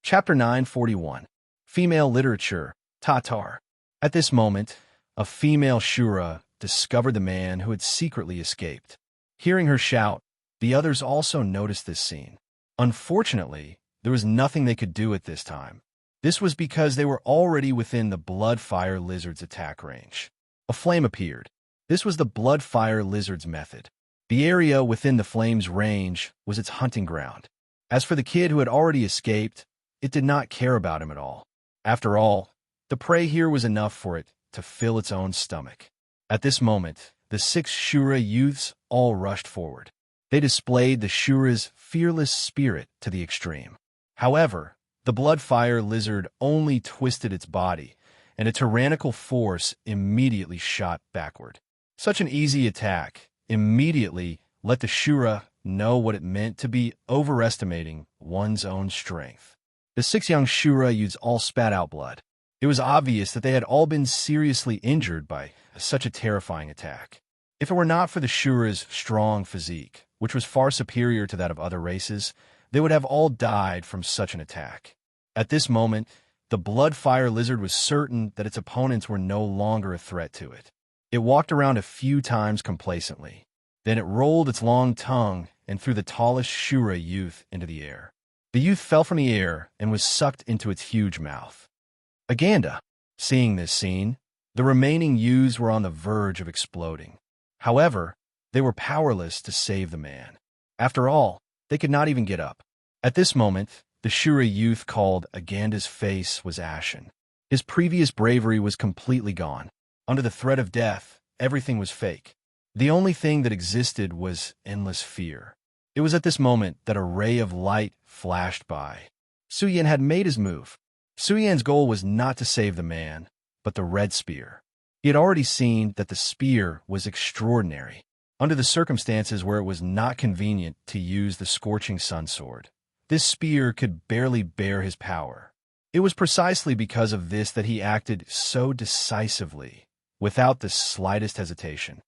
Chapter 941. Female Literature, Tatar. At this moment, a female Shura discovered the man who had secretly escaped. Hearing her shout, the others also noticed this scene. Unfortunately, there was nothing they could do at this time. This was because they were already within the Bloodfire Lizard's attack range. A flame appeared. This was the Bloodfire Lizard's method. The area within the flame's range was its hunting ground. As for the kid who had already escaped, it did not care about him at all. After all, the prey here was enough for it to fill its own stomach. At this moment, the 6 Shura youths all rushed forward. They displayed the Shura's fearless spirit to the extreme. However, the Bloodfire Lizard only twisted its body, and a tyrannical force immediately shot backward. Such an easy attack immediately let the Shura know what it meant to be overestimating one's own strength. The 6 young Shura youths all spat out blood. It was obvious that they had all been seriously injured by such a terrifying attack. If it were not for the Shura's strong physique, which was far superior to that of other races, they would have all died from such an attack. At this moment, the Bloodfire Lizard was certain that its opponents were no longer a threat to it. It walked around a few times complacently. Then it rolled its long tongue and threw the tallest Shura youth into the air. The youth fell from the air and was sucked into its huge mouth. Aganda. Seeing this scene, the remaining youths were on the verge of exploding. However, they were powerless to save the man. After all, they could not even get up. At this moment, the Shura youth called Aganda's face was ashen. His previous bravery was completely gone. Under the threat of death, everything was fake. The only thing that existed was endless fear. It was at this moment that a ray of light flashed by. Suyin had made his move. Suyan's goal was not to save the man, but the red spear. He had already seen that the spear was extraordinary. Under the circumstances where it was not convenient to use the Scorching Sun Sword, this spear could barely bear his power. It was precisely because of this that he acted so decisively, without the slightest hesitation.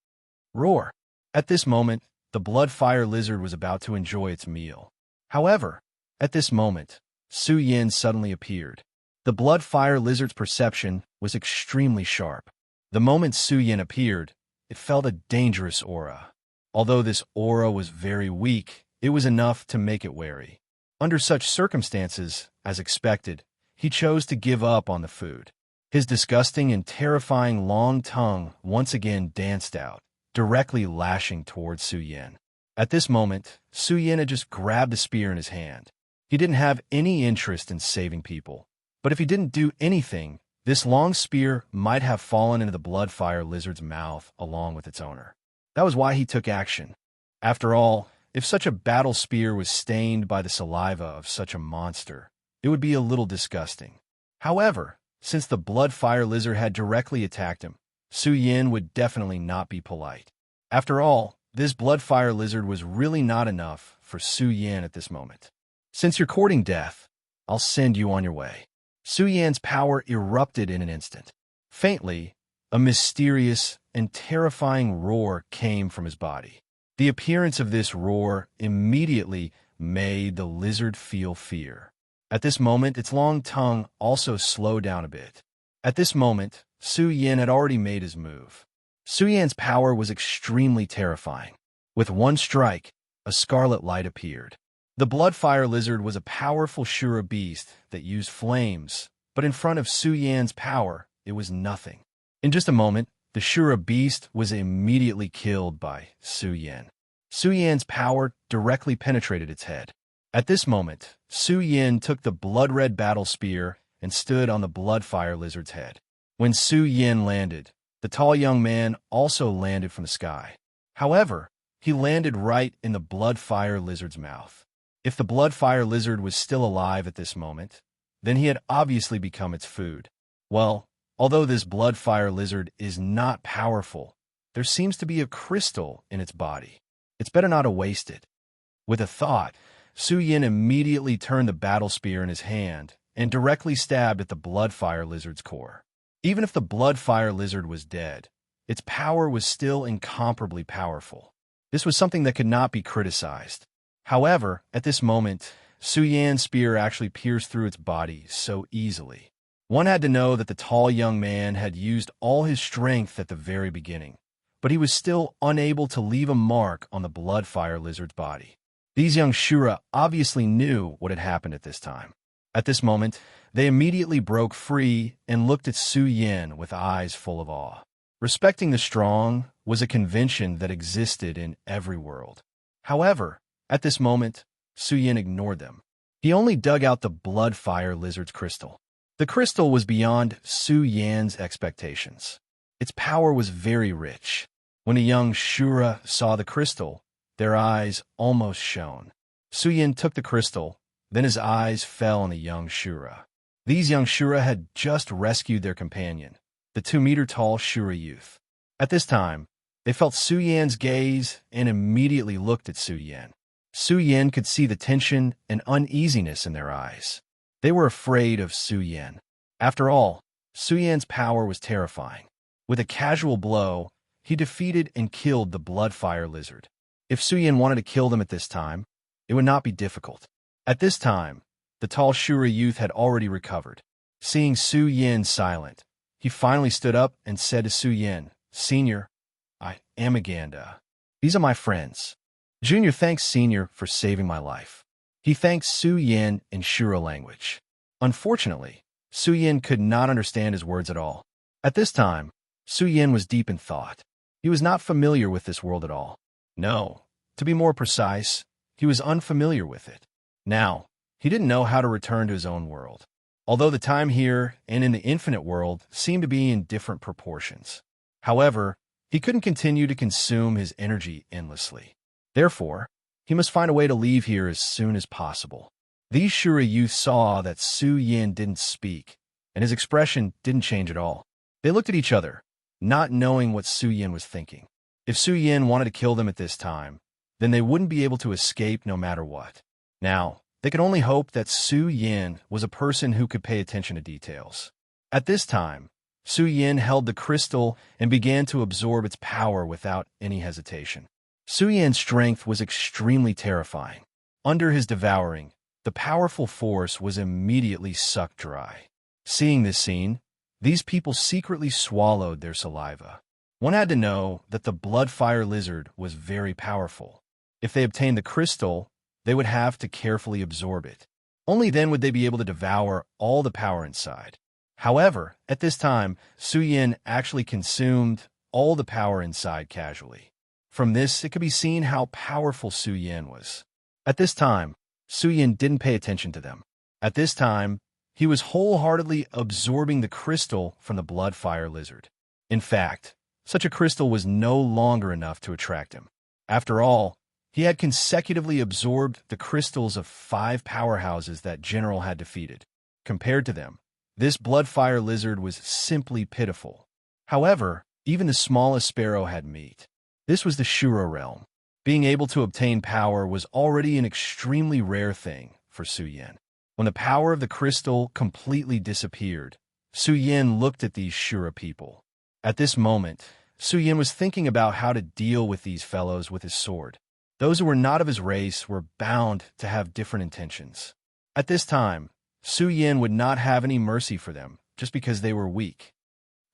Roar! At this moment, the Bloodfire Lizard was about to enjoy its meal. However, at this moment, Su Yin suddenly appeared. The Bloodfire Lizard's perception was extremely sharp. The moment Su Yin appeared, it felt a dangerous aura. Although this aura was very weak, it was enough to make it wary. Under such circumstances, as expected, he chose to give up on the food. His disgusting and terrifying long tongue once again danced out, directly lashing towards Su Yin. At this moment, Su Yin had just grabbed the spear in his hand. He didn't have any interest in saving people. But if he didn't do anything, this long spear might have fallen into the Bloodfire Lizard's mouth along with its owner. That was why he took action. After all, if such a battle spear was stained by the saliva of such a monster, it would be a little disgusting. However, since the Bloodfire Lizard had directly attacked him, Su Yin would definitely not be polite. After all, this Bloodfire Lizard was really not enough for Su Yin at this moment. Since you're courting death, I'll send you on your way. Su Yan's power erupted in an instant. Faintly, a mysterious and terrifying roar came from his body. The appearance of this roar immediately made the lizard feel fear. At this moment, its long tongue also slowed down a bit. At this moment, Su Yin had already made his move. Su Yan's power was extremely terrifying. With one strike, a scarlet light appeared. The Bloodfire Lizard was a powerful Shura beast that used flames, but in front of Su Yan's power, it was nothing. In just a moment, the Shura beast was immediately killed by Su Yin. Su Yan's power directly penetrated its head. At this moment, Su Yin took the blood-red battle spear and stood on the Bloodfire Lizard's head. When Su Yin landed, the tall young man also landed from the sky. However, he landed right in the Bloodfire Lizard's mouth. If the Bloodfire Lizard was still alive at this moment, then he had obviously become its food. Well, although this Bloodfire Lizard is not powerful, there seems to be a crystal in its body. It's better not to waste it. With a thought, Su Yin immediately turned the battle spear in his hand and directly stabbed at the Bloodfire Lizard's core. Even if the Bloodfire Lizard was dead, its power was still incomparably powerful. This was something that could not be criticized. However, at this moment, Su Yan's spear actually pierced through its body so easily. One had to know that the tall young man had used all his strength at the very beginning, but he was still unable to leave a mark on the blood-fire lizard's body. These young Shura obviously knew what had happened at this time. At this moment, they immediately broke free and looked at Su Yan with eyes full of awe. Respecting the strong was a convention that existed in every world. However, at this moment, Su Yan ignored them. He only dug out the blood-fire lizard's crystal. The crystal was beyond Su Yan's expectations. Its power was very rich. When a young Shura saw the crystal, their eyes almost shone. Su Yan took the crystal, then his eyes fell on the young Shura. These young Shura had just rescued their companion, the 2-meter-tall Shura youth. At this time, they felt Su Yan's gaze and immediately looked at Su Yan. Su Yan could see the tension and uneasiness in their eyes. They were afraid of Su Yan. After all, Su Yan's power was terrifying. With a casual blow, he defeated and killed the blood-fire lizard. If Su Yan wanted to kill them at this time, it would not be difficult. At this time, the tall Shura youth had already recovered. Seeing Su Yan silent, he finally stood up and said to Su Yan, "Senior, I am Aganda. These are my friends. Junior thanks Senior for saving my life." He thanked Su Yan in Shura language. Unfortunately, Su Yan could not understand his words at all. At this time, Su Yan was deep in thought. He was not familiar with this world at all. No, to be more precise, he was unfamiliar with it. Now, he didn't know how to return to his own world, although the time here and in the infinite world seemed to be in different proportions. However, he couldn't continue to consume his energy endlessly. Therefore, he must find a way to leave here as soon as possible. These Shura youth saw that Su Yan didn't speak, and his expression didn't change at all. They looked at each other, not knowing what Su Yan was thinking. If Su Yan wanted to kill them at this time, then they wouldn't be able to escape no matter what. Now, they could only hope that Su Yan was a person who could pay attention to details. At this time, Su Yan held the crystal and began to absorb its power without any hesitation. Su Yan's strength was extremely terrifying. Under his devouring, the powerful force was immediately sucked dry. Seeing this scene, these people secretly swallowed their saliva. One had to know that the blood-fire lizard was very powerful. If they obtained the crystal, they would have to carefully absorb it. Only then would they be able to devour all the power inside. However, at this time, Su Yan actually consumed all the power inside casually. From this, it could be seen how powerful Su Yan was. At this time, Su Yan didn't pay attention to them. At this time, he was wholeheartedly absorbing the crystal from the blood-fire lizard. In fact, such a crystal was no longer enough to attract him. After all, he had consecutively absorbed the crystals of 5 powerhouses that General had defeated. Compared to them, this blood-fire lizard was simply pitiful. However, even the smallest sparrow had meat. This was the Shura realm. Being able to obtain power was already an extremely rare thing for Su Yan. When the power of the crystal completely disappeared, Su Yan looked at these Shura people. At this moment, Su Yan was thinking about how to deal with these fellows with his sword. Those who were not of his race were bound to have different intentions. At this time, Su Yan would not have any mercy for them just because they were weak.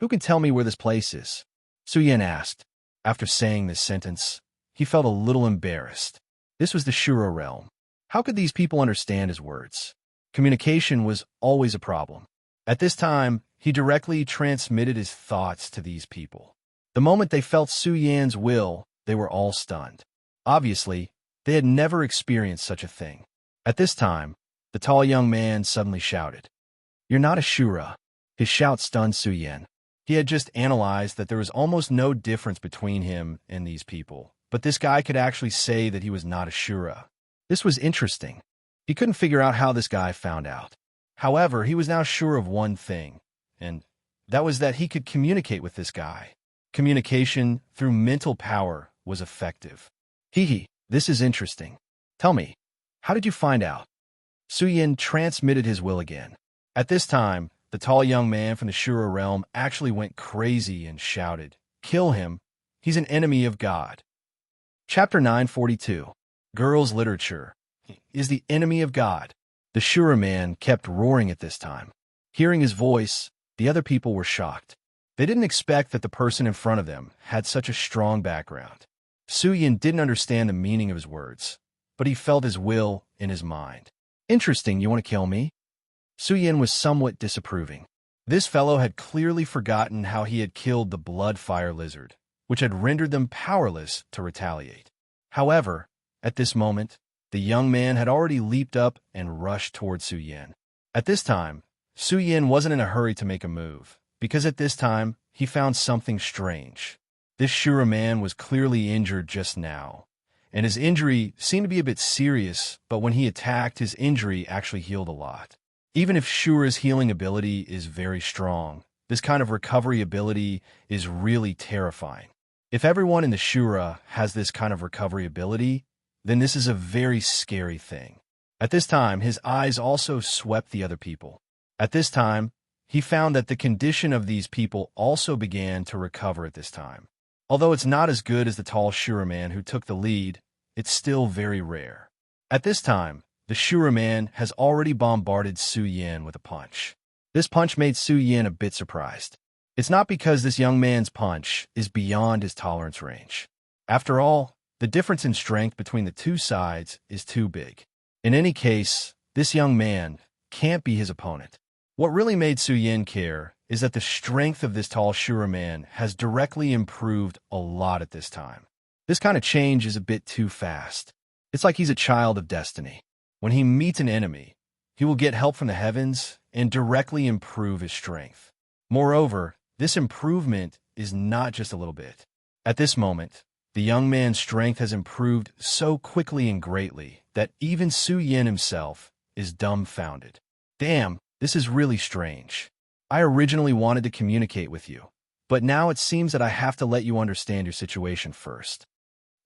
"Who can tell me where this place is?" Su Yan asked. After saying this sentence, he felt a little embarrassed. This was the Shura realm. How could these people understand his words? Communication was always a problem. At this time, he directly transmitted his thoughts to these people. The moment they felt Su Yan's will, they were all stunned. Obviously, they had never experienced such a thing. At this time, the tall young man suddenly shouted, "You're not a Shura." His shout stunned Su Yan. He had just analyzed that there was almost no difference between him and these people, but this guy could actually say that he was not a Shura. This was interesting. He couldn't figure out how this guy found out. However, he was now sure of one thing, and that was that he could communicate with this guy. Communication through mental power was effective. This is interesting. Tell me, how did you find out?" Su Yan transmitted his will again. At this time, the tall young man from the Shura realm actually went crazy and shouted, "Kill him! He's an enemy of God." Chapter 942. Girls' Literature. is the enemy of God. The Shura man kept roaring at this time. Hearing his voice, the other people were shocked. They didn't expect that the person in front of them had such a strong background. Suyin didn't understand the meaning of his words, but he felt his will in his mind. Interesting, you want to kill me? Suyin was somewhat disapproving. This fellow had clearly forgotten how he had killed the blood fire lizard, which had rendered them powerless to retaliate. However, at this moment, the young man had already leaped up and rushed toward Suyin. At this time, Suyin wasn't in a hurry to make a move, because at this time, he found something strange. This Shura man was clearly injured just now, and his injury seemed to be a bit serious, but when he attacked, his injury actually healed a lot. Even if Shura's healing ability is very strong, this kind of recovery ability is really terrifying. If everyone in the Shura has this kind of recovery ability, then this is a very scary thing. At this time, his eyes also swept the other people. At this time, he found that the condition of these people also began to recover at this time. Although it's not as good as the tall Shura man who took the lead, it's still very rare. At this time, the Shura man has already bombarded Suyin with a punch. This punch made Suyin a bit surprised. It's not because this young man's punch is beyond his tolerance range. After all, the difference in strength between the two sides is too big. In any case, this young man can't be his opponent. What really made Suyin care is that the strength of this tall Shura man has directly improved a lot at this time. This kind of change is a bit too fast. It's like he's a child of destiny. When he meets an enemy, he will get help from the heavens and directly improve his strength. Moreover, this improvement is not just a little bit. At this moment, the young man's strength has improved so quickly and greatly that even Suyin himself is dumbfounded. Damn, this is really strange. I originally wanted to communicate with you, but now it seems that I have to let you understand your situation first.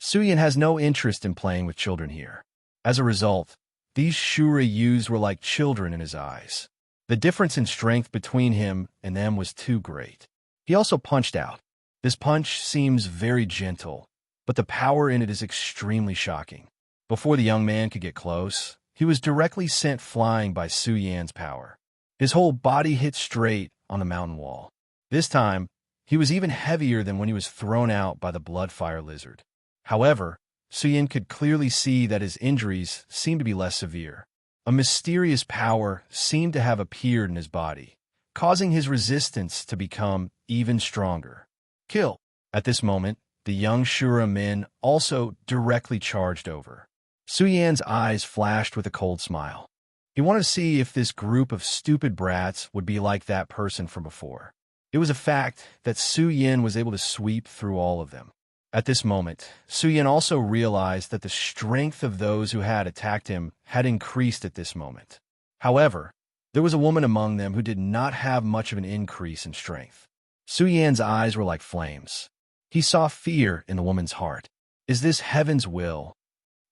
Suyin has no interest in playing with children here. As a result, these Shura youths were like children in his eyes. The difference in strength between him and them was too great. He also punched out. This punch seems very gentle, but the power in it is extremely shocking. Before the young man could get close, he was directly sent flying by Suyin's power. His whole body hit straight on the mountain wall. This time, he was even heavier than when he was thrown out by the blood fire lizard. However, Suyin could clearly see that his injuries seemed to be less severe. A mysterious power seemed to have appeared in his body, causing his resistance to become even stronger. Kill! At this moment, the young Shura men also directly charged over. Suyin's eyes flashed with a cold smile. He wanted to see if this group of stupid brats would be like that person from before. It was a fact that Suyin was able to sweep through all of them. At this moment, Suyin also realized that the strength of those who had attacked him had increased at this moment. However, there was a woman among them who did not have much of an increase in strength. Suyin's eyes were like flames. He saw fear in the woman's heart. Is this heaven's will?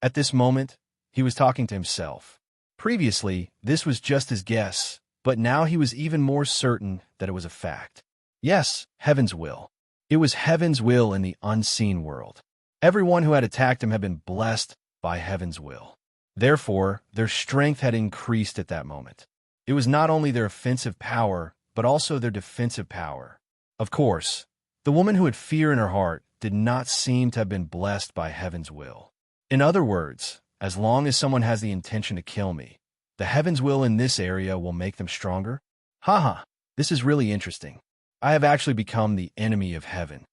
At this moment, he was talking to himself. Previously, this was just his guess, but now he was even more certain that it was a fact. Yes, heaven's will. It was heaven's will in the unseen world. Everyone who had attacked him had been blessed by heaven's will. Therefore, their strength had increased at that moment. It was not only their offensive power, but also their defensive power. Of course, the woman who had fear in her heart did not seem to have been blessed by heaven's will. In other words, as long as someone has the intention to kill me, the heaven's will in this area will make them stronger? Haha, this is really interesting. I have actually become the enemy of heaven.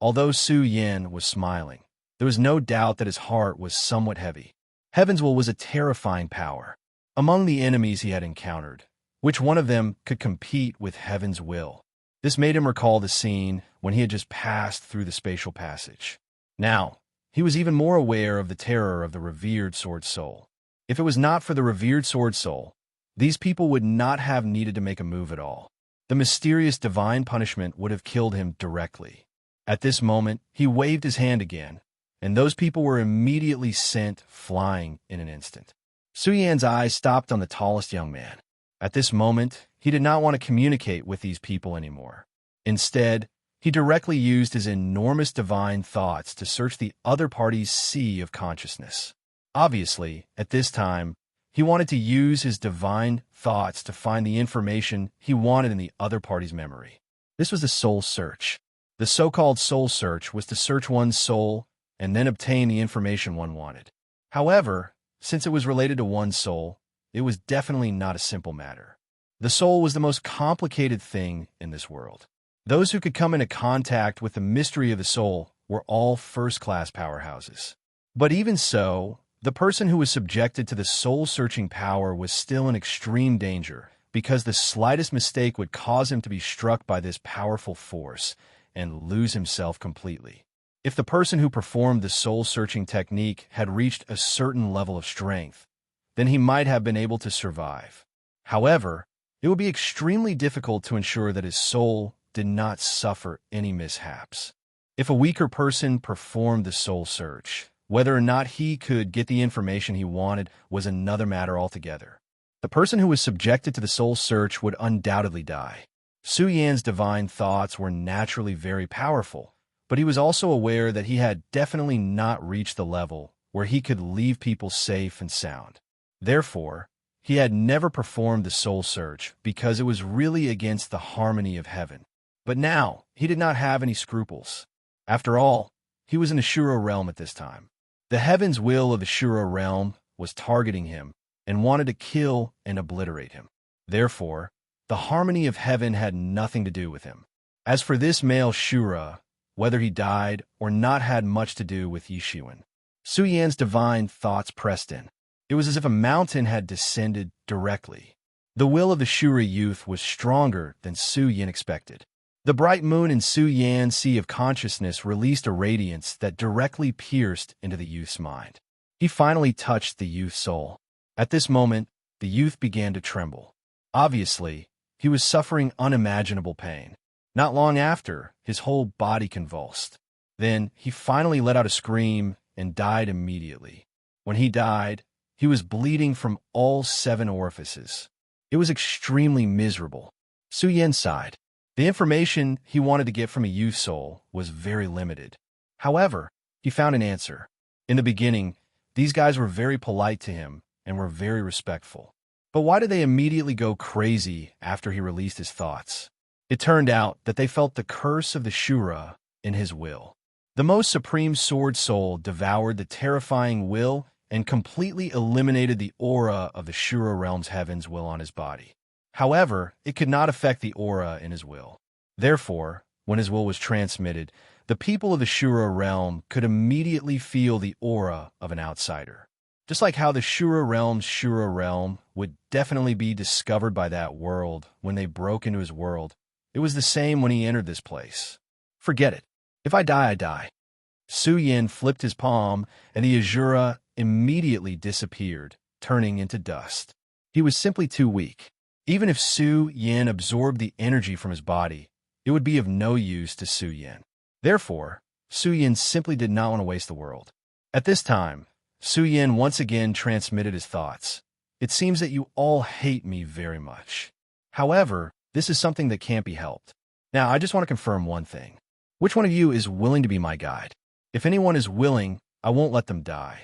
Although Suyin was smiling, there was no doubt that his heart was somewhat heavy. Heaven's will was a terrifying power. Among the enemies he had encountered, which one of them could compete with heaven's will? This made him recall the scene when he had just passed through the spatial passage. Now, he was even more aware of the terror of the revered Sword Soul. If it was not for the revered Sword Soul, these people would not have needed to make a move at all. The mysterious divine punishment would have killed him directly. At this moment, he waved his hand again, and those people were immediately sent flying in an instant. Suyin's eyes stopped on the tallest young man. At this moment, he did not want to communicate with these people anymore. Instead, he directly used his enormous divine thoughts to search the other party's sea of consciousness. Obviously, at this time, he wanted to use his divine thoughts to find the information he wanted in the other party's memory. This was the soul search. The so-called soul search was to search one's soul and then obtain the information one wanted. However, since it was related to one's soul, it was definitely not a simple matter. The soul was the most complicated thing in this world. Those who could come into contact with the mystery of the soul were all first-class powerhouses. But even so, the person who was subjected to the soul-searching power was still in extreme danger, because the slightest mistake would cause him to be struck by this powerful force and lose himself completely. If the person who performed the soul-searching technique had reached a certain level of strength, then he might have been able to survive. However, it would be extremely difficult to ensure that his soul did not suffer any mishaps. If a weaker person performed the soul search, whether or not he could get the information he wanted was another matter altogether. The person who was subjected to the soul search would undoubtedly die. Su Yan's divine thoughts were naturally very powerful, but he was also aware that he had definitely not reached the level where he could leave people safe and sound. Therefore, he had never performed the soul search because it was really against the harmony of heaven. But now, he did not have any scruples. After all, he was in the Shura realm at this time. The heaven's will of the Shura realm was targeting him and wanted to kill and obliterate him. Therefore, the harmony of heaven had nothing to do with him. As for this male Shura, whether he died or not had much to do with Yishuan. Su Yan's divine thoughts pressed in. It was as if a mountain had descended directly. The will of the Shura youth was stronger than Su Yan expected. The bright moon in Su Yan's sea of consciousness released a radiance that directly pierced into the youth's mind. He finally touched the youth's soul. At this moment, the youth began to tremble. Obviously, he was suffering unimaginable pain. Not long after, his whole body convulsed. Then, he finally let out a scream and died immediately. When he died, he was bleeding from all 7 orifices. It was extremely miserable. Su Yan sighed. The information he wanted to get from a youth soul was very limited. However, he found an answer. In the beginning, these guys were very polite to him and were very respectful. But why did they immediately go crazy after he released his thoughts? It turned out that they felt the curse of the Shura in his will. The most supreme sword soul devoured the terrifying will and completely eliminated the aura of the Shura realm's heaven's will on his body. However, it could not affect the aura in his will. Therefore, when his will was transmitted, the people of the Shura realm could immediately feel the aura of an outsider. Just like how the Shura realm's Shura realm would definitely be discovered by that world when they broke into his world, it was the same when he entered this place. Forget it. If I die, I die. Su Yan flipped his palm, and the Azura immediately disappeared, turning into dust. He was simply too weak. Even if Su Yan absorbed the energy from his body, it would be of no use to Su Yan. Therefore, Su Yan simply did not want to waste the world. At this time, Su Yan once again transmitted his thoughts. It seems that you all hate me very much. However, this is something that can't be helped. Now, I just want to confirm one thing. Which one of you is willing to be my guide? If anyone is willing, I won't let them die.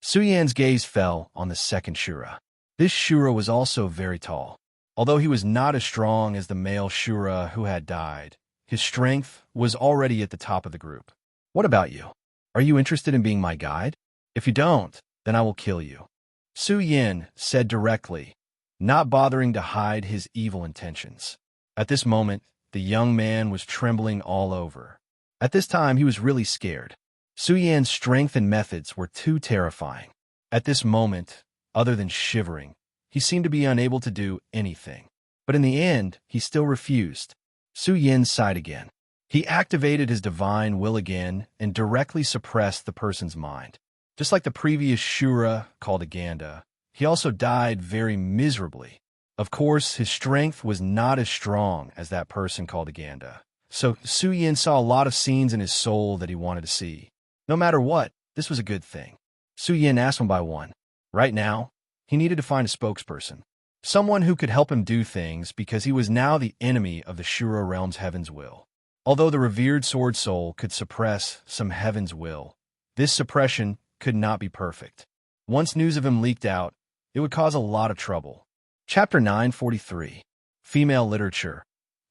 Su Yan's gaze fell on the second Shura. This Shura was also very tall. Although he was not as strong as the male Shura who had died, his strength was already at the top of the group. What about you? Are you interested in being my guide? If you don't, then I will kill you. Su Yan said directly, not bothering to hide his evil intentions. At this moment, the young man was trembling all over. At this time, he was really scared. Su Yan's strength and methods were too terrifying. At this moment, other than shivering, he seemed to be unable to do anything. But in the end, he still refused. Su Yan sighed again. He activated his divine will again and directly suppressed the person's mind. Just like the previous Shura called Aganda, he also died very miserably. Of course, his strength was not as strong as that person called Aganda. So Su Yan saw a lot of scenes in his soul that he wanted to see. No matter what, this was a good thing. Su Yan asked one by one. Right now, he needed to find a spokesperson. Someone who could help him do things because he was now the enemy of the Shura realm's heaven's will. Although the revered sword soul could suppress some heaven's will, this suppression could not be perfect. Once news of him leaked out, it would cause a lot of trouble. Chapter 943. Female Literature.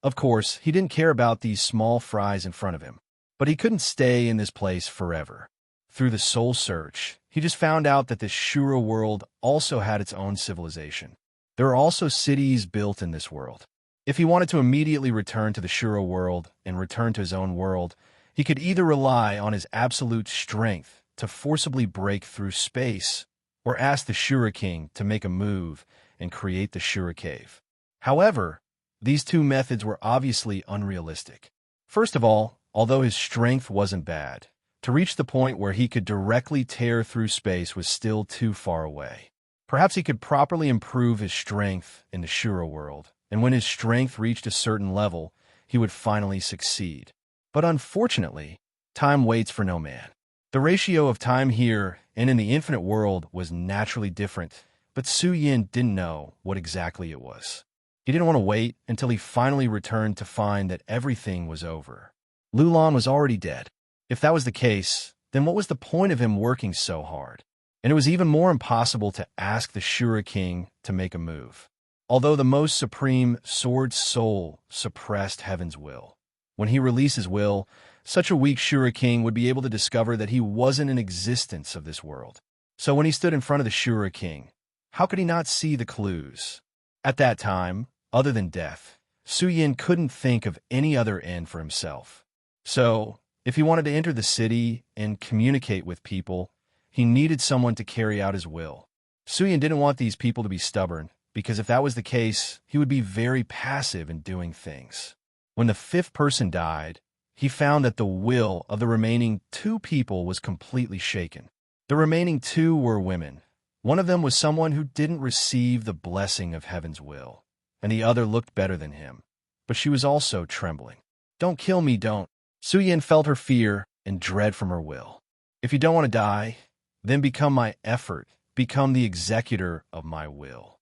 Of course, he didn't care about these small fries in front of him, but he couldn't stay in this place forever. Through the soul search, he just found out that this Shura world also had its own civilization. There are also cities built in this world. If he wanted to immediately return to the Shura world and return to his own world, he could either rely on his absolute strength to forcibly break through space, or ask the Shura King to make a move and create the Shura Cave. However, these two methods were obviously unrealistic. First of all, although his strength wasn't bad, to reach the point where he could directly tear through space was still too far away. Perhaps he could properly improve his strength in the Shura world, and when his strength reached a certain level, he would finally succeed. But unfortunately, time waits for no man. The ratio of time here and in the infinite world was naturally different, but Su Yin didn't know what exactly it was. He didn't want to wait until he finally returned to find that everything was over. Lulan was already dead. If that was the case, then what was the point of him working so hard? And it was even more impossible to ask the Shura King to make a move. Although the most supreme sword soul suppressed heaven's will. When he released his will, such a weak Shura King would be able to discover that he wasn't in existence of this world. So when he stood in front of the Shura King, how could he not see the clues? At that time, other than death, Su Yin couldn't think of any other end for himself. So, if he wanted to enter the city and communicate with people, he needed someone to carry out his will. Su Yin didn't want these people to be stubborn, because if that was the case, he would be very passive in doing things. When the fifth person died, he found that the will of the remaining two people was completely shaken. The remaining two were women. One of them was someone who didn't receive the blessing of heaven's will, and the other looked better than him, but she was also trembling. "Don't kill me, don't." Su Yin felt her fear and dread from her will. "If you don't want to die, then become my effort, become the executor of my will."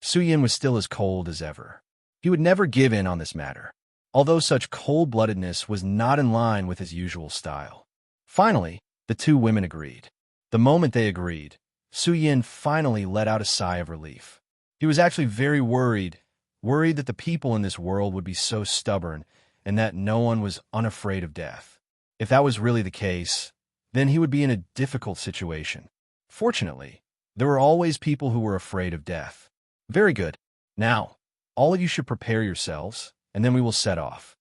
Su Yin was still as cold as ever. He would never give in on this matter, although such cold-bloodedness was not in line with his usual style. Finally, the two women agreed. The moment they agreed, Su Yin finally let out a sigh of relief. He was actually very worried that the people in this world would be so stubborn and that no one was unafraid of death. If that was really the case, then he would be in a difficult situation. Fortunately, there were always people who were afraid of death. Very good. Now, all of you should prepare yourselves, and then we will set off.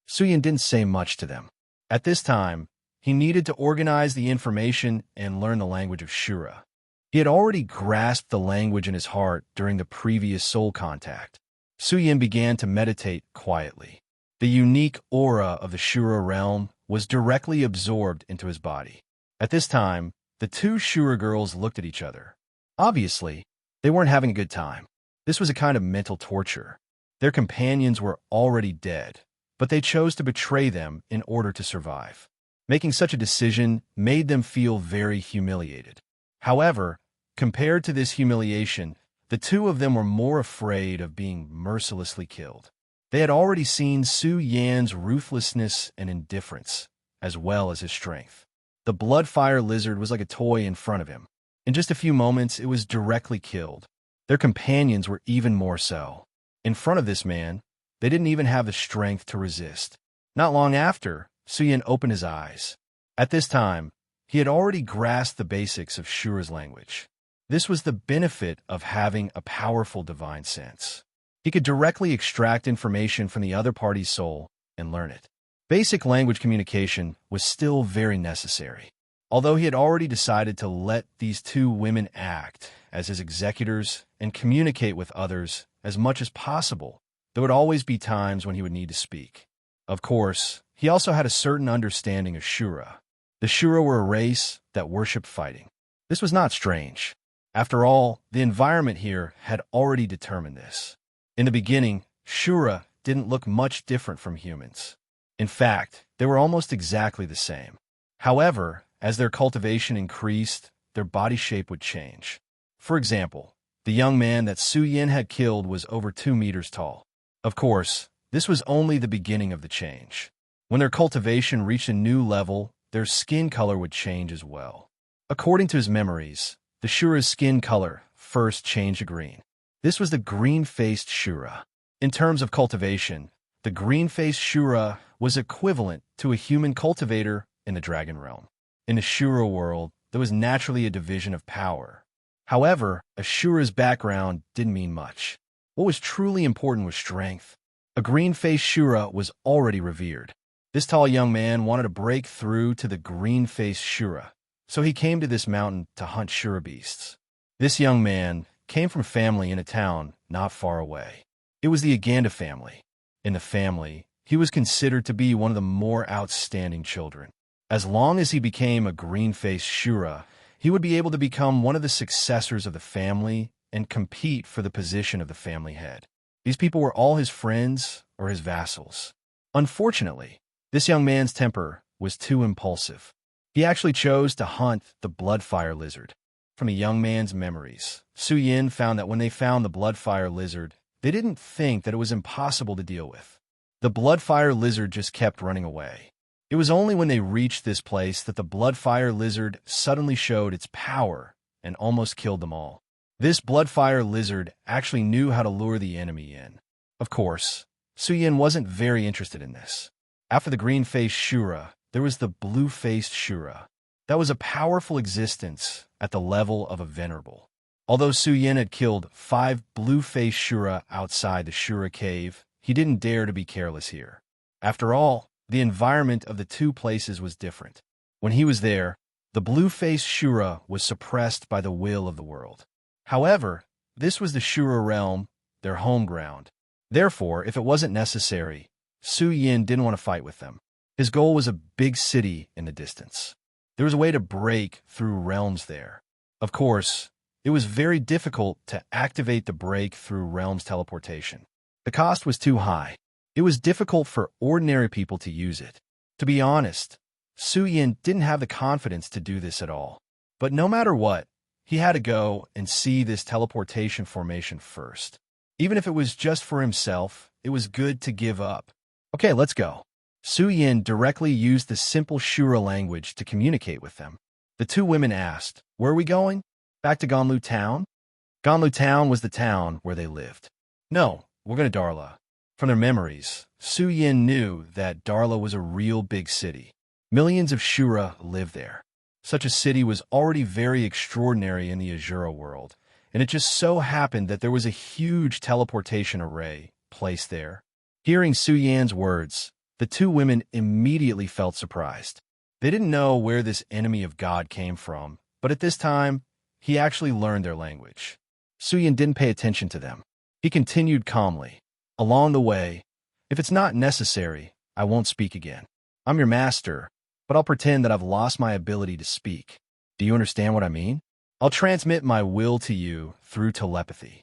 Su Yin didn't say much to them. At this time, he needed to organize the information and learn the language of Shura. He had already grasped the language in his heart during the previous soul contact. Su Yin began to meditate quietly. The unique aura of the Shura realm was directly absorbed into his body. At this time, the two Shura girls looked at each other. Obviously, they weren't having a good time. This was a kind of mental torture. Their companions were already dead, but they chose to betray them in order to survive. Making such a decision made them feel very humiliated. However, compared to this humiliation, the two of them were more afraid of being mercilessly killed. They had already seen Su Yan's ruthlessness and indifference, as well as his strength. The blood-fire lizard was like a toy in front of him. In just a few moments, it was directly killed. Their companions were even more so. In front of this man, they didn't even have the strength to resist. Not long after, Su Yin opened his eyes. At this time, he had already grasped the basics of Shura's language. This was the benefit of having a powerful divine sense. He could directly extract information from the other party's soul and learn it. Basic language communication was still very necessary. Although he had already decided to let these two women act as his executors and communicate with others as much as possible, there would always be times when he would need to speak. Of course, he also had a certain understanding of Shura. The Shura were a race that worshipped fighting. This was not strange. After all, the environment here had already determined this. In the beginning, Shura didn't look much different from humans. In fact, they were almost exactly the same. However, as their cultivation increased, their body shape would change. For example, the young man that Su Yin had killed was over 2 meters tall. Of course, this was only the beginning of the change. When their cultivation reached a new level, their skin color would change as well. According to his memories, the Shura's skin color first changed to green. This was the green-faced Shura. In terms of cultivation, the green-faced Shura was equivalent to a human cultivator in the dragon realm. In the Shura world, there was naturally a division of power. However, a Shura's background didn't mean much. What was truly important was strength. A green-faced Shura was already revered. This tall young man wanted to break through to the green-faced Shura, so he came to this mountain to hunt Shura beasts. This young man came from family in a town not far away. It was the Aganda family. In the family, he was considered to be one of the more outstanding children. As long as he became a green-faced Shura, he would be able to become one of the successors of the family and compete for the position of the family head. These people were all his friends or his vassals. Unfortunately, this young man's temper was too impulsive. He actually chose to hunt the bloodfire lizard. From a young man's memories, Su Yin found that when they found the bloodfire lizard, they didn't think that it was impossible to deal with. The bloodfire lizard just kept running away. It was only when they reached this place that the bloodfire lizard suddenly showed its power and almost killed them all. This bloodfire lizard actually knew how to lure the enemy in. Of course, Su Yin wasn't very interested in this. After the green-faced Shura, there was the blue-faced Shura. That was a powerful existence at the level of a venerable. Although Su Yin had killed 5 blue-faced Shura outside the Shura cave, he didn't dare to be careless here. After all, the environment of the two places was different. When he was there, the blue-faced Shura was suppressed by the will of the world. However, this was the Shura realm, their home ground. Therefore, if it wasn't necessary, Su Yin didn't want to fight with them. His goal was a big city in the distance. There was a way to break through realms there. Of course, it was very difficult to activate the break through realms teleportation. The cost was too high. It was difficult for ordinary people to use it. To be honest, Su Yin didn't have the confidence to do this at all. But no matter what, he had to go and see this teleportation formation first. Even if it was just for himself, it was good to give up. Okay, let's go. Su Yin directly used the simple Shura language to communicate with them. The two women asked, "Where are we going? Back to Ganlu Town?" Ganlu Town was the town where they lived. "No, we're going to Darla." From their memories, Su Yin knew that Darla was a real big city. Millions of Shura lived there. Such a city was already very extraordinary in the Azura world, and it just so happened that there was a huge teleportation array placed there. Hearing Su Yin's words, the two women immediately felt surprised. They didn't know where this enemy of God came from, but at this time, he actually learned their language. Su Yin didn't pay attention to them. He continued calmly. Along the way, "If it's not necessary, I won't speak again. I'm your master, but I'll pretend that I've lost my ability to speak. Do you understand what I mean? I'll transmit my will to you through telepathy."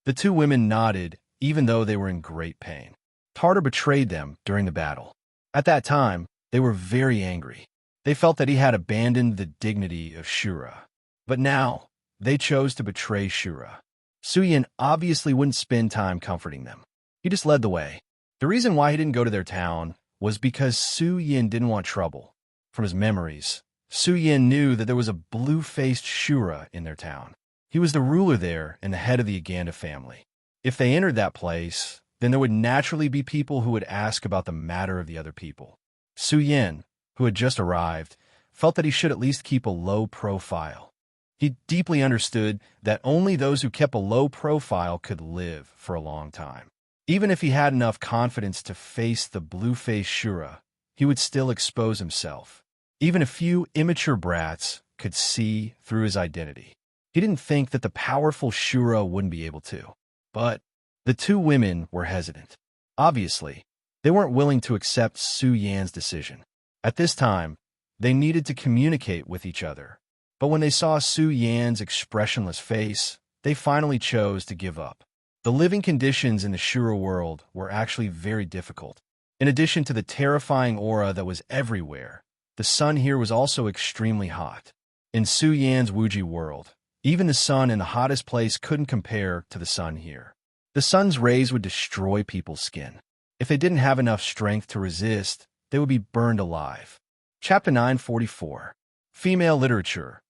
The two women nodded, even though they were in great pain. Tartar betrayed them during the battle. At that time, they were very angry. They felt that he had abandoned the dignity of Shura. But now, they chose to betray Shura. Su Yin obviously wouldn't spend time comforting them. He just led the way. The reason why he didn't go to their town was because Su Yin didn't want trouble. From his memories, Su Yin knew that there was a blue-faced Shura in their town. He was the ruler there and the head of the Aganda family. If they entered that place, then there would naturally be people who would ask about the matter of the other people. Su Yin, who had just arrived, felt that he should at least keep a low profile. He deeply understood that only those who kept a low profile could live for a long time. Even if he had enough confidence to face the blue-faced Shura, he would still expose himself. Even a few immature brats could see through his identity. He didn't think that the powerful Shura wouldn't be able to. But the two women were hesitant. Obviously, they weren't willing to accept Su Yan's decision. At this time, they needed to communicate with each other. But when they saw Su Yan's expressionless face, they finally chose to give up. The living conditions in the Shura world were actually very difficult. In addition to the terrifying aura that was everywhere, the sun here was also extremely hot. In Su Yan's Wuji world, even the sun in the hottest place couldn't compare to the sun here. The sun's rays would destroy people's skin. If they didn't have enough strength to resist, they would be burned alive. Chapter 944. Female Literature.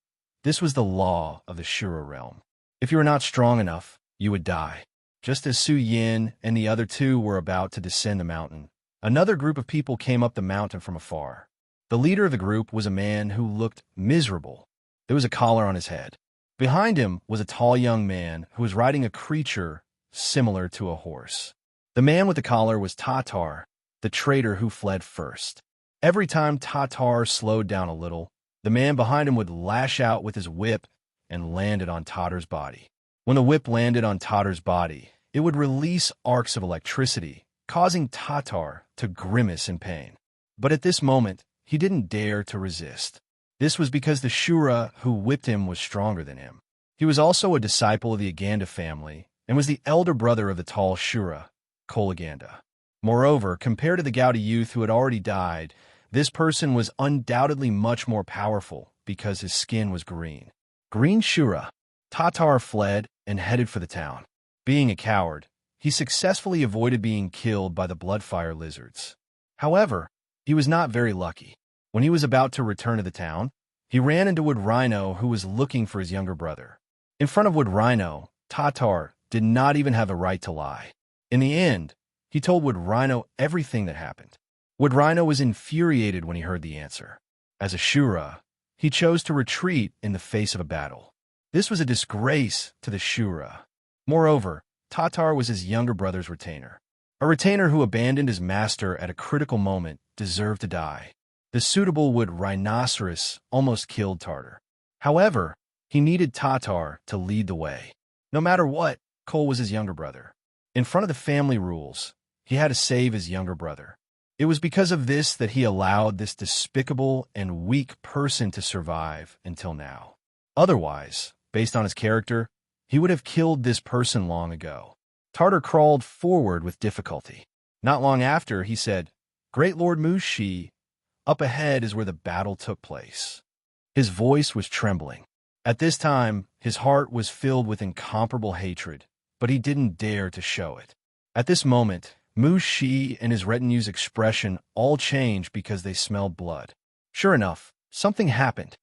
This was the law of the Shura realm. If you were not strong enough, you would die. Just as Su Yin and the other two were about to descend the mountain, another group of people came up the mountain from afar. The leader of the group was a man who looked miserable. There was a collar on his head. Behind him was a tall young man who was riding a creature similar to a horse. The man with the collar was Tatar, the traitor who fled first. Every time Tatar slowed down a little, the man behind him would lash out with his whip and landed on Tatar's body. When the whip landed on Tatar's body, it would release arcs of electricity, causing Tatar to grimace in pain. But at this moment, he didn't dare to resist. This was because the Shura who whipped him was stronger than him. He was also a disciple of the Aganda family and was the elder brother of the tall Shura, Kolaganda. Moreover, compared to the gouty youth who had already died, this person was undoubtedly much more powerful because his skin was green. Green Shura. Tatar fled and headed for the town. Being a coward, he successfully avoided being killed by the bloodfire lizards. However, he was not very lucky. When he was about to return to the town, he ran into Wood Rhino, who was looking for his younger brother. In front of Wood Rhino, Tatar did not even have the right to lie. In the end, he told Wood Rhino everything that happened. Wood Rhino was infuriated when he heard the answer. As a Shura, he chose to retreat in the face of a battle. This was a disgrace to the Shura. Moreover, Tatar was his younger brother's retainer. A retainer who abandoned his master at a critical moment deserved to die. The suitable Wood Rhinoceros almost killed Tartar. However, he needed Tatar to lead the way. No matter what, Cole was his younger brother. In front of the family rules, he had to save his younger brother. It was because of this that he allowed this despicable and weak person to survive until now. Otherwise, based on his character, he would have killed this person long ago. Tartar crawled forward with difficulty. Not long after, he said, "Great Lord Mushi, up ahead is where the battle took place." His voice was trembling. At this time, his heart was filled with incomparable hatred, but he didn't dare to show it. At this moment, Mushi and his retinue's expression all changed because they smelled blood. Sure enough, something happened.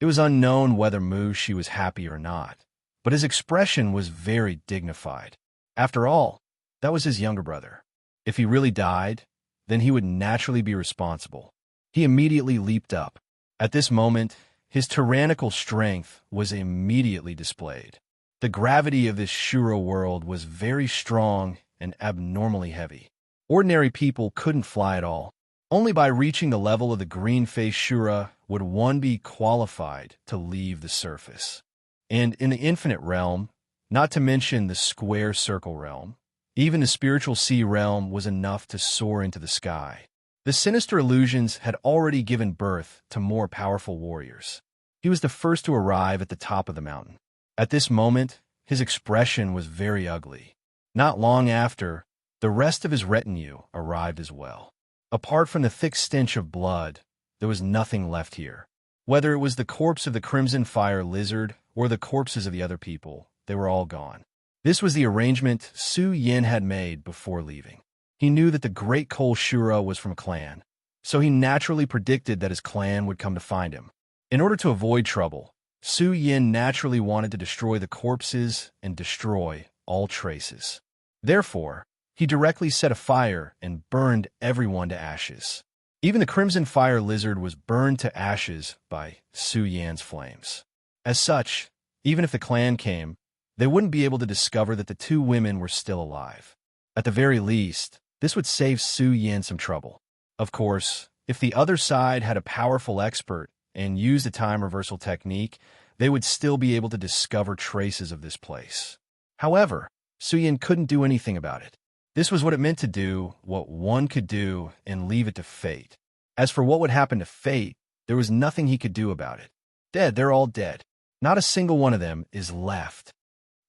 It was unknown whether Mushi was happy or not, but his expression was very dignified. After all, that was his younger brother. If he really died, then he would naturally be responsible. He immediately leaped up. At this moment, his tyrannical strength was immediately displayed. The gravity of this Shura world was very strong and abnormally heavy. Ordinary people couldn't fly at all. Only by reaching the level of the green-faced Shura would one be qualified to leave the surface. And in the infinite realm, not to mention the square circle realm, even the spiritual sea realm was enough to soar into the sky. The sinister illusions had already given birth to more powerful warriors. He was the first to arrive at the top of the mountain. At this moment, his expression was very ugly. Not long after, the rest of his retinue arrived as well. Apart from the thick stench of blood, there was nothing left here. Whether it was the corpse of the Crimson Fire Lizard or the corpses of the other people, they were all gone. This was the arrangement Su Yin had made before leaving. He knew that the Great Coal Shura was from a clan, so he naturally predicted that his clan would come to find him. In order to avoid trouble, Su Yin naturally wanted to destroy the corpses and destroy all traces. Therefore, he directly set a fire and burned everyone to ashes. Even the Crimson Fire Lizard was burned to ashes by Su Yan's flames. As such, even if the clan came, they wouldn't be able to discover that the two women were still alive. At the very least, this would save Su Yin some trouble. Of course, if the other side had a powerful expert and used a time reversal technique, they would still be able to discover traces of this place. However, Su Yin couldn't do anything about it. This was what it meant to do what one could do and leave it to fate. As for what would happen to fate, there was nothing he could do about it. Dead, they're all dead. Not a single one of them is left.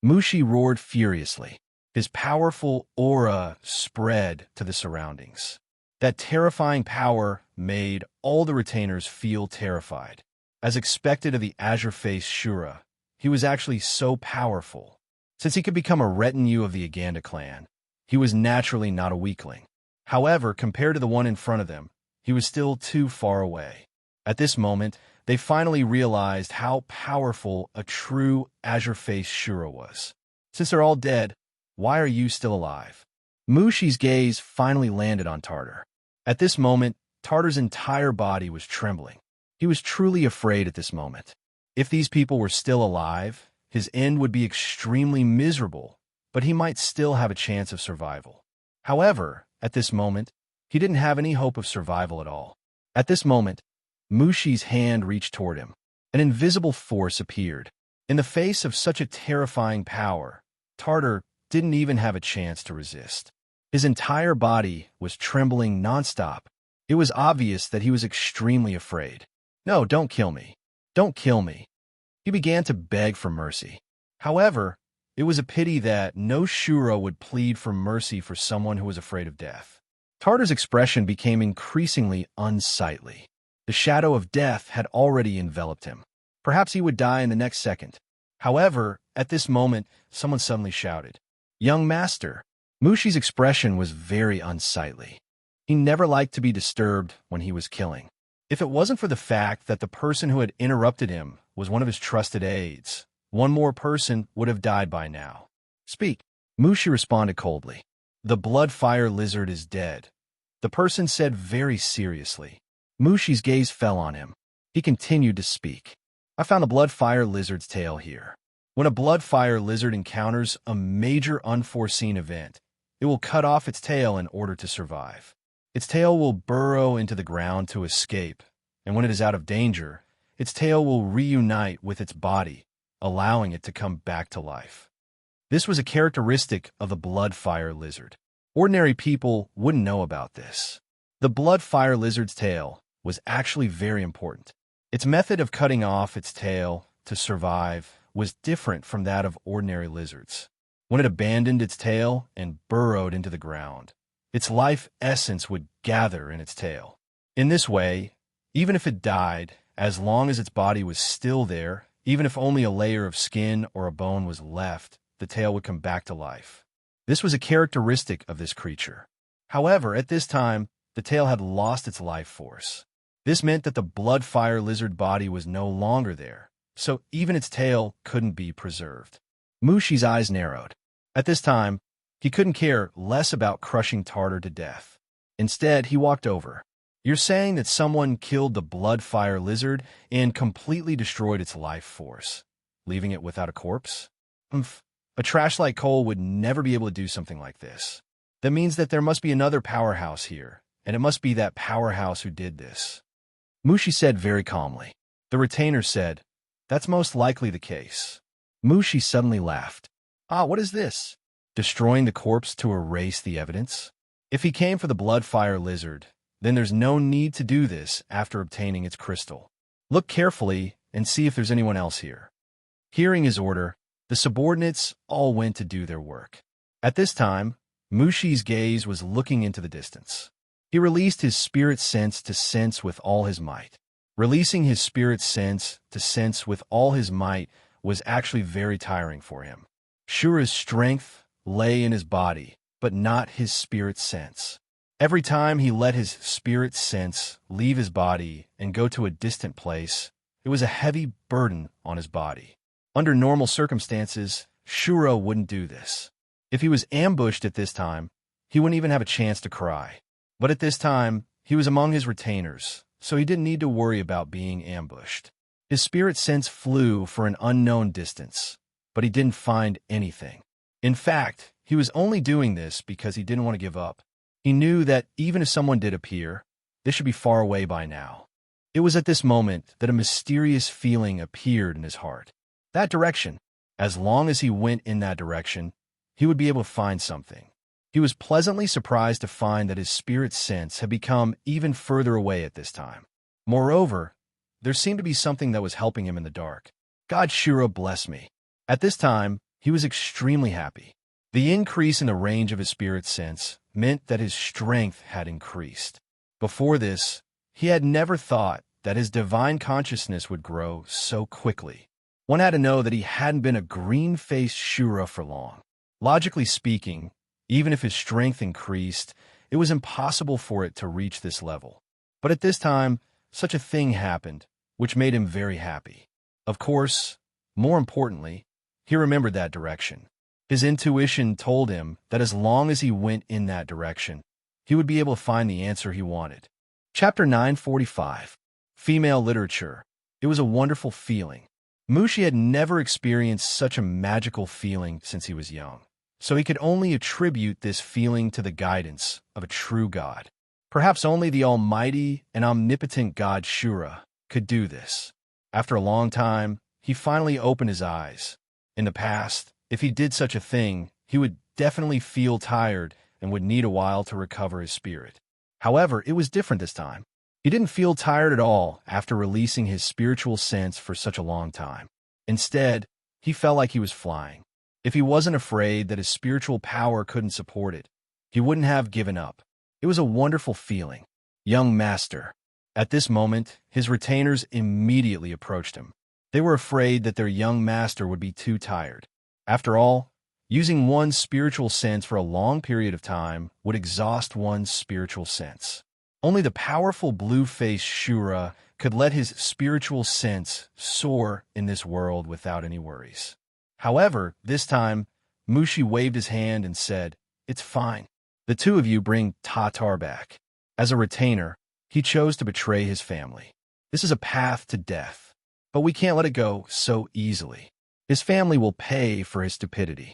Mushi roared furiously. His powerful aura spread to the surroundings. That terrifying power made all the retainers feel terrified. As expected of the azure-faced Shura, he was actually so powerful. Since he could become a retinue of the Aganda clan, he was naturally not a weakling. However, compared to the one in front of them, he was still too far away. At this moment, They finally realized how powerful a true azure-faced Shura was. Since they're all dead, why are you still alive? Mushi's gaze finally landed on Tartar. At this moment, Tartar's entire body was trembling. He was truly afraid at this moment. If these people were still alive, his end would be extremely miserable, but he might still have a chance of survival. However, at this moment, he didn't have any hope of survival at all. At this moment, Mushi's hand reached toward him. An invisible force appeared. In the face of such a terrifying power, Tartar didn't even have a chance to resist. His entire body was trembling nonstop. It was obvious that he was extremely afraid. "No, don't kill me. Don't kill me." He began to beg for mercy. However, it was a pity that no Shura would plead for mercy for someone who was afraid of death. Tartar's expression became increasingly unsightly. The shadow of death had already enveloped him. Perhaps he would die in the next second. However, at this moment, someone suddenly shouted, "Young master!" Mushi's expression was very unsightly. He never liked to be disturbed when he was killing. If it wasn't for the fact that the person who had interrupted him was one of his trusted aides, one more person would have died by now. "Speak." Mushi responded coldly. "The blood fire lizard is dead," the person said very seriously. Mushi's gaze fell on him. He continued to speak. "I found a blood fire lizard's tail here. When a blood fire lizard encounters a major unforeseen event, it will cut off its tail in order to survive. Its tail will burrow into the ground to escape, and when it is out of danger, its tail will reunite with its body, allowing it to come back to life." This was a characteristic of the blood fire lizard. Ordinary people wouldn't know about this. The blood fire lizard's tail was actually very important. Its method of cutting off its tail to survive was different from that of ordinary lizards. When it abandoned its tail and burrowed into the ground, its life essence would gather in its tail. In this way, even if it died, as long as its body was still there, even if only a layer of skin or a bone was left, the tail would come back to life. This was a characteristic of this creature. However, at this time, the tail had lost its life force. This meant that the blood fire lizard body was no longer there, so even its tail couldn't be preserved. Mushi's eyes narrowed. At this time, he couldn't care less about crushing Tartar to death. Instead, he walked over. "You're saying that someone killed the blood fire lizard and completely destroyed its life force, leaving it without a corpse?" "Humph. A trash like Cole would never be able to do something like this. That means that there must be another powerhouse here, and it must be that powerhouse who did this," Mushi said very calmly. The retainer said, "That's most likely the case." Mushi suddenly laughed. "Ah, what is this? Destroying the corpse to erase the evidence? If he came for the blood fire lizard, then there's no need to do this after obtaining its crystal. Look carefully and see if there's anyone else here." Hearing his order, the subordinates all went to do their work. At this time, Mushi's gaze was looking into the distance. He released his spirit sense to sense with all his might. Releasing his spirit sense to sense with all his might was actually very tiring for him. Shura's strength lay in his body, but not his spirit sense. Every time he let his spirit sense leave his body and go to a distant place, it was a heavy burden on his body. Under normal circumstances, Shura wouldn't do this. If he was ambushed at this time, he wouldn't even have a chance to cry. But at this time, he was among his retainers, so he didn't need to worry about being ambushed. His spirit sense flew for an unknown distance, but he didn't find anything. In fact, he was only doing this because he didn't want to give up. He knew that even if someone did appear, they should be far away by now. It was at this moment that a mysterious feeling appeared in his heart. That direction. As long as he went in that direction, he would be able to find something. He was pleasantly surprised to find that his spirit sense had become even further away at this time. Moreover, there seemed to be something that was helping him in the dark. God Shura bless me. At this time, he was extremely happy. The increase in the range of his spirit sense meant that his strength had increased. Before this, he had never thought that his divine consciousness would grow so quickly. One had to know that he hadn't been a green-faced Shura for long. Logically speaking, even if his strength increased, it was impossible for it to reach this level. But at this time, such a thing happened, which made him very happy. Of course, more importantly, he remembered that direction. His intuition told him that as long as he went in that direction, he would be able to find the answer he wanted. Chapter 945. Female Literature. It was a wonderful feeling. Mushi had never experienced such a magical feeling since he was young, so he could only attribute this feeling to the guidance of a true god. Perhaps only the almighty and omnipotent god Shura could do this. After a long time, he finally opened his eyes. In the past, if he did such a thing, he would definitely feel tired and would need a while to recover his spirit. However, it was different this time. He didn't feel tired at all after releasing his spiritual sense for such a long time. Instead, he felt like he was flying. If he wasn't afraid that his spiritual power couldn't support it, he wouldn't have given up. It was a wonderful feeling. Young master. At this moment, his retainers immediately approached him. They were afraid that their young master would be too tired. After all, using one's spiritual sense for a long period of time would exhaust one's spiritual sense. Only the powerful blue-faced Shura could let his spiritual sense soar in this world without any worries. However, this time, Mushi waved his hand and said, "It's fine. The two of you bring Tatar back." As a retainer, he chose to betray his family. This is a path to death, but we can't let it go so easily. His family will pay for his stupidity.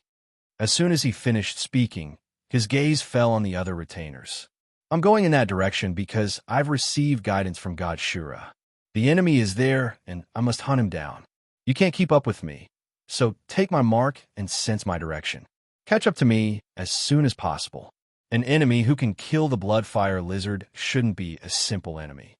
As soon as he finished speaking, his gaze fell on the other retainers. "I'm going in that direction because I've received guidance from God Shura. The enemy is there, and I must hunt him down. You can't keep up with me, so take my mark and sense my direction. Catch up to me as soon as possible." An enemy who can kill the Bloodfire Lizard shouldn't be a simple enemy.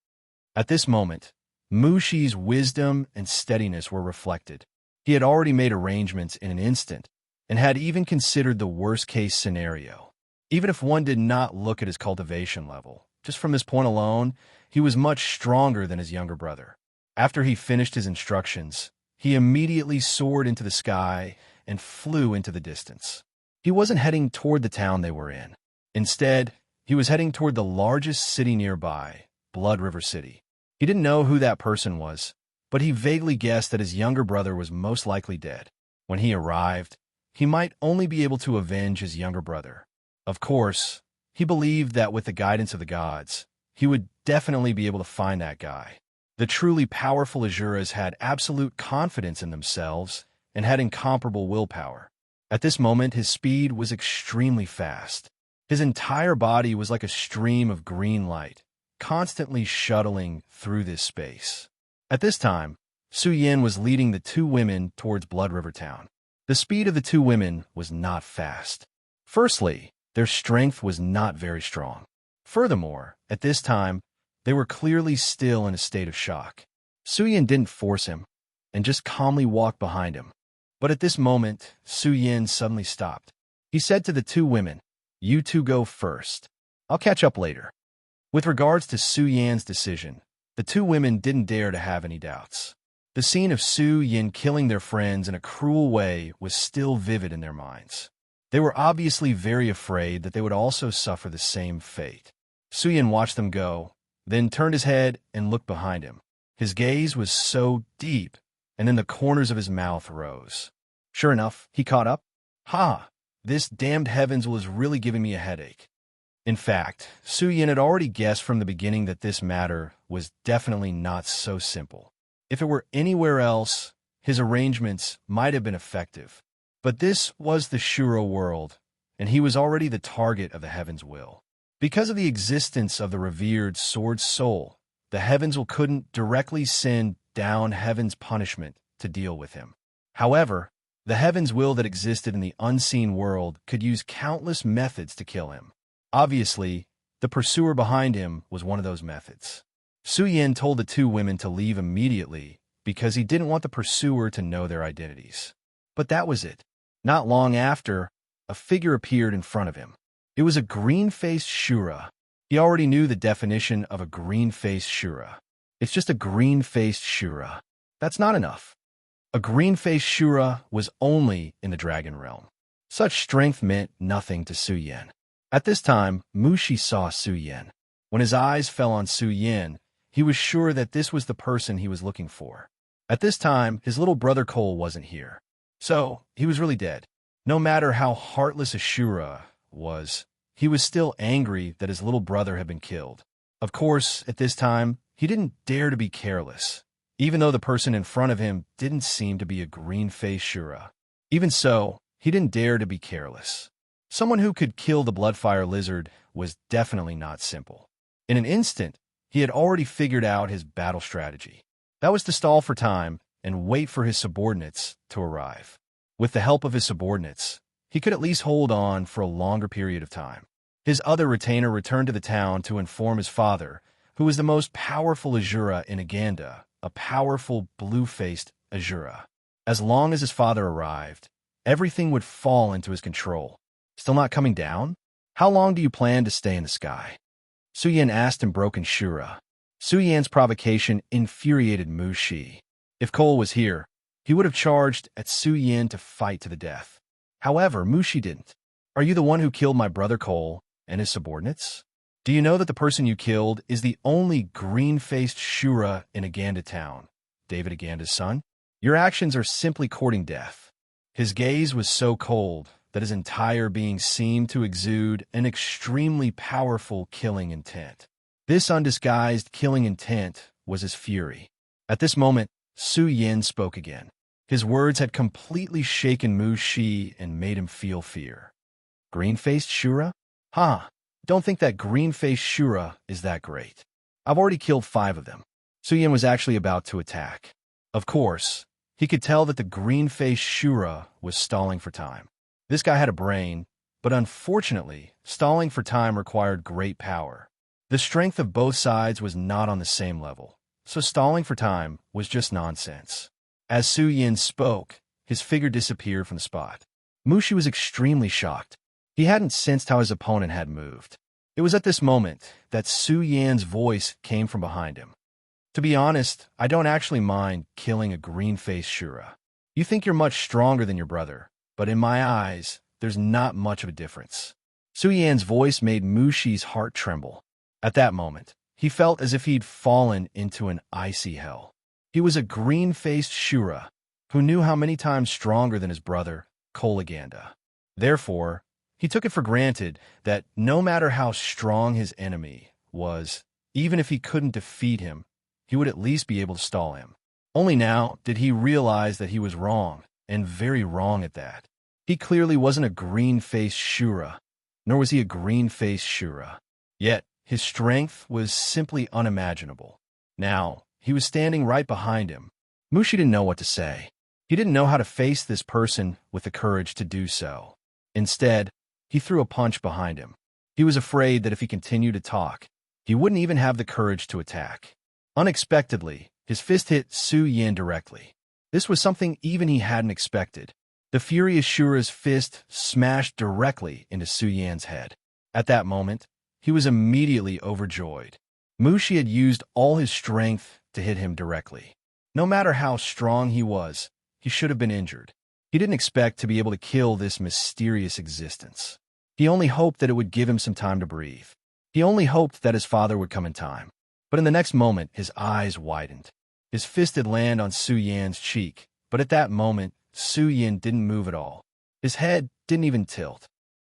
At this moment, Mushi's wisdom and steadiness were reflected. He had already made arrangements in an instant, and had even considered the worst-case scenario. Even if one did not look at his cultivation level, just from this point alone, he was much stronger than his younger brother. After he finished his instructions, he immediately soared into the sky and flew into the distance. He wasn't heading toward the town they were in. Instead, he was heading toward the largest city nearby, Blood River City. He didn't know who that person was, but he vaguely guessed that his younger brother was most likely dead. When he arrived, he might only be able to avenge his younger brother. Of course, he believed that with the guidance of the gods, he would definitely be able to find that guy. The truly powerful Azuras had absolute confidence in themselves and had incomparable willpower. At this moment, his speed was extremely fast. His entire body was like a stream of green light, constantly shuttling through this space. At this time, Su Yin was leading the two women towards Blood River Town. The speed of the two women was not fast. Firstly, their strength was not very strong. Furthermore, at this time, they were clearly still in a state of shock. Su Yin didn't force him, and just calmly walked behind him. But at this moment, Su Yin suddenly stopped. He said to the two women, "You two go first. I'll catch up later." With regards to Su Yin's decision, the two women didn't dare to have any doubts. The scene of Su Yin killing their friends in a cruel way was still vivid in their minds. They were obviously very afraid that they would also suffer the same fate. Su Yin watched them go, then turned his head and looked behind him. His gaze was so deep, and then the corners of his mouth rose. Sure enough, he caught up. "Ha! This damned heavens was really giving me a headache." In fact, Su Yin had already guessed from the beginning that this matter was definitely not so simple. If it were anywhere else, his arrangements might have been effective. But this was the Shura world, and he was already the target of the Heaven's will. Because of the existence of the revered Sword Soul, the Heaven's will couldn't directly send down Heaven's punishment to deal with him. However, the Heaven's will that existed in the unseen world could use countless methods to kill him. Obviously, the pursuer behind him was one of those methods. Su Yin told the two women to leave immediately because he didn't want the pursuer to know their identities. But that was it. Not long after, a figure appeared in front of him. It was a green-faced Shura. He already knew the definition of a green-faced Shura. It's just a green-faced Shura. That's not enough. A green-faced Shura was only in the dragon realm. Such strength meant nothing to Su Yin. At this time, Mushi saw Su Yin. When his eyes fell on Su Yin, he was sure that this was the person he was looking for. At this time, his little brother Cole wasn't here. So, he was really dead. No matter how heartless Ashura was, he was still angry that his little brother had been killed. Of course, at this time, he didn't dare to be careless, even though the person in front of him didn't seem to be a green-faced Shura. Even so, he didn't dare to be careless. Someone who could kill the Bloodfire Lizard was definitely not simple. In an instant, he had already figured out his battle strategy. That was to stall for time and wait for his subordinates to arrive. With the help of his subordinates, he could at least hold on for a longer period of time. His other retainer returned to the town to inform his father, who was the most powerful Azura in Aganda, a powerful blue-faced Azura. As long as his father arrived, everything would fall into his control. Still not coming down? How long do you plan to stay in the sky? Suyin asked in broken Shura. Suyan's provocation infuriated Mu Shi. If Cole was here, he would have charged at Suyin to fight to the death. However, Mu Shi didn't. Are you the one who killed my brother Cole and his subordinates? Do you know that the person you killed is the only green-faced Shura in Aganda town, David Aganda's son? Your actions are simply courting death. His gaze was so cold that his entire being seemed to exude an extremely powerful killing intent. This undisguised killing intent was his fury. At this moment, Su Yin spoke again. His words had completely shaken Mu Shi and made him feel fear. Green-faced Shura? Don't think that green-faced Shura is that great. I've already killed 5 of them. Su Yin was actually about to attack. Of course, he could tell that the green-faced Shura was stalling for time. This guy had a brain, but unfortunately, stalling for time required great power. The strength of both sides was not on the same level, so stalling for time was just nonsense. As Su Yin spoke, his figure disappeared from the spot. Mu Shi was extremely shocked. He hadn't sensed how his opponent had moved. It was at this moment that Su Yan's voice came from behind him. To be honest, I don't actually mind killing a green-faced Shura. You think you're much stronger than your brother, but in my eyes, there's not much of a difference. Su Yan's voice made Mu Shi's heart tremble. At that moment, he felt as if he'd fallen into an icy hell. He was a green-faced Shura who knew how many times stronger than his brother, Kolaganda. Therefore, he took it for granted that no matter how strong his enemy was, even if he couldn't defeat him, he would at least be able to stall him. Only now did he realize that he was wrong, and very wrong at that. He clearly wasn't a green-faced Shura, nor was he a green-faced Shura. Yet, his strength was simply unimaginable. Now, he was standing right behind him. Mu Shi didn't know what to say. He didn't know how to face this person with the courage to do so. Instead, he threw a punch behind him. He was afraid that if he continued to talk, he wouldn't even have the courage to attack. Unexpectedly, his fist hit Su Yin directly. This was something even he hadn't expected. The furious Shura's fist smashed directly into Su Yan's head. At that moment, he was immediately overjoyed. Mu Shi had used all his strength to hit him directly. No matter how strong he was, he should have been injured. He didn't expect to be able to kill this mysterious existence. He only hoped that it would give him some time to breathe. He only hoped that his father would come in time. But in the next moment, his eyes widened. His fist had landed on Su Yan's cheek, but at that moment, Su Yan didn't move at all. His head didn't even tilt.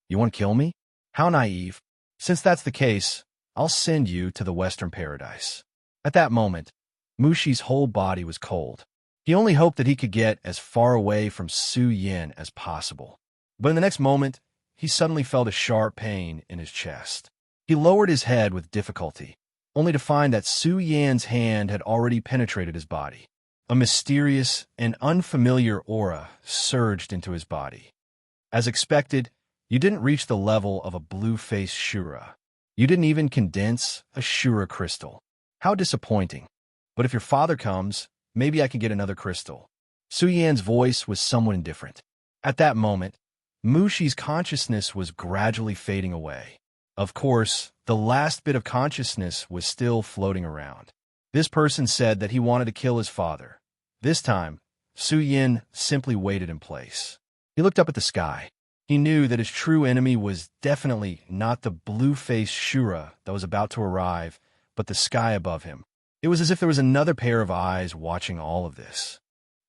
You want to kill me? How naive. Since that's the case, I'll send you to the Western Paradise. At that moment, Mu Shi's whole body was cold. He only hoped that he could get as far away from Su Yan as possible. But in the next moment, he suddenly felt a sharp pain in his chest. He lowered his head with difficulty, only to find that Su Yan's hand had already penetrated his body. A mysterious and unfamiliar aura surged into his body. As expected, you didn't reach the level of a blue-faced Shura. You didn't even condense a Shura crystal. How disappointing. But if your father comes, maybe I can get another crystal. Su Yan's voice was somewhat indifferent. At that moment, Mu Shi's consciousness was gradually fading away. Of course, the last bit of consciousness was still floating around. This person said that he wanted to kill his father. This time, Su Yin simply waited in place. He looked up at the sky. He knew that his true enemy was definitely not the blue-faced Shura that was about to arrive, but the sky above him. It was as if there was another pair of eyes watching all of this.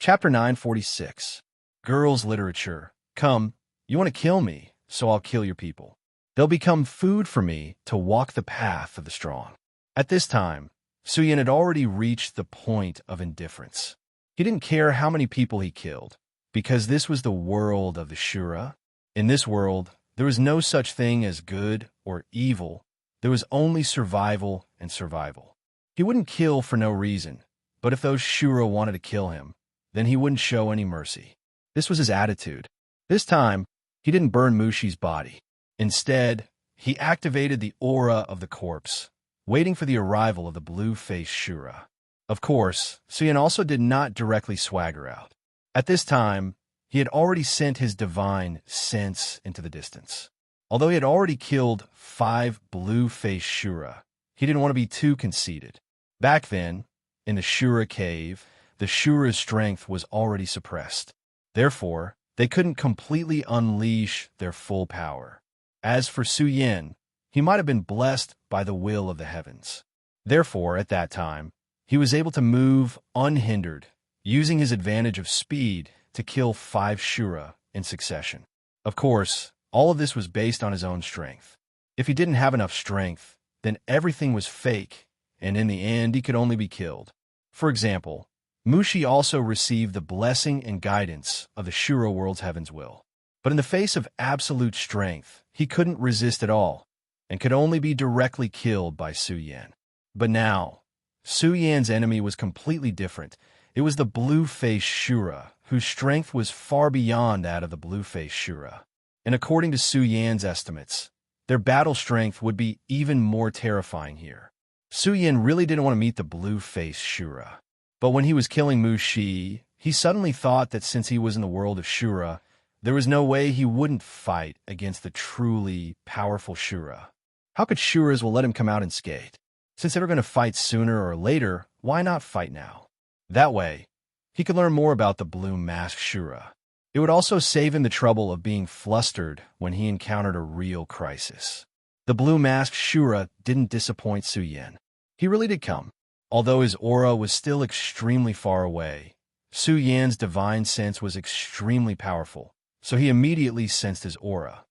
Chapter 946. Girls' Literature. Come, you want to kill me, so I'll kill your people. They'll become food for me to walk the path of the strong. At this time, Suyin had already reached the point of indifference. He didn't care how many people he killed, because this was the world of the Shura. In this world, there was no such thing as good or evil. There was only survival and survival. He wouldn't kill for no reason, but if those Shura wanted to kill him, then he wouldn't show any mercy. This was his attitude. This time, he didn't burn Mushi's body. Instead, he activated the aura of the corpse, waiting for the arrival of the blue-faced Shura. Of course, Suyin also did not directly swagger out. At this time, he had already sent his divine sense into the distance. Although he had already killed 5 blue-faced Shura, he didn't want to be too conceited. Back then, in the Shura cave, the Shura's strength was already suppressed. Therefore, they couldn't completely unleash their full power. As for Suyin, he might have been blessed by the will of the heavens. Therefore, at that time, he was able to move unhindered, using his advantage of speed to kill 5 Shura in succession. Of course, all of this was based on his own strength. If he didn't have enough strength, then everything was fake, and in the end he could only be killed. For example, Mushi also received the blessing and guidance of the Shura world's heaven's will. But in the face of absolute strength, he couldn't resist at all, and could only be directly killed by Suyin. But now, Suyan's enemy was completely different. It was the blue-faced Shura, whose strength was far beyond that of the blue-faced Shura. And according to Suyan's estimates, their battle strength would be even more terrifying here. Suyin really didn't want to meet the blue-faced Shura. But when he was killing Mushi, he suddenly thought that since he was in the world of Shura, there was no way he wouldn't fight against the truly powerful Shura. How could Shuras will let him come out unscathed? Since they were going to fight sooner or later, why not fight now? That way, he could learn more about the blue masked Shura. It would also save him the trouble of being flustered when he encountered a real crisis. The blue masked Shura didn't disappoint Suyin. He really did come. Although his aura was still extremely far away, Suyin's divine sense was extremely powerful, so he immediately sensed his aura.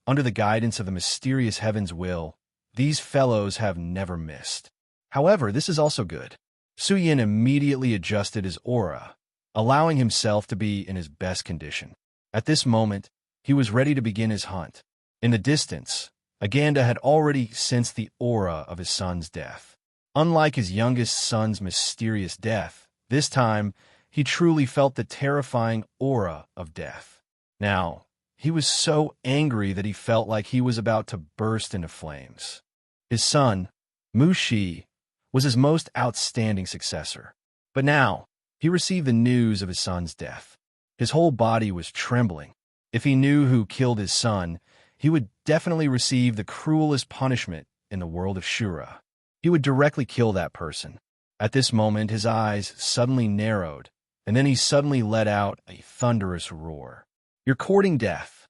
Under the guidance of the mysterious heaven's will, these fellows have never missed. However, this is also good. Suyin immediately adjusted his aura, allowing himself to be in his best condition. At this moment, he was ready to begin his hunt. In the distance, Aganda had already sensed the aura of his son's death. Unlike his youngest son's mysterious death, this time, he truly felt the terrifying aura of death. Now, he was so angry that he felt like he was about to burst into flames. His son, Mushi, was his most outstanding successor. But now, he received the news of his son's death. His whole body was trembling. If he knew who killed his son, he would definitely receive the cruelest punishment in the world of Shura. He would directly kill that person. At this moment, his eyes suddenly narrowed, and then he suddenly let out a thunderous roar. "You're courting death."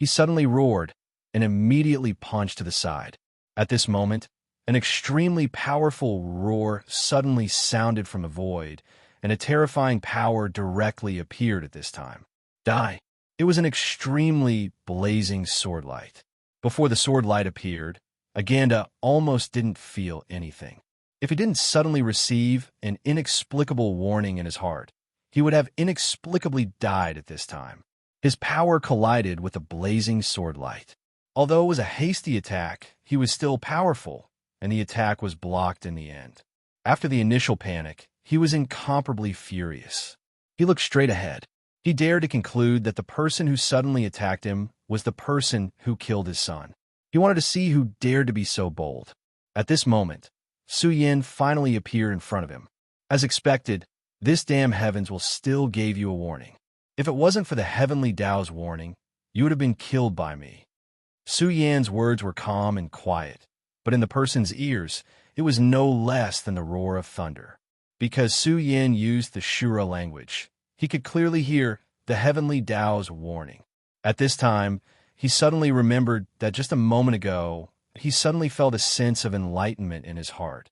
He suddenly roared and immediately punched to the side. At this moment, an extremely powerful roar suddenly sounded from the void, and a terrifying power directly appeared at this time. Die. It was an extremely blazing sword light. Before the sword light appeared, Aganda almost didn't feel anything. If he didn't suddenly receive an inexplicable warning in his heart, he would have inexplicably died at this time. His power collided with the blazing sword light. Although it was a hasty attack, he was still powerful, and the attack was blocked in the end. After the initial panic, he was incomparably furious. He looked straight ahead. He dared to conclude that the person who suddenly attacked him was the person who killed his son. He wanted to see who dared to be so bold. At this moment, Suyin finally appeared in front of him. As expected, this damn heavens will still gave you a warning. If it wasn't for the heavenly Tao's warning, you would have been killed by me. Suyin's words were calm and quiet, but in the person's ears, it was no less than the roar of thunder. Because Suyin used the Shura language, he could clearly hear the heavenly Tao's warning. At this time, he suddenly remembered that just a moment ago, he suddenly felt a sense of enlightenment in his heart.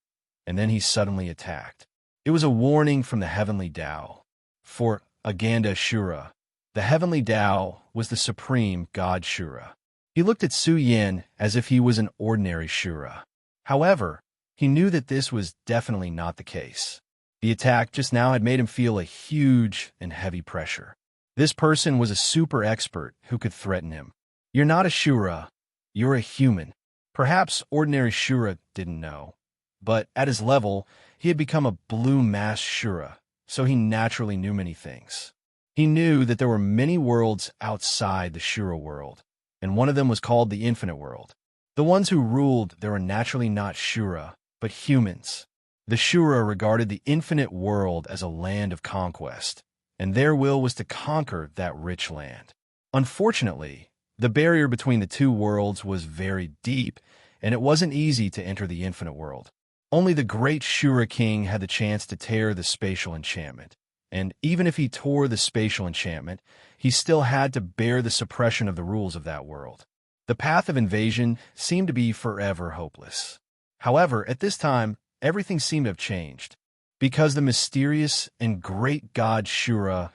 and then he suddenly attacked. It was a warning from the heavenly Tao. For Aganda Shura, the heavenly Tao was the supreme god Shura. He looked at Su Yin as if he was an ordinary Shura. However, he knew that this was definitely not the case. The attack just now had made him feel a huge and heavy pressure. This person was a super expert who could threaten him. You're not a Shura, you're a human. Perhaps ordinary Shura didn't know, but at his level, he had become a blue masked Shura, so he naturally knew many things. He knew that there were many worlds outside the Shura world, and one of them was called the Infinite World. The ones who ruled there were naturally not Shura, but humans. The Shura regarded the Infinite World as a land of conquest, and their will was to conquer that rich land. Unfortunately, the barrier between the two worlds was very deep, and it wasn't easy to enter the Infinite World. Only the great Shura King had the chance to tear the spatial enchantment, and even if he tore the spatial enchantment, he still had to bear the suppression of the rules of that world. The path of invasion seemed to be forever hopeless. However, at this time, everything seemed to have changed, because the mysterious and great god Shura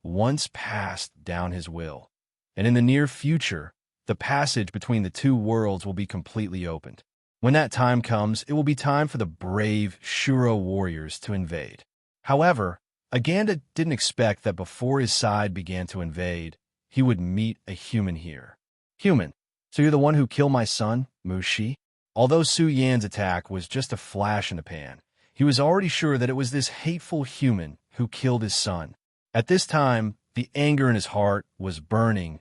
once passed down his will, and in the near future, the passage between the two worlds will be completely opened. When that time comes, it will be time for the brave Shura warriors to invade. However, Aganda didn't expect that before his side began to invade, he would meet a human here. Human, so you're the one who killed my son, Mushi? Although Su Yan's attack was just a flash in the pan, he was already sure that it was this hateful human who killed his son. At this time, the anger in his heart was burning,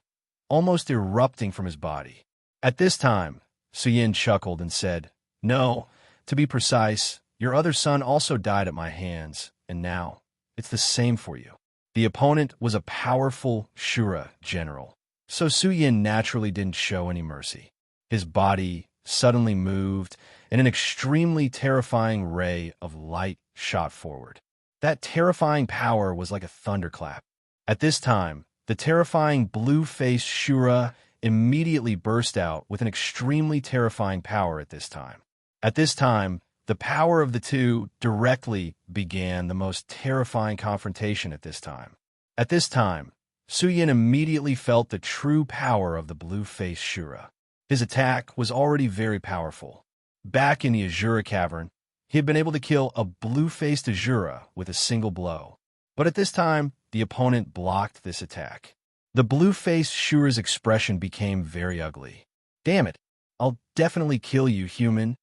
almost erupting from his body. At this time, Su Yan chuckled and said, "No, to be precise, your other son also died at my hands, and now it's the same for you." The opponent was a powerful Shura general, so Su Yan naturally didn't show any mercy. His body suddenly moved, and an extremely terrifying ray of light shot forward. That terrifying power was like a thunderclap. At this time, the terrifying blue-faced Shura immediately burst out with an extremely terrifying power at this time. At this time, the power of the two directly began the most terrifying confrontation at this time. At this time, Su Yan immediately felt the true power of the blue-faced Shura. His attack was already very powerful. Back in the Azura Cavern, he had been able to kill a blue-faced Azura with a single blow. But at this time, the opponent blocked this attack. The blue-faced Shura's expression became very ugly. "Damn it, I'll definitely kill you, human,"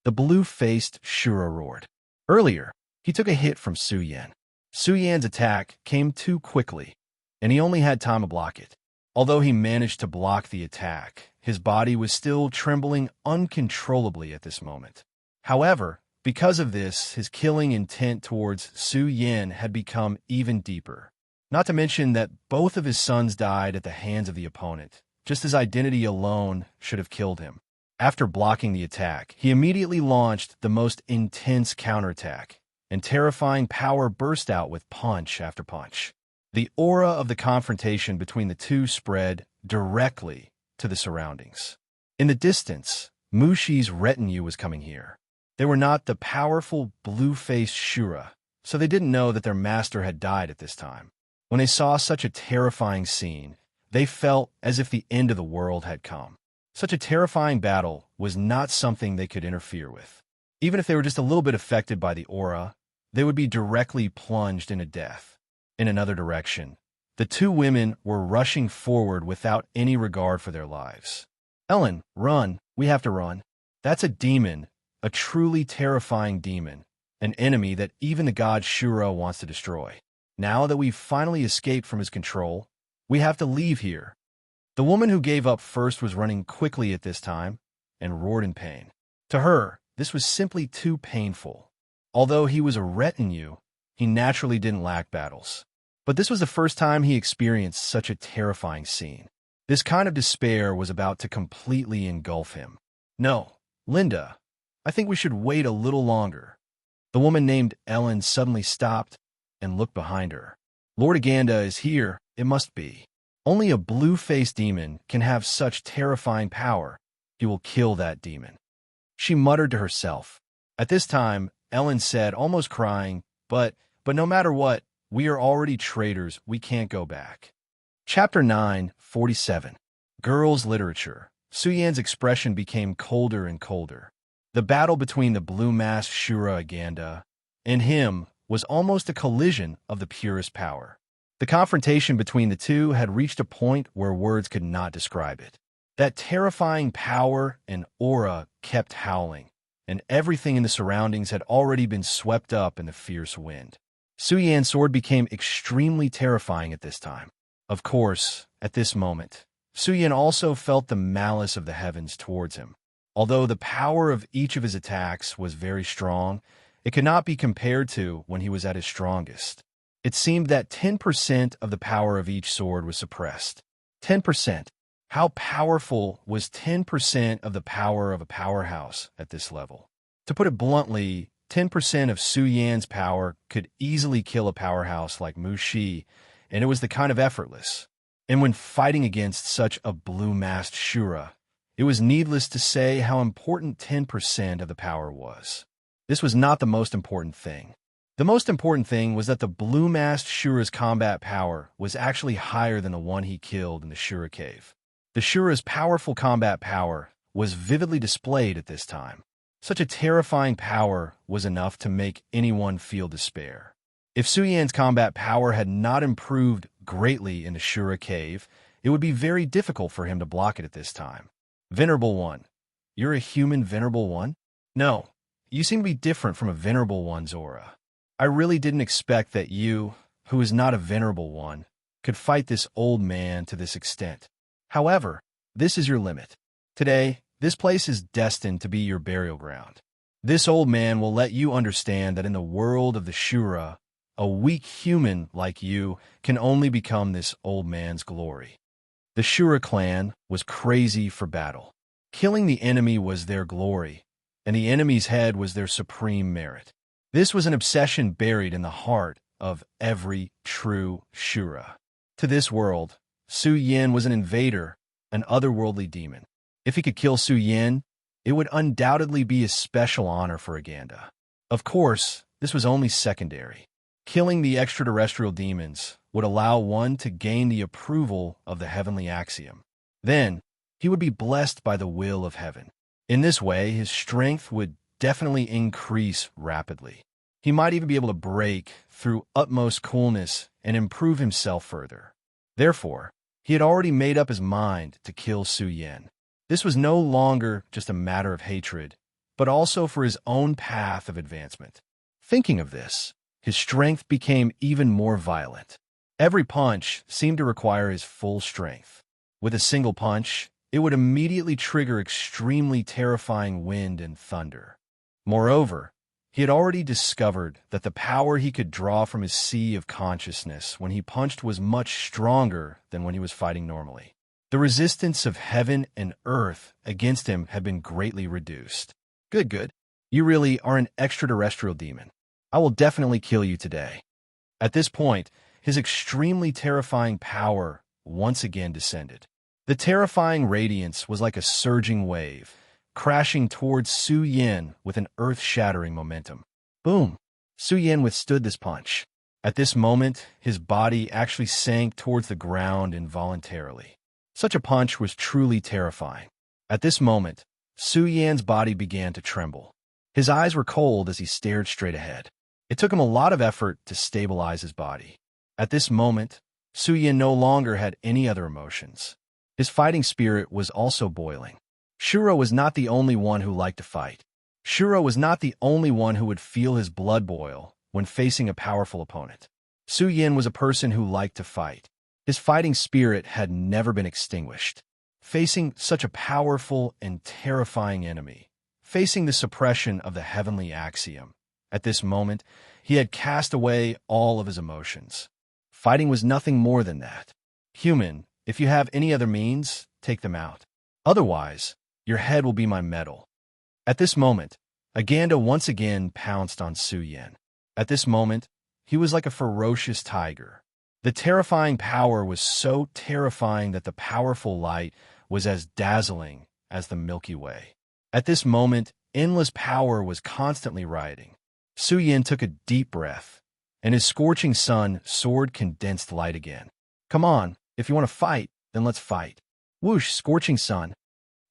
the blue-faced Shura roared. Earlier, he took a hit from Su Yan. Su Yan's attack came too quickly, and he only had time to block it. Although he managed to block the attack, his body was still trembling uncontrollably at this moment. However, because of this, his killing intent towards Su Yan had become even deeper. Not to mention that both of his sons died at the hands of the opponent. Just his identity alone should have killed him. After blocking the attack, he immediately launched the most intense counterattack, and terrifying power burst out with punch after punch. The aura of the confrontation between the two spread directly to the surroundings. In the distance, Mushi's retinue was coming here. They were not the powerful blue-faced Shura, so they didn't know that their master had died at this time. When they saw such a terrifying scene, they felt as if the end of the world had come. Such a terrifying battle was not something they could interfere with. Even if they were just a little bit affected by the aura, they would be directly plunged into death. In another direction, the two women were rushing forward without any regard for their lives. "Ellen, run. We have to run. That's a demon, a truly terrifying demon, an enemy that even the god Shura wants to destroy. Now that we've finally escaped from his control, we have to leave here." The woman who gave up first was running quickly at this time and roared in pain. To her, this was simply too painful. Although he was a retinue, he naturally didn't lack battles. But this was the first time he experienced such a terrifying scene. This kind of despair was about to completely engulf him. "No, Linda, I think we should wait a little longer." The woman named Ellen suddenly stopped and looked behind her. "Lord Aganda is here, it must be. Only a blue-faced demon can have such terrifying power. He will kill that demon." She muttered to herself. At this time, Ellen said, almost crying, but no matter what, we are already traitors. We can't go back. Chapter 9:47. Girls' Literature. Suyan's expression became colder and colder. The battle between the blue-masked Shura Aganda and him was almost a collision of the purest power. The confrontation between the two had reached a point where words could not describe it. That terrifying power and aura kept howling, and everything in the surroundings had already been swept up in the fierce wind. Suyan's sword became extremely terrifying at this time. Of course, at this moment, Suyan also felt the malice of the heavens towards him. Although the power of each of his attacks was very strong, it could not be compared to when he was at his strongest. It seemed that 10% of the power of each sword was suppressed. 10%. How powerful was 10% of the power of a powerhouse at this level? To put it bluntly, 10% of Suyan's power could easily kill a powerhouse like Mushi, and it was the kind of effortless. And when fighting against such a blue-masked Shura, it was needless to say how important 10% of the power was. This was not the most important thing. The most important thing was that the blue-masked Shura's combat power was actually higher than the one he killed in the Shura cave. The Shura's powerful combat power was vividly displayed at this time. Such a terrifying power was enough to make anyone feel despair. If Suyan's combat power had not improved greatly in the Shura cave, it would be very difficult for him to block it at this time. Venerable One. You're a human Venerable One? No, you seem to be different from a Venerable One's aura. I really didn't expect that you, who is not a Venerable One, could fight this old man to this extent. However, this is your limit. Today, this place is destined to be your burial ground. This old man will let you understand that in the world of the Shura, a weak human like you can only become this old man's glory. The Shura clan was crazy for battle. Killing the enemy was their glory, and the enemy's head was their supreme merit. This was an obsession buried in the heart of every true Shura. To this world, Suyan was an invader, an otherworldly demon. If he could kill Suyan, it would undoubtedly be a special honor for Aganda. Of course, this was only secondary. Killing the extraterrestrial demons would allow one to gain the approval of the heavenly axiom. Then, he would be blessed by the will of heaven. In this way, his strength would definitely increase rapidly. He might even be able to break through utmost coolness and improve himself further. Therefore, he had already made up his mind to kill Suyan. This was no longer just a matter of hatred, but also for his own path of advancement. Thinking of this, his strength became even more violent. Every punch seemed to require his full strength. With a single punch, it would immediately trigger extremely terrifying wind and thunder. Moreover, he had already discovered that the power he could draw from his sea of consciousness when he punched was much stronger than when he was fighting normally. The resistance of heaven and earth against him had been greatly reduced. Good. You really are an extraterrestrial demon. I will definitely kill you today. At this point, his extremely terrifying power once again descended. The terrifying radiance was like a surging wave, crashing towards Suyan with an earth-shattering momentum. Boom! Suyan withstood this punch. At this moment, his body actually sank towards the ground involuntarily. Such a punch was truly terrifying. At this moment, Suyan's body began to tremble. His eyes were cold as he stared straight ahead. It took him a lot of effort to stabilize his body. At this moment, Suyan no longer had any other emotions. His fighting spirit was also boiling. Shura was not the only one who liked to fight. Shura was not the only one who would feel his blood boil when facing a powerful opponent. Suyan was a person who liked to fight. His fighting spirit had never been extinguished. Facing such a powerful and terrifying enemy, facing the suppression of the heavenly axiom, at this moment, he had cast away all of his emotions. Fighting was nothing more than that. Human, if you have any other means, take them out. Otherwise, your head will be my medal. At this moment, Aganda once again pounced on Suyan. At this moment, he was like a ferocious tiger. The terrifying power was so terrifying that the powerful light was as dazzling as the Milky Way. At this moment, endless power was constantly rioting. Su Yin took a deep breath, and his scorching sun sword condensed light again. Come on, if you want to fight, then let's fight. Whoosh, scorching sun.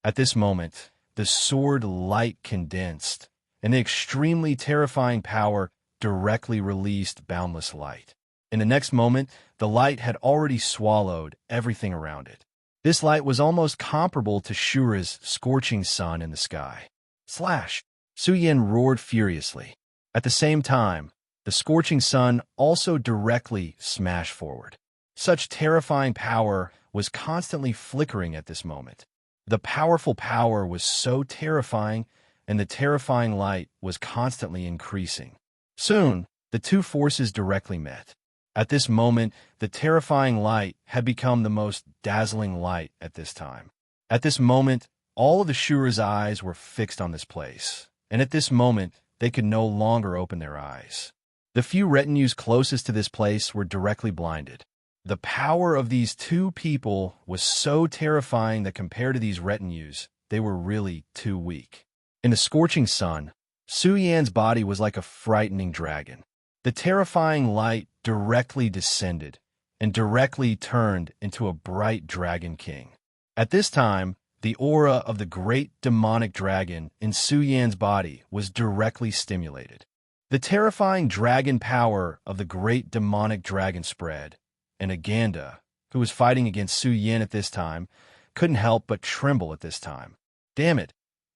At this moment, the sword light condensed, and the extremely terrifying power directly released boundless light. In the next moment, the light had already swallowed everything around it. This light was almost comparable to Shura's scorching sun in the sky. Slash! Su Yin roared furiously. At the same time, the scorching sun also directly smashed forward. Such terrifying power was constantly flickering at this moment. The powerful power was so terrifying, and the terrifying light was constantly increasing. Soon, the two forces directly met. At this moment, the terrifying light had become the most dazzling light at this time. At this moment, all of the Shura's eyes were fixed on this place, and at this moment, they could no longer open their eyes. The few retinues closest to this place were directly blinded. The power of these two people was so terrifying that compared to these retinues, they were really too weak. In the scorching sun, Su Yan's body was like a frightening dragon. The terrifying light directly descended and directly turned into a bright dragon king. At this time, the aura of the great demonic dragon in Su Yan's body was directly stimulated. The terrifying dragon power of the great demonic dragon spread, and Aganda, who was fighting against Su Yan at this time, couldn't help but tremble at this time. Damn it,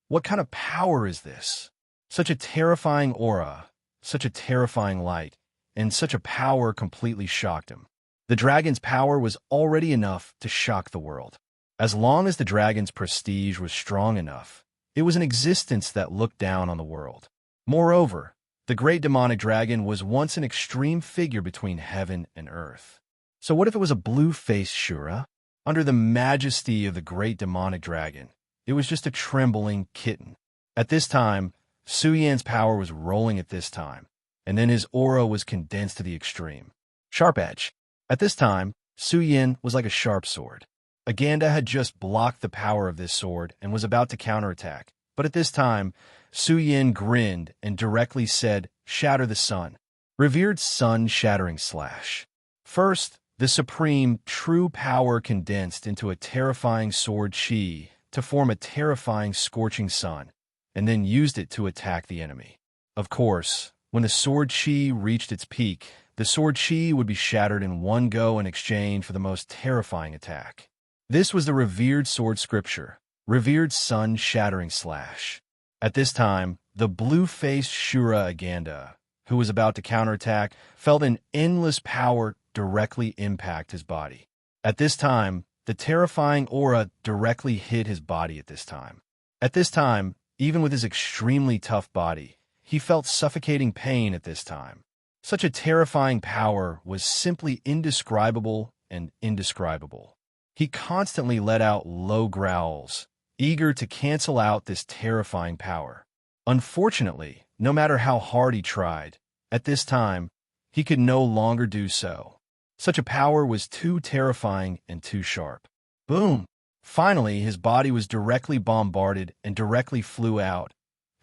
what kind of power is this? Such a terrifying aura, such a terrifying light, and such a power completely shocked him. The dragon's power was already enough to shock the world. As long as the dragon's prestige was strong enough, it was an existence that looked down on the world. Moreover, the great demonic dragon was once an extreme figure between heaven and earth. So what if it was a blue-faced Shura? Under the majesty of the great demonic dragon, it was just a trembling kitten. At this time, Su Yan's power was rolling at this time, and then his aura was condensed to the extreme. Sharp edge. At this time, Su Yan was like a sharp sword. Aganda had just blocked the power of this sword and was about to counterattack, but at this time, Su Yan grinned and directly said, "Shatter the sun." Revered sun shattering slash. First, the supreme, true power condensed into a terrifying sword chi to form a terrifying scorching sun, and then used it to attack the enemy. Of course, when the sword chi reached its peak, the sword chi would be shattered in one go in exchange for the most terrifying attack. This was the revered sword scripture, revered sun shattering slash. At this time, the blue-faced Shura Aganda, who was about to counterattack, felt an endless power directly impact his body. At this time, the terrifying aura directly hit his body at this time. At this time, even with his extremely tough body, he felt suffocating pain at this time. Such a terrifying power was simply indescribable and indescribable. He constantly let out low growls, eager to cancel out this terrifying power. Unfortunately, no matter how hard he tried, at this time, he could no longer do so. Such a power was too terrifying and too sharp. Boom! Finally, his body was directly bombarded and directly flew out,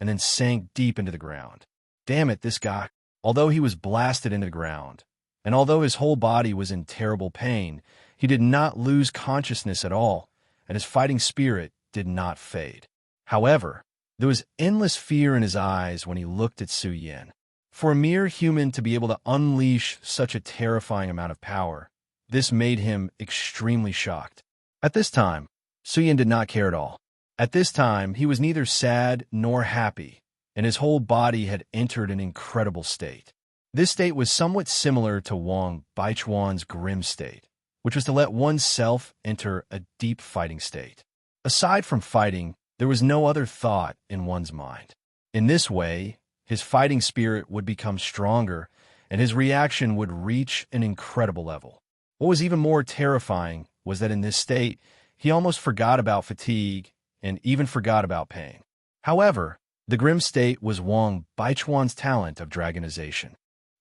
and then sank deep into the ground. Damn it, this guy. Although he was blasted into the ground, and although his whole body was in terrible pain, he did not lose consciousness at all, and his fighting spirit did not fade. However, there was endless fear in his eyes when he looked at Su Yan. For a mere human to be able to unleash such a terrifying amount of power, this made him extremely shocked. At this time, Su Yan did not care at all. At this time, he was neither sad nor happy, and his whole body had entered an incredible state. This state was somewhat similar to Wang Baichuan's grim state, which was to let oneself enter a deep fighting state. Aside from fighting, there was no other thought in one's mind. In this way, his fighting spirit would become stronger, and his reaction would reach an incredible level. What was even more terrifying was that in this state, he almost forgot about fatigue and even forgot about pain. However, the grim state was Wang Baichuan's talent of dragonization.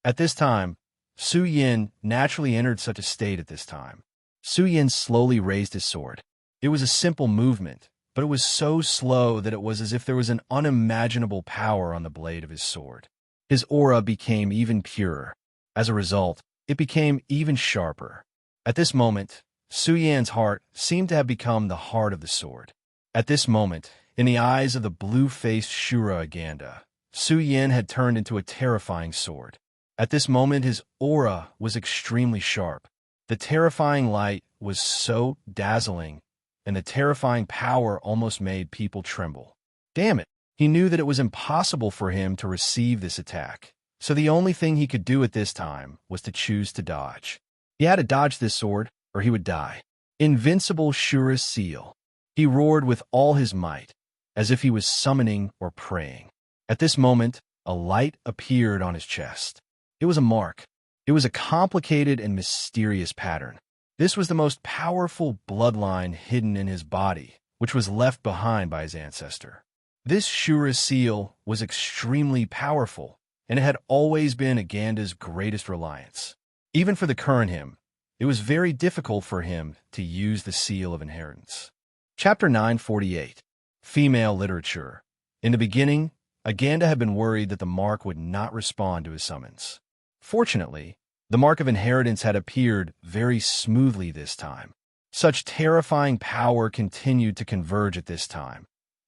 At this time, Su Yan naturally entered such a state at this time. Su Yan slowly raised his sword. It was a simple movement, but it was so slow that it was as if there was an unimaginable power on the blade of his sword. His aura became even purer. As a result, it became even sharper. At this moment, Su Yan's heart seemed to have become the heart of the sword. At this moment, in the eyes of the blue-faced Shura Aganda, Su Yan had turned into a terrifying sword. At this moment, his aura was extremely sharp. The terrifying light was so dazzling, and the terrifying power almost made people tremble. Damn it! He knew that it was impossible for him to receive this attack, so the only thing he could do at this time was to choose to dodge. He had to dodge this sword, or he would die. Invincible Shura's seal. He roared with all his might, as if he was summoning or praying. At this moment, a light appeared on his chest. It was a mark. It was a complicated and mysterious pattern. This was the most powerful bloodline hidden in his body, which was left behind by his ancestor. This Shura seal was extremely powerful, and it had always been Aganda's greatest reliance. Even for the current him, it was very difficult for him to use the seal of inheritance. Chapter 948. Female Literature. In the beginning, Aganda had been worried that the mark would not respond to his summons. Fortunately, the mark of inheritance had appeared very smoothly this time. Such terrifying power continued to converge at this time,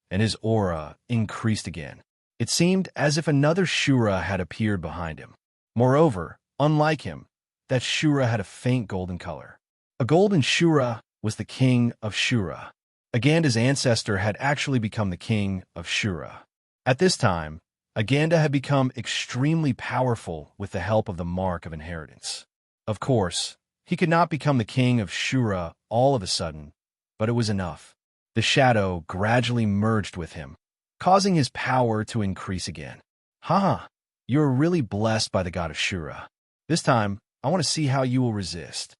and his aura increased again. It seemed as if another Shura had appeared behind him. Moreover, unlike him, that Shura had a faint golden color. A golden Shura was the king of Shura. Aganda's ancestor had actually become the king of Shura. At this time, Aganda had become extremely powerful with the help of the mark of inheritance. Of course, he could not become the king of Shura all of a sudden, but it was enough. The shadow gradually merged with him, causing his power to increase again. Haha, you are really blessed by the god of Shura. This time, I want to see how you will resist.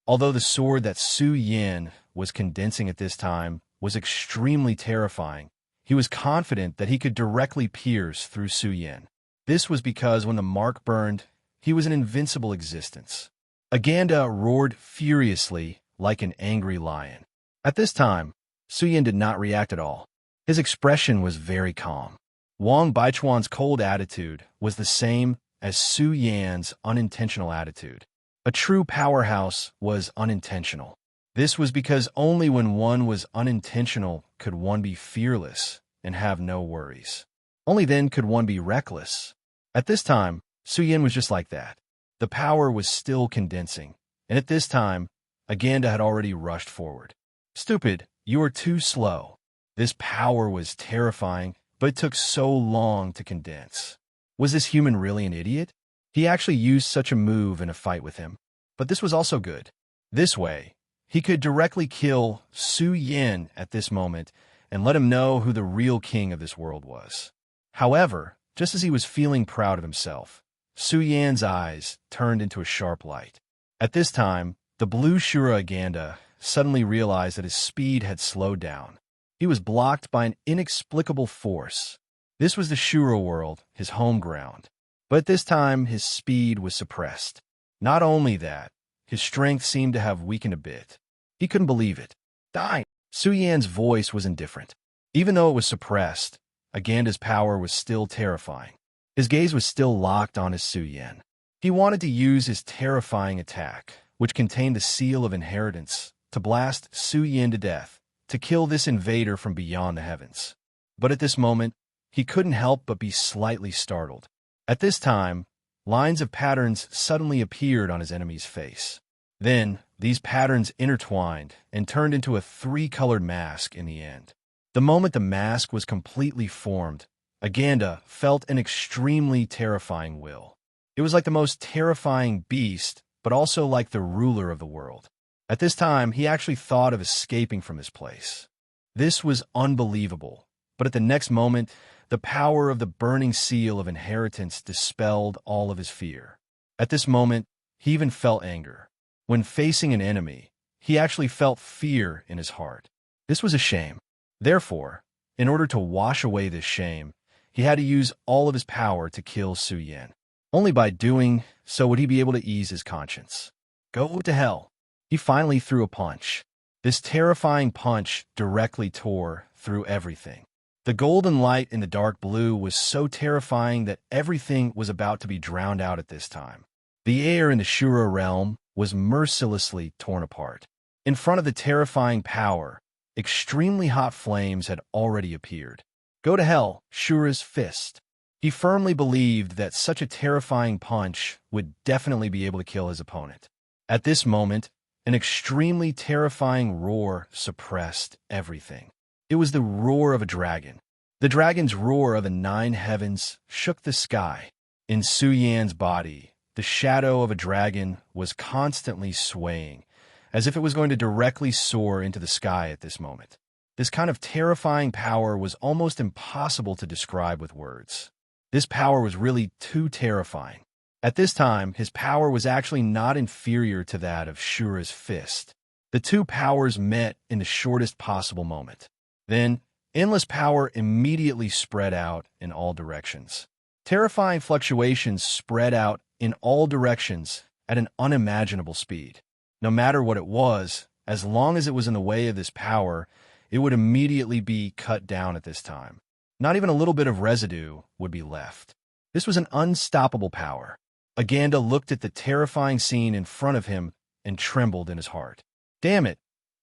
Although the sword that Su Yan was condensing at this time was extremely terrifying, he was confident that he could directly pierce through Su Yan. This was because when the mark burned, he was an invincible existence. Aganda roared furiously like an angry lion. At this time, Su Yan did not react at all. His expression was very calm. Wang Baichuan's cold attitude was the same as Su Yan's unintentional attitude. A true powerhouse was unintentional. This was because only when one was unintentional could one be fearless and have no worries. Only then could one be reckless. At this time, Su Yan was just like that. The power was still condensing, and at this time, Aganda had already rushed forward. Stupid, you are too slow. This power was terrifying, but it took so long to condense. Was this human really an idiot? He actually used such a move in a fight with him. But this was also good. This way, he could directly kill Su Yan at this moment and let him know who the real king of this world was. However, just as he was feeling proud of himself, Su Yan's eyes turned into a sharp light. At this time, the blue Shura Aganda suddenly realized that his speed had slowed down. He was blocked by an inexplicable force. This was the Shura world, his home ground. But at this time, his speed was suppressed. Not only that, his strength seemed to have weakened a bit. He couldn't believe it. Die! Su Yan's voice was indifferent. Even though it was suppressed, Aganda's power was still terrifying. His gaze was still locked on his Su Yan. He wanted to use his terrifying attack, which contained the seal of inheritance, to blast Su Yan to death, to kill this invader from beyond the heavens. But at this moment, he couldn't help but be slightly startled. At this time, lines of patterns suddenly appeared on his enemy's face. Then, these patterns intertwined and turned into a three-colored mask in the end. The moment the mask was completely formed, Aganda felt an extremely terrifying will. It was like the most terrifying beast, but also like the ruler of the world. At this time, he actually thought of escaping from this place. This was unbelievable, but at the next moment, the power of the burning seal of inheritance dispelled all of his fear. At this moment, he even felt anger. When facing an enemy, he actually felt fear in his heart. This was a shame. Therefore, in order to wash away this shame, he had to use all of his power to kill Su Yan. Only by doing so would he be able to ease his conscience. Go to hell. He finally threw a punch. This terrifying punch directly tore through everything. The golden light in the dark blue was so terrifying that everything was about to be drowned out at this time. The air in the Shura realm was mercilessly torn apart. In front of the terrifying power, extremely hot flames had already appeared. Go to hell, Shura's fist. He firmly believed that such a terrifying punch would definitely be able to kill his opponent. At this moment, an extremely terrifying roar suppressed everything. It was the roar of a dragon. The dragon's roar of the nine heavens shook the sky. In Su Yan's body, the shadow of a dragon was constantly swaying, as if it was going to directly soar into the sky at this moment. This kind of terrifying power was almost impossible to describe with words. This power was really too terrifying. At this time, his power was actually not inferior to that of Shura's fist. The two powers met in the shortest possible moment. Then, endless power immediately spread out in all directions. Terrifying fluctuations spread out in all directions at an unimaginable speed. No matter what it was, as long as it was in the way of this power, it would immediately be cut down at this time. Not even a little bit of residue would be left. This was an unstoppable power. Aganda looked at the terrifying scene in front of him and trembled in his heart. Damn it!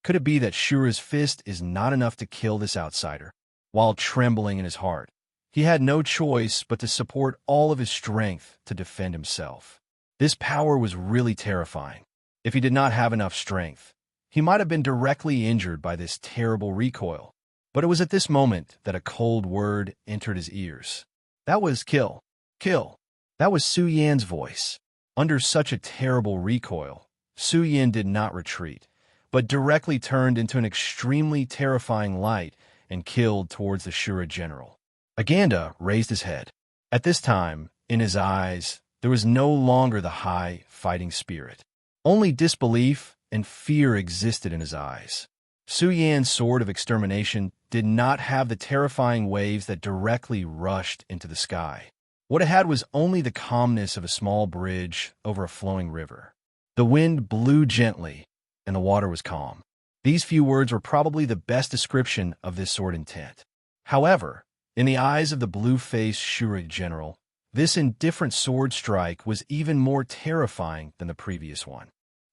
Could it be that Shura's fist is not enough to kill this outsider? While trembling in his heart, he had no choice but to support all of his strength to defend himself. This power was really terrifying. If he did not have enough strength, he might have been directly injured by this terrible recoil. But it was at this moment that a cold word entered his ears. That was kill. Kill. That was Su Yan's voice. Under such a terrible recoil, Su Yan did not retreat, but directly turned into an extremely terrifying light and killed towards the Shura general. Aganda raised his head. At this time, in his eyes, there was no longer the high fighting spirit. Only disbelief and fear existed in his eyes. Su Yan's sword of extermination did not have the terrifying waves that directly rushed into the sky. What it had was only the calmness of a small bridge over a flowing river. The wind blew gently, and the water was calm. These few words were probably the best description of this sword intent. However, in the eyes of the blue-faced Shura general, this indifferent sword strike was even more terrifying than the previous one.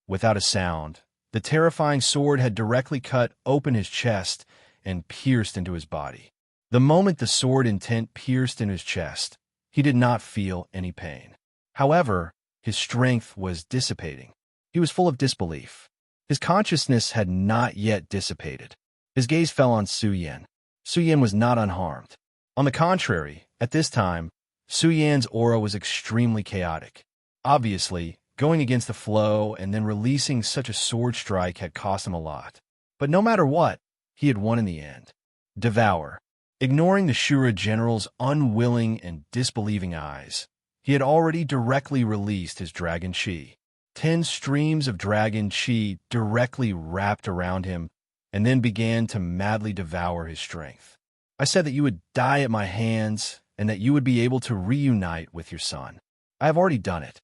Without a sound, the terrifying sword had directly cut open his chest and pierced into his body. The moment the sword intent pierced in his chest, he did not feel any pain. However, his strength was dissipating. He was full of disbelief. His consciousness had not yet dissipated. His gaze fell on Su Yan. Su Yan was not unharmed. On the contrary, at this time, Su Yan's aura was extremely chaotic. Obviously, going against the flow and then releasing such a sword strike had cost him a lot. But no matter what, he had won in the end. Devour. Ignoring the Shura general's unwilling and disbelieving eyes, he had already directly released his dragon chi. 10 streams of dragon chi directly wrapped around him and then began to madly devour his strength. I said that you would die at my hands and that you would be able to reunite with your son. I have already done it.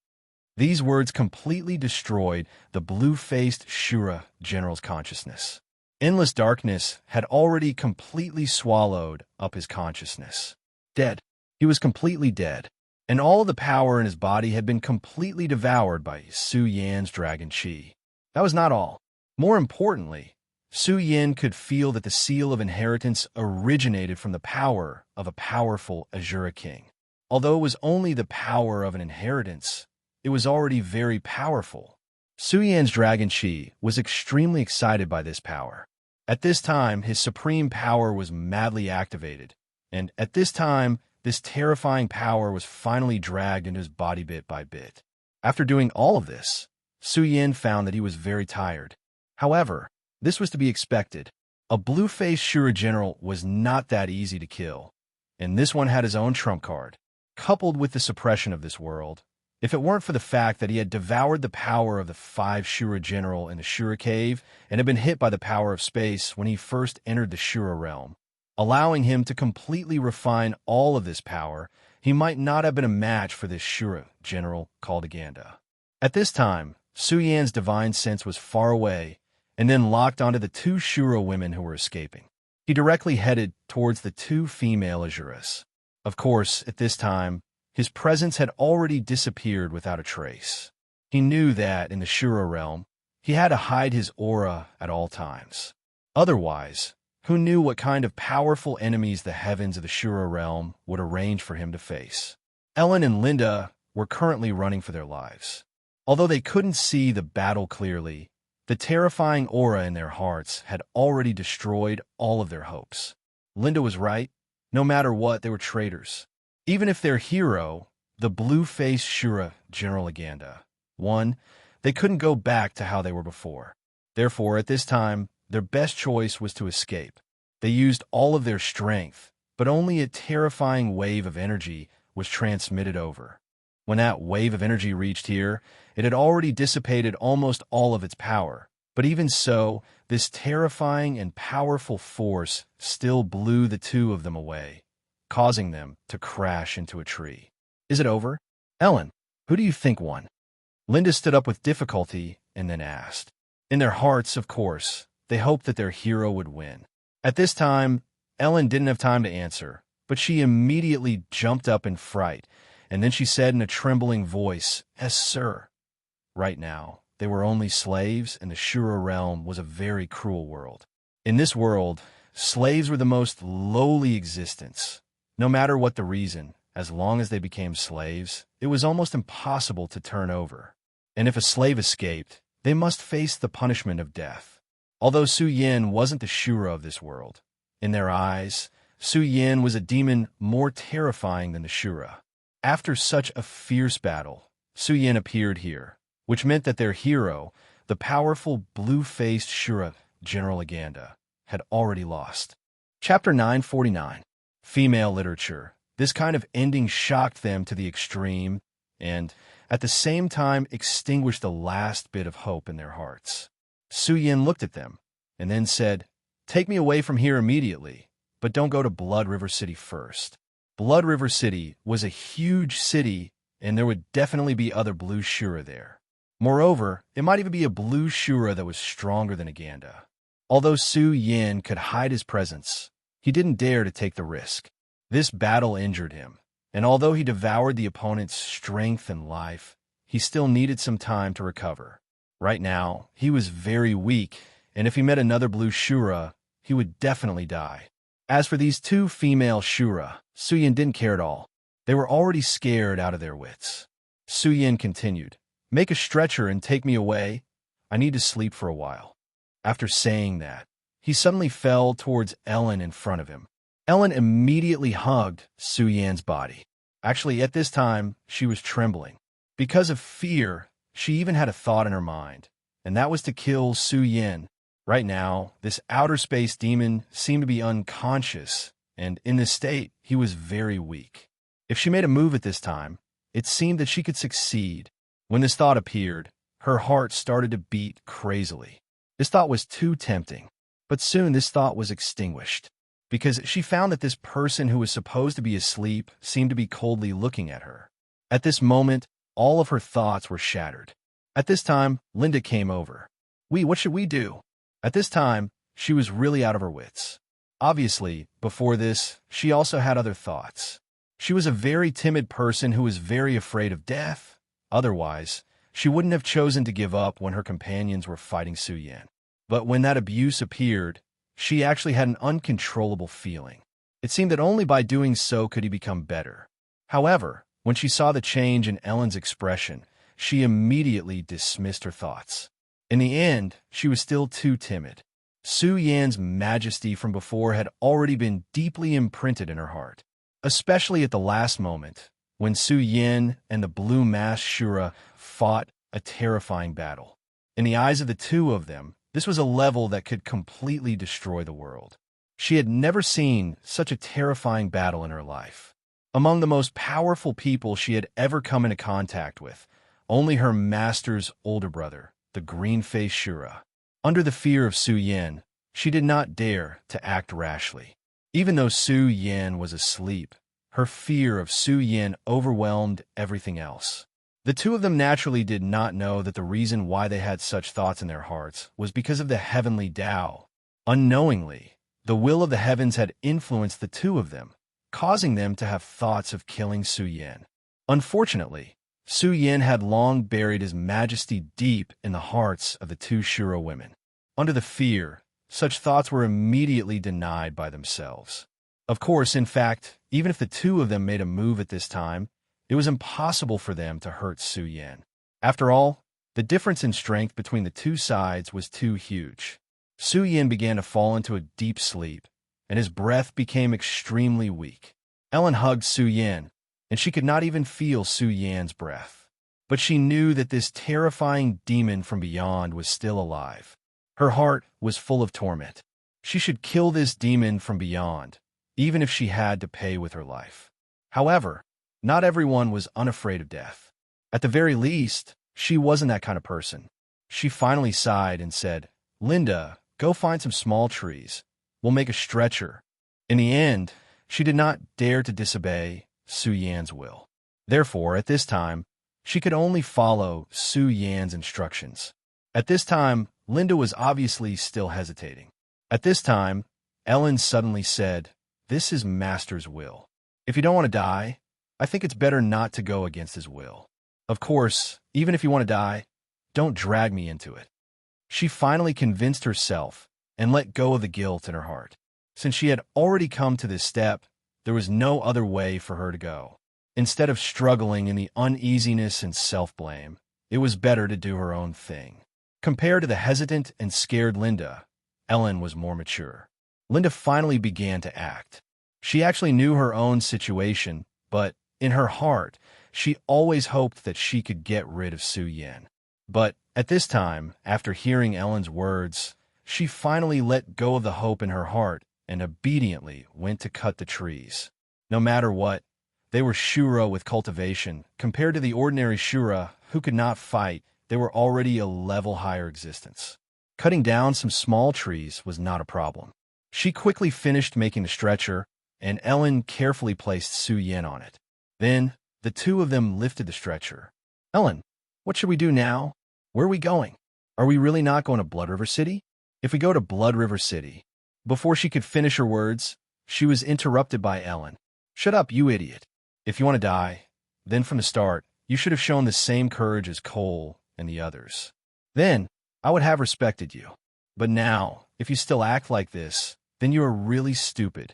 These words completely destroyed the blue-faced Shura general's consciousness. Endless darkness had already completely swallowed up his consciousness. Dead. He was completely dead, and all of the power in his body had been completely devoured by Su Yan's dragon chi. That was not all. More importantly, Su Yan could feel that the seal of inheritance originated from the power of a powerful Azura king. Although it was only the power of an inheritance, it was already very powerful. Su Yan's dragon chi was extremely excited by this power. At this time, his supreme power was madly activated, and at this time, this terrifying power was finally dragged into his body bit by bit. After doing all of this, Su Yan found that he was very tired. However, this was to be expected. A blue-faced Shura general was not that easy to kill, and this one had his own trump card. Coupled with the suppression of this world, if it weren't for the fact that he had devoured the power of the 5 Shura general in the Shura cave and had been hit by the power of space when he first entered the Shura realm, allowing him to completely refine all of this power, he might not have been a match for this Shura general called Aganda. At this time, Su Yan's divine sense was far away and then locked onto the 2 Shura women who were escaping. He directly headed towards the two female Azuras. Of course, at this time, his presence had already disappeared without a trace. He knew that, in the Shura realm, he had to hide his aura at all times. Otherwise, who knew what kind of powerful enemies the heavens of the Shura realm would arrange for him to face? Ellen and Linda were currently running for their lives. Although they couldn't see the battle clearly, the terrifying aura in their hearts had already destroyed all of their hopes. Linda was right. No matter what, they were traitors. Even if their hero, the blue-faced Shura General Aganda, won, they couldn't go back to how they were before. Therefore, at this time, their best choice was to escape. They used all of their strength, but only a terrifying wave of energy was transmitted over. When that wave of energy reached here, it had already dissipated almost all of its power. But even so, this terrifying and powerful force still blew the two of them away, causing them to crash into a tree. Is it over? Ellen, who do you think won? Linda stood up with difficulty and then asked. In their hearts, of course, they hoped that their hero would win. At this time, Ellen didn't have time to answer, but she immediately jumped up in fright, and then she said in a trembling voice, "Yes, sir." Right now, they were only slaves, and the Shura realm was a very cruel world. In this world, slaves were the most lowly existence. No matter what the reason, as long as they became slaves, it was almost impossible to turn over. And if a slave escaped, they must face the punishment of death. Although Su Yin wasn't the Shura of this world, in their eyes, Su Yin was a demon more terrifying than the Shura. After such a fierce battle, Su Yin appeared here, which meant that their hero, the powerful blue-faced Shura General Aganda, had already lost. Chapter 949. Female Literature. This kind of ending shocked them to the extreme and, at the same time, extinguished the last bit of hope in their hearts. Su Yin looked at them and then said, "Take me away from here immediately, but don't go to Blood River City first." Blood River City was a huge city, and there would definitely be other blue Shura there. Moreover, it might even be a blue Shura that was stronger than Aganda. Although Su Yin could hide his presence, he didn't dare to take the risk. This battle injured him, and although he devoured the opponent's strength and life, he still needed some time to recover. Right now, he was very weak, and if he met another blue Shura, he would definitely die. As for these two female Shura, Su Yin didn't care at all. They were already scared out of their wits. Su Yin continued, "Make a stretcher and take me away. I need to sleep for a while." After saying that, he suddenly fell towards Ellen in front of him. Ellen immediately hugged Su Yin's body. Actually, at this time, she was trembling. Because of fear, she even had a thought in her mind, and that was to kill Su Yin. Right now, this outer space demon seemed to be unconscious, and in this state, he was very weak. If she made a move at this time, it seemed that she could succeed. When this thought appeared, her heart started to beat crazily. This thought was too tempting, but soon this thought was extinguished, because she found that this person who was supposed to be asleep seemed to be coldly looking at her. At this moment, all of her thoughts were shattered. At this time, Linda came over. What should we do?" At this time, she was really out of her wits. Obviously, before this, she also had other thoughts. She was a very timid person who was very afraid of death. Otherwise, she wouldn't have chosen to give up when her companions were fighting Su Yin. But when that abuse appeared, she actually had an uncontrollable feeling. It seemed that only by doing so could he become better. However, when she saw the change in Ellen's expression, she immediately dismissed her thoughts. In the end, she was still too timid. Su Yin's majesty from before had already been deeply imprinted in her heart, especially at the last moment, when Su Yin and the Blue Masked Shura fought a terrifying battle. In the eyes of the two of them, this was a level that could completely destroy the world. She had never seen such a terrifying battle in her life. Among the most powerful people she had ever come into contact with, only her master's older brother, the green-faced Shura. Under the fear of Su Yin, she did not dare to act rashly. Even though Su Yin was asleep, her fear of Su Yin overwhelmed everything else. The two of them naturally did not know that the reason why they had such thoughts in their hearts was because of the heavenly Tao. Unknowingly, The will of the heavens had influenced the two of them, causing them to have thoughts of killing Su Yan. Unfortunately, Su Yan had long buried his majesty deep in the hearts of the two Shura women. Under the fear, such thoughts were immediately denied by themselves. Of course, in fact, even if the two of them made a move at this time, it was impossible for them to hurt Su Yan. After all, the difference in strength between the two sides was too huge. Su Yan began to fall into a deep sleep, and his breath became extremely weak. Ellen hugged Su Yan, and she could not even feel Su Yan's breath. But she knew that this terrifying demon from beyond was still alive. Her heart was full of torment. She should kill this demon from beyond, even if she had to pay with her life. However, not everyone was unafraid of death. At the very least, she wasn't that kind of person. She finally sighed and said, "Linda, go find some small trees. We'll make a stretcher." In the end, she did not dare to disobey Su Yan's will. Therefore, at this time, she could only follow Su Yan's instructions. At this time, Linda was obviously still hesitating. At this time, Ellen suddenly said, "This is Master's will. If you don't want to die, I think it's better not to go against his will. Of course, even if you want to die, don't drag me into it." She finally convinced herself and let go of the guilt in her heart. Since she had already come to this step, there was no other way for her to go. Instead of struggling in the uneasiness and self-blame, it was better to do her own thing. Compared to the hesitant and scared Linda, Ellen was more mature. Linda finally began to act. She actually knew her own situation, but in her heart, she always hoped that she could get rid of Su Yan. But at this time, after hearing Ellen's words, she finally let go of the hope in her heart and obediently went to cut the trees. No matter what, they were Shura with cultivation. Compared to the ordinary Shura who could not fight, they were already a level higher existence. Cutting down some small trees was not a problem. She quickly finished making the stretcher, and Ellen carefully placed Su Yan on it. Then, the two of them lifted the stretcher. "Ellen, what should we do now? Where are we going? Are we really not going to Blood River City? If we go to Blood River City..." Before she could finish her words, she was interrupted by Ellen. "Shut up, you idiot. If you want to die, then from the start, you should have shown the same courage as Cole and the others. Then, I would have respected you. But now, if you still act like this, then you are really stupid."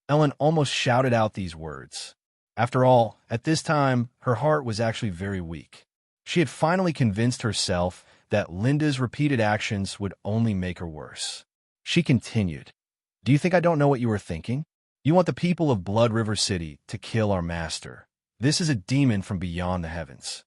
Ellen almost shouted out these words. After all, at this time, her heart was actually very weak. She had finally convinced herself that Linda's repeated actions would only make her worse. She continued, "Do you think I don't know what you were thinking? You want the people of Blood River City to kill our master. This is a demon from beyond the heavens.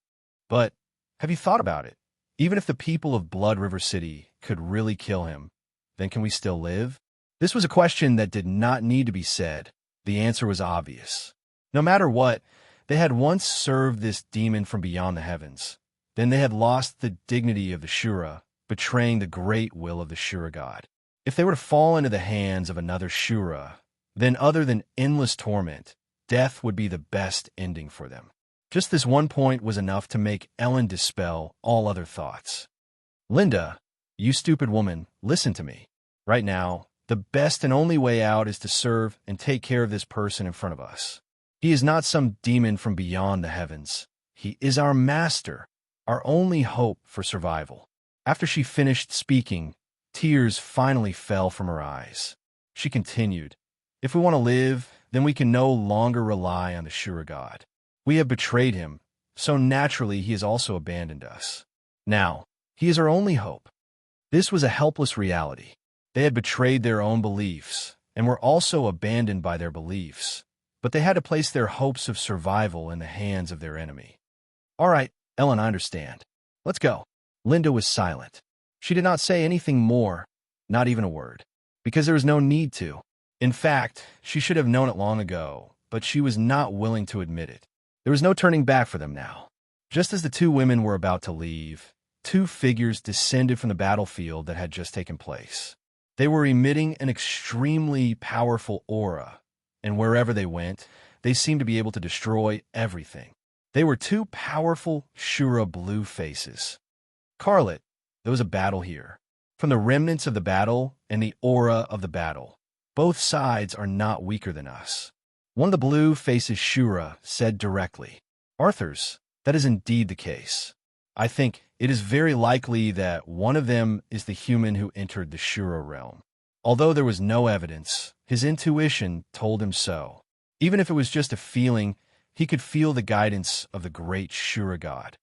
But have you thought about it? Even if the people of Blood River City could really kill him, then can we still live?" This was a question that did not need to be said. The answer was obvious. No matter what, they had once served this demon from beyond the heavens. Then they had lost the dignity of the Shura, betraying the great will of the Shura god. If they were to fall into the hands of another Shura, then other than endless torment, death would be the best ending for them. Just this one point was enough to make Ellen dispel all other thoughts. "Linda, you stupid woman, listen to me. Right now, the best and only way out is to serve and take care of this person in front of us. He is not some demon from beyond the heavens. He is our master, our only hope for survival." After she finished speaking, tears finally fell from her eyes. She continued, "If we want to live, then we can no longer rely on the Shura god. We have betrayed him, so naturally he has also abandoned us. Now, he is our only hope." This was a helpless reality. They had betrayed their own beliefs, and were also abandoned by their beliefs, but they had to place their hopes of survival in the hands of their enemy. "All right, Ellen, I understand. Let's go." Linda was silent. She did not say anything more, not even a word, because there was no need to. In fact, she should have known it long ago, but she was not willing to admit it. There was no turning back for them now. Just as the two women were about to leave, two figures descended from the battlefield that had just taken place. They were emitting an extremely powerful aura, and wherever they went, they seemed to be able to destroy everything. They were two powerful Shura blue faces. "Carlet, there was a battle here. From the remnants of the battle and the aura of the battle, Both sides are not weaker than us. One of the blue faces Shura said directly, Arthurs, that is indeed the case. I think it is very likely that one of them is the human who entered the Shura realm. Although there was no evidence, his intuition told him so. Even if it was just a feeling, he could feel the guidance of the great Shura god.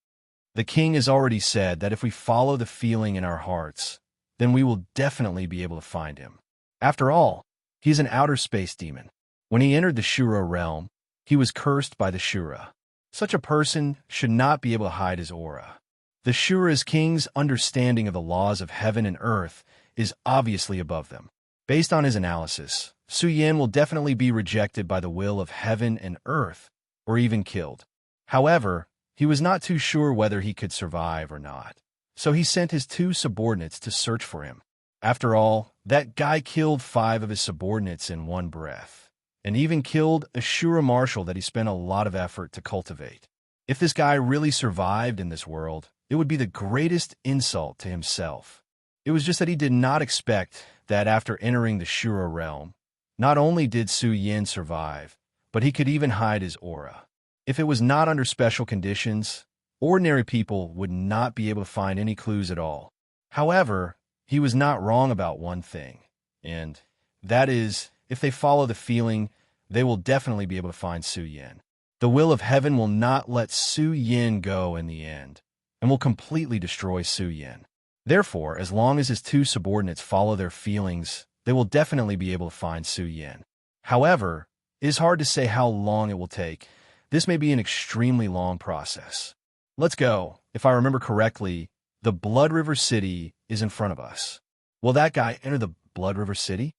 The king has already said that if we follow the feeling in our hearts, then we will definitely be able to find him. After all, he is an outer space demon. When he entered the Shura realm, he was cursed by the Shura. Such a person should not be able to hide his aura. The Shura's king's understanding of the laws of heaven and earth is obviously above them. Based on his analysis, Su Yin will definitely be rejected by the will of heaven and earth, or even killed. However, he was not too sure whether he could survive or not, so he sent his 2 subordinates to search for him. After all, that guy killed 5 of his subordinates in one breath, and even killed a Shura marshal that he spent a lot of effort to cultivate. If this guy really survived in this world, it would be the greatest insult to himself. It was just that he did not expect that after entering the Shura realm, not only did Su Yin survive, but he could even hide his aura. If it was not under special conditions, ordinary people would not be able to find any clues at all. However, he was not wrong about one thing, and that is, if they follow the feeling, they will definitely be able to find Su Yin. The will of heaven will not let Su Yin go in the end, and will completely destroy Su Yin. Therefore, as long as his 2 subordinates follow their feelings, they will definitely be able to find Su Yin. However, it is hard to say how long it will take. This may be an extremely long process. Let's go. If I remember correctly, the Blood River City is in front of us. Will that guy enter the Blood River City?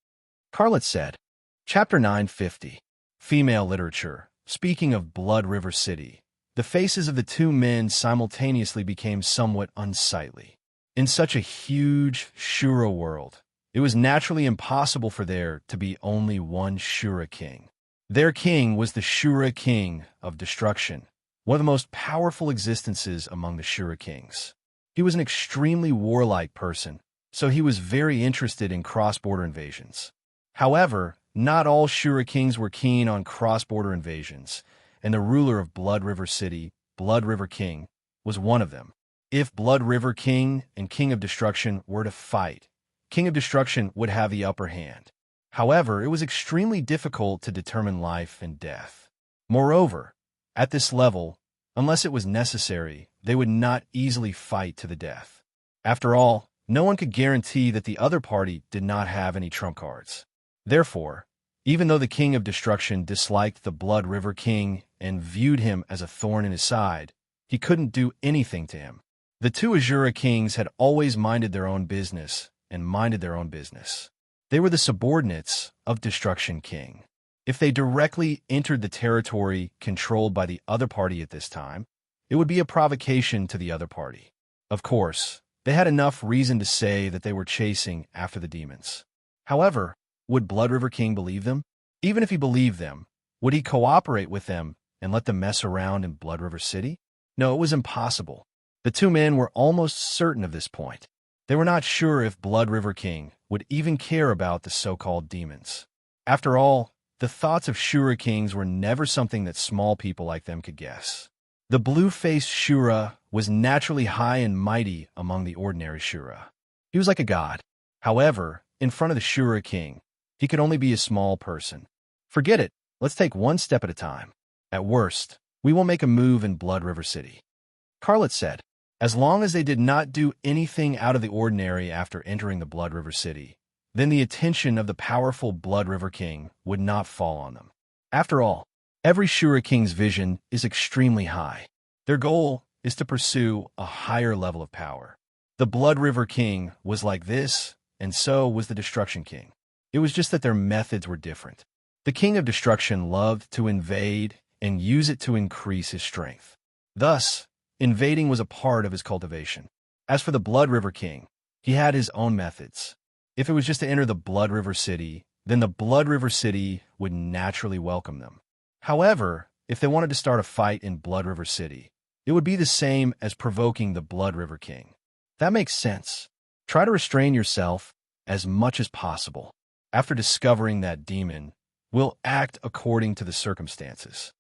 Carlet said. Chapter 950. Female Literature. Speaking of Blood River City, the faces of the 2 men simultaneously became somewhat unsightly. In such a huge Shura world, it was naturally impossible for there to be only one Shura king. Their king was the Shura king of destruction, one of the most powerful existences among the Shura kings. He was an extremely warlike person, so he was very interested in cross-border invasions. However, not all Shura kings were keen on cross-border invasions, and the ruler of Blood River City, Blood River King, was one of them. If Blood River King and King of Destruction were to fight, King of Destruction would have the upper hand. However, it was extremely difficult to determine life and death. Moreover, at this level, unless it was necessary, they would not easily fight to the death. After all, no one could guarantee that the other party did not have any trump cards. Therefore, even though the King of Destruction disliked the Blood River King and viewed him as a thorn in his side, he couldn't do anything to him. The 2 Azura kings had always minded their own business and minded their own business. They were the subordinates of Destruction King. If they directly entered the territory controlled by the other party at this time, it would be a provocation to the other party. Of course, they had enough reason to say that they were chasing after the demons. However, would Blood River King believe them? Even if he believed them, would he cooperate with them and let them mess around in Blood River City? No, it was impossible. The 2 men were almost certain of this point. They were not sure if Blood River King would even care about the so-called demons. After all, the thoughts of Shura kings were never something that small people like them could guess. The blue-faced Shura was naturally high and mighty among the ordinary Shura. He was like a god. However, in front of the Shura king, he could only be a small person. Forget it. Let's take one step at a time. At worst, we will make a move in Blood River City. Carlet said. As long as they did not do anything out of the ordinary after entering the Blood River City, then the attention of the powerful Blood River King would not fall on them. After all, every Shura king's vision is extremely high. Their goal is to pursue a higher level of power. The Blood River King was like this, and so was the Destruction King. It was just that their methods were different. The King of Destruction loved to invade and use it to increase his strength. Thus, invading was a part of his cultivation. As for the Blood River King, he had his own methods. If it was just to enter the Blood River City, then the Blood River City would naturally welcome them. However, if they wanted to start a fight in Blood River City, it would be the same as provoking the Blood River King. That makes sense. Try to restrain yourself as much as possible. after discovering that demon, will act according to the circumstances.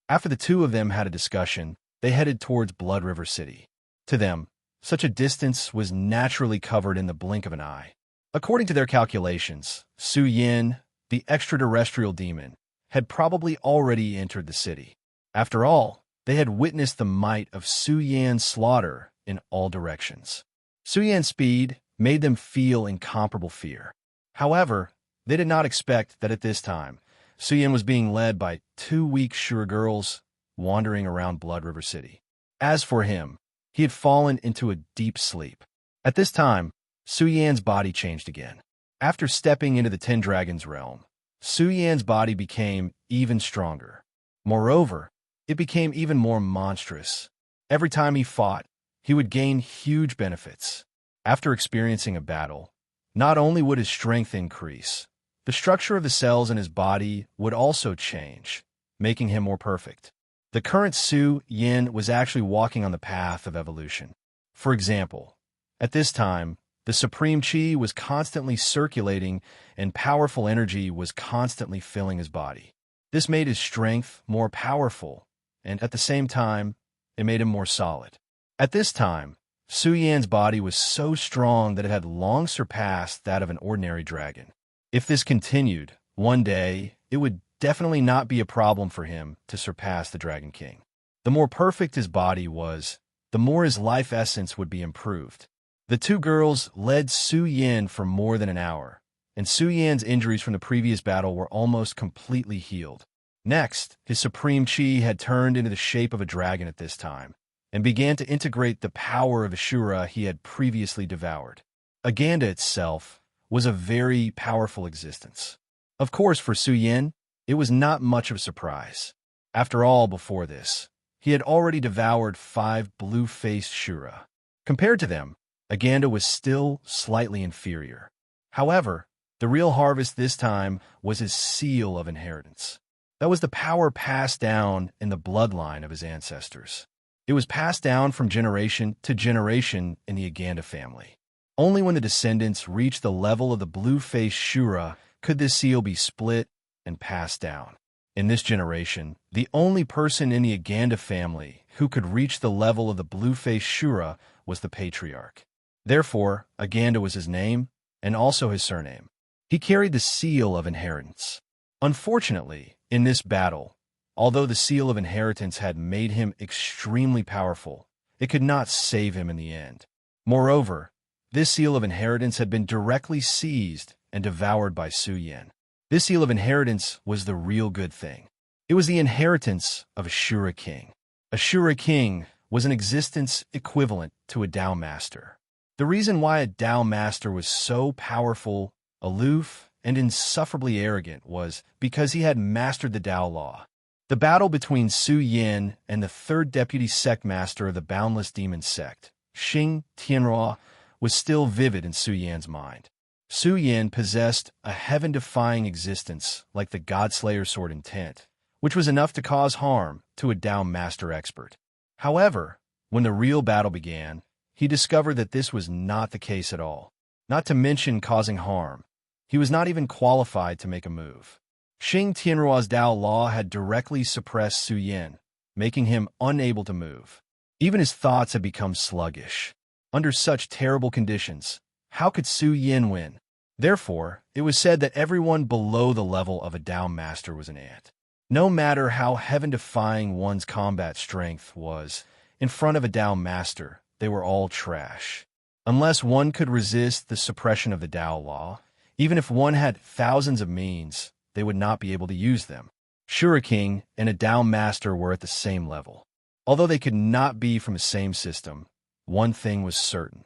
After the two of them had a discussion, they headed towards Blood River City. To them, such a distance was naturally covered in the blink of an eye. According to their calculations, Su Yin, the extraterrestrial demon, had probably already entered the city. After all, they had witnessed the might of Su Yan's slaughter in all directions. Su Yan's speed made them feel incomparable fear. However, they did not expect that at this time, Su Yan was being led by two weak Shura girls wandering around Blood River City. As for him, he had fallen into a deep sleep. At this time, Su Yan's body changed again. After stepping into the Ten Dragons realm, Su Yan's body became even stronger. Moreover, it became even more monstrous. Every time he fought, he would gain huge benefits. After experiencing a battle, not only would his strength increase, the structure of the cells in his body would also change, making him more perfect. The current Su Yin was actually walking on the path of evolution. For example, at this time, the supreme qi was constantly circulating and powerful energy was constantly filling his body. This made his strength more powerful, and at the same time, it made him more solid. At this time, Su Yan's body was so strong that it had long surpassed that of an ordinary dragon. If this continued, one day, it would definitely not be a problem for him to surpass the Dragon King. The more perfect his body was, the more his life essence would be improved. The two girls led Su Yin for more than an hour, and Su Yan's injuries from the previous battle were almost completely healed. Next, his supreme qi had turned into the shape of a dragon at this time, and began to integrate the power of Ashura he had previously devoured. Aganda itself was a very powerful existence. Of course, for Su Yin, it was not much of a surprise. After all, before this, he had already devoured 5 blue-faced Shura. Compared to them, Aganda was still slightly inferior. However, the real harvest this time was his seal of inheritance. That was the power passed down in the bloodline of his ancestors. It was passed down from generation to generation in the Aganda family. Only when the descendants reached the level of the blue-faced Shura could this seal be split and passed down. In this generation, the only person in the Aganda family who could reach the level of the blue-faced Shura was the patriarch. Therefore, Aganda was his name and also his surname. He carried the seal of inheritance. Unfortunately, in this battle, although the seal of inheritance had made him extremely powerful, it could not save him in the end. Moreover, this seal of inheritance had been directly seized and devoured by Su Yin. This seal of inheritance was the real good thing. It was the inheritance of a Shura king. A Shura king was an existence equivalent to a Tao master. The reason why a Tao master was so powerful, aloof, and insufferably arrogant was because he had mastered the Tao law. The battle between Su Yin and the third deputy sect master of the Boundless Demon sect, Xing Tianrua, was still vivid in Su Yan's mind. Su Yin possessed a heaven-defying existence like the Godslayer sword intent, which was enough to cause harm to a Tao master expert. However, when the real battle began, he discovered that this was not the case at all. Not to mention causing harm, he was not even qualified to make a move. Xing Tianrua's Tao law had directly suppressed Su Yin, making him unable to move. Even his thoughts had become sluggish. Under such terrible conditions, how could Su Yin win? Therefore, it was said that everyone below the level of a Tao master was an ant. No matter how heaven-defying one's combat strength was, in front of a Tao master, they were all trash. Unless one could resist the suppression of the Tao law, even if one had thousands of means, they would not be able to use them. Shura King and a Tao master were at the same level. Although they could not be from the same system, one thing was certain.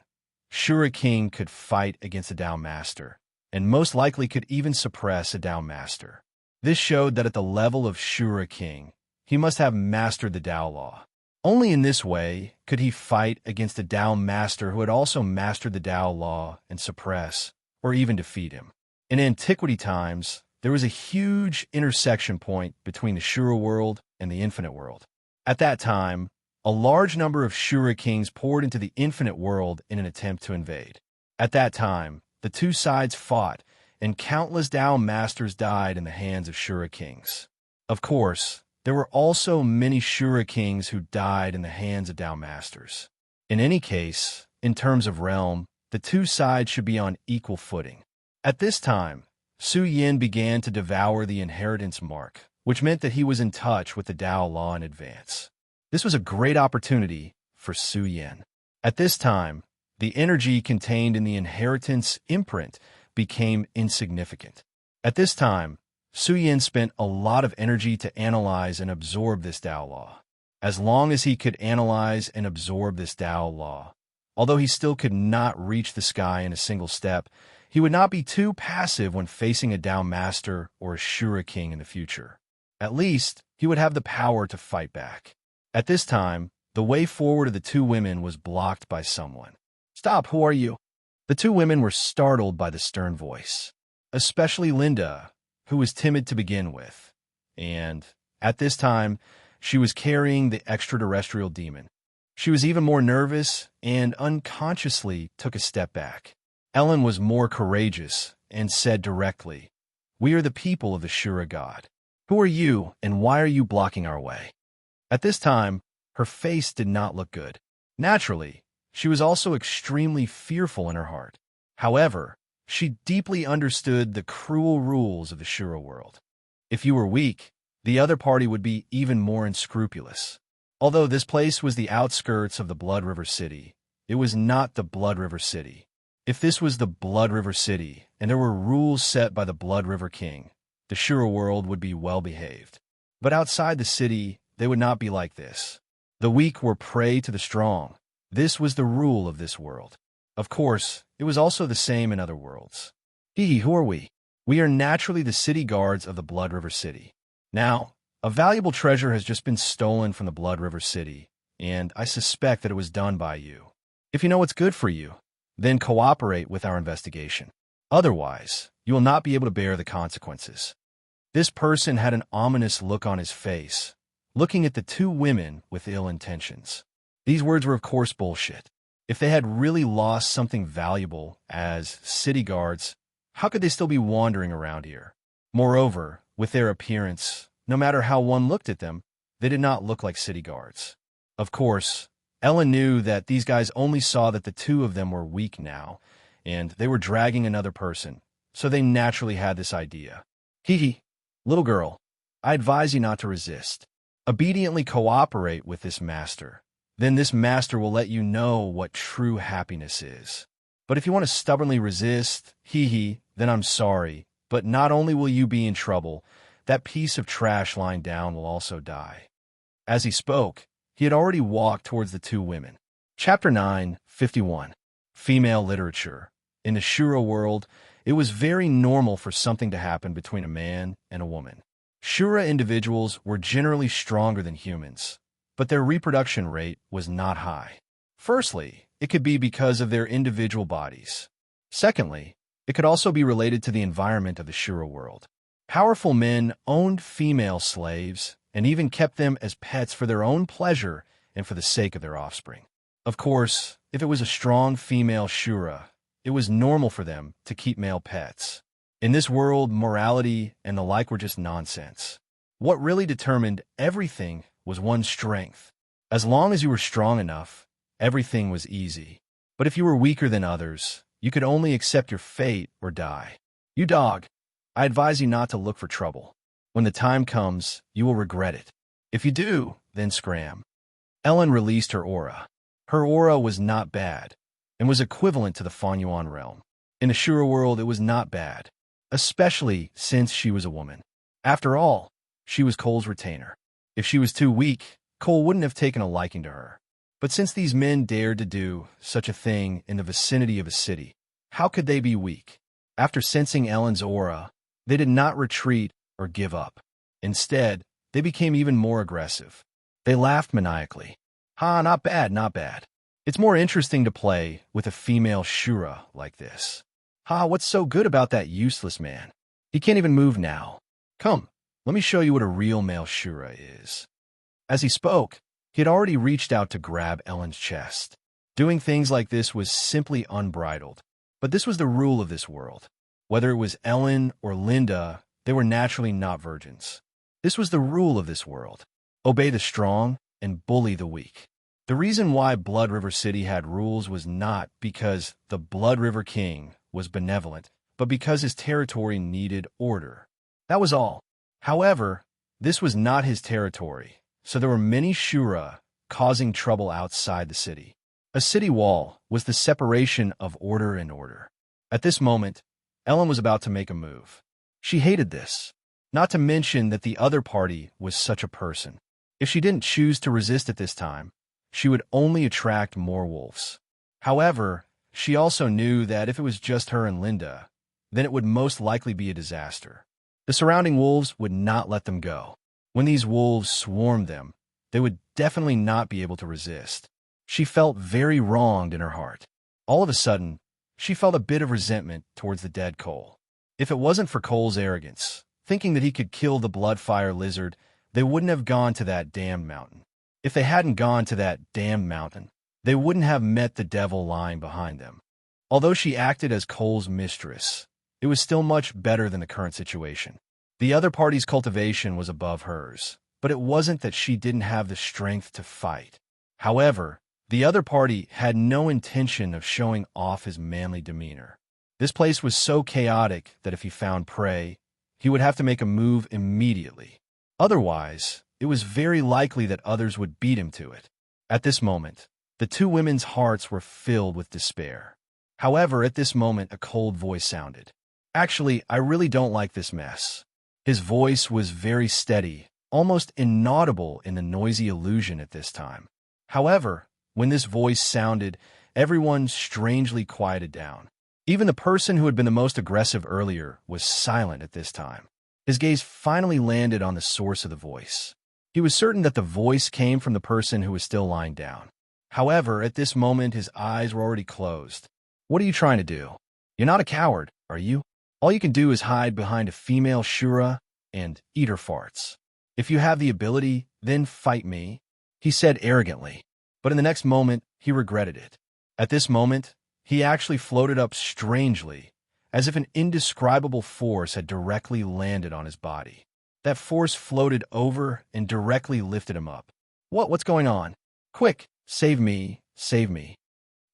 Shura King could fight against a Tao master, and most likely could even suppress a Tao master. This showed that at the level of Shura King, he must have mastered the Tao law. Only in this way could he fight against a Tao master who had also mastered the Tao law and suppress, or even defeat him. In antiquity times, there was a huge intersection point between the Shura world and the infinite world. At that time, a large number of Shura kings poured into the infinite world in an attempt to invade. At that time, the two sides fought, and countless Tao masters died in the hands of Shura kings. Of course, there were also many Shura kings who died in the hands of Tao masters. In any case, in terms of realm, the two sides should be on equal footing. At this time, Su Yin began to devour the inheritance mark, which meant that he was in touch with the Tao law in advance. This was a great opportunity for Su Yin. At this time, the energy contained in the inheritance imprint became insignificant. At this time, Su Yin spent a lot of energy to analyze and absorb this Tao law. As long as he could analyze and absorb this Tao law, although he still could not reach the sky in a single step, he would not be too passive when facing a Tao master or a Shura king in the future. At least, he would have the power to fight back. At this time, the way forward of the two women was blocked by someone. "Stop, who are you?" The two women were startled by the stern voice, especially Linda, who was timid to begin with. And, at this time, she was carrying the extraterrestrial demon. She was even more nervous and unconsciously took a step back. Ellen was more courageous and said directly, "We are the people of the Shura god. Who are you and why are you blocking our way?" At this time, her face did not look good. Naturally, she was also extremely fearful in her heart. However, she deeply understood the cruel rules of the Shura world. If you were weak, the other party would be even more unscrupulous. Although this place was the outskirts of the Blood River City, it was not the Blood River City. If this was the Blood River City, and there were rules set by the Blood River King, the Shura world would be well behaved. But outside the city, they would not be like this. The weak were prey to the strong. This was the rule of this world. Of course, it was also the same in other worlds. Who are we? We are naturally the city guards of the Blood River City. Now, a valuable treasure has just been stolen from the Blood River City, and I suspect that it was done by you. If you know what's good for you, then cooperate with our investigation. Otherwise, you will not be able to bear the consequences. This person had an ominous look on his face, looking at the two women with ill intentions. These words were of course bullshit. If they had really lost something valuable as city guards, how could they still be wandering around here? Moreover, with their appearance, no matter how one looked at them, they did not look like city guards. Of course, Ellen knew that these guys only saw that the two of them were weak now, and they were dragging another person, so they naturally had this idea. Little girl, I advise you not to resist. Obediently cooperate with this master. Then this master will let you know what true happiness is. But if you want to stubbornly resist, then I'm sorry, but not only will you be in trouble, that piece of trash lying down will also die. As he spoke, he had already walked towards the two women. Chapter 9:51. Female Literature. In the Shura world, it was very normal for something to happen between a man and a woman. Shura individuals were generally stronger than humans, but their reproduction rate was not high. Firstly, it could be because of their individual bodies. Secondly, it could also be related to the environment of the Shura world. Powerful men owned female slaves and even kept them as pets for their own pleasure and for the sake of their offspring. Of course, if it was a strong female Shura, it was normal for them to keep male pets. In this world, morality and the like were just nonsense. What really determined everything was one's strength. As long as you were strong enough, everything was easy. But if you were weaker than others, you could only accept your fate or die. You dog, I advise you not to look for trouble. When the time comes, you will regret it. If you do, then scram. Ellen released her aura. Her aura was not bad, and was equivalent to the Fanyuan realm. In the Shura world, it was not bad, especially since she was a woman. After all, she was Cole's retainer. If she was too weak, Cole wouldn't have taken a liking to her. But since these men dared to do such a thing in the vicinity of a city, how could they be weak? After sensing Ellen's aura, they did not retreat or give up. Instead, they became even more aggressive. They laughed maniacally. Not bad, not bad. It's more interesting to play with a female Shura like this. What's so good about that useless man? He can't even move now. Come, let me show you what a real male Shura is. As he spoke, he had already reached out to grab Ellen's chest. Doing things like this was simply unbridled. But this was the rule of this world. Whether it was Ellen or Linda, they were naturally not virgins. This was the rule of this world. Obey the strong and bully the weak. The reason why Blood River City had rules was not because the Blood River King was benevolent, but because his territory needed order. That was all. However, this was not his territory, so there were many Shura causing trouble outside the city. A city wall was the separation of order and order. At this moment, Ellen was about to make a move. She hated this, not to mention that the other party was such a person. If she didn't choose to resist at this time, she would only attract more wolves. However, she also knew that if it was just her and Linda, then it would most likely be a disaster. The surrounding wolves would not let them go. When these wolves swarmed them, they would definitely not be able to resist. She felt very wronged in her heart. All of a sudden, she felt a bit of resentment towards the dead Cole. If it wasn't for Cole's arrogance, thinking that he could kill the Bloodfire Lizard, they wouldn't have gone to that damned mountain. If they hadn't gone to that damned mountain, they wouldn't have met the devil lying behind them. Although she acted as Cole's mistress, it was still much better than the current situation. The other party's cultivation was above hers, but it wasn't that she didn't have the strength to fight. However, the other party had no intention of showing off his manly demeanor. This place was so chaotic that if he found prey, he would have to make a move immediately. Otherwise, it was very likely that others would beat him to it. At this moment, the two women's hearts were filled with despair. However, at this moment, a cold voice sounded. Actually, I really don't like this mess. His voice was very steady, almost inaudible in the noisy illusion at this time. However, when this voice sounded, everyone strangely quieted down. Even the person who had been the most aggressive earlier was silent at this time. His gaze finally landed on the source of the voice. He was certain that the voice came from the person who was still lying down. However, at this moment, his eyes were already closed. What are you trying to do? You're not a coward, are you? All you can do is hide behind a female Shura and eat her farts. If you have the ability, then fight me, he said arrogantly. But in the next moment, he regretted it. At this moment, he actually floated up strangely, as if an indescribable force had directly landed on his body. That force floated over and directly lifted him up. What's going on? Quick, save me, save me.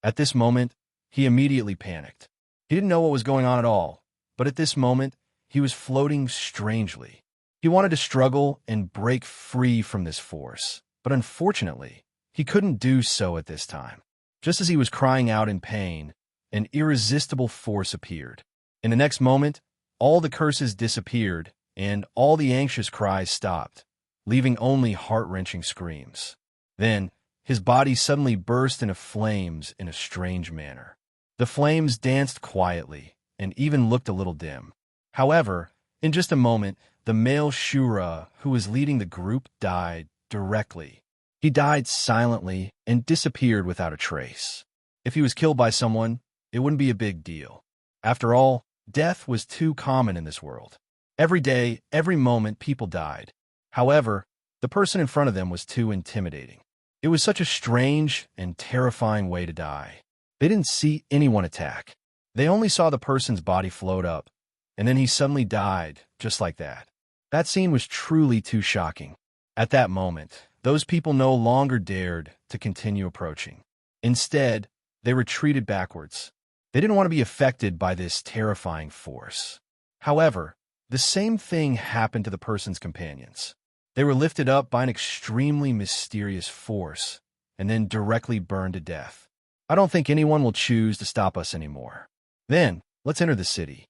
At this moment, he immediately panicked. He didn't know what was going on at all, but at this moment, he was floating strangely. He wanted to struggle and break free from this force, but unfortunately, he couldn't do so at this time. Just as he was crying out in pain, an irresistible force appeared. In the next moment, all the curses disappeared, and all the anxious cries stopped, leaving only heart-wrenching screams. Then, his body suddenly burst into flames in a strange manner. The flames danced quietly, and even looked a little dim. However, in just a moment, the male Shura who was leading the group died directly. He died silently and disappeared without a trace. If he was killed by someone, it wouldn't be a big deal. After all, death was too common in this world. Every day, every moment, people died. However, the person in front of them was too intimidating. It was such a strange and terrifying way to die. They didn't see anyone attack. They only saw the person's body float up, and then he suddenly died, just like that. That scene was truly too shocking. At that moment, those people no longer dared to continue approaching. Instead, they retreated backwards. They didn't want to be affected by this terrifying force. However, the same thing happened to the person's companions. They were lifted up by an extremely mysterious force, and then directly burned to death. I don't think anyone will choose to stop us anymore. Then, let's enter the city.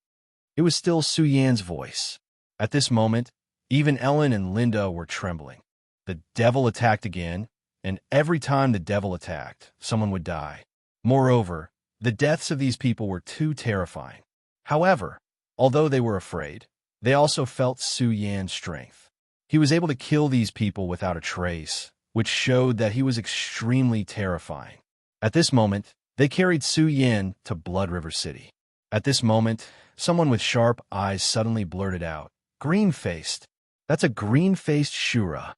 It was still Su Yan's voice. At this moment, even Ellen and Linda were trembling. The devil attacked again, and every time the devil attacked, someone would die. Moreover, the deaths of these people were too terrifying. However, although they were afraid, they also felt Su Yan's strength. He was able to kill these people without a trace, which showed that he was extremely terrifying. At this moment, they carried Su Yan to Blood River City. At this moment, someone with sharp eyes suddenly blurted out, "Green-faced. That's a green-faced Shura."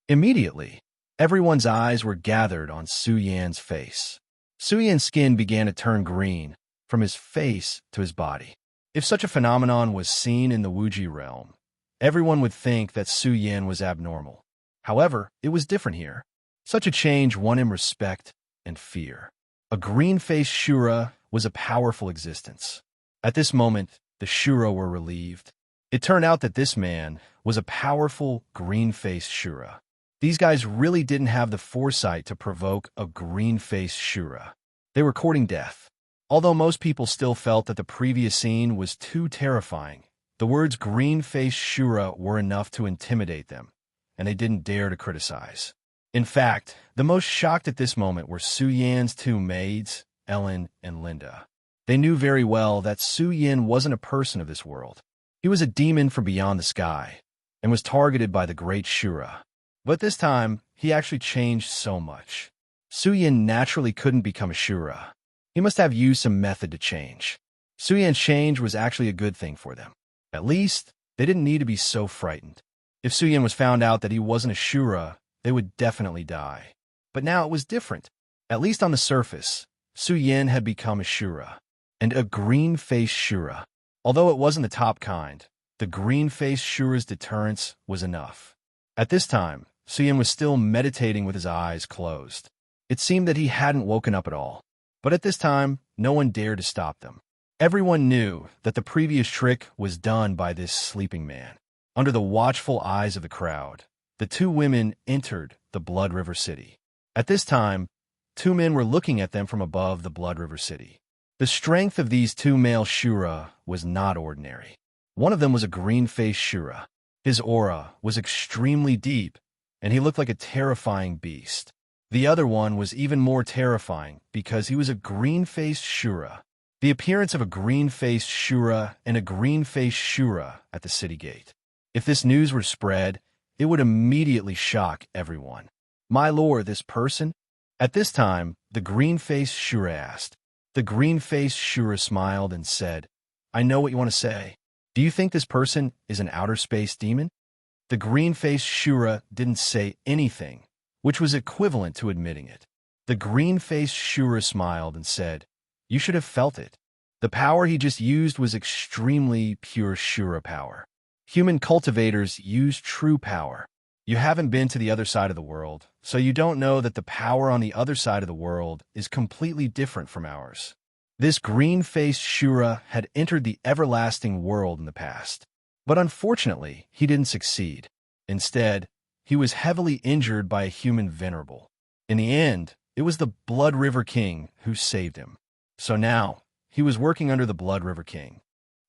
Immediately, everyone's eyes were gathered on Su Yan's face. Su Yan's skin began to turn green, from his face to his body. If such a phenomenon was seen in the Wuji realm, everyone would think that Su Yin was abnormal. However, it was different here. Such a change won him respect and fear. A green-faced Shura was a powerful existence. At this moment, the Shura were relieved. It turned out that this man was a powerful green-faced Shura. These guys really didn't have the foresight to provoke a green-faced Shura. They were courting death. Although most people still felt that the previous scene was too terrifying, the words green-faced Shura were enough to intimidate them, and they didn't dare to criticize. In fact, the most shocked at this moment were Su Yan's two maids, Ellen and Linda. They knew very well that Su Yin wasn't a person of this world. He was a demon from beyond the sky, and was targeted by the great Shura. But this time, he actually changed so much. Su Yin naturally couldn't become a Shura. He must have used some method to change. Su Yin's change was actually a good thing for them. At least, they didn't need to be so frightened. If Su Yin was found out that he wasn't a Shura, they would definitely die. But now it was different. At least on the surface, Su Yin had become a Shura, and a green-faced Shura. Although it wasn't the top kind, the green-faced Shura's deterrence was enough. At this time, Su Yin was still meditating with his eyes closed. It seemed that he hadn't woken up at all. But at this time, no one dared to stop them. Everyone knew that the previous trick was done by this sleeping man. Under the watchful eyes of the crowd, the two women entered the Blood River City. At this time, two men were looking at them from above the Blood River City. The strength of these two male Shura was not ordinary. One of them was a green-faced Shura. His aura was extremely deep, and he looked like a terrifying beast. The other one was even more terrifying because he was a green-faced Shura. The appearance of a green-faced Shura and a green-faced Shura at the city gate. If this news were spread, it would immediately shock everyone. "My lord, this person?" At this time, the green-faced Shura asked. The green-faced Shura smiled and said, "I know what you want to say. Do you think this person is an outer space demon?" The green-faced Shura didn't say anything, which was equivalent to admitting it. The green-faced Shura smiled and said, "You should have felt it. The power he just used was extremely pure Shura power. Human cultivators use true power. You haven't been to the other side of the world, so you don't know that the power on the other side of the world is completely different from ours." This green-faced Shura had entered the everlasting world in the past. But unfortunately, he didn't succeed. Instead, he was heavily injured by a human venerable. In the end, it was the Blood River King who saved him. So now, he was working under the Blood River King.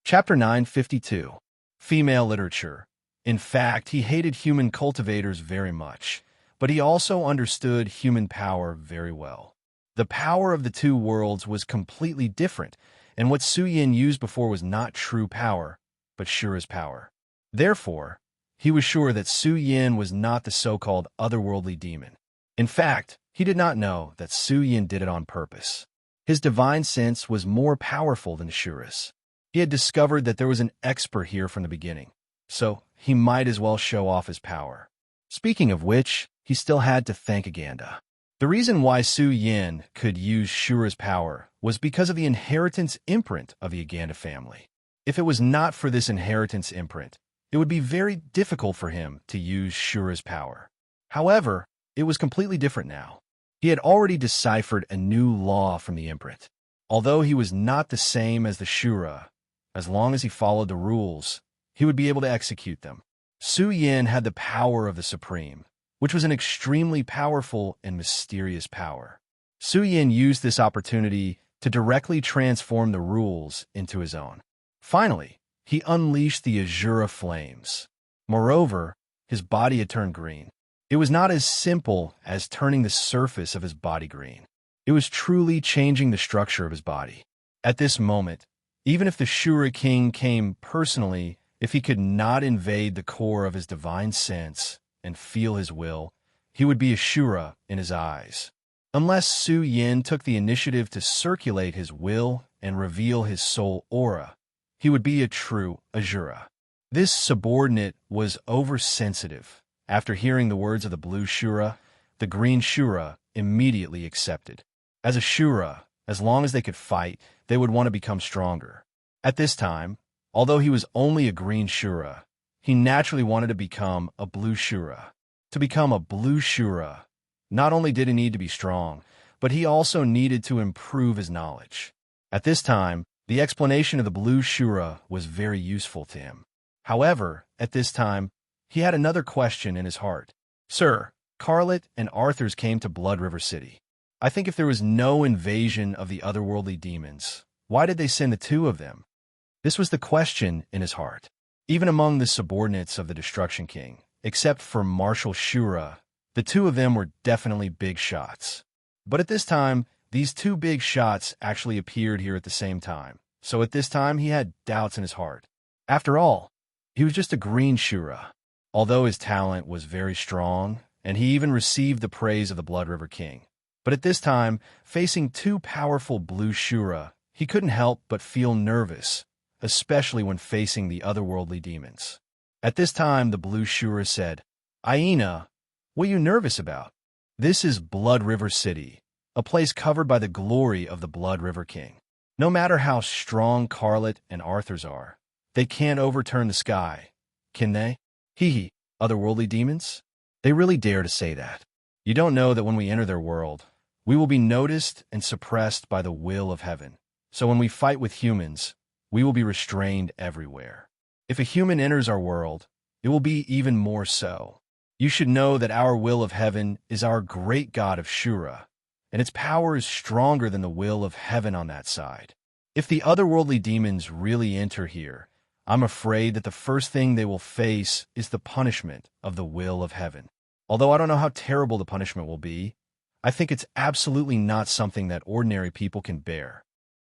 Chapter 952. Female Literature. In fact, he hated human cultivators very much, but he also understood human power very well. The power of the two worlds was completely different, and what Su Yin used before was not true power, but Shura's power. Therefore, he was sure that Su Yin was not the so-called otherworldly demon. In fact, he did not know that Su Yin did it on purpose. His divine sense was more powerful than Shura's. He had discovered that there was an expert here from the beginning, so he might as well show off his power. Speaking of which, he still had to thank Aganda. The reason why Su Yin could use Shura's power was because of the inheritance imprint of the Aganda family. If it was not for this inheritance imprint, it would be very difficult for him to use Shura's power. However, it was completely different now. He had already deciphered a new law from the imprint. Although he was not the same as the Shura, as long as he followed the rules, he would be able to execute them. Su Yin had the power of the Supreme, which was an extremely powerful and mysterious power. Su Yin used this opportunity to directly transform the rules into his own. Finally, he unleashed the Azura flames. Moreover, his body had turned green. It was not as simple as turning the surface of his body green. It was truly changing the structure of his body. At this moment, even if the Shura King came personally, if he could not invade the core of his divine sense and feel his will, he would be a Shura in his eyes. Unless Su Yin took the initiative to circulate his will and reveal his soul aura, he would be a true Azura. This subordinate was oversensitive. After hearing the words of the blue Shura, the green Shura immediately accepted. As a Shura, as long as they could fight, they would want to become stronger. At this time, although he was only a green Shura, he naturally wanted to become a blue Shura. To become a blue Shura, not only did he need to be strong, but he also needed to improve his knowledge. At this time, the explanation of the blue Shura was very useful to him. However, at this time, he had another question in his heart. Sir, Carlet and Arthurs came to Blood River City. I think if there was no invasion of the otherworldly demons, why did they send the two of them? This was the question in his heart. Even among the subordinates of the Destruction King, except for Marshal Shura, the two of them were definitely big shots. But at this time, these two big shots actually appeared here at the same time. So at this time, he had doubts in his heart. After all, he was just a green Shura. Although his talent was very strong, and he even received the praise of the Blood River King. But at this time, facing two powerful blue Shura, he couldn't help but feel nervous, especially when facing the otherworldly demons. At this time, the blue Shura said, Aina, what are you nervous about? This is Blood River City, a place covered by the glory of the Blood River King. No matter how strong Carlet and Arthurs are, they can't overturn the sky, can they? Hee, otherworldly demons? They really dare to say that. You don't know that when we enter their world, we will be noticed and suppressed by the will of heaven. So when we fight with humans, we will be restrained everywhere. If a human enters our world, it will be even more so. You should know that our will of heaven is our great God of Shura, and its power is stronger than the will of heaven on that side. If the otherworldly demons really enter here, I'm afraid that the first thing they will face is the punishment of the will of heaven. Although I don't know how terrible the punishment will be, I think it's absolutely not something that ordinary people can bear.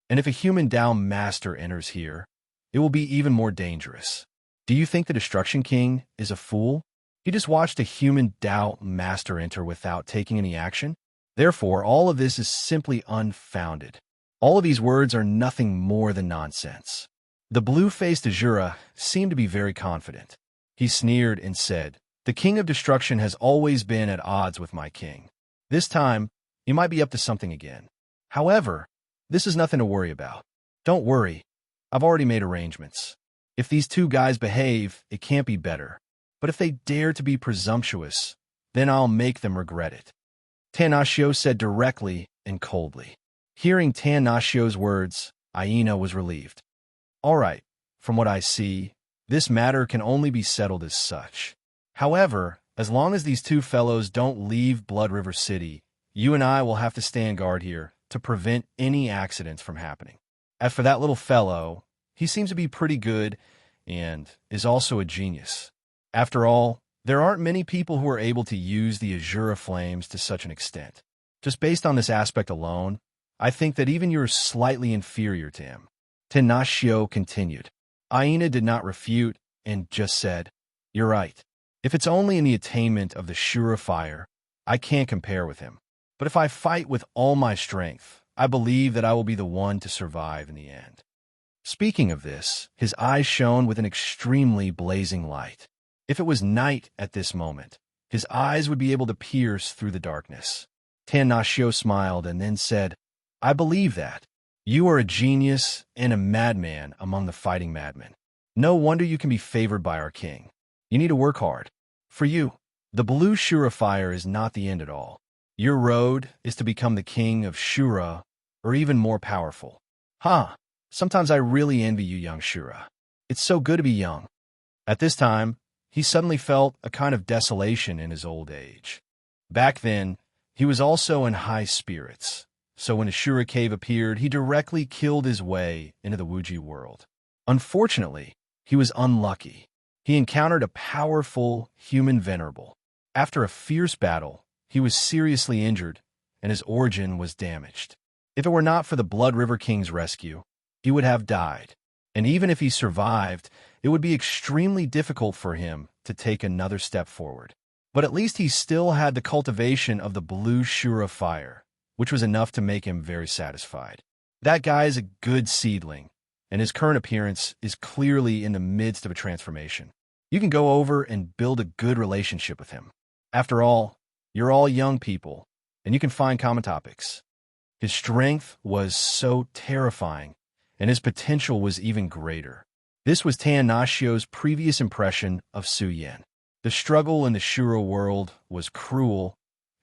And if a human Tao master enters here, it will be even more dangerous. Do you think the Destruction King is a fool? He just watched a human Tao master enter without taking any action? Therefore, all of this is simply unfounded. All of these words are nothing more than nonsense. The blue-faced Azura seemed to be very confident. He sneered and said, The King of Destruction has always been at odds with my king. This time, he might be up to something again. However, this is nothing to worry about. Don't worry, I've already made arrangements. If these two guys behave, it can't be better. But if they dare to be presumptuous, then I'll make them regret it. Tanashio said directly and coldly. Hearing Tanashio's words, Aina was relieved. All right, from what I see, this matter can only be settled as such. However, as long as these two fellows don't leave Blood River City, you and I will have to stand guard here to prevent any accidents from happening. As for that little fellow, he seems to be pretty good and is also a genius. After all, there aren't many people who are able to use the Azura flames to such an extent. Just based on this aspect alone, I think that even you're slightly inferior to him. Tenashio continued. Aina did not refute and just said, You're right. If it's only in the attainment of the Shura fire, I can't compare with him. But if I fight with all my strength, I believe that I will be the one to survive in the end. Speaking of this, his eyes shone with an extremely blazing light. If it was night at this moment, his eyes would be able to pierce through the darkness. Tanashio smiled and then said, I believe that. You are a genius and a madman among the fighting madmen. No wonder you can be favored by our king. You need to work hard. For you, the blue Shura fire is not the end at all. Your road is to become the king of Shura, or even more powerful. Sometimes I really envy you, young Shura. It's so good to be young. At this time, he suddenly felt a kind of desolation in his old age. Back then, he was also in high spirits. So when a Shura cave appeared, he directly killed his way into the Wuji world. Unfortunately, he was unlucky. He encountered a powerful human venerable. After a fierce battle, he was seriously injured, and his origin was damaged. If it were not for the Blood River King's rescue, he would have died. And even if he survived, it would be extremely difficult for him to take another step forward. But at least he still had the cultivation of the blue Shura fire, which was enough to make him very satisfied. That guy is a good seedling, and his current appearance is clearly in the midst of a transformation. You can go over and build a good relationship with him. After all, you're all young people, and you can find common topics. His strength was so terrifying, and his potential was even greater. This was Tanashio's previous impression of Su Yan. The struggle in the Shura world was cruel,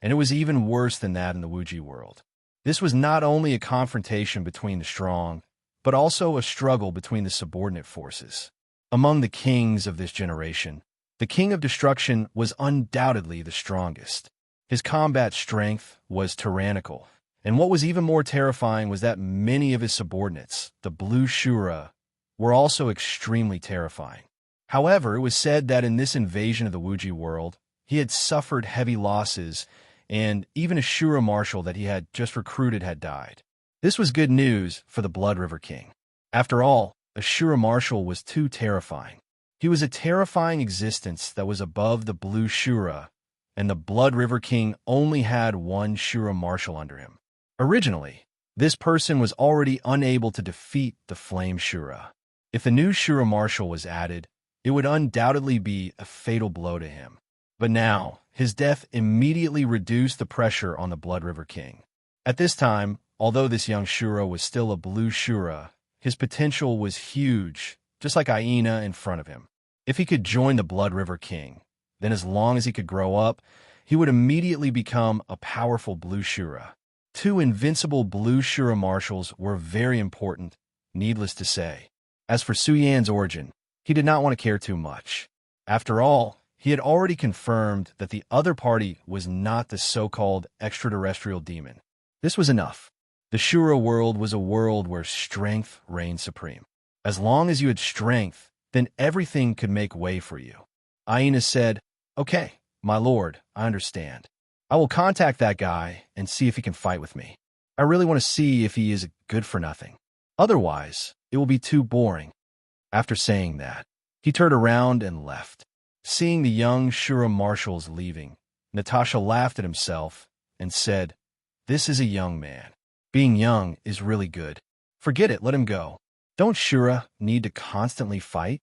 and it was even worse than that in the Wuji world. This was not only a confrontation between the strong, but also a struggle between the subordinate forces. Among the kings of this generation, the King of Destruction was undoubtedly the strongest. His combat strength was tyrannical, and what was even more terrifying was that many of his subordinates, the Blue Shura, were also extremely terrifying. However, it was said that in this invasion of the Wuji world, he had suffered heavy losses, and even a Shura marshal that he had just recruited had died. This was good news for the Blood River King. After all, a Shura marshal was too terrifying. He was a terrifying existence that was above the Blue Shura, and the Blood River King only had one Shura marshal under him. Originally, this person was already unable to defeat the Flame Shura. If the new Shura marshal was added, it would undoubtedly be a fatal blow to him. But now, his death immediately reduced the pressure on the Blood River King. At this time, although this young Shura was still a Blue Shura, his potential was huge, just like Aina in front of him. If he could join the Blood River King, then as long as he could grow up, he would immediately become a powerful Blue Shura. Two invincible Blue Shura marshals were very important, needless to say. As for Su Yan's origin, he did not want to care too much. After all, he had already confirmed that the other party was not the so-called extraterrestrial demon. This was enough. The Shura world was a world where strength reigned supreme. As long as you had strength, then everything could make way for you. Aina said, "Okay, my lord, I understand. I will contact that guy and see if he can fight with me. I really want to see if he is good for nothing. Otherwise, it will be too boring." After saying that, he turned around and left. Seeing the young Shura marshals leaving, Natasha laughed at himself and said, "This is a young man. Being young is really good. Forget it, let him go. Don't Shura need to constantly fight?"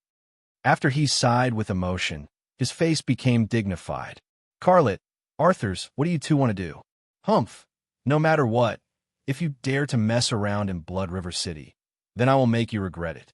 After he sighed with emotion, his face became dignified. "Carlet, Arthurs, what do you two want to do?" "Humph, no matter what, if you dare to mess around in Blood River City, then I will make you regret it."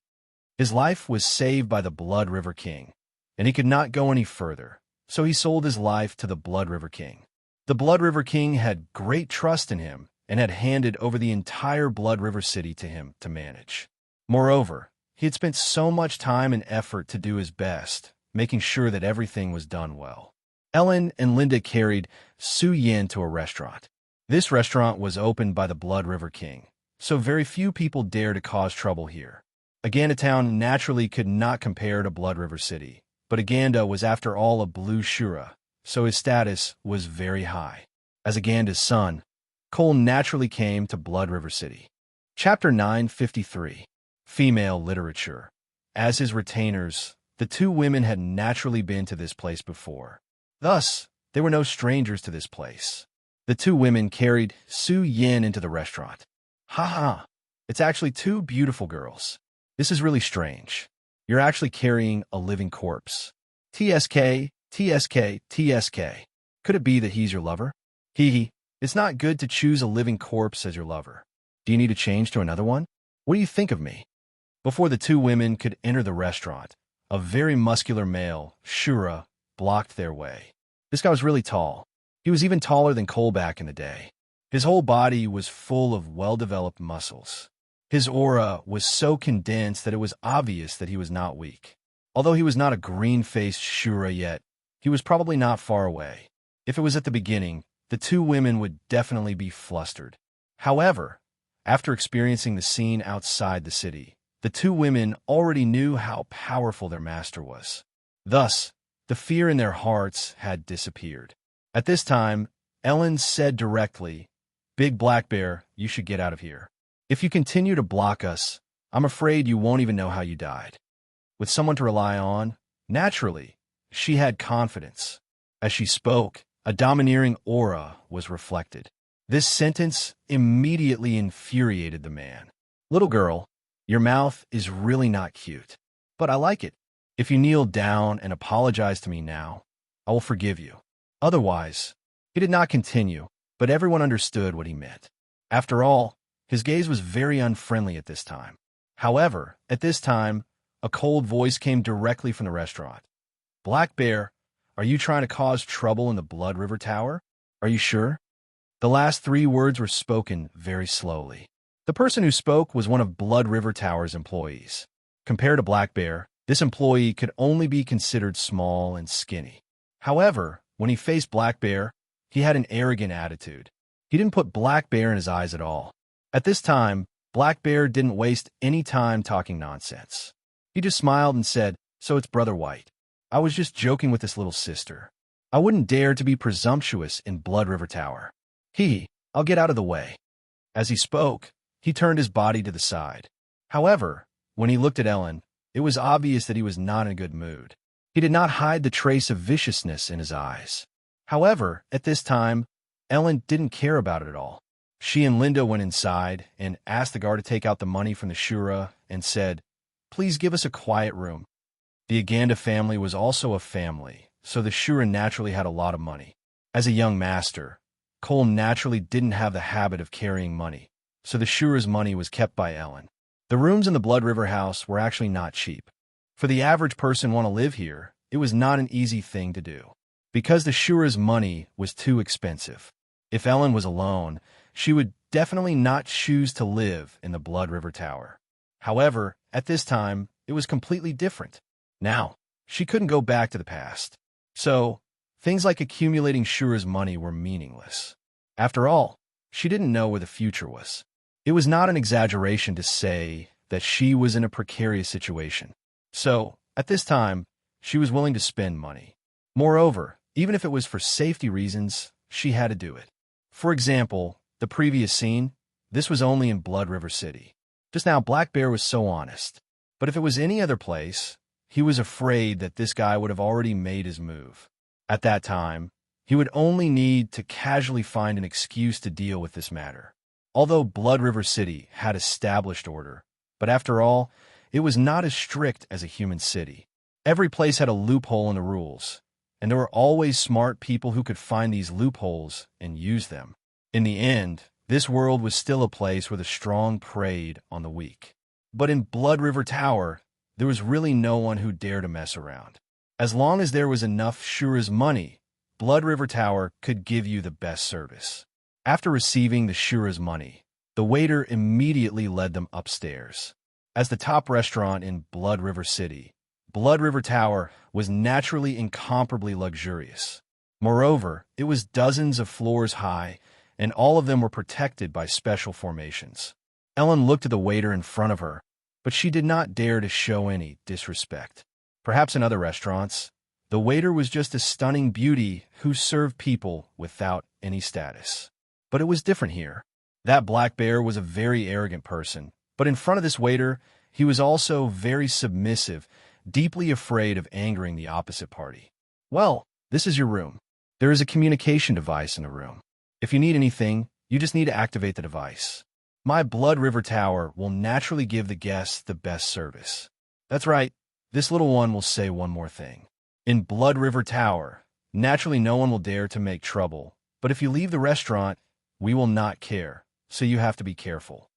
His life was saved by the Blood River King, and he could not go any further, so he sold his life to the Blood River King. The Blood River King had great trust in him and had handed over the entire Blood River City to him to manage. Moreover, he had spent so much time and effort to do his best, making sure that everything was done well. Ellen and Linda carried Su Yan to a restaurant. This restaurant was opened by the Blood River King, so very few people dared to cause trouble here. Aganda Town naturally could not compare to Blood River City, but Aganda was after all a Blue Shura, so his status was very high. As Aganda's son, Cole naturally came to Blood River City. Chapter 953. Female Literature. As his retainers, the two women had naturally been to this place before. Thus, they were no strangers to this place. The two women carried Su Yan into the restaurant. "Ha ha, it's actually two beautiful girls. This is really strange. You're actually carrying a living corpse. TSK, TSK, TSK. Could it be that he's your lover? Hee hee. It's not good to choose a living corpse as your lover. Do you need to change to another one? What do you think of me?" Before the two women could enter the restaurant, a very muscular male, Shura, blocked their way. This guy was really tall. He was even taller than Cole back in the day. His whole body was full of well-developed muscles. His aura was so condensed that it was obvious that he was not weak. Although he was not a green-faced Shura yet, he was probably not far away. If it was at the beginning, the two women would definitely be flustered. However, after experiencing the scene outside the city, the two women already knew how powerful their master was. Thus, the fear in their hearts had disappeared. At this time, Ellen said directly, "Big Black Bear, you should get out of here. If you continue to block us, I'm afraid you won't even know how you died." With someone to rely on, naturally, she had confidence. As she spoke, a domineering aura was reflected. This sentence immediately infuriated the man. "Little girl, your mouth is really not cute, but I like it. If you kneel down and apologize to me now, I will forgive you. Otherwise," he did not continue, but everyone understood what he meant. After all, his gaze was very unfriendly at this time. However, at this time, a cold voice came directly from the restaurant. Black Bear, are you trying to cause trouble in the Blood River Tower? Are you sure? The last three words were spoken very slowly. The person who spoke was one of Blood River Tower's employees. Compared to Black Bear, this employee could only be considered small and skinny. However, when he faced Black Bear, he had an arrogant attitude. He didn't put Black Bear in his eyes at all. At this time, Black Bear didn't waste any time talking nonsense. He just smiled and said, "So it's Brother White. I was just joking with this little sister. I wouldn't dare to be presumptuous in Blood River Tower. I'll get out of the way." As he spoke, he turned his body to the side. However, when he looked at Ellen, it was obvious that he was not in a good mood. He did not hide the trace of viciousness in his eyes. However, at this time, Ellen didn't care about it at all. She and Linda went inside and asked the guard to take out the money from the Shura and said, "Please give us a quiet room." The Aganda family was also a family, so the Shura naturally had a lot of money. As a young master, Cole naturally didn't have the habit of carrying money, so the Shura's money was kept by Ellen. The rooms in the Blood River house were actually not cheap. For the average person want to live here, it was not an easy thing to do, because the Shura's money was too expensive. If Ellen was alone, she would definitely not choose to live in the Blood River Tower. However, at this time, it was completely different. Now, she couldn't go back to the past. So, things like accumulating Shura's money were meaningless. After all, she didn't know where the future was. It was not an exaggeration to say that she was in a precarious situation. So, at this time, she was willing to spend money. Moreover, even if it was for safety reasons, she had to do it. For example, the previous scene, this was only in Blood River City. Just now, Black Bear was so honest. But if it was any other place, he was afraid that this guy would have already made his move. At that time, he would only need to casually find an excuse to deal with this matter. Although Blood River City had established order, but after all, it was not as strict as a human city. Every place had a loophole in the rules, and there were always smart people who could find these loopholes and use them. In the end, this world was still a place where the strong preyed on the weak. But in Blood River Tower, there was really no one who dared to mess around. As long as there was enough Shura's money, Blood River Tower could give you the best service. After receiving the Shura's money, the waiter immediately led them upstairs. As the top restaurant in Blood River City, Blood River Tower was naturally incomparably luxurious. Moreover, it was dozens of floors high, and all of them were protected by special formations. Ellen looked at the waiter in front of her, but she did not dare to show any disrespect. Perhaps in other restaurants, the waiter was just a stunning beauty who served people without any status. But it was different here. That Black Bear was a very arrogant person, but in front of this waiter, he was also very submissive, deeply afraid of angering the opposite party. "Well, this is your room. There is a communication device in the room. If you need anything, you just need to activate the device. My Blood River Tower will naturally give the guests the best service." That's right, this little one will say one more thing. In Blood River Tower, naturally no one will dare to make trouble, but if you leave the restaurant, we will not care, so you have to be careful.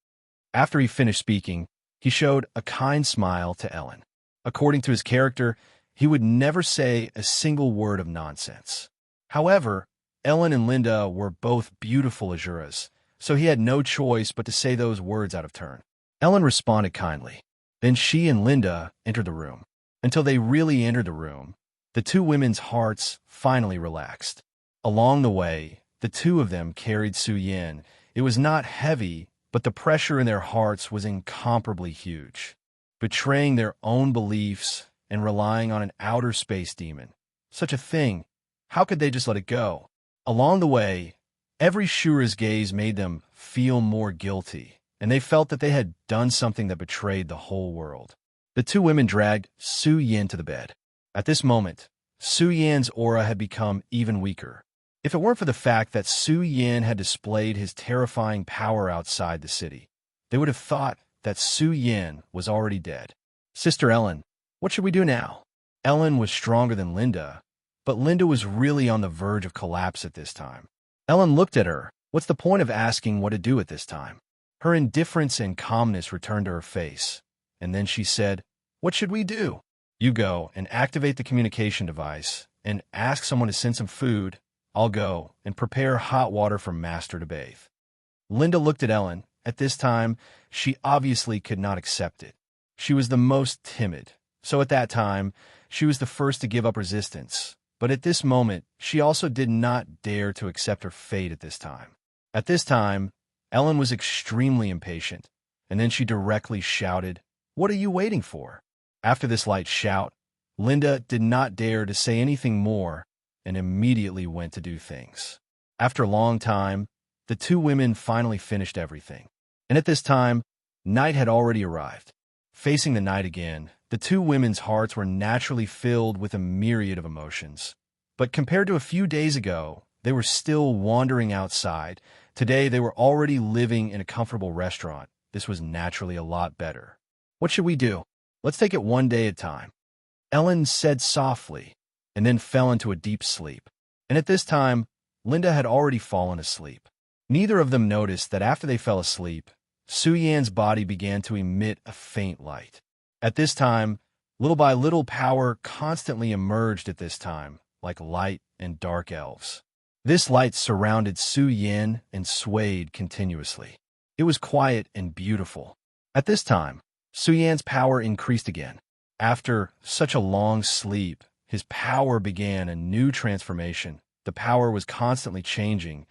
After he finished speaking, he showed a kind smile to Ellen. According to his character, he would never say a single word of nonsense. However, Ellen and Linda were both beautiful Azuras, so he had no choice but to say those words out of turn. Ellen responded kindly. Then she and Linda entered the room. Until they really entered the room, the two women's hearts finally relaxed. Along the way, the two of them carried Su Yin. It was not heavy, but the pressure in their hearts was incomparably huge. Betraying their own beliefs and relying on an outer space demon. Such a thing, how could they just let it go? Along the way, every Shura's gaze made them feel more guilty, and they felt that they had done something that betrayed the whole world. The two women dragged Su Yin to the bed. At this moment, Su Yin's aura had become even weaker. If it weren't for the fact that Su Yin had displayed his terrifying power outside the city, they would have thought that Su Yin was already dead. "Sister Ellen, what should we do now?" Ellen was stronger than Linda, but Linda was really on the verge of collapse at this time. Ellen looked at her. What's the point of asking what to do at this time? Her indifference and calmness returned to her face, and then she said, "What should we do?" "You go and activate the communication device and ask someone to send some food. I'll go and prepare hot water for Master to bathe." Linda looked at Ellen. At this time, she obviously could not accept it. She was the most timid, so at that time, she was the first to give up resistance. But at this moment, she also did not dare to accept her fate at this time. At this time, Ellen was extremely impatient, and then she directly shouted, "What are you waiting for?" After this light shout, Linda did not dare to say anything more and immediately went to do things. After a long time, the two women finally finished everything. And at this time, night had already arrived. Facing the night again, the two women's hearts were naturally filled with a myriad of emotions. But compared to a few days ago, they were still wandering outside. Today, they were already living in a comfortable restaurant. This was naturally a lot better. "What should we do? Let's take it one day at a time," Ellen said softly, and then fell into a deep sleep. And at this time, Linda had already fallen asleep. Neither of them noticed that after they fell asleep, Su-Yan's body began to emit a faint light. At this time, little by little, power constantly emerged at this time, like light and dark elves. This light surrounded Su-Yan and swayed continuously. It was quiet and beautiful. At this time, Su-Yan's power increased again. After such a long sleep, his power began a new transformation. The power was constantly changing,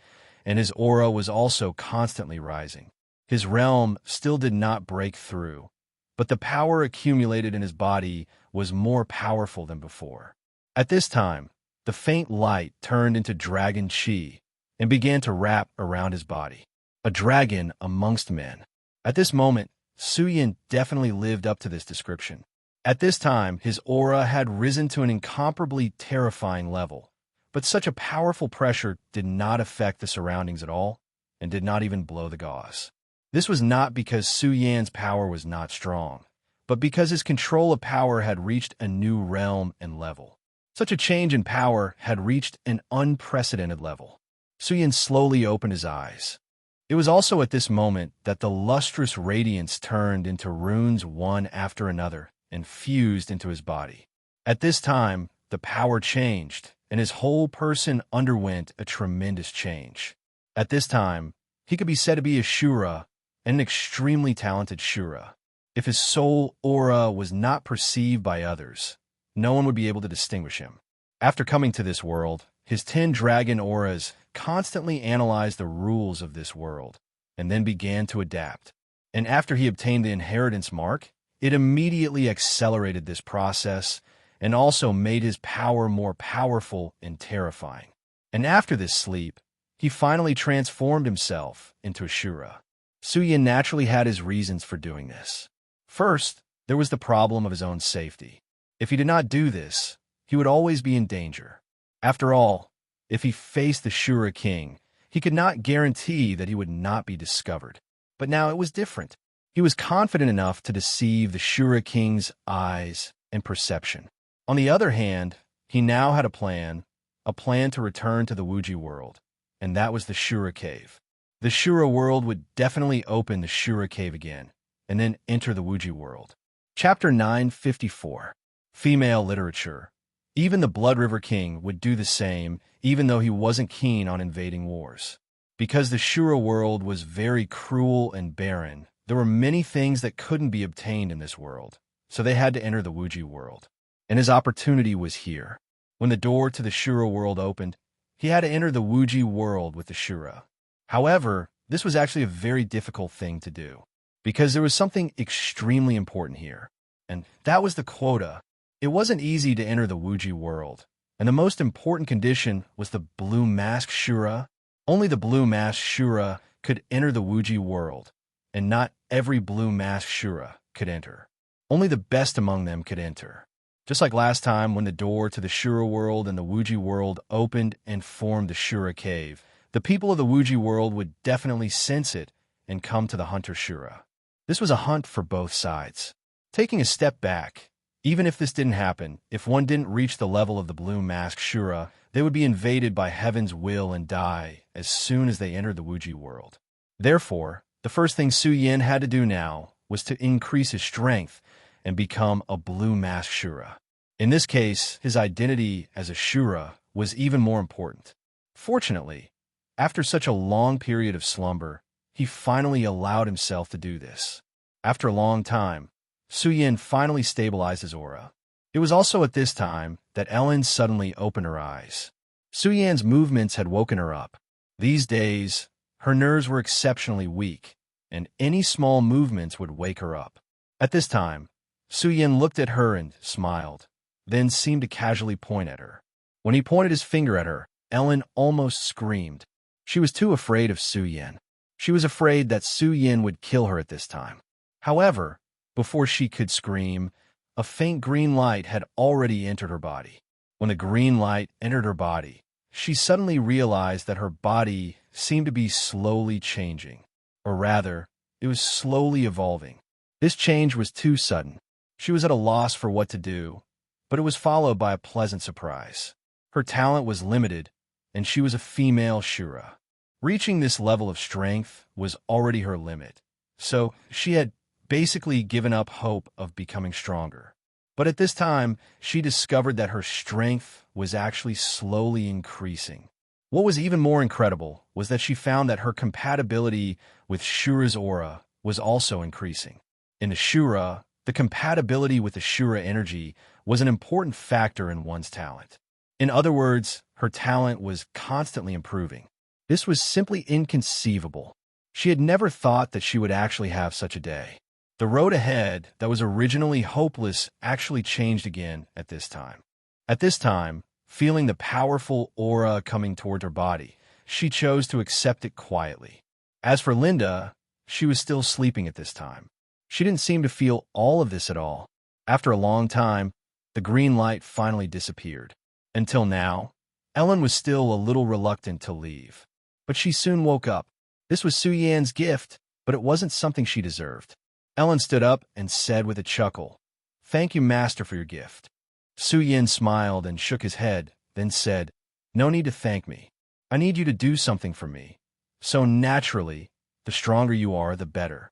and his aura was also constantly rising. His realm still did not break through, but the power accumulated in his body was more powerful than before. At this time, the faint light turned into dragon chi and began to wrap around his body. A dragon amongst men. At this moment, Su-Yan definitely lived up to this description. At this time, his aura had risen to an incomparably terrifying level, but such a powerful pressure did not affect the surroundings at all and did not even blow the gauze. This was not because Su-Yan's power was not strong, but because his control of power had reached a new realm and level. Such a change in power had reached an unprecedented level. Su-Yan slowly opened his eyes. It was also at this moment that the lustrous radiance turned into runes one after another and fused into his body. At this time, the power changed, and his whole person underwent a tremendous change. At this time, he could be said to be a Shura, and an extremely talented Shura. If his soul aura was not perceived by others, no one would be able to distinguish him. After coming to this world, his 10 dragon auras constantly analyzed the rules of this world, and then began to adapt. And after he obtained the inheritance mark, it immediately accelerated this process and also made his power more powerful and terrifying. And after this sleep, he finally transformed himself into a Shura. Su-Yan naturally had his reasons for doing this. First, there was the problem of his own safety. If he did not do this, he would always be in danger. After all, if he faced the Shura King, he could not guarantee that he would not be discovered. But now it was different. He was confident enough to deceive the Shura King's eyes and perception. On the other hand, he now had a plan to return to the Wuji world, and that was the Shura Cave. The Shura world would definitely open the Shura Cave again, and then enter the Wuji world. Chapter 954. Female Literature. Even the Blood River King would do the same, even though he wasn't keen on invading wars. Because the Shura world was very cruel and barren, there were many things that couldn't be obtained in this world, so they had to enter the Wuji world. And his opportunity was here. When the door to the Shura world opened, he had to enter the Wuji world with the Shura. However, this was actually a very difficult thing to do, because there was something extremely important here, and that was the quota. It wasn't easy to enter the Wuji world, and the most important condition was the Blue Mask Shura. Only the Blue Mask Shura could enter the Wuji world, and not every Blue Mask Shura could enter. Only the best among them could enter. Just like last time when the door to the Shura world and the Wuji world opened and formed the Shura Cave, the people of the Wuji world would definitely sense it and come to the Hunter Shura. This was a hunt for both sides. Taking a step back, even if this didn't happen, if one didn't reach the level of the Blue Mask Shura, they would be invaded by Heaven's will and die as soon as they entered the Wuji world. Therefore, the first thing Su-Yan had to do now was to increase his strength and become a blue mask Shura. In this case, his identity as a Shura was even more important. Fortunately, after such a long period of slumber, he finally allowed himself to do this. After a long time, Suyin finally stabilized his aura. It was also at this time that Ellen suddenly opened her eyes. Suyan's movements had woken her up. These days, her nerves were exceptionally weak, and any small movements would wake her up. At this time, Suyin looked at her and smiled, then seemed to casually point at her. When he pointed his finger at her, Ellen almost screamed. She was too afraid of Suyin. She was afraid that Suyin would kill her at this time. However, before she could scream, a faint green light had already entered her body. When the green light entered her body, she suddenly realized that her body seemed to be slowly changing. Or rather, it was slowly evolving. This change was too sudden. She was at a loss for what to do, but it was followed by a pleasant surprise. Her talent was limited, and she was a female Shura. Reaching this level of strength was already her limit, so she had basically given up hope of becoming stronger. But at this time, she discovered that her strength was actually slowly increasing. What was even more incredible was that she found that her compatibility with Shura's aura was also increasing. In the Shura, the compatibility with the Shura energy was an important factor in one's talent. In other words, her talent was constantly improving. This was simply inconceivable. She had never thought that she would actually have such a day. The road ahead that was originally hopeless actually changed again at this time. At this time, feeling the powerful aura coming toward her body, she chose to accept it quietly. As for Linda, she was still sleeping at this time. She didn't seem to feel all of this at all. After a long time, the green light finally disappeared. Until now, Ellen was still a little reluctant to leave. But she soon woke up. This was Suyan's gift, but it wasn't something she deserved. Ellen stood up and said with a chuckle, "Thank you, Master, for your gift." Suyin smiled and shook his head, then said, "No need to thank me. I need you to do something for me. So naturally, the stronger you are, the better."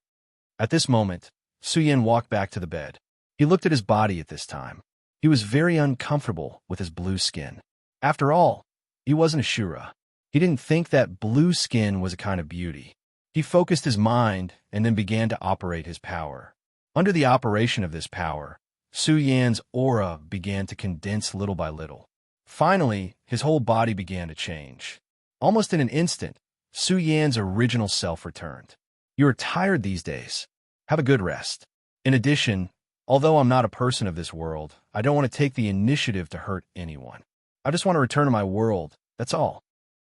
At this moment, Suyin walked back to the bed. He looked at his body at this time. He was very uncomfortable with his blue skin. After all, he wasn't a Shura. He didn't think that blue skin was a kind of beauty. He focused his mind and then began to operate his power. Under the operation of this power, Suyan's aura began to condense little by little. Finally, his whole body began to change. Almost in an instant, Suyan's original self returned. "You are tired these days. Have a good rest. In addition, although I'm not a person of this world, I don't want to take the initiative to hurt anyone. I just want to return to my world, that's all."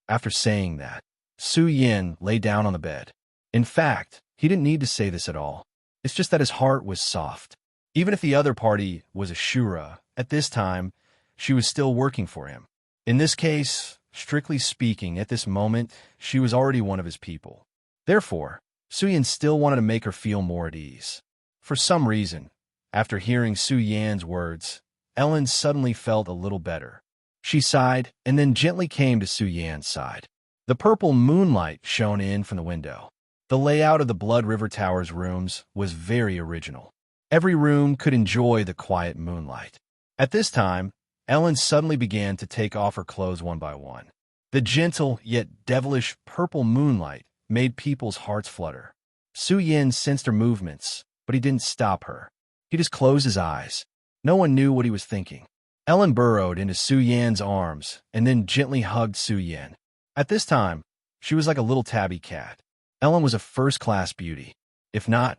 After saying that, Suyin lay down on the bed. In fact, he didn't need to say this at all. It's just that his heart was soft. Even if the other party was a Shura, at this time, she was still working for him. In this case, strictly speaking, at this moment, she was already one of his people. Therefore, Suyin still wanted to make her feel more at ease. For some reason, after hearing Suyan's words, Ellen suddenly felt a little better. She sighed and then gently came to Suyan's side. The purple moonlight shone in from the window. The layout of the Blood River Tower's rooms was very original. Every room could enjoy the quiet moonlight. At this time, Ellen suddenly began to take off her clothes one by one. The gentle yet devilish purple moonlight made people's hearts flutter. Suyin sensed her movements, but he didn't stop her. He just closed his eyes. No one knew what he was thinking. Ellen burrowed into Suyan's arms and then gently hugged Suyin. At this time, she was like a little tabby cat. Ellen was a first-class beauty. If not,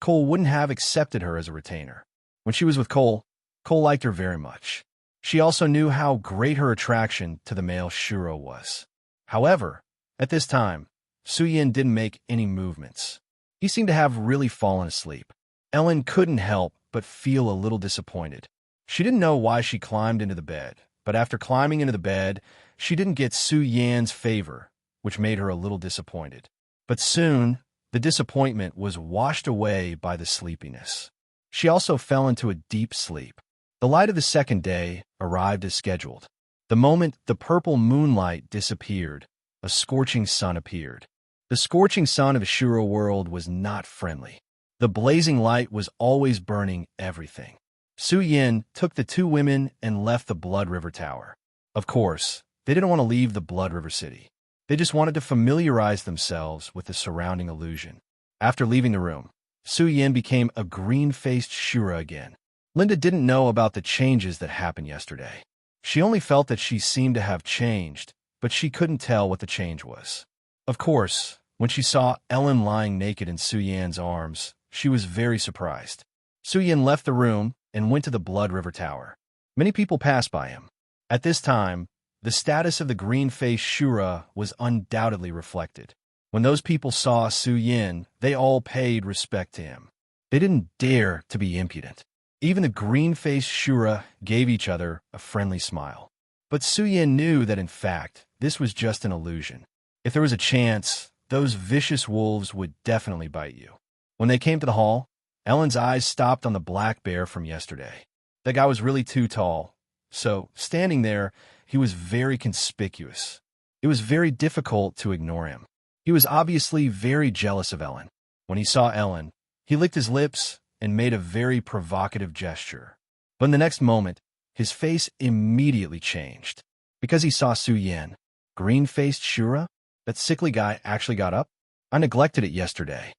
Cole wouldn't have accepted her as a retainer. When she was with Cole, Cole liked her very much. She also knew how great her attraction to the male Shura was. However, at this time, Suyin didn't make any movements. He seemed to have really fallen asleep. Ellen couldn't help but feel a little disappointed. She didn't know why she climbed into the bed, but after climbing into the bed, she didn't get Suyan's favor, which made her a little disappointed. But soon, the disappointment was washed away by the sleepiness. She also fell into a deep sleep. The light of the second day arrived as scheduled. The moment the purple moonlight disappeared, a scorching sun appeared. The scorching sun of Shura world was not friendly. The blazing light was always burning everything. Su Yin took the two women and left the Blood River Tower. Of course, they didn't want to leave the Blood River City. They just wanted to familiarize themselves with the surrounding illusion. After leaving the room, Su Yin became a green-faced Shura again. Linda didn't know about the changes that happened yesterday. She only felt that she seemed to have changed, but she couldn't tell what the change was. Of course, when she saw Ellen lying naked in Su Yan's arms, she was very surprised. Su Yin left the room and went to the Blood River Tower. Many people passed by him. At this time, the status of the green-faced Shura was undoubtedly reflected. When those people saw Su Yin, they all paid respect to him. They didn't dare to be impudent. Even the green-faced Shura gave each other a friendly smile. But Su Yin knew that in fact, this was just an illusion. If there was a chance, those vicious wolves would definitely bite you. When they came to the hall, Ellen's eyes stopped on the black bear from yesterday. That guy was really too tall, so standing there, he was very conspicuous. It was very difficult to ignore him. He was obviously very jealous of Ellen. When he saw Ellen, he licked his lips and made a very provocative gesture. But in the next moment, his face immediately changed. Because he saw Su Yin, green-faced Shura, that sickly guy actually got up. I neglected it yesterday.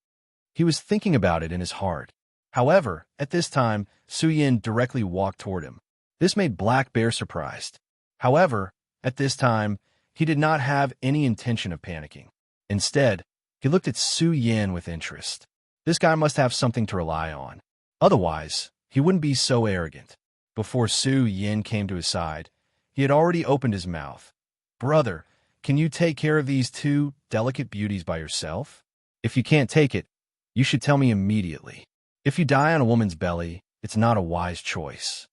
He was thinking about it in his heart. However, at this time, Su Yin directly walked toward him. This made Black Bear surprised. However, at this time, he did not have any intention of panicking. Instead, he looked at Su Yin with interest. This guy must have something to rely on. Otherwise, he wouldn't be so arrogant. Before Su Yin came to his side, he had already opened his mouth. "Brother, can you take care of these two delicate beauties by yourself? If you can't take it, you should tell me immediately. If you die on a woman's belly, it's not a wise choice."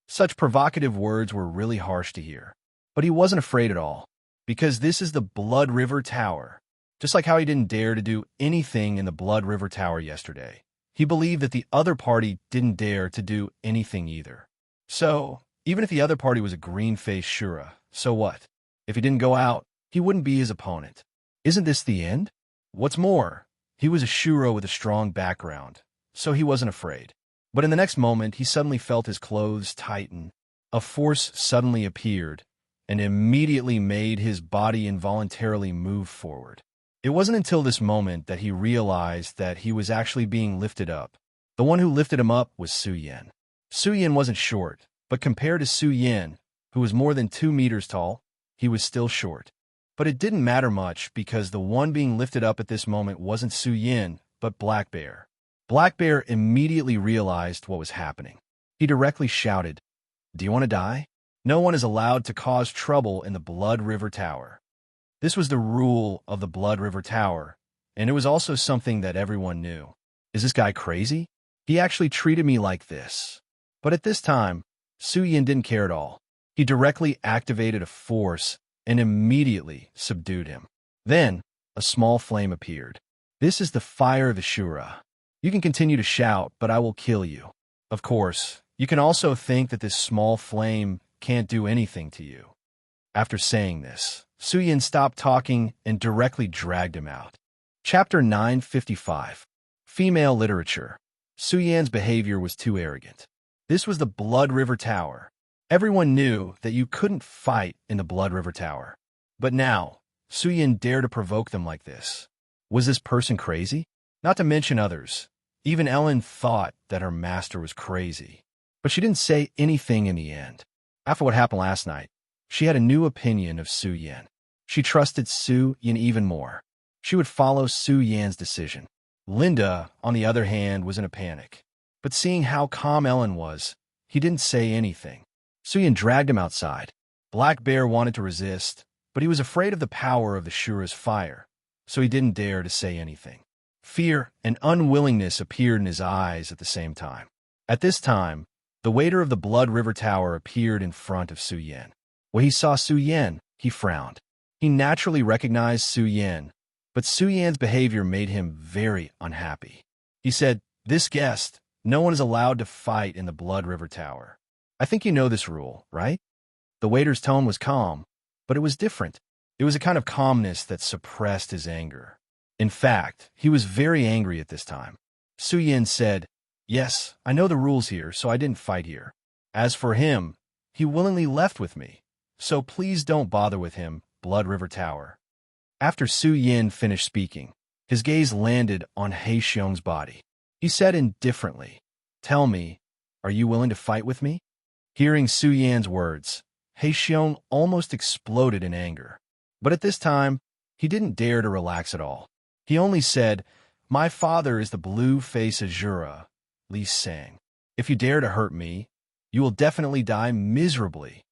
Such provocative words were really harsh to hear. But he wasn't afraid at all, because this is the Blood River Tower. Just like how he didn't dare to do anything in the Blood River Tower yesterday, he believed that the other party didn't dare to do anything either. So, even if the other party was a green-faced Shura, so what? If he didn't go out, he wouldn't be his opponent. Isn't this the end? What's more, he was a Shura with a strong background, so he wasn't afraid. But in the next moment, he suddenly felt his clothes tighten. A force suddenly appeared and immediately made his body involuntarily move forward. It wasn't until this moment that he realized that he was actually being lifted up. The one who lifted him up was Su Yin. Su Yin wasn't short, but compared to Su Yin, who was more than 2 meters tall, he was still short. But it didn't matter much because the one being lifted up at this moment wasn't Su Yin, but Black Bear. Black Bear immediately realized what was happening. He directly shouted, "Do you want to die? No one is allowed to cause trouble in the Blood River Tower." This was the rule of the Blood River Tower, and it was also something that everyone knew. Is this guy crazy? He actually treated me like this. But at this time, Su Yin didn't care at all. He directly activated a force and immediately subdued him. Then, a small flame appeared. This is the fire of the Shura. You can continue to shout, but I will kill you. Of course, you can also think that this small flame can't do anything to you. After saying this, Su Yin stopped talking and directly dragged him out. Chapter 955. Female Literature. Su Yan's behavior was too arrogant. This was the Blood River Tower. Everyone knew that you couldn't fight in the Blood River Tower. But now, Su Yin dared to provoke them like this. Was this person crazy? Not to mention others. Even Ellen thought that her master was crazy. But she didn't say anything in the end. After what happened last night, she had a new opinion of Su Yin. She trusted Su Yin even more. She would follow Su Yan's decision. Linda, on the other hand, was in a panic. But seeing how calm Ellen was, he didn't say anything. Su Yin dragged him outside. Black Bear wanted to resist, but he was afraid of the power of the Shura's fire, so he didn't dare to say anything. Fear and unwillingness appeared in his eyes at the same time. At this time, the waiter of the Blood River Tower appeared in front of Su Yin. When he saw Su Yin, he frowned. He naturally recognized Su Yin, but Su Yan's behavior made him very unhappy. He said, "This guest, no one is allowed to fight in the Blood River Tower. I think you know this rule, right?" The waiter's tone was calm, but it was different. It was a kind of calmness that suppressed his anger. In fact, he was very angry at this time. Su Yin said, "Yes, I know the rules here, so I didn't fight here. As for him, he willingly left with me, so please don't bother with him, Blood River Tower." After Su Yin finished speaking, his gaze landed on He Xiong's body. He said indifferently, "Tell me, are you willing to fight with me?" Hearing Su Yan's words, He Xiong almost exploded in anger. But at this time, he didn't dare to relax at all. He only said, "My father is the blue-face Azura, Li Sang. If you dare to hurt me, you will definitely die miserably."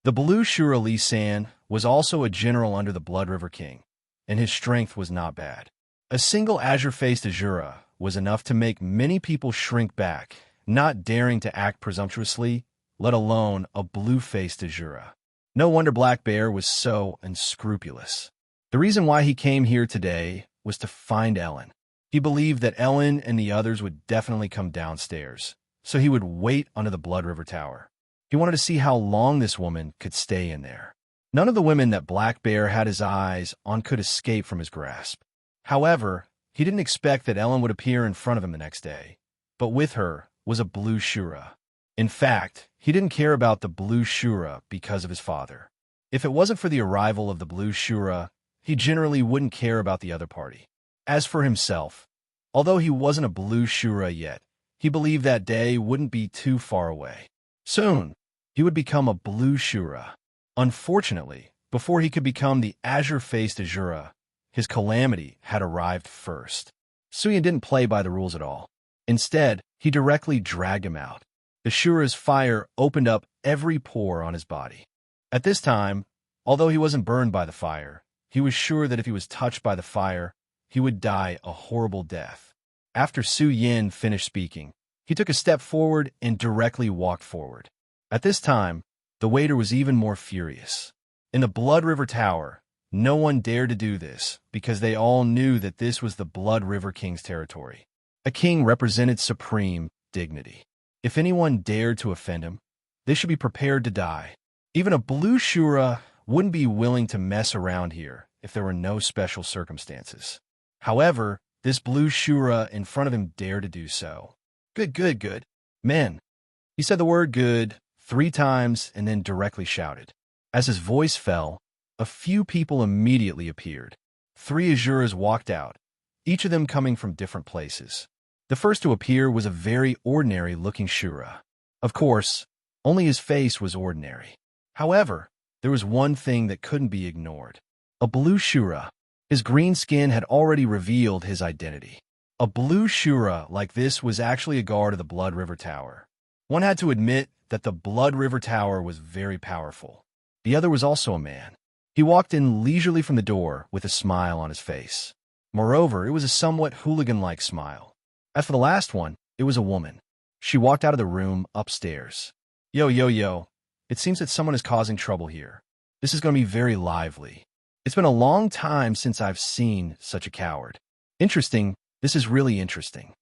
The blue Shura Li Sang was also a general under the Blood River King, and his strength was not bad. A single azure-faced Azura was enough to make many people shrink back, not daring to act presumptuously, let alone a blue-faced Azura. No wonder Black Bear was so unscrupulous. The reason why he came here today was to find Ellen. He believed that Ellen and the others would definitely come downstairs, so he would wait under the Blood River Tower. He wanted to see how long this woman could stay in there. None of the women that Black Bear had his eyes on could escape from his grasp. However, he didn't expect that Ellen would appear in front of him the next day, but with her was a blue Shura. In fact, he didn't care about the blue Shura because of his father. If it wasn't for the arrival of the blue Shura, he generally wouldn't care about the other party. As for himself, although he wasn't a blue Shura yet, he believed that day wouldn't be too far away. Soon, he would become a blue Shura. Unfortunately, before he could become the azure-faced Azura, his calamity had arrived first. Su Yin didn't play by the rules at all. Instead, he directly dragged him out. The Shura's fire opened up every pore on his body. At this time, although he wasn't burned by the fire, he was sure that if he was touched by the fire, he would die a horrible death. After Su Yin finished speaking, he took a step forward and directly walked forward. At this time, the waiter was even more furious. In the Blood River Tower, no one dared to do this because they all knew that this was the Blood River King's territory. A king represented supreme dignity. If anyone dared to offend him, they should be prepared to die. Even a blue Shura wouldn't be willing to mess around here if there were no special circumstances. However, this blue Shura in front of him dared to do so. Good. Men. He said the word good 3 times and then directly shouted. As his voice fell, a few people immediately appeared. 3 Azuras walked out, each of them coming from different places. The first to appear was a very ordinary-looking Shura. Of course, only his face was ordinary. However, there was one thing that couldn't be ignored. A blue Shura. His green skin had already revealed his identity. A blue Shura like this was actually a guard of the Blood River Tower. One had to admit that the Blood River Tower was very powerful. The other was also a man. He walked in leisurely from the door with a smile on his face. Moreover, it was a somewhat hooligan-like smile. As for the last one, it was a woman. She walked out of the room upstairs. Yo. It seems that someone is causing trouble here. This is going to be very lively. It's been a long time since I've seen such a coward. Interesting. This is really interesting.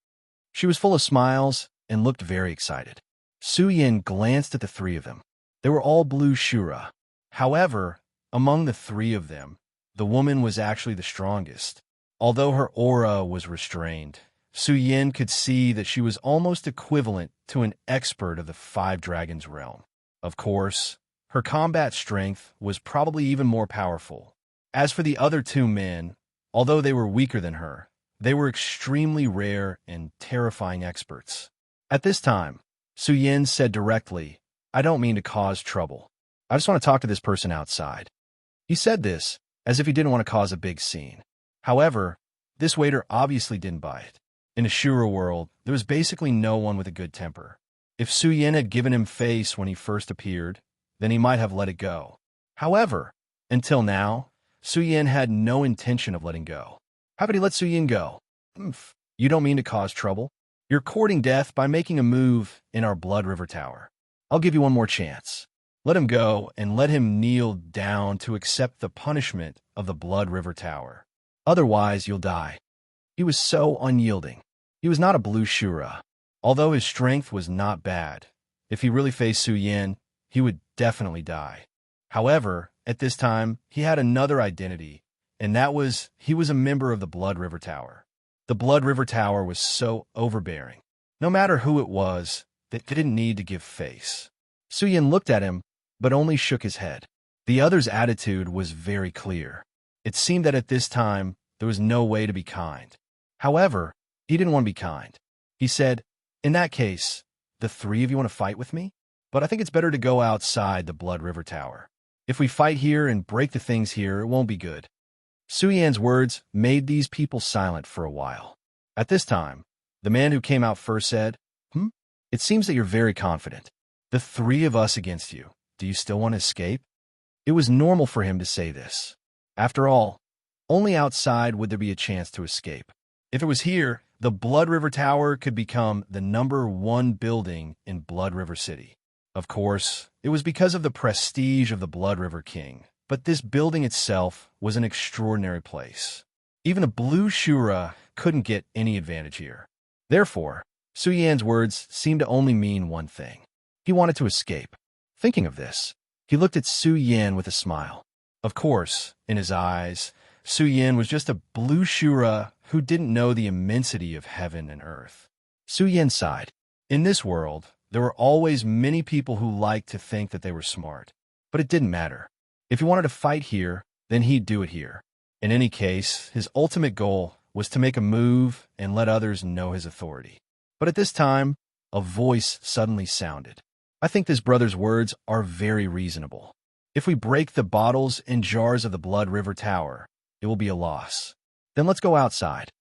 She was full of smiles and looked very excited. Su Yin glanced at the 3 of them. They were all blue Shura. However, among the 3 of them, the woman was actually the strongest. Although her aura was restrained, Su Yin could see that she was almost equivalent to an expert of the 5 Dragons realm. Of course, her combat strength was probably even more powerful. As for the other 2 men, although they were weaker than her, they were extremely rare and terrifying experts. At this time, Su Yin said directly, "I don't mean to cause trouble. I just want to talk to this person outside." He said this as if he didn't want to cause a big scene. However, this waiter obviously didn't buy it. In a Shura world, there was basically no one with a good temper. If Su Yin had given him face when he first appeared, then he might have let it go. However, until now, Su Yin had no intention of letting go. How could he let Su Yin go? You don't mean to cause trouble? You're courting death by making a move in our Blood River Tower. I'll give you one more chance. Let him go and let him kneel down to accept the punishment of the Blood River Tower. Otherwise, you'll die. He was so unyielding. He was not a blue Shura. Although his strength was not bad, if he really faced Su Yin, he would definitely die. However, at this time, he had another identity, and that was he was a member of the Blood River Tower. The Blood River Tower was so overbearing. No matter who it was, they didn't need to give face. Suyin looked at him, but only shook his head. The other's attitude was very clear. It seemed that at this time, there was no way to be kind. However, he didn't want to be kind. He said, "In that case, the three of you want to fight with me? But I think it's better to go outside the Blood River Tower. If we fight here and break the things here, it won't be good." Suyan's words made these people silent for a while. At this time, the man who came out first said, It seems that you're very confident. The three of us against you. Do you still want to escape?" It was normal for him to say this. After all, only outside would there be a chance to escape. If it was here, the Blood River Tower could become the #1 building in Blood River City. Of course, it was because of the prestige of the Blood River King, but this building itself was an extraordinary place. Even the Blue Shura couldn't get any advantage here. Therefore, Suyan's words seemed to only mean one thing. He wanted to escape. Thinking of this, he looked at Suyin with a smile. Of course, in his eyes, Suyin was just a Blue Shura who didn't know the immensity of heaven and earth. Suyin sighed. In this world, there were always many people who liked to think that they were smart. But it didn't matter. If he wanted to fight here, then he'd do it here. In any case, his ultimate goal was to make a move and let others know his authority. But at this time, a voice suddenly sounded. "I think this brother's words are very reasonable. If we break the bottles and jars of the Blood River Tower, it will be a loss. Then let's go outside."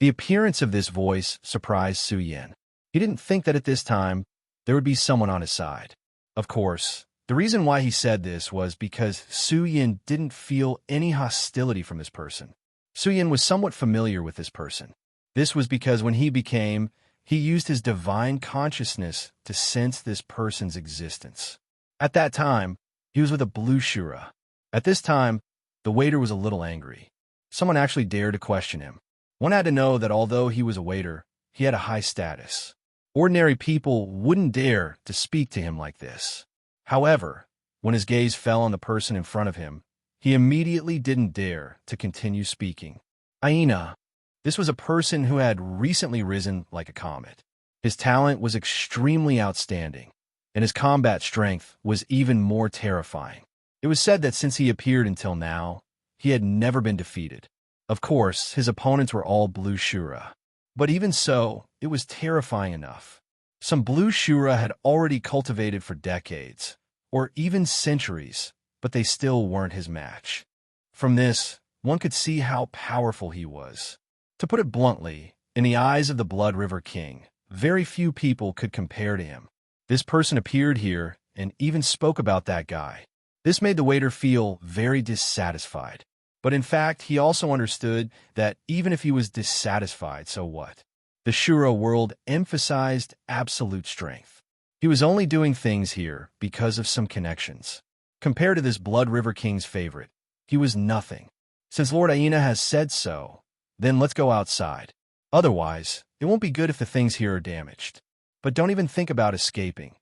The appearance of this voice surprised Suyin. He didn't think that at this time, there would be someone on his side. Of course, the reason why he said this was because Suyin didn't feel any hostility from this person. Suyin was somewhat familiar with this person. This was because when he used his divine consciousness to sense this person's existence. At that time, he was with a Blue Shura. At this time, the waiter was a little angry. Someone actually dared to question him. One had to know that although he was a waiter, he had a high status. Ordinary people wouldn't dare to speak to him like this. However, when his gaze fell on the person in front of him, he immediately didn't dare to continue speaking. Aina. This was a person who had recently risen like a comet. His talent was extremely outstanding, and his combat strength was even more terrifying. It was said that since he appeared until now, he had never been defeated. Of course, his opponents were all Blue Shura. But even so, it was terrifying enough. Some Blue Shura had already cultivated for decades, or even centuries, but they still weren't his match. From this, one could see how powerful he was. To put it bluntly, in the eyes of the Blood River King, very few people could compare to him. This person appeared here and even spoke about that guy. This made the waiter feel very dissatisfied. But in fact, he also understood that even if he was dissatisfied, so what? The Shura world emphasized absolute strength. He was only doing things here because of some connections. Compared to this Blood River King's favorite, he was nothing. Since Lord Aina has said so, then let's go outside. Otherwise, it won't be good if the things here are damaged. But don't even think about escaping,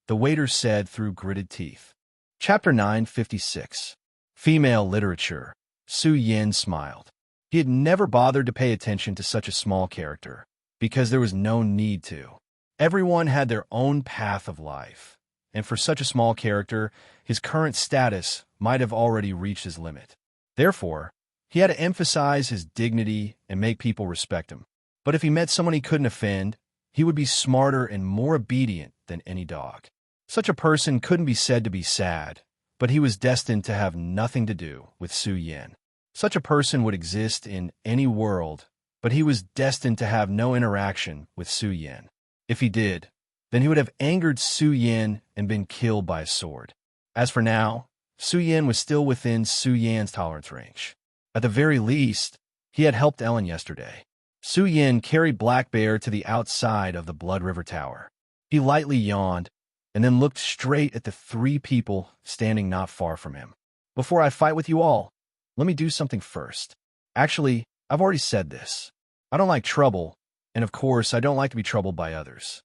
the waiter said through gritted teeth. Chapter 956. Female Literature. Suyin smiled. He had never bothered to pay attention to such a small character, because there was no need to. Everyone had their own path of life, and for such a small character, his current status might have already reached his limit. Therefore, he had to emphasize his dignity and make people respect him. But if he met someone he couldn't offend, he would be smarter and more obedient than any dog. Such a person couldn't be said to be sad, but he was destined to have nothing to do with Suyin. Such a person would exist in any world, but he was destined to have no interaction with Suyin. If he did, then he would have angered Suyin and been killed by a sword. As for now, Suyin was still within Suyin's tolerance range. At the very least, he had helped Ellen yesterday. Suyin carried Black Bear to the outside of the Blood River Tower. He lightly yawned, and then looked straight at the three people standing not far from him. "Before I fight with you all, let me do something first. Actually, I've already said this. I don't like trouble, and of course, I don't like to be troubled by others."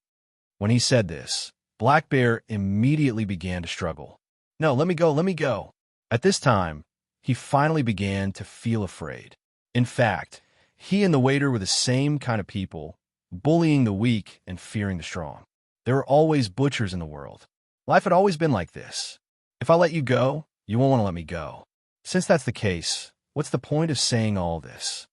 When he said this, Black Bear immediately began to struggle. "No, let me go, let me go." At this time, he finally began to feel afraid. In fact, He and the waiter were the same kind of people, bullying the weak and fearing the strong. There were always butchers in the world. Life had always been like this. If I let you go, you won't want to let me go. Since that's the case, what's the point of saying all this?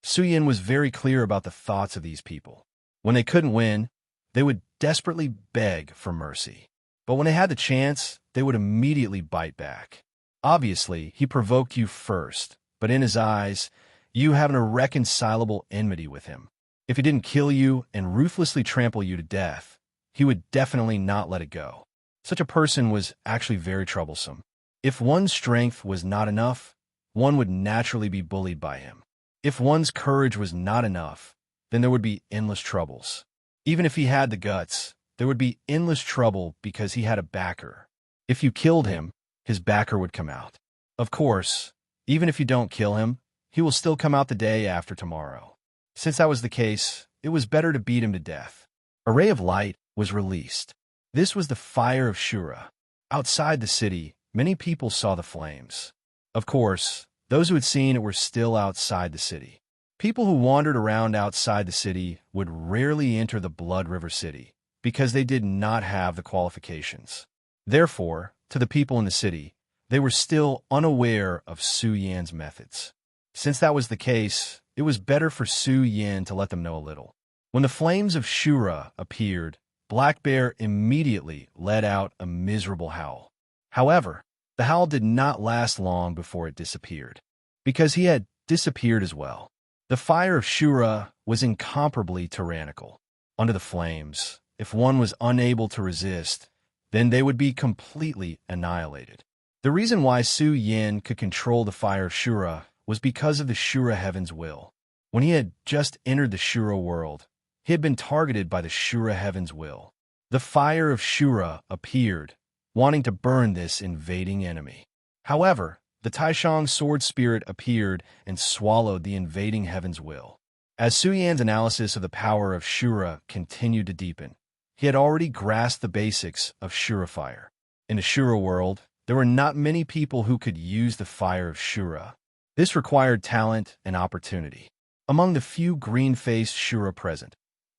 Su Yin was very clear about the thoughts of these people. When they couldn't win, they would desperately beg for mercy. But when they had the chance, they would immediately bite back. Obviously, he provoked you first, but in his eyes, you have an irreconcilable enmity with him. If he didn't kill you and ruthlessly trample you to death, he would definitely not let it go. Such a person was actually very troublesome. If one's strength was not enough, one would naturally be bullied by him. If one's courage was not enough, then there would be endless troubles. Even if he had the guts, there would be endless trouble because he had a backer. If you killed him, his backer would come out. Of course, even if you don't kill him, he will still come out the day after tomorrow. Since that was the case, it was better to beat him to death. A ray of light was released. This was the fire of Shura. Outside the city, many people saw the flames. Of course, those who had seen it were still outside the city. People who wandered around outside the city would rarely enter the Blood River City because they did not have the qualifications. Therefore, to the people in the city, they were still unaware of Su Yan's methods. Since that was the case, it was better for Su Yan to let them know a little. When the flames of Shura appeared, Black Bear immediately let out a miserable howl. However, the howl did not last long before it disappeared, because he had disappeared as well. The fire of Shura was incomparably tyrannical. Under the flames, if one was unable to resist, then they would be completely annihilated. The reason why Su Yan could control the fire of Shura was because of the Shura Heaven's will. When he had just entered the Shura world, he had been targeted by the Shura Heaven's will. The fire of Shura appeared, wanting to burn this invading enemy. However, the Taishang sword spirit appeared and swallowed the invading Heaven's will. As Su Yan's analysis of the power of Shura continued to deepen, he had already grasped the basics of Shura fire. In the Shura world, there were not many people who could use the fire of Shura. This required talent and opportunity. Among the few green-faced Shura present,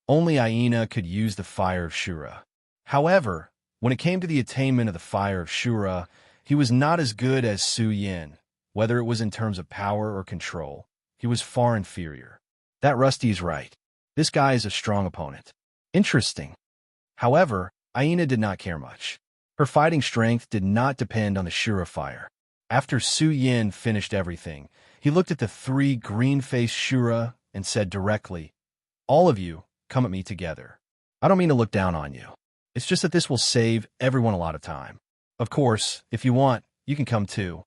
only Aina could use the fire of Shura. However, when it came to the attainment of the fire of Shura, he was not as good as Su Yan. Whether it was in terms of power or control, he was far inferior. That Rusty's right. This guy is a strong opponent. Interesting. However, Aina did not care much. Her fighting strength did not depend on the Shura fire. After Su Yan finished everything, he looked at the three green-faced Shura and said directly, "All of you, come at me together. I don't mean to look down on you. It's just that this will save everyone a lot of time. Of course, if you want, you can come too."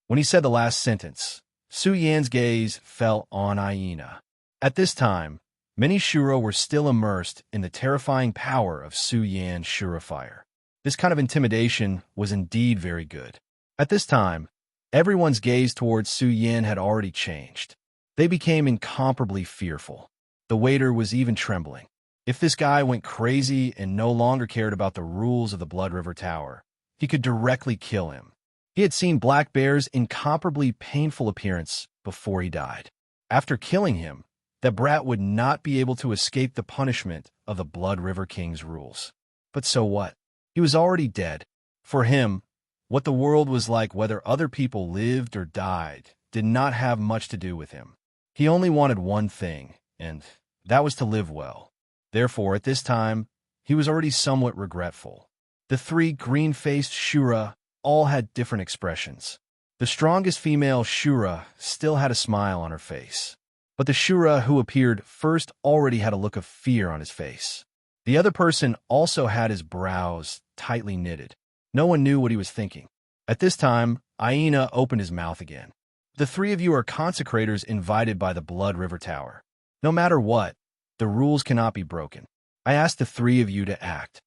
When he said the last sentence, Su Yan's gaze fell on Aina. At this time, many Shura were still immersed in the terrifying power of Su Yan's Shura fire. This kind of intimidation was indeed very good. At this time, everyone's gaze towards Su Yan had already changed. They became incomparably fearful. The waiter was even trembling. If this guy went crazy and no longer cared about the rules of the Blood River Tower, he could directly kill him. He had seen Black Bear's incomparably painful appearance before he died. After killing him, that brat would not be able to escape the punishment of the Blood River King's rules. But so what? He was already dead. For him, what the world was like, whether other people lived or died, did not have much to do with him. He only wanted one thing, and that was to live well. Therefore, at this time, he was already somewhat regretful. The three green-faced Shura all had different expressions. The strongest female Shura still had a smile on her face, but the Shura who appeared first already had a look of fear on his face. The other person also had his brows tightly knitted. No one knew what he was thinking. At this time, Aina opened his mouth again. "The three of you are consecrators invited by the Blood River Tower. No matter what, the rules cannot be broken. I asked the three of you to act."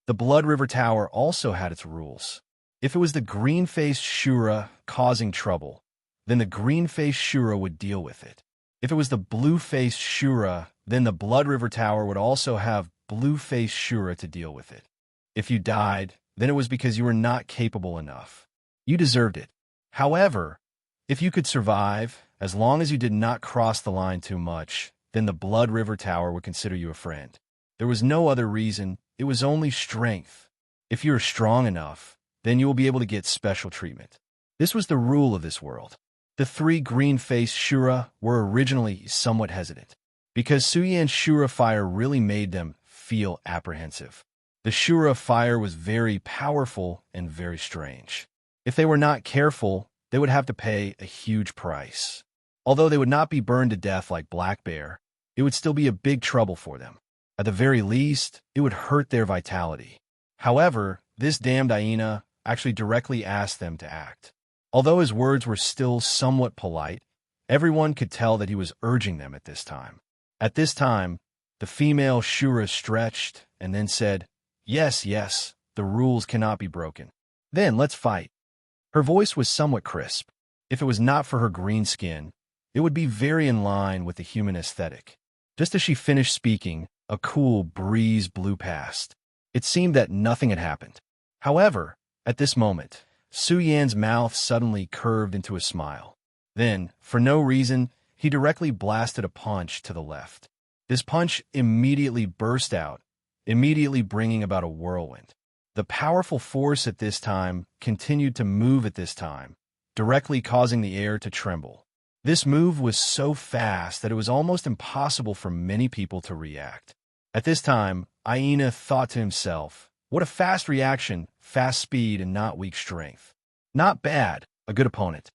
The Blood River Tower also had its rules. If it was the green-faced Shura causing trouble, then the green-faced Shura would deal with it. If it was the blue-faced Shura, then the Blood River Tower would also have blue-faced Shura to deal with it. If you died, then it was because you were not capable enough. You deserved it. However, If you could survive, as long as you did not cross the line too much, then the Blood River Tower would consider you a friend. There was no other reason, it was only strength. If you are strong enough, then you will be able to get special treatment. This was the rule of this world. The three green-faced Shura were originally somewhat hesitant, because Suyan's Shura fire really made them feel apprehensive. The Shura fire was very powerful and very strange. If they were not careful, they would have to pay a huge price. Although they would not be burned to death like Black Bear, it would still be a big trouble for them. At the very least, it would hurt their vitality. However, this damned hyena actually directly asked them to act. Although his words were still somewhat polite, everyone could tell that he was urging them at this time. At this time, the female Shura stretched and then said, "Yes, yes, the rules cannot be broken. Then let's fight." Her voice was somewhat crisp. If it was not for her green skin, it would be very in line with the human aesthetic. Just as she finished speaking, a cool breeze blew past. It seemed that nothing had happened. However, at this moment, Suyan's mouth suddenly curved into a smile. Then, for no reason, he directly blasted a punch to the left. This punch immediately burst out, immediately bringing about a whirlwind. The powerful force at this time continued to move at this time, directly causing the air to tremble. This move was so fast that it was almost impossible for many people to react. At this time, Hyena thought to himself, "What a fast reaction, fast speed, and not weak strength. Not bad, a good opponent."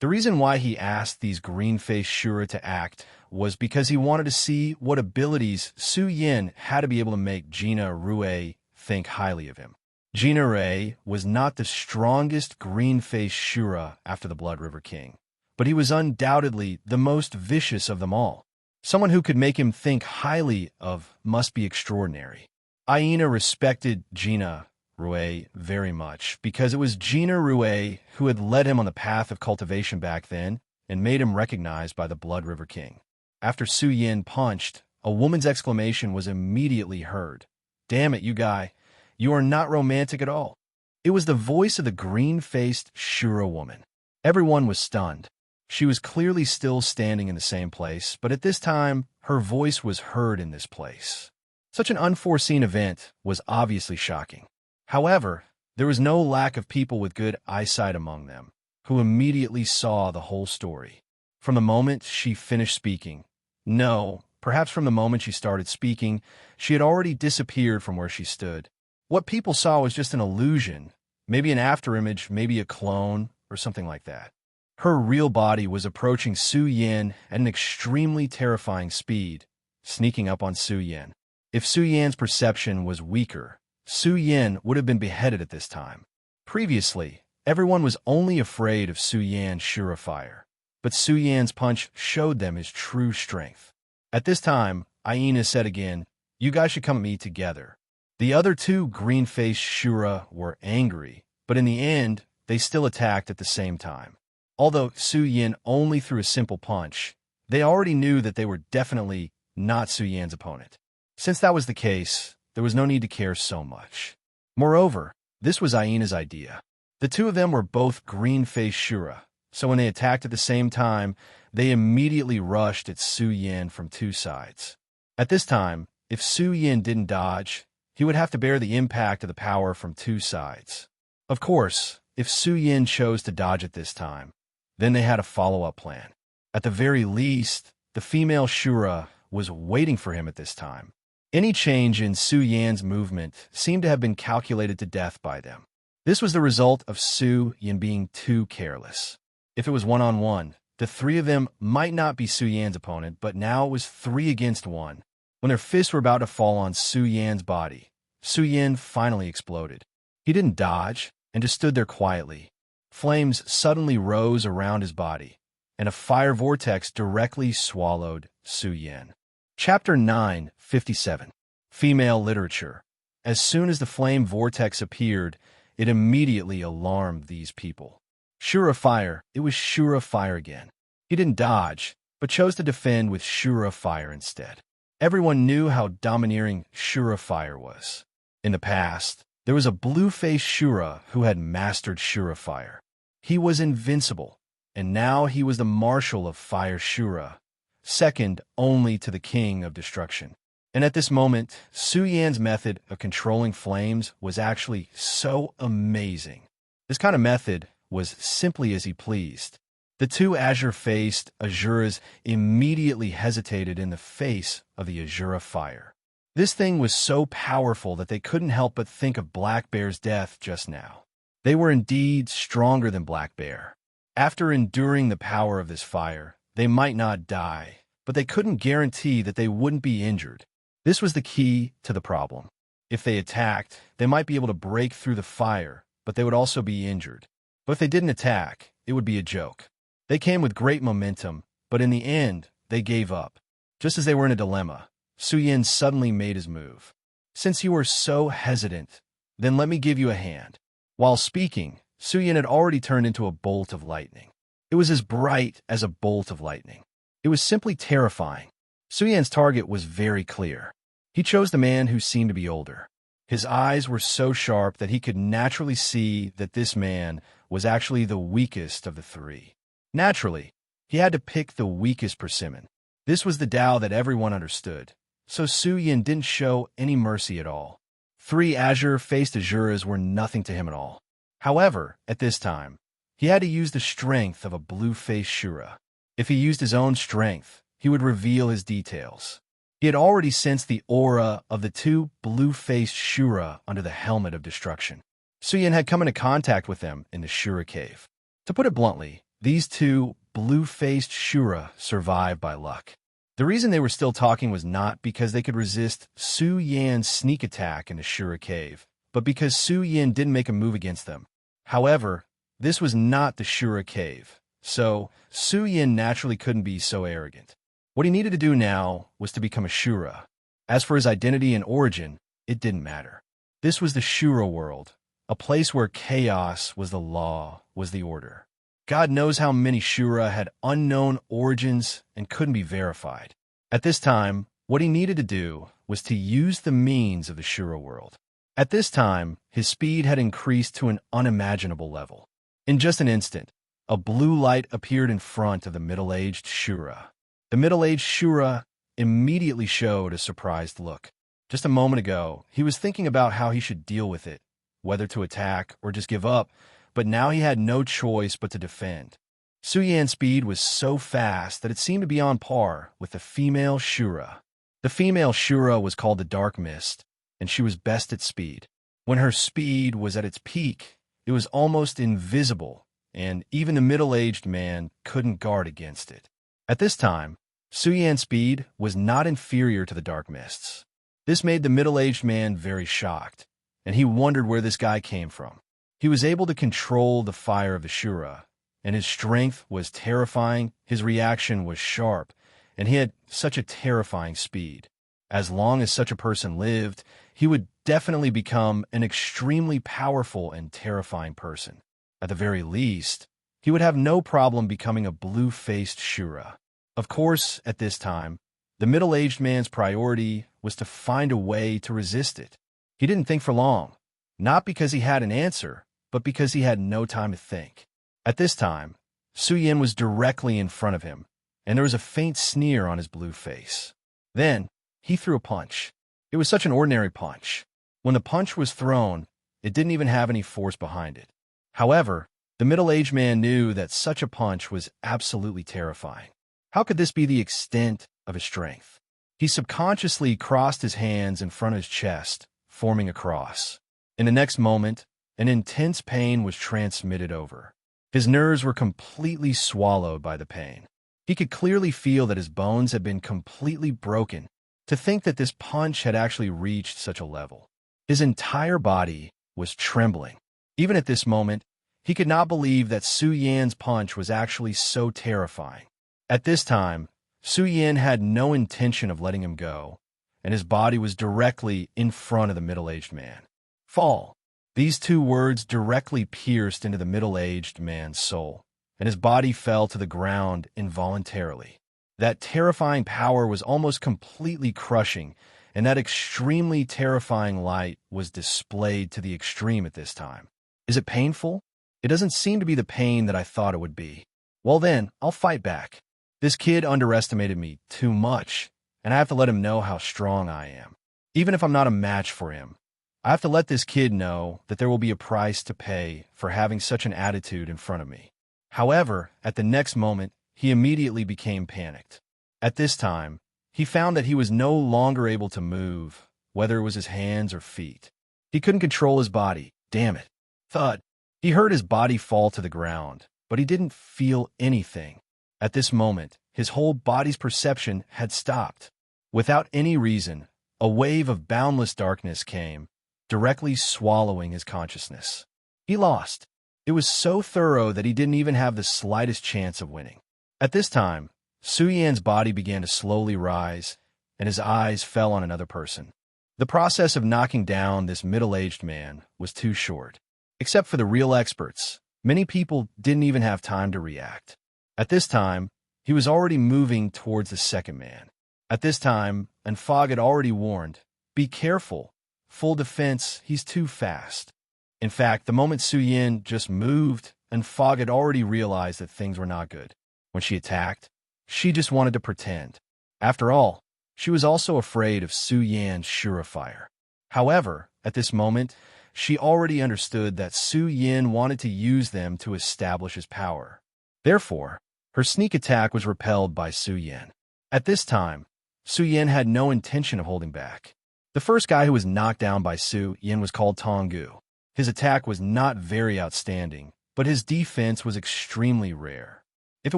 The reason why he asked these green-faced Shura to act was because he wanted to see what abilities Suyan had to be able to make Gina Rue think highly of him. Gina Rue was not the strongest green-faced Shura after the Blood River King, but he was undoubtedly the most vicious of them all. Someone who could make him think highly of must be extraordinary. Hyena respected Gina Rue very much because it was Gina Rue who had led him on the path of cultivation back then and made him recognized by the Blood River King. After Suyan punched, a woman's exclamation was immediately heard. "Damn it, you guy, you are not romantic at all." It was the voice of the green-faced Shura woman. Everyone was stunned. She was clearly still standing in the same place, but at this time, her voice was heard in this place. Such an unforeseen event was obviously shocking. However, there was no lack of people with good eyesight among them, who immediately saw the whole story. From the moment she finished speaking, no, perhaps from the moment she started speaking, she had already disappeared from where she stood. What people saw was just an illusion, maybe an afterimage, maybe a clone, or something like that. Her real body was approaching Suyan at an extremely terrifying speed, sneaking up on Suyan. If Suyan's perception was weaker, Suyan would have been beheaded at this time. Previously, everyone was only afraid of Suyan's Shura fire, but Suyan's punch showed them his true strength. At this time, Hyena said again, "You guys should come at me together." The other two green-faced Shura were angry, but in the end, they still attacked at the same time. Although Suyan only threw a simple punch, they already knew that they were definitely not Suyan's opponent. Since that was the case, there was no need to care so much. Moreover, this was Hyena's idea. The two of them were both green-faced Shura, so when they attacked at the same time, they immediately rushed at Suyan from two sides. At this time, if Suyan didn't dodge, he would have to bear the impact of the power from two sides. Of course, if Suyan chose to dodge at this time, then they had a follow-up plan. At the very least, the female Shura was waiting for him at this time. Any change in Suyan's movement seemed to have been calculated to death by them. This was the result of Suyan being too careless. If it was one-on-one, the three of them might not be Suyan's opponent, but now it was 3 against 1. When their fists were about to fall on Suyan's body, Suyan finally exploded. He didn't dodge and just stood there quietly. Flames suddenly rose around his body, and a fire vortex directly swallowed Suyan. Chapter 9:57. Female Literature. As soon as the flame vortex appeared, it immediately alarmed these people. Shura fire, it was Shura fire again. He didn't dodge, but chose to defend with Shura fire instead. Everyone knew how domineering Shura fire was. In the past, there was a blue-faced Shura who had mastered Shura fire. He was invincible, and now he was the marshal of Fire Shura, second only to the king of destruction. And at this moment, Su Yan's method of controlling flames was actually so amazing. This kind of method was simply as he pleased. The two azure-faced Azuras immediately hesitated in the face of the Azura fire. This thing was so powerful that they couldn't help but think of Black Bear's death just now. They were indeed stronger than Black Bear. After enduring the power of this fire, they might not die, but they couldn't guarantee that they wouldn't be injured. This was the key to the problem. If they attacked, they might be able to break through the fire, but they would also be injured. But if they didn't attack, it would be a joke. They came with great momentum, but in the end, they gave up. Just as they were in a dilemma, Su Yan suddenly made his move. "Since you are so hesitant, then let me give you a hand." While speaking, Su Yan had already turned into a bolt of lightning. It was as bright as a bolt of lightning. It was simply terrifying. Su Yan's target was very clear. He chose the man who seemed to be older. His eyes were so sharp that he could naturally see that this man was actually the weakest of the three. Naturally, he had to pick the weakest persimmon. This was the Tao that everyone understood, so Su Yan didn't show any mercy at all. Three azure-faced Azuras were nothing to him at all. However, at this time, he had to use the strength of a blue-faced Shura. If he used his own strength, he would reveal his details. He had already sensed the aura of the two blue-faced Shura under the helmet of destruction. Su Yan had come into contact with them in the Shura cave. To put it bluntly, these two blue-faced Shura survived by luck. The reason they were still talking was not because they could resist Su Yan's sneak attack in the Shura cave, but because Su Yan didn't make a move against them. However, this was not the Shura cave, so Su Yan naturally couldn't be so arrogant. What he needed to do now was to become a Shura. As for his identity and origin, it didn't matter. This was the Shura world, a place where chaos was the law, was the order. God knows how many Shura had unknown origins and couldn't be verified. At this time, what he needed to do was to use the means of the Shura world. At this time, his speed had increased to an unimaginable level. In just an instant, a blue light appeared in front of the middle-aged Shura. The middle-aged Shura immediately showed a surprised look. Just a moment ago, he was thinking about how he should deal with it, whether to attack or just give up, but now he had no choice but to defend. Su Yan's speed was so fast that it seemed to be on par with the female Shura. The female Shura was called the Dark Mist, and she was best at speed. When her speed was at its peak, it was almost invisible, and even the middle-aged man couldn't guard against it. At this time, Su Yan's speed was not inferior to the Dark Mist's. This made the middle-aged man very shocked, and he wondered where this guy came from. He was able to control the fire of the Shura, and his strength was terrifying, his reaction was sharp, and he had such a terrifying speed. As long as such a person lived, he would definitely become an extremely powerful and terrifying person. At the very least, he would have no problem becoming a blue-faced Shura. Of course, at this time, the middle-aged man's priority was to find a way to resist it. He didn't think for long, not because he had an answer, but because he had no time to think. At this time, Su Yan was directly in front of him, and there was a faint sneer on his blue face. Then, he threw a punch. It was such an ordinary punch. When the punch was thrown, it didn't even have any force behind it. However, the middle-aged man knew that such a punch was absolutely terrifying. How could this be the extent of his strength? He subconsciously crossed his hands in front of his chest, forming a cross. In the next moment, an intense pain was transmitted over. His nerves were completely swallowed by the pain. He could clearly feel that his bones had been completely broken. To think that this punch had actually reached such a level. His entire body was trembling. Even at this moment, he could not believe that Su Yan's punch was actually so terrifying. At this time, Su Yan had no intention of letting him go, and his body was directly in front of the middle-aged man. Fall. These two words directly pierced into the middle-aged man's soul, and his body fell to the ground involuntarily. That terrifying power was almost completely crushing, and that extremely terrifying light was displayed to the extreme at this time. Is it painful? It doesn't seem to be the pain that I thought it would be. Well then, I'll fight back. This kid underestimated me too much, and I have to let him know how strong I am. Even if I'm not a match for him, I have to let this kid know that there will be a price to pay for having such an attitude in front of me. However, at the next moment, he immediately became panicked. At this time, he found that he was no longer able to move, whether it was his hands or feet. He couldn't control his body. Damn it. Thud. He heard his body fall to the ground, but he didn't feel anything. At this moment, his whole body's perception had stopped. Without any reason, a wave of boundless darkness came, directly swallowing his consciousness. He lost. It was so thorough that he didn't even have the slightest chance of winning. At this time, Su Yan's body began to slowly rise, and his eyes fell on another person. The process of knocking down this middle-aged man was too short. Except for the real experts, many people didn't even have time to react. At this time, he was already moving towards the second man. At this time, and Fogg had already warned, "Be careful. Full defense, he's too fast." In fact, the moment Su Yan just moved, and Fogg had already realized that things were not good. When she attacked, she just wanted to pretend. After all, she was also afraid of Su Yan's surefire. However, at this moment, she already understood that Su Yan wanted to use them to establish his power. Therefore, her sneak attack was repelled by Su Yan. At this time, Su Yan had no intention of holding back. The first guy who was knocked down by Su Yan was called Tong Gu. His attack was not very outstanding, but his defense was extremely rare. If it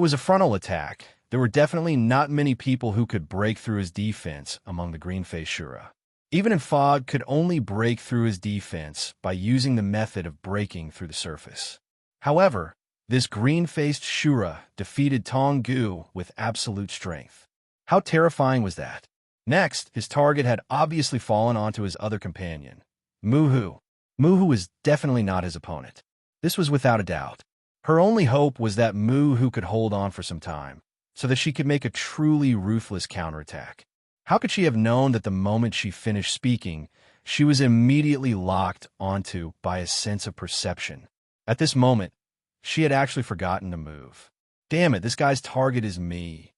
was a frontal attack, there were definitely not many people who could break through his defense among the green-faced Shura. Even Fogg could only break through his defense by using the method of breaking through the surface. However, this green-faced Shura defeated Tong Gu with absolute strength. How terrifying was that? Next, his target had obviously fallen onto his other companion, Muhu. Muhu was definitely not his opponent. This was without a doubt. Her only hope was that Muhu could hold on for some time, so that she could make a truly ruthless counterattack. How could she have known that the moment she finished speaking, she was immediately locked onto by a sense of perception? At this moment, she had actually forgotten to move. Damn it, this guy's target is me.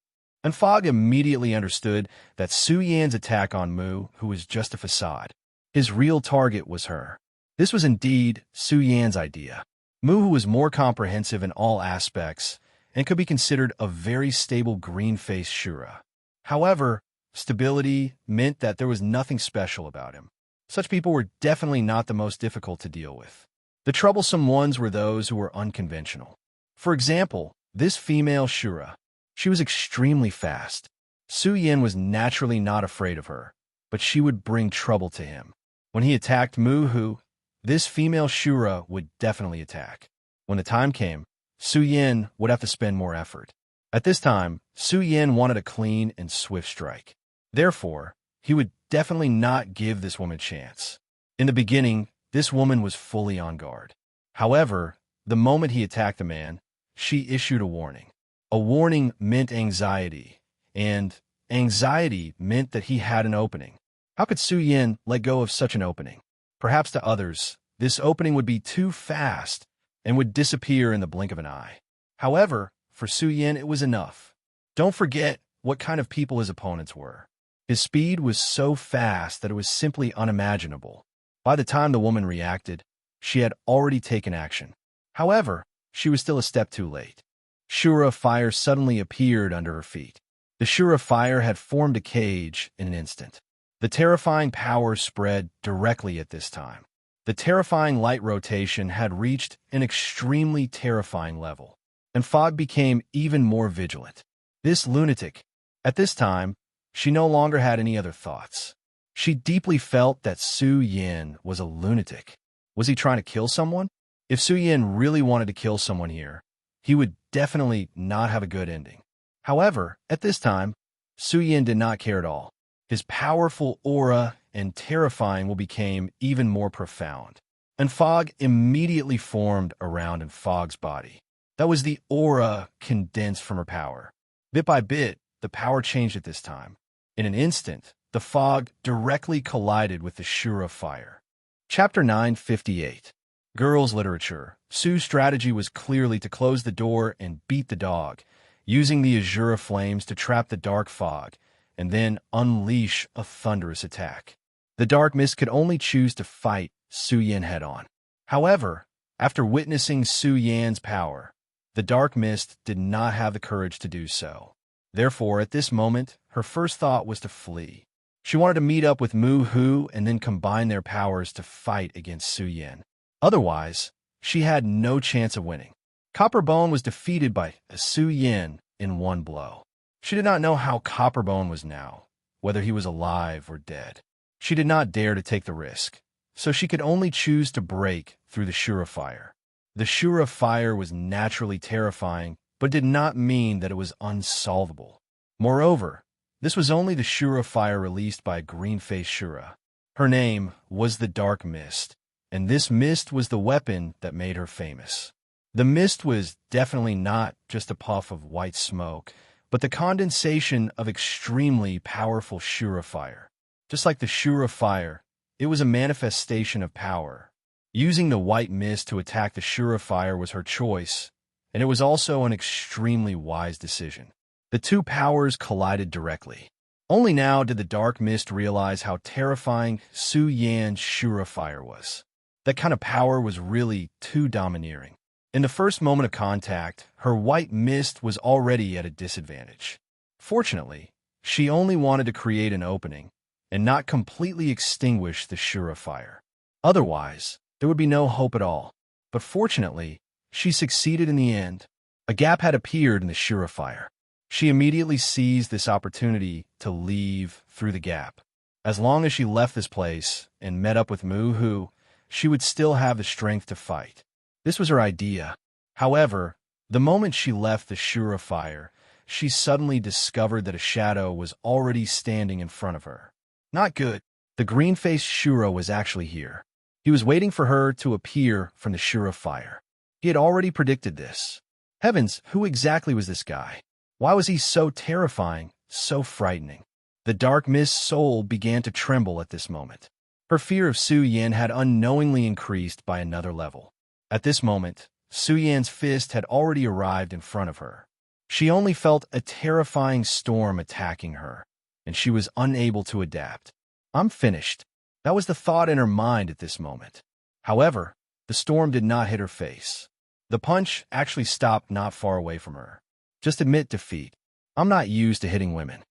And Fogg immediately understood that Su Yan's attack on Mu, who was just a facade. His real target was her. This was indeed Su Yan's idea. Mu, who was more comprehensive in all aspects, and could be considered a very stable green-faced Shura. However, stability meant that there was nothing special about him. Such people were definitely not the most difficult to deal with. The troublesome ones were those who were unconventional. For example, this female Shura. She was extremely fast. Su Yan was naturally not afraid of her, but she would bring trouble to him. When he attacked Muhu, this female Shura would definitely attack. When the time came, Su Yan would have to spend more effort. At this time, Su Yan wanted a clean and swift strike. Therefore, he would definitely not give this woman a chance. In the beginning, this woman was fully on guard. However, the moment he attacked the man, she issued a warning. A warning meant anxiety, and anxiety meant that he had an opening. How could Su Yan let go of such an opening? Perhaps to others, this opening would be too fast and would disappear in the blink of an eye. However, for Su Yan, it was enough. Don't forget what kind of people his opponents were. His speed was so fast that it was simply unimaginable. By the time the woman reacted, she had already taken action. However, she was still a step too late. Shura fire suddenly appeared under her feet. The Shura fire had formed a cage in an instant. The terrifying power spread directly at this time. The terrifying light rotation had reached an extremely terrifying level, and Fogg became even more vigilant. This lunatic. At this time, she no longer had any other thoughts. She deeply felt that Su Yan was a lunatic. Was he trying to kill someone? If Su Yan really wanted to kill someone here, he would definitely not have a good ending. However, at this time, Su Yan did not care at all. His powerful aura and terrifying will became even more profound. And Fogg immediately formed around in Fogg's body. That was the aura condensed from her power. Bit by bit, the power changed at this time. In an instant, the fog directly collided with the Shura fire. Chapter 958. Girls' literature. Sue's strategy was clearly to close the door and beat the dog, using the azure flames to trap the dark fog, and then unleash a thunderous attack. The dark mist could only choose to fight Su Yan head-on. However, after witnessing Su Yan's power, the dark mist did not have the courage to do so. Therefore, at this moment, her first thought was to flee. She wanted to meet up with Mu Hu and then combine their powers to fight against Su Yan. Otherwise, she had no chance of winning. Copperbone was defeated by Su Yan in one blow. She did not know how Copperbone was now, whether he was alive or dead. She did not dare to take the risk, so she could only choose to break through the Shura fire. The Shura fire was naturally terrifying, but did not mean that it was unsolvable. Moreover, this was only the Shura fire released by a green-faced Shura. Her name was the Dark Mist, and this mist was the weapon that made her famous. The mist was definitely not just a puff of white smoke, but the condensation of extremely powerful Shura fire. Just like the Shura fire, it was a manifestation of power. Using the white mist to attack the Shura fire was her choice, and it was also an extremely wise decision. The two powers collided directly. Only now did the dark mist realize how terrifying Su Yan's Shura fire was. That kind of power was really too domineering. In the first moment of contact, her white mist was already at a disadvantage. Fortunately, she only wanted to create an opening and not completely extinguish the Shura fire. Otherwise, there would be no hope at all. But fortunately, she succeeded in the end. A gap had appeared in the Shura fire. She immediately seized this opportunity to leave through the gap. As long as she left this place and met up with Mu Hu, she would still have the strength to fight. This was her idea. However, the moment she left the Shura fire, she suddenly discovered that a shadow was already standing in front of her. Not good. The green-faced Shura was actually here. He was waiting for her to appear from the Shura fire. He had already predicted this. Heavens, who exactly was this guy? Why was he so terrifying, so frightening? The dark mist's soul began to tremble at this moment. Her fear of Su Yan had unknowingly increased by another level. At this moment, Su Yan's fist had already arrived in front of her. She only felt a terrifying storm attacking her, and she was unable to adapt. I'm finished. That was the thought in her mind at this moment. However, the storm did not hit her face. The punch actually stopped not far away from her. Just admit defeat. I'm not used to hitting women.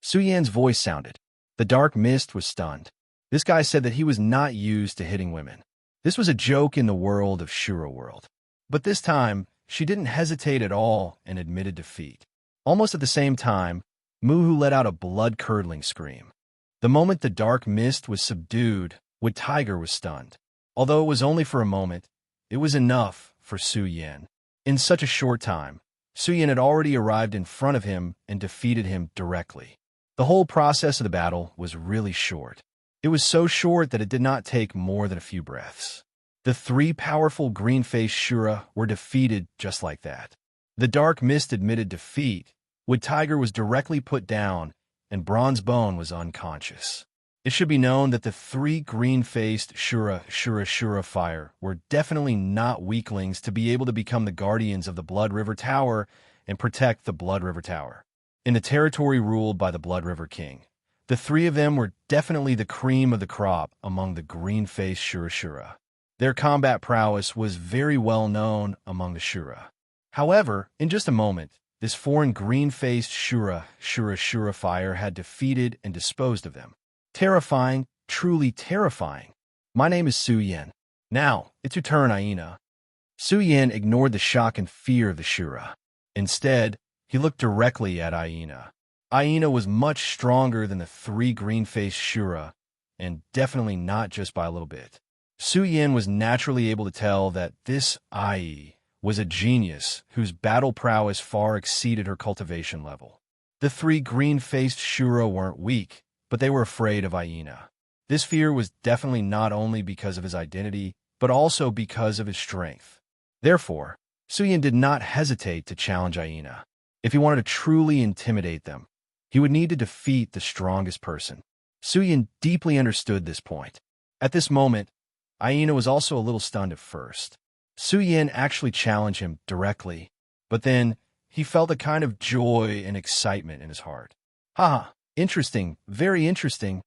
Su Yan's voice sounded. The dark mist was stunned. This guy said that he was not used to hitting women. This was a joke in the world of Shura World. But this time, she didn't hesitate at all and admitted defeat. Almost at the same time, Mu Hu let out a blood-curdling scream. The moment the dark mist was subdued, Wood Tiger was stunned. Although it was only for a moment, it was enough for Su Yan. In such a short time, Su Yan had already arrived in front of him and defeated him directly. The whole process of the battle was really short. It was so short that it did not take more than a few breaths. The three powerful green-faced Shura were defeated just like that. The dark mist admitted defeat. Wood Tiger was directly put down, and Bone was unconscious. It should be known that the three green-faced Shura fire were definitely not weaklings to be able to become the guardians of the Blood River Tower and protect the Blood River Tower. In the territory ruled by the Blood River King, the three of them were definitely the cream of the crop among the green-faced Shura. Their combat prowess was very well known among the Shura. However, in just a moment, this foreign green-faced Shura fire had defeated and disposed of them. Terrifying, truly terrifying. My name is Su Yan. Now, it's your turn, Aina. Su Yan ignored the shock and fear of the Shura. Instead, he looked directly at Aina. Aina was much stronger than the three green-faced Shura, and definitely not just by a little bit. Su Yan was naturally able to tell that this Ai was a genius whose battle prowess far exceeded her cultivation level. The three green-faced Shura weren't weak, but they were afraid of Aina. This fear was definitely not only because of his identity, but also because of his strength. Therefore, Su Yan did not hesitate to challenge Aina. If he wanted to truly intimidate them, he would need to defeat the strongest person. Su Yan deeply understood this point. At this moment, Aina was also a little stunned at first. Su Yin actually challenged him directly, but then he felt a kind of joy and excitement in his heart. Haha, interesting, very interesting.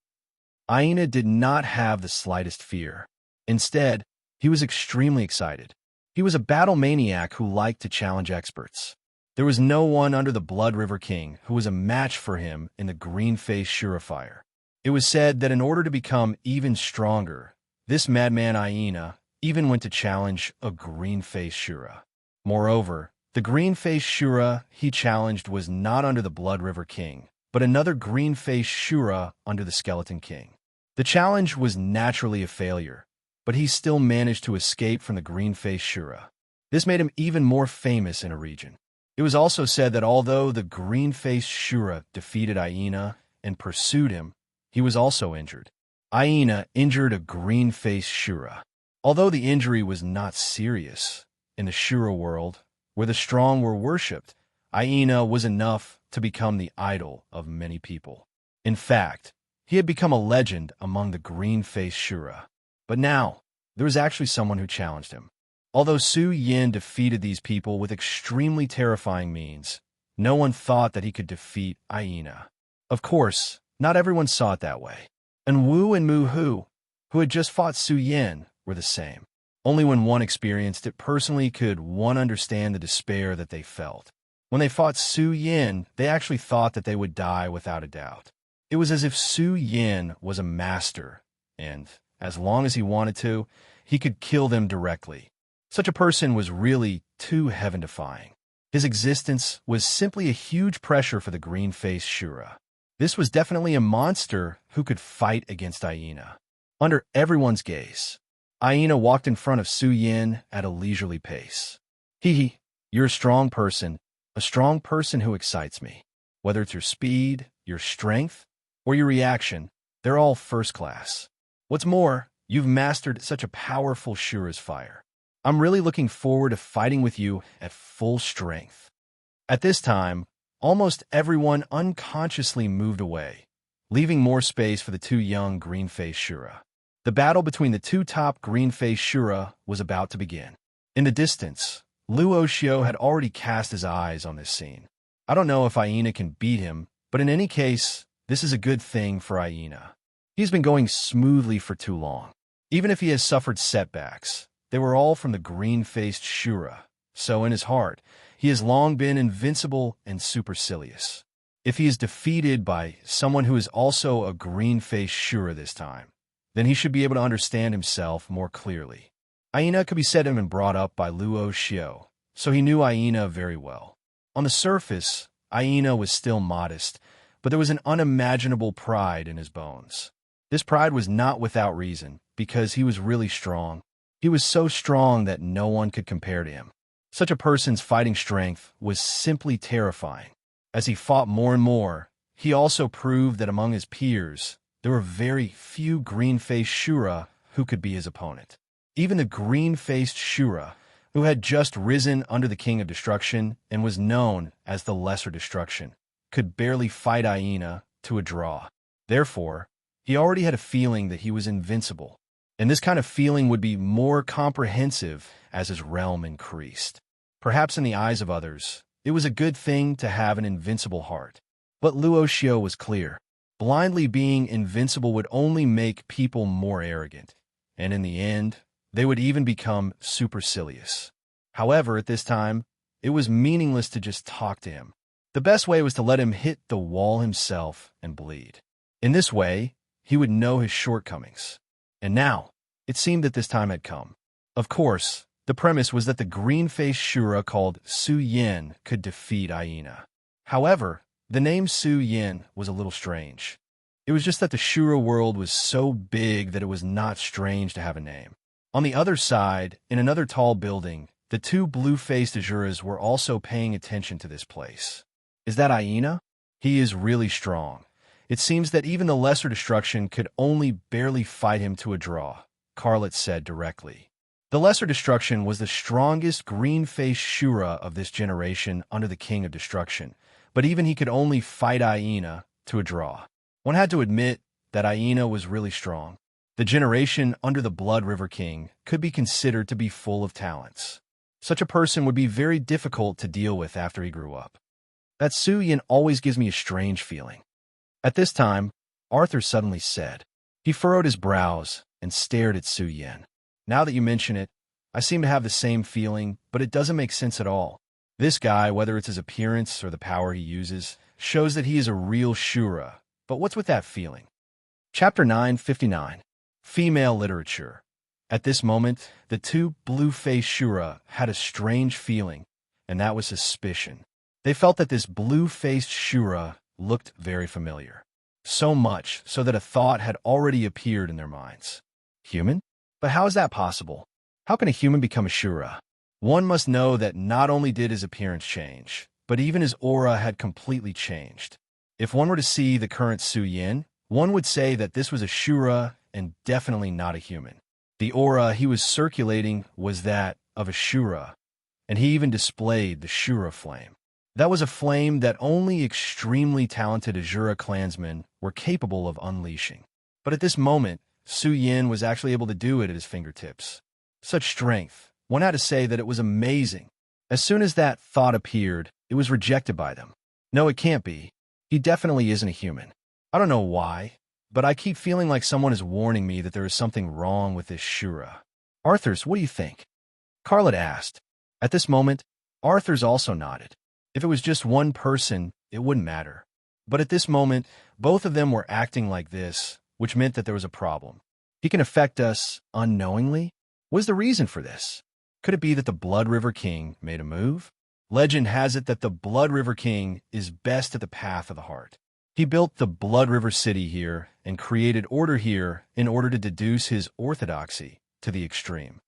Aina did not have the slightest fear. Instead, he was extremely excited. He was a battle maniac who liked to challenge experts. There was no one under the Blood River King who was a match for him in the green-faced Surefire. It was said that in order to become even stronger, this madman Aina even went to challenge a green-faced Shura. Moreover, the green-faced Shura he challenged was not under the Blood River King, but another green-faced Shura under the Skeleton King. The challenge was naturally a failure, but he still managed to escape from the green-faced Shura. This made him even more famous in a region. It was also said that although the green-faced Shura defeated Aina and pursued him, he was also injured. Aina injured a green-faced Shura. Although the injury was not serious, in the Shura world, where the strong were worshipped, Aina was enough to become the idol of many people. In fact, he had become a legend among the green-faced Shura. But now, there was actually someone who challenged him. Although Su Yin defeated these people with extremely terrifying means, no one thought that he could defeat Aina. Of course, not everyone saw it that way. And Wu and Mu Hu, who had just fought Su Yin, were the same. Only when one experienced it personally could one understand the despair that they felt. When they fought Su Yin, they actually thought that they would die without a doubt. It was as if Su Yin was a master, and, as long as he wanted to, he could kill them directly. Such a person was really too heaven-defying. His existence was simply a huge pressure for the green-faced Shura. This was definitely a monster who could fight against Aina. Under everyone's gaze, Aina walked in front of Su Yin at a leisurely pace. Hee, you're a strong person who excites me. Whether it's your speed, your strength, or your reaction, they're all first class. What's more, you've mastered such a powerful Shura's fire. I'm really looking forward to fighting with you at full strength. At this time, almost everyone unconsciously moved away, leaving more space for the two young green-faced Shura. The battle between the two top green-faced Shura was about to begin. In the distance, Luo Xiao had already cast his eyes on this scene. I don't know if Aina can beat him, but in any case, this is a good thing for Aina. He's been going smoothly for too long. Even if he has suffered setbacks, they were all from the green-faced Shura, so in his heart, he has long been invincible and supercilious. If he is defeated by someone who is also a green-faced Shura this time, then he should be able to understand himself more clearly. Aina could be said to have been brought up by Luo Xiao, so he knew Aina very well. On the surface, Aina was still modest, but there was an unimaginable pride in his bones. This pride was not without reason, because he was really strong. He was so strong that no one could compare to him. Such a person's fighting strength was simply terrifying. As he fought more and more, he also proved that among his peers, there were very few green-faced Shura who could be his opponent. Even the green-faced Shura, who had just risen under the King of Destruction and was known as the Lesser Destruction, could barely fight Aina to a draw. Therefore, he already had a feeling that he was invincible, and this kind of feeling would be more comprehensive as his realm increased. Perhaps in the eyes of others, it was a good thing to have an invincible heart. But Luo Xiao was clear. Blindly being invincible would only make people more arrogant, and in the end, they would even become supercilious. However, at this time, it was meaningless to just talk to him. The best way was to let him hit the wall himself and bleed. In this way, he would know his shortcomings. And now, it seemed that this time had come. Of course, the premise was that the green-faced Shura called Su Yin could defeat Aina. However, the name Su Yin was a little strange. It was just that the Shura world was so big that it was not strange to have a name. On the other side, in another tall building, the two blue-faced Azuras were also paying attention to this place. Is that Aina? He is really strong. It seems that even the Lesser Destruction could only barely fight him to a draw, Carlet said directly. The Lesser Destruction was the strongest green-faced Shura of this generation under the King of Destruction, but even he could only fight Aina to a draw. One had to admit that Aina was really strong. The generation under the Blood River King could be considered to be full of talents. Such a person would be very difficult to deal with after he grew up. That Su Yin always gives me a strange feeling. At this time, Arthur suddenly said. He furrowed his brows and stared at Su Yin. Now that you mention it, I seem to have the same feeling, but it doesn't make sense at all. This guy, whether it's his appearance or the power he uses, shows that he is a real Shura. But what's with that feeling? Chapter 959. Female Literature. At this moment, the two blue-faced Shura had a strange feeling, and that was suspicion. They felt that this blue-faced Shura looked very familiar. So much so that a thought had already appeared in their minds. Human? But how is that possible? How can a human become a Shura? One must know that not only did his appearance change, but even his aura had completely changed. If one were to see the current Su Yin, one would say that this was a Shura and definitely not a human. The aura he was circulating was that of a Shura, and he even displayed the Shura flame. That was a flame that only extremely talented Azura clansmen were capable of unleashing. But at this moment, Su Yin was actually able to do it at his fingertips. Such strength, one had to say that it was amazing. As soon as that thought appeared, it was rejected by them. No, it can't be. He definitely isn't a human. I don't know why, but I keep feeling like someone is warning me that there is something wrong with this Shura. Arthurs, what do you think? Carlet asked. At this moment, Arthurs also nodded. If it was just one person, it wouldn't matter. But at this moment, both of them were acting like this, which meant that there was a problem. He can affect us unknowingly? What is the reason for this? Could it be that the Blood River King made a move? Legend has it that the Blood River King is best at the path of the heart. He built the Blood River City here and created order here in order to deduce his orthodoxy to the extreme.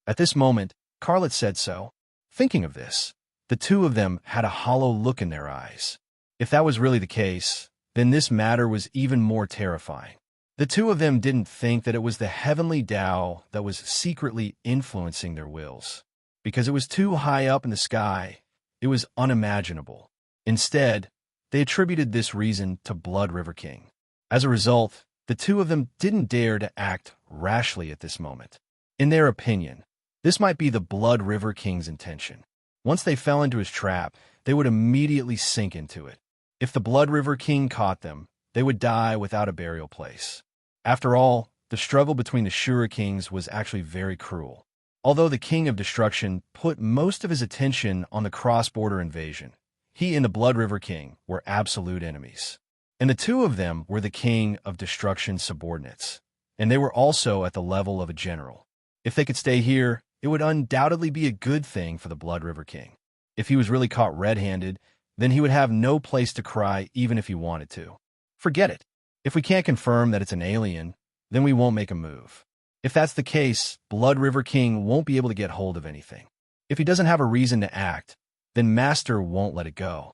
At this moment, Carlet said so. Thinking of this, the two of them had a hollow look in their eyes. If that was really the case, then this matter was even more terrifying. The two of them didn't think that it was the heavenly Tao that was secretly influencing their wills. Because it was too high up in the sky, it was unimaginable. Instead, they attributed this reason to Blood River King. As a result, the two of them didn't dare to act rashly at this moment. In their opinion, this might be the Blood River King's intention. Once they fell into his trap, they would immediately sink into it. If the Blood River King caught them, they would die without a burial place. After all, the struggle between the Shura Kings was actually very cruel. Although the King of Destruction put most of his attention on the cross-border invasion, he and the Blood River King were absolute enemies. And the two of them were the King of Destruction's subordinates, and they were also at the level of a general. If they could stay here, it would undoubtedly be a good thing for the Blood River King. If he was really caught red-handed, then he would have no place to cry even if he wanted to. Forget it. If we can't confirm that it's an alien, then we won't make a move. If that's the case, Blood River King won't be able to get hold of anything. If he doesn't have a reason to act, then Master won't let it go.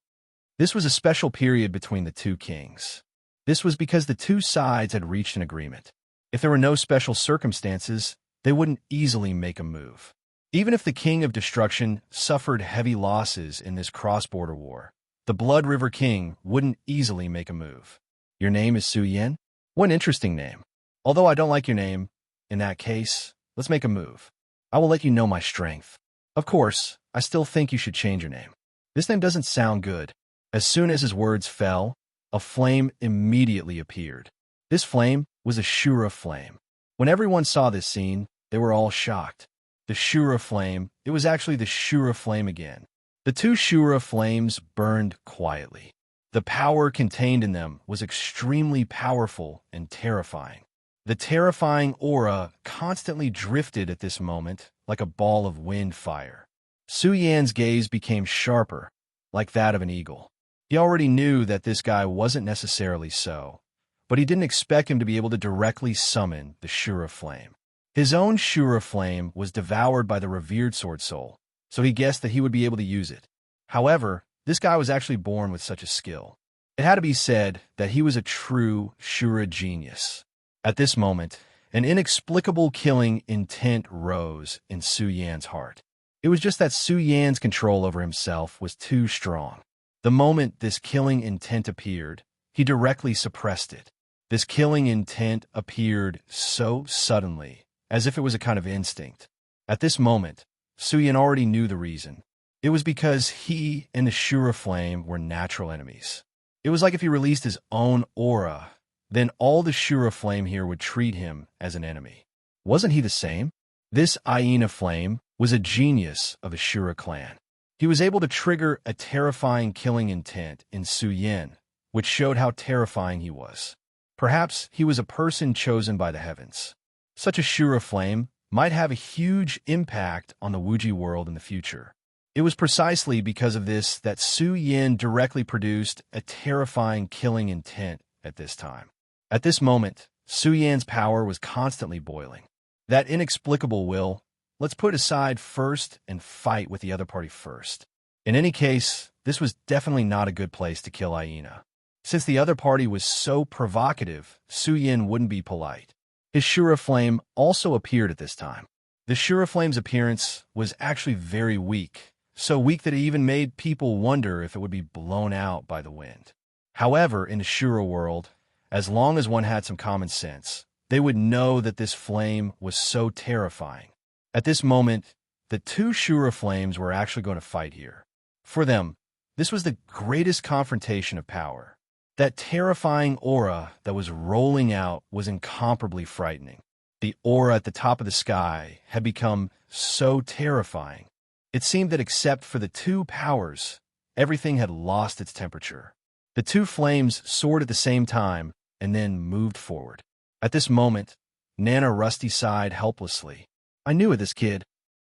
This was a special period between the two kings. This was because the two sides had reached an agreement. If there were no special circumstances, they wouldn't easily make a move. Even if the King of Destruction suffered heavy losses in this cross-border war, the Blood River King wouldn't easily make a move. Your name is Su Yin? What an interesting name. Although I don't like your name, in that case, let's make a move. I will let you know my strength. Of course, I still think you should change your name. This name doesn't sound good. As soon as his words fell, a flame immediately appeared. This flame was a Shura flame. When everyone saw this scene, they were all shocked. The Shura flame, it was actually the Shura flame again. The two Shura flames burned quietly. The power contained in them was extremely powerful and terrifying. The terrifying aura constantly drifted at this moment like a ball of wind fire. Su Yan's gaze became sharper, like that of an eagle. He already knew that this guy wasn't necessarily so, but he didn't expect him to be able to directly summon the Shura flame. His own Shura flame was devoured by the revered Sword Soul, so he guessed that he would be able to use it. However, this guy was actually born with such a skill. It had to be said that he was a true Shura genius. At this moment, an inexplicable killing intent rose in Su Yan's heart. It was just that Su Yan's control over himself was too strong. The moment this killing intent appeared, he directly suppressed it. This killing intent appeared so suddenly, as if it was a kind of instinct. At this moment, Suyin already knew the reason. It was because he and the Shura flame were natural enemies. It was like if he released his own aura, then all the Shura flame here would treat him as an enemy. Wasn't he the same? This hyena flame was a genius of the Shura clan. He was able to trigger a terrifying killing intent in Suyin, which showed how terrifying he was. Perhaps he was a person chosen by the heavens. Such a Shura flame might have a huge impact on the Wuji world in the future. It was precisely because of this that Su Yin directly produced a terrifying killing intent at this time. At this moment, Su Yan's power was constantly boiling. That inexplicable will, let's put aside first and fight with the other party first. In any case, this was definitely not a good place to kill Hyena. Since the other party was so provocative, Su Yin wouldn't be polite. His Shura flame also appeared at this time. The Shura flame's appearance was actually very weak, so weak that it even made people wonder if it would be blown out by the wind. However, in the Shura world, as long as one had some common sense, they would know that this flame was so terrifying. At this moment, the two Shura flames were actually going to fight here. For them, this was the greatest confrontation of power. That terrifying aura that was rolling out was incomparably frightening. The aura at the top of the sky had become so terrifying. It seemed that except for the two powers, everything had lost its temperature. The two flames soared at the same time and then moved forward. At this moment, Nana Rusty sighed helplessly. I knew it, this kid.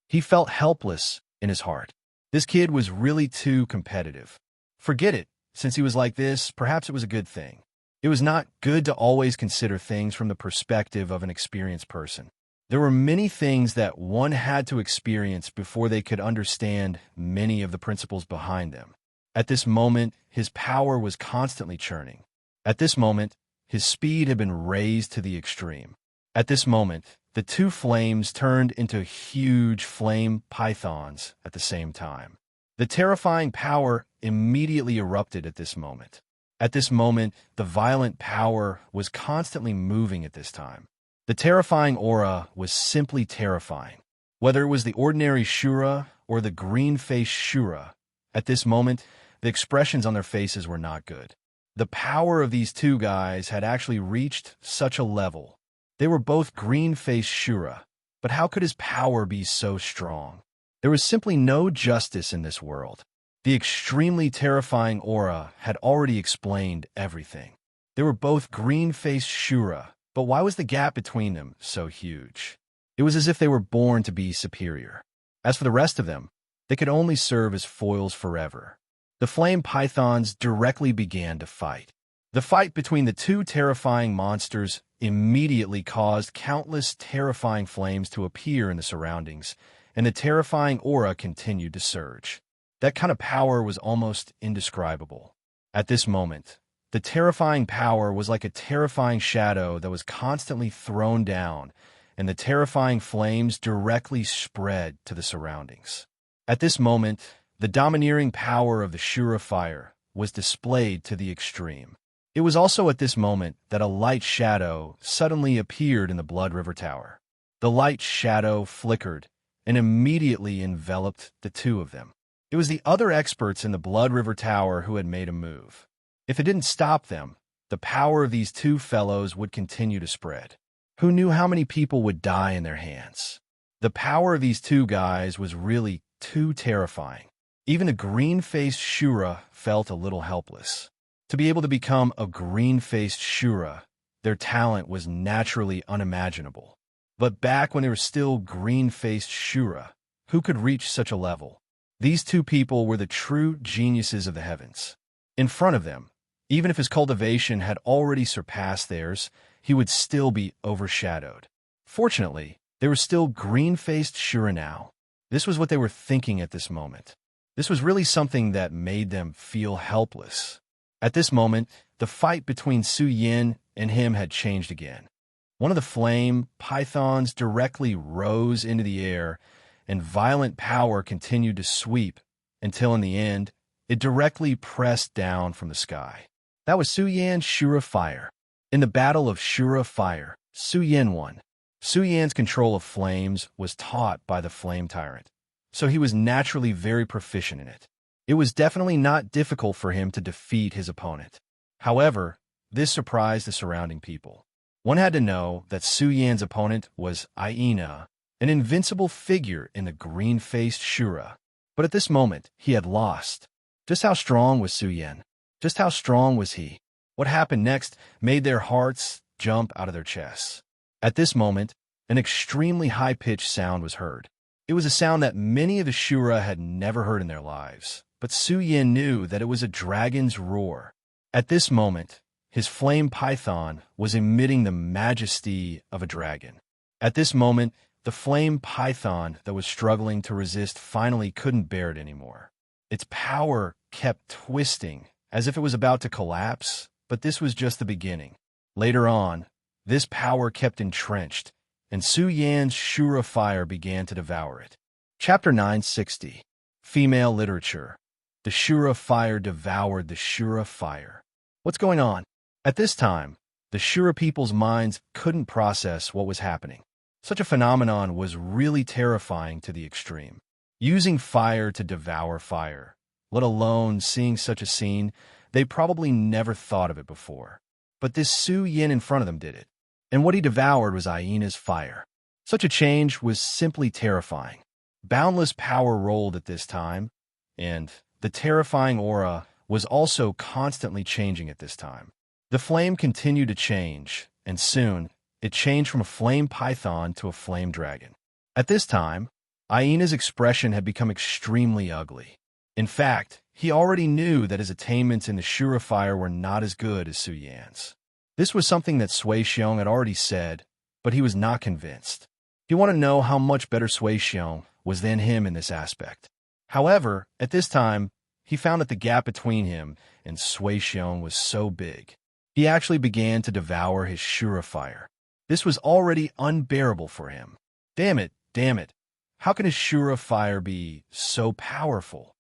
He felt helpless in his heart. This kid was really too competitive. Forget it. Since he was like this, perhaps it was a good thing. It was not good to always consider things from the perspective of an experienced person. There were many things that one had to experience before they could understand many of the principles behind them. At this moment, his power was constantly churning. At this moment, his speed had been raised to the extreme. At this moment, the two flames turned into huge flame pythons at the same time. The terrifying power immediately erupted at this moment. At this moment, the violent power was constantly moving at this time. The terrifying aura was simply terrifying. Whether it was the ordinary Shura or the green-faced Shura, at this moment, the expressions on their faces were not good. The power of these two guys had actually reached such a level. They were both green-faced Shura, but how could his power be so strong? There was simply no justice in this world. The extremely terrifying aura had already explained everything. They were both green-faced Shura, but why was the gap between them so huge? It was as if they were born to be superior. As for the rest of them, they could only serve as foils forever. The flame pythons directly began to fight. The fight between the two terrifying monsters immediately caused countless terrifying flames to appear in the surroundings, and the terrifying aura continued to surge. That kind of power was almost indescribable. At this moment, the terrifying power was like a terrifying shadow that was constantly thrown down, and the terrifying flames directly spread to the surroundings. At this moment, the domineering power of the Shura fire was displayed to the extreme. It was also at this moment that a light shadow suddenly appeared in the Blood River Tower. The light shadow flickered and immediately enveloped the two of them. It was the other experts in the Blood River Tower who had made a move. If it didn't stop them, the power of these two fellows would continue to spread. Who knew how many people would die in their hands? The power of these two guys was really too terrifying. Even a green-faced Shura felt a little helpless. To be able to become a green-faced Shura, their talent was naturally unimaginable. But back when they were still green-faced Shura, who could reach such a level? These two people were the true geniuses of the heavens. In front of them, even if his cultivation had already surpassed theirs, he would still be overshadowed. Fortunately, they were still green-faced Shura now. This was what they were thinking at this moment. This was really something that made them feel helpless. At this moment, the fight between Su Yin and him had changed again. One of the flame pythons directly rose into the air, and violent power continued to sweep until in the end, it directly pressed down from the sky. That was Su Yan's Shura fire. In the Battle of Shura Fire, Su Yin won. Su Yan's control of flames was taught by the Flame Tyrant, so he was naturally very proficient in it. It was definitely not difficult for him to defeat his opponent. However, this surprised the surrounding people. One had to know that Su Yan's opponent was Aina, an invincible figure in the green-faced Shura. But at this moment, he had lost. Just how strong was Su Yan? Just how strong was he? What happened next made their hearts jump out of their chests. At this moment, an extremely high-pitched sound was heard. It was a sound that many of the Shura had never heard in their lives, but Su Yan knew that it was a dragon's roar. At this moment, his flame python was emitting the majesty of a dragon. At this moment, the flame python that was struggling to resist finally couldn't bear it anymore. Its power kept twisting, as if it was about to collapse, but this was just the beginning. Later on, this power kept entrenched, and Su Yan's Shura fire began to devour it. Chapter 960. Female Literature. The Shura fire devoured the Shura fire. What's going on? At this time, the Shura people's minds couldn't process what was happening. Such a phenomenon was really terrifying to the extreme. Using fire to devour fire, let alone seeing such a scene, they probably never thought of it before. But this Su Yin in front of them did it. And what he devoured was Aina's fire. Such a change was simply terrifying. Boundless power rolled at this time, and the terrifying aura was also constantly changing at this time. The flame continued to change, and soon it changed from a flame python to a flame dragon. At this time, Aina's expression had become extremely ugly. In fact, he already knew that his attainments in the Shura fire were not as good as Su Yan's. This was something that Sui Xiong had already said, but he was not convinced. He wanted to know how much better Sui Xiong was than him in this aspect. However, at this time, he found that the gap between him and Sui Xiong was so big. He actually began to devour his Shura fire. This was already unbearable for him. Damn it, how can his Shura fire be so powerful?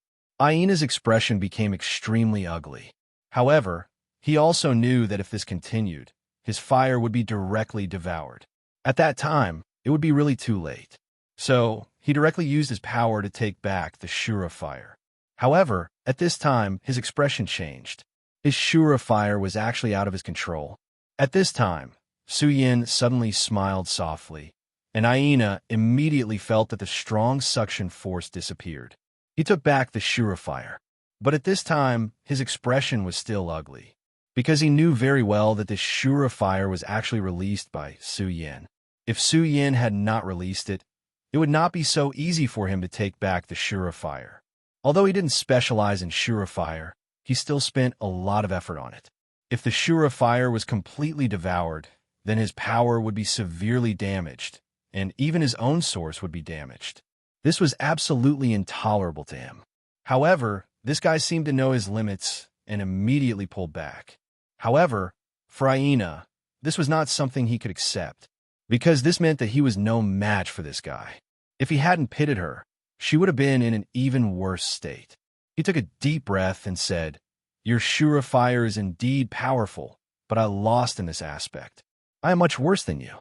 Aina's expression became extremely ugly. However, he also knew that if this continued, his fire would be directly devoured. At that time, it would be really too late. So, he directly used his power to take back the Shura fire. However, at this time, his expression changed. His Shura fire was actually out of his control. At this time, Su Yin suddenly smiled softly, and Aina immediately felt that the strong suction force disappeared. He took back the Shura fire. But at this time, his expression was still ugly, because he knew very well that this Shura fire was actually released by Su Yin. If Su Yin had not released it, it would not be so easy for him to take back the Shura fire. Although he didn't specialize in Shura fire, he still spent a lot of effort on it. If the Shura fire was completely devoured, then his power would be severely damaged, and even his own source would be damaged. This was absolutely intolerable to him. However, this guy seemed to know his limits and immediately pulled back. However, for Aina, this was not something he could accept, because this meant that he was no match for this guy. If he hadn't pitted her, she would have been in an even worse state. He took a deep breath and said, "Your Shura fire is indeed powerful, but I lost in this aspect. I am much worse than you."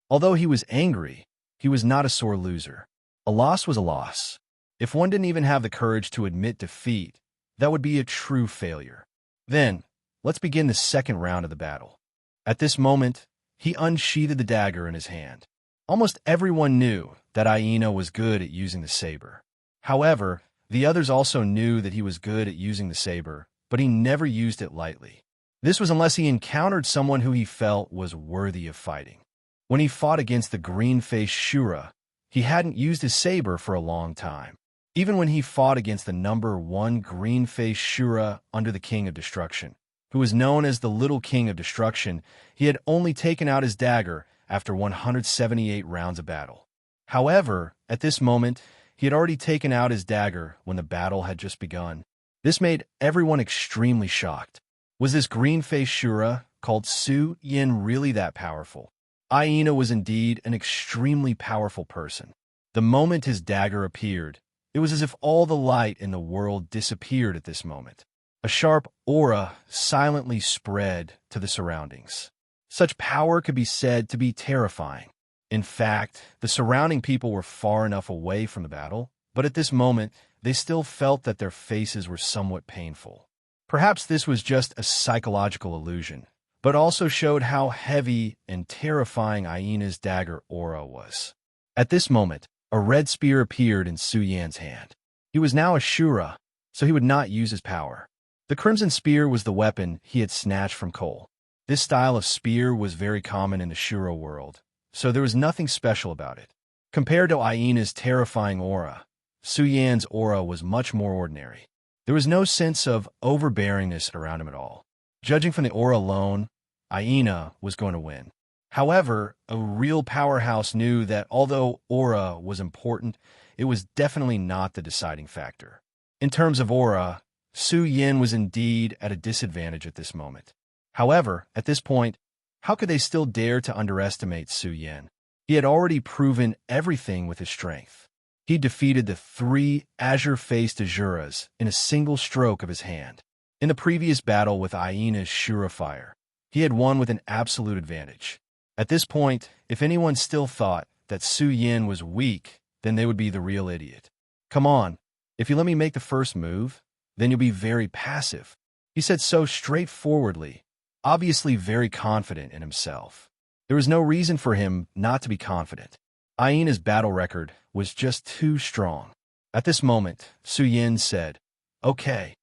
Although he was angry, he was not a sore loser. A loss was a loss. If one didn't even have the courage to admit defeat, that would be a true failure. Then, let's begin the second round of the battle. At this moment, he unsheathed the dagger in his hand. Almost everyone knew that Aina was good at using the saber. However, the others also knew that he was good at using the saber, but he never used it lightly. This was unless he encountered someone who he felt was worthy of fighting. When he fought against the green-faced Shura, he hadn't used his saber for a long time. Even when he fought against the #1 green-faced Shura under the King of Destruction, who was known as the Little King of Destruction, he had only taken out his dagger after 178 rounds of battle. However, at this moment, he had already taken out his dagger when the battle had just begun. This made everyone extremely shocked. Was this green-faced Shura, called Su Yin, really that powerful? Aina was indeed an extremely powerful person. The moment his dagger appeared, it was as if all the light in the world disappeared at this moment. A sharp aura silently spread to the surroundings. Such power could be said to be terrifying. In fact, the surrounding people were far enough away from the battle, but at this moment, they still felt that their faces were somewhat painful. Perhaps this was just a psychological illusion, but also showed how heavy and terrifying Aina's dagger aura was. At this moment, a red spear appeared in Su Yan's hand. He was now a Shura, so he would not use his power. The crimson spear was the weapon he had snatched from Cole. This style of spear was very common in the Shura world, so there was nothing special about it. Compared to Aina's terrifying aura, Su Yan's aura was much more ordinary. There was no sense of overbearingness around him at all. Judging from the aura alone, Aina was going to win. However, a real powerhouse knew that although aura was important, it was definitely not the deciding factor. In terms of aura, Su Yan was indeed at a disadvantage at this moment. However, at this point, how could they still dare to underestimate Su Yan? He had already proven everything with his strength. He defeated the 3 azure-faced Azuras in a single stroke of his hand. In the previous battle with Aina's Shura fire, he had won with an absolute advantage. At this point, if anyone still thought that Su Yan was weak, then they would be the real idiot. Come on, if you let me make the first move, then you'll be very passive. He said so straightforwardly, obviously very confident in himself. There was no reason for him not to be confident. Aina's battle record was just too strong. At this moment, Su Yan said, "Okay."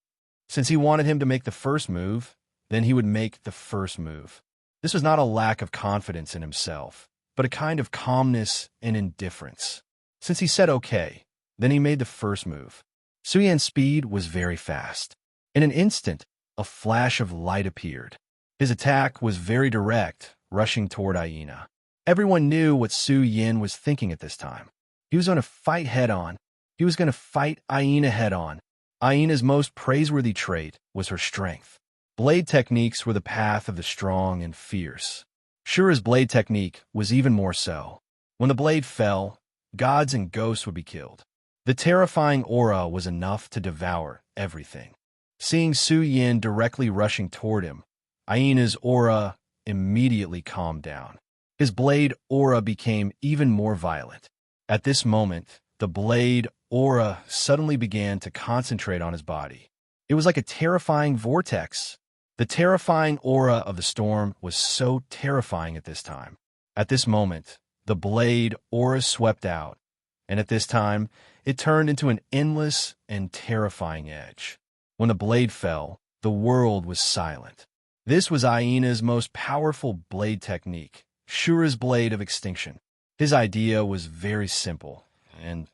Since he wanted him to make the first move, then he would make the first move. This was not a lack of confidence in himself, but a kind of calmness and indifference. Since he said okay, then he made the first move. Su Yan's speed was very fast. In an instant, a flash of light appeared. His attack was very direct, rushing toward Aina. Everyone knew what Su Yan was thinking at this time. He was going to fight head-on. He was going to fight Aina head-on. Aina's most praiseworthy trait was her strength. Blade techniques were the path of the strong and fierce. Shura's blade technique was even more so. When the blade fell, gods and ghosts would be killed. The terrifying aura was enough to devour everything. Seeing Su Yan directly rushing toward him, Aina's aura immediately calmed down. His blade aura became even more violent. At this moment, the blade aura suddenly began to concentrate on his body. It was like a terrifying vortex. The terrifying aura of the storm was so terrifying at this time. At this moment, the blade aura swept out, and at this time, it turned into an endless and terrifying edge. When the blade fell, the world was silent. This was Aina's most powerful blade technique, Shura's blade of extinction. His idea was very simple, and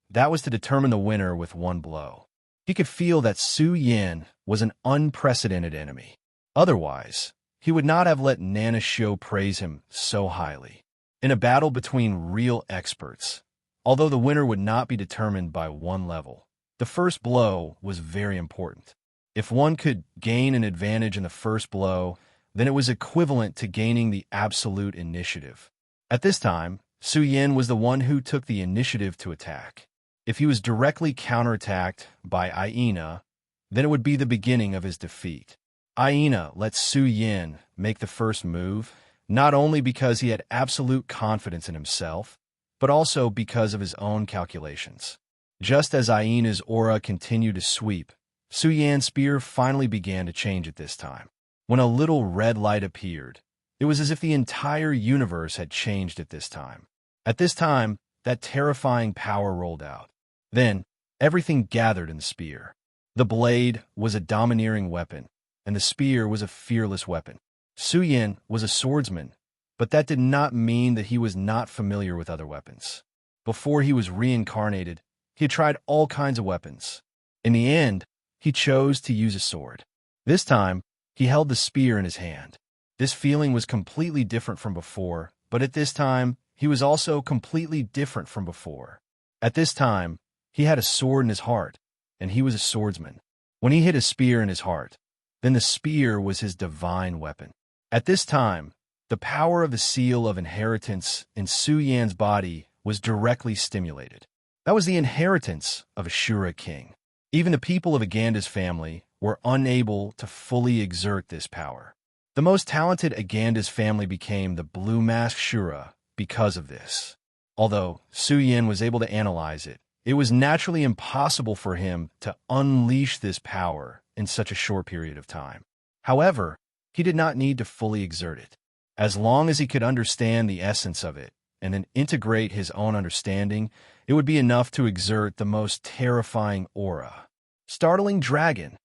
that was to determine the winner with one blow. He could feel that Su Yan was an unprecedented enemy. Otherwise, he would not have let Nana Shio praise him so highly. In a battle between real experts, although the winner would not be determined by one level, the first blow was very important. If one could gain an advantage in the first blow, then it was equivalent to gaining the absolute initiative. At this time, Su Yan was the one who took the initiative to attack. If he was directly counterattacked by Aina, then it would be the beginning of his defeat. Aina let Su Yan make the first move, not only because he had absolute confidence in himself, but also because of his own calculations. Just as Aina's aura continued to sweep, Su Yan's spear finally began to change at this time. When a little red light appeared, it was as if the entire universe had changed at this time. At this time, that terrifying power rolled out. Then, everything gathered in the spear. The blade was a domineering weapon, and the spear was a fearless weapon. Su Yan was a swordsman, but that did not mean that he was not familiar with other weapons. Before he was reincarnated, he had tried all kinds of weapons. In the end, he chose to use a sword. This time, he held the spear in his hand. This feeling was completely different from before, but at this time, he was also completely different from before. At this time, he had a sword in his heart, and he was a swordsman. When he hit a spear in his heart, then the spear was his divine weapon. At this time, the power of the seal of inheritance in Su Yan's body was directly stimulated. That was the inheritance of a Shura king. Even the people of Aganda's family were unable to fully exert this power. The most talented Aganda's family became the Blue Mask Shura because of this. Although Su Yin was able to analyze it, it was naturally impossible for him to unleash this power in such a short period of time. However, he did not need to fully exert it. As long as he could understand the essence of it and then integrate his own understanding, it would be enough to exert the most terrifying aura. Startling dragon!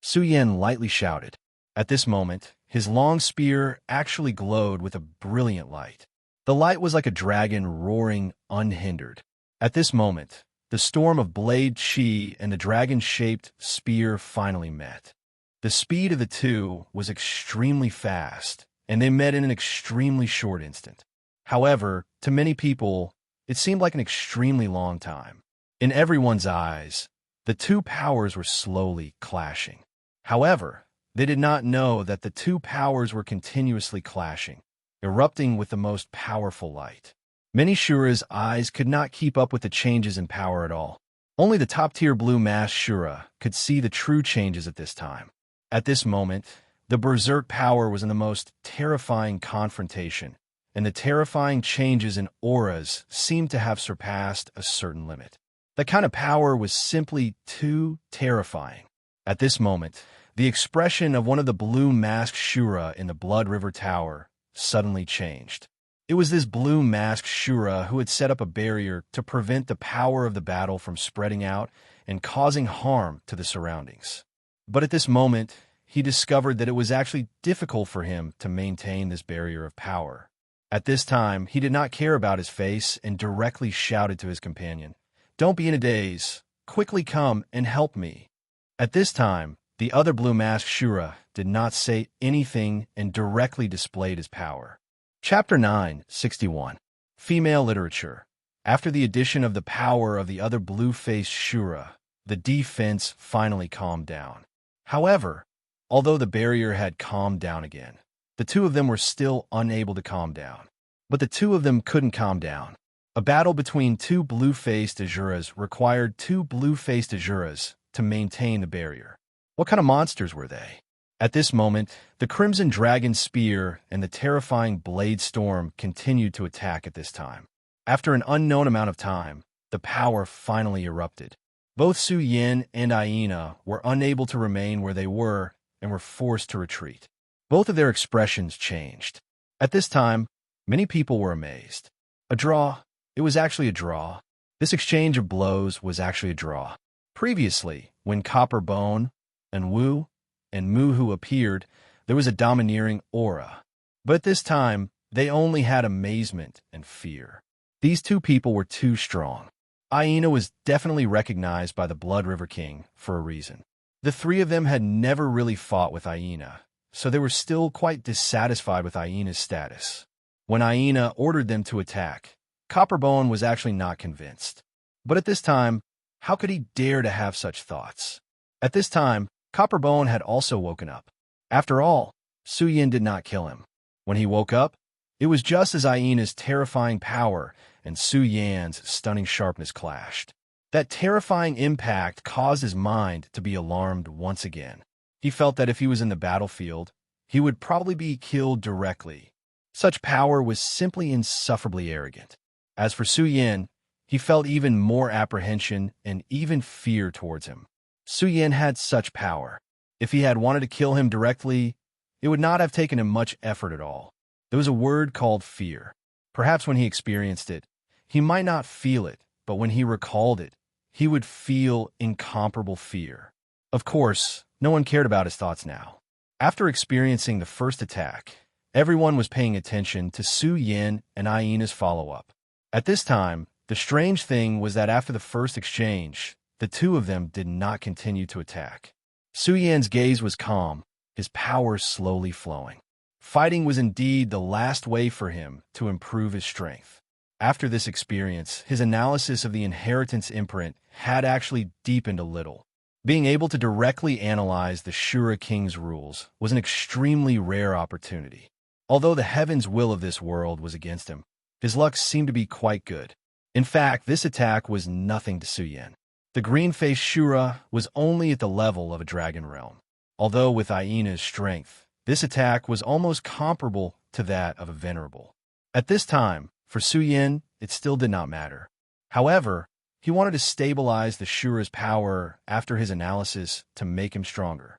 Su Yin lightly shouted. At this moment, his long spear actually glowed with a brilliant light. The light was like a dragon roaring unhindered. At this moment, the storm of blade chi and the dragon-shaped spear finally met. The speed of the two was extremely fast, and they met in an extremely short instant. However, to many people, it seemed like an extremely long time. In everyone's eyes, the two powers were slowly clashing. However, they did not know that the two powers were continuously clashing, erupting with the most powerful light. Many Shura's eyes could not keep up with the changes in power at all. Only the top-tier Blue Mask Shura could see the true changes at this time. At this moment, the berserk power was in the most terrifying confrontation, and the terrifying changes in auras seemed to have surpassed a certain limit. The kind of power was simply too terrifying. At this moment, the expression of one of the Blue Mask Shura in the Blood River Tower suddenly changed. It was this Blue Mask Shura who had set up a barrier to prevent the power of the battle from spreading out and causing harm to the surroundings. But at this moment, he discovered that it was actually difficult for him to maintain this barrier of power. At this time, he did not care about his face and directly shouted to his companion, "Don't be in a daze. Quickly come and help me." At this time, the other Blue Mask Shura did not say anything and directly displayed his power. Chapter 961. Female Literature. After the addition of the power of the other blue-faced Shura, the defense finally calmed down. However, although the barrier had calmed down again, the two of them were still unable to calm down. But the two of them couldn't calm down. A battle between two blue-faced Azuras required two blue-faced Azuras to maintain the barrier. What kind of monsters were they? At this moment, the Crimson Dragon Spear and the terrifying Blade Storm continued to attack at this time. After an unknown amount of time, the power finally erupted. Both Su Yin and Aina were unable to remain where they were and were forced to retreat. Both of their expressions changed. At this time, many people were amazed. A draw. It was actually a draw. This exchange of blows was actually a draw. Previously, when Copper Bone and Wu and Muhu appeared, there was a domineering aura. But at this time, they only had amazement and fear. These two people were too strong. Aina was definitely recognized by the Blood River King for a reason. The three of them had never really fought with Aina, so they were still quite dissatisfied with Aina's status. When Aina ordered them to attack, Copperbone was actually not convinced. But at this time, how could he dare to have such thoughts? At this time, Copperbone had also woken up. After all, Su Yin did not kill him. When he woke up, it was just as Aina's terrifying power and Su Yan's stunning sharpness clashed. That terrifying impact caused his mind to be alarmed once again. He felt that if he was in the battlefield, he would probably be killed directly. Such power was simply insufferably arrogant. As for Su Yin, he felt even more apprehension and even fear towards him. Su Yin had such power. If he had wanted to kill him directly, it would not have taken him much effort at all. There was a word called fear. Perhaps when he experienced it, he might not feel it, but when he recalled it, he would feel incomparable fear. Of course, no one cared about his thoughts now. After experiencing the first attack, everyone was paying attention to Su Yin and Aina's follow-up. At this time, the strange thing was that after the first exchange, the two of them did not continue to attack. Su Yan's gaze was calm, his power slowly flowing. Fighting was indeed the last way for him to improve his strength. After this experience, his analysis of the inheritance imprint had actually deepened a little. Being able to directly analyze the Shura King's rules was an extremely rare opportunity. Although the heaven's will of this world was against him, his luck seemed to be quite good. In fact, this attack was nothing to Su Yin. The green-faced Shura was only at the level of a dragon realm. Although with Aina's strength, This attack was almost comparable to that of a venerable. At this time, for Su Yin, it still did not matter. However, he wanted to stabilize the Shura's power after his analysis to make him stronger.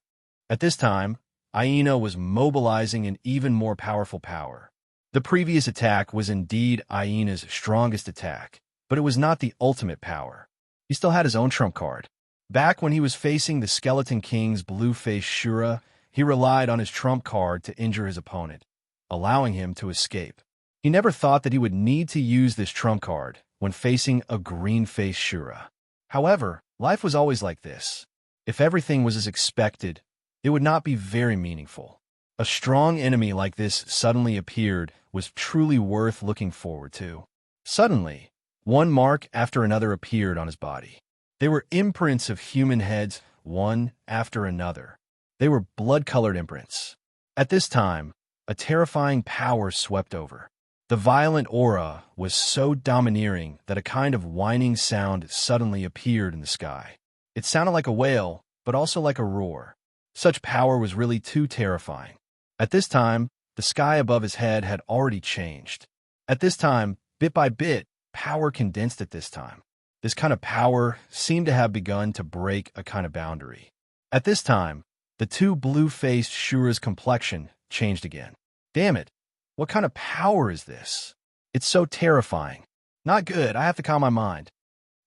At this time, Aina was mobilizing an even more powerful power. The previous attack was indeed Aina's strongest attack, but it was not the ultimate power. He still had his own trump card. Back when he was facing the Skeleton King's blue-faced Shura, he relied on his trump card to injure his opponent, allowing him to escape. He never thought that he would need to use this trump card when facing a green-faced Shura. However, life was always like this. If everything was as expected, it would not be very meaningful. A strong enemy like this suddenly appeared was truly worth looking forward to. Suddenly, one mark after another appeared on his body. They were imprints of human heads, one after another. They were blood-colored imprints. At this time, a terrifying power swept over. The violent aura was so domineering that a kind of whining sound suddenly appeared in the sky. It sounded like a wail, but also like a roar. Such power was really too terrifying. At this time, the sky above his head had already changed. At this time, bit by bit, power condensed at this time. This kind of power seemed to have begun to break a kind of boundary. At this time, the two blue-faced Shura's complexion changed again. Damn it, what kind of power is this? It's so terrifying. Not good, I have to calm my mind.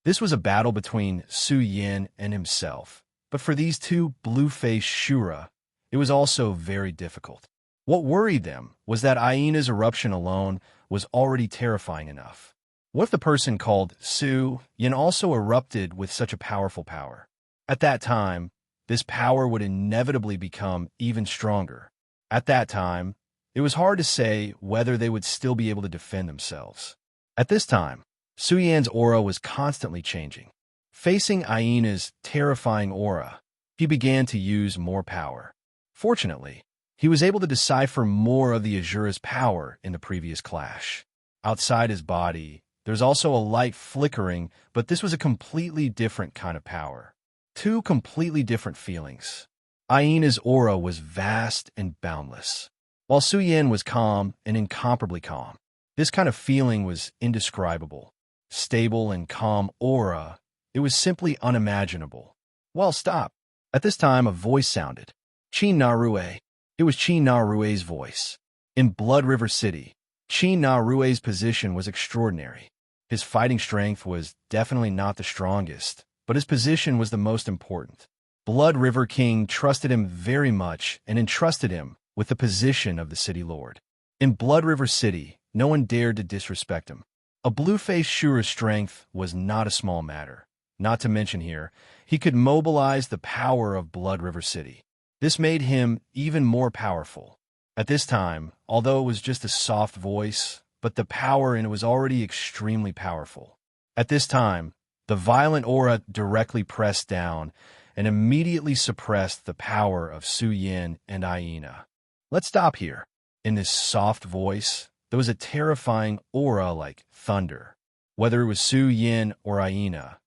This was a battle between Su Yin and himself, but for these two blue-faced Shura, it was also very difficult. What worried them was that Aina's eruption alone was already terrifying enough. What if the person called Su Yin also erupted with such a powerful power? At that time, this power would inevitably become even stronger. At that time, it was hard to say whether they would still be able to defend themselves. At this time, Su Yan's aura was constantly changing. Facing Aina's terrifying aura, he began to use more power. Fortunately, he was able to decipher more of the Azura's power in the previous clash. Outside his body, there's also a light flickering, but this was a completely different kind of power. Two completely different feelings. Aina's aura was vast and boundless, while Su Yin was calm and incomparably calm. This kind of feeling was indescribable. Stable and calm aura, it was simply unimaginable. Well, stop. At this time, a voice sounded. Qin Narue. It was Qin Narue's voice. In Blood River City, Qin Narue's position was extraordinary. His fighting strength was definitely not the strongest, but his position was the most important. Blood River King trusted him very much and entrusted him with the position of the city lord. In Blood River City, no one dared to disrespect him. A blue-faced Shura's strength was not a small matter. Not to mention here, he could mobilize the power of Blood River City. This made him even more powerful. At this time, although it was just a soft voice, but the power in it was already extremely powerful. At this time, the violent aura directly pressed down and immediately suppressed the power of Su Yin and Aina. Let's stop here. In this soft voice, there was a terrifying aura like thunder. Whether it was Su Yin or Aina,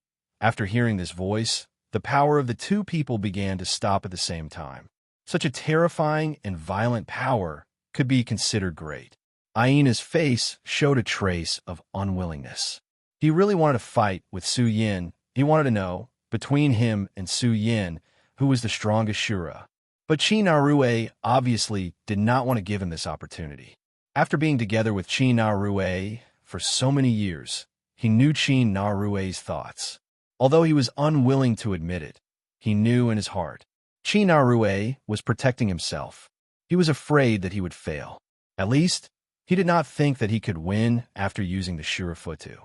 after hearing this voice, the power of the two people began to stop at the same time. Such a terrifying and violent power could be considered great. Aina's face showed a trace of unwillingness. He really wanted to fight with Su Yin. He wanted to know, between him and Su Yin, who was the strongest Shura. But Qin Narue obviously did not want to give him this opportunity. After being together with Qin Narue for so many years, he knew Qin Narue's thoughts. Although he was unwilling to admit it, he knew in his heart. Qin Narue was protecting himself. He was afraid that he would fail. At least, he did not think that he could win after using the Shurafutu.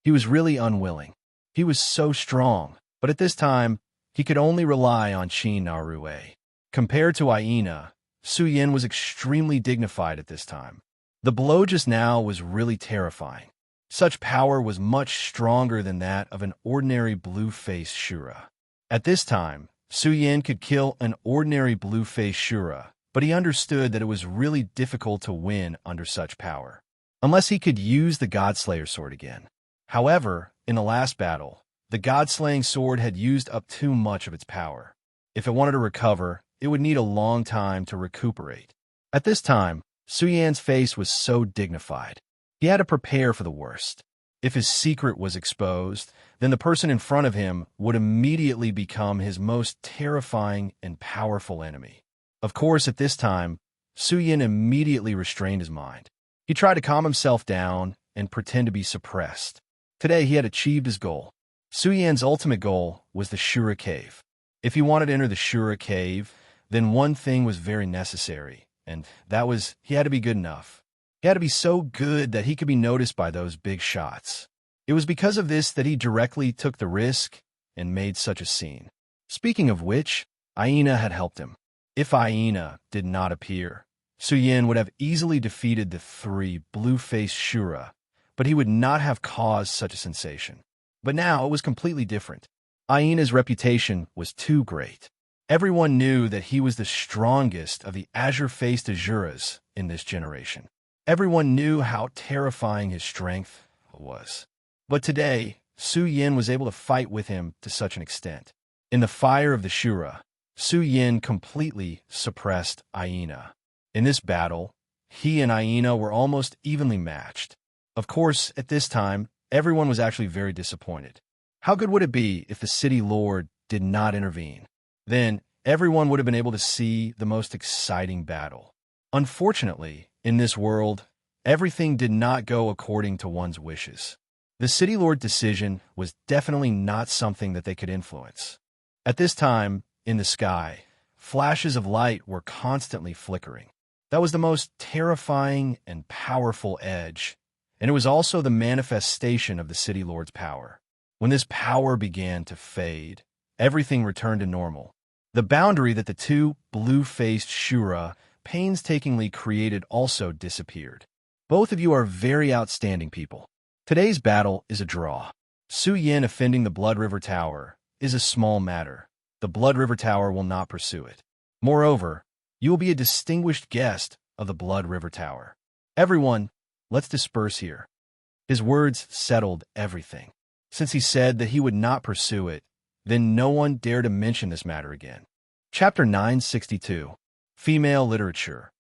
He was really unwilling. He was so strong, but at this time, he could only rely on Qin Narue. Compared to Aina, Su Yin was extremely dignified at this time. The blow just now was really terrifying. Such power was much stronger than that of an ordinary blue-faced Shura. At this time, Su Yin could kill an ordinary blue-faced Shura, but he understood that it was really difficult to win under such power, unless he could use the God-Slayer sword again. However, in the last battle, the God-Slaying sword had used up too much of its power. If it wanted to recover, it would need a long time to recuperate. At this time, Su Yan's face was so dignified. He had to prepare for the worst. If his secret was exposed, then the person in front of him would immediately become his most terrifying and powerful enemy. Of course, at this time, Su Yan immediately restrained his mind. He tried to calm himself down and pretend to be suppressed. Today, he had achieved his goal. Su Yan's ultimate goal was the Shura Cave. If he wanted to enter the Shura Cave, then one thing was very necessary, and that was he had to be good enough. He had to be so good that he could be noticed by those big shots. It was because of this that he directly took the risk and made such a scene. Speaking of which, Aina had helped him. If Aina did not appear, Su Yan would have easily defeated the 3 blue-faced Shura, but he would not have caused such a sensation. But now it was completely different. Aina's reputation was too great. Everyone knew that he was the strongest of the azure-faced Azuras in this generation. Everyone knew how terrifying his strength was. But today, Su Yan was able to fight with him to such an extent. In the fire of the Shura, Su Yan completely suppressed Aina. In this battle, he and Aina were almost evenly matched. Of course, at this time, everyone was actually very disappointed. How good would it be if the city lord did not intervene? Then, everyone would have been able to see the most exciting battle. Unfortunately, in this world, everything did not go according to one's wishes. The city lord decision was definitely not something that they could influence. At this time, in the sky, flashes of light were constantly flickering. That was the most terrifying and powerful edge, and it was also the manifestation of the city lord's power. When this power began to fade, everything returned to normal. The boundary that the 2 blue-faced Shura painstakingly created also disappeared. Both of you are very outstanding people. Today's battle is a draw. Su Yan offending the Blood River Tower is a small matter. The Blood River Tower will not pursue it. Moreover, you will be a distinguished guest of the Blood River Tower. Everyone, let's disperse here. His words settled everything. Since he said that he would not pursue it, then no one dared to mention this matter again. Chapter 962. Female Literature.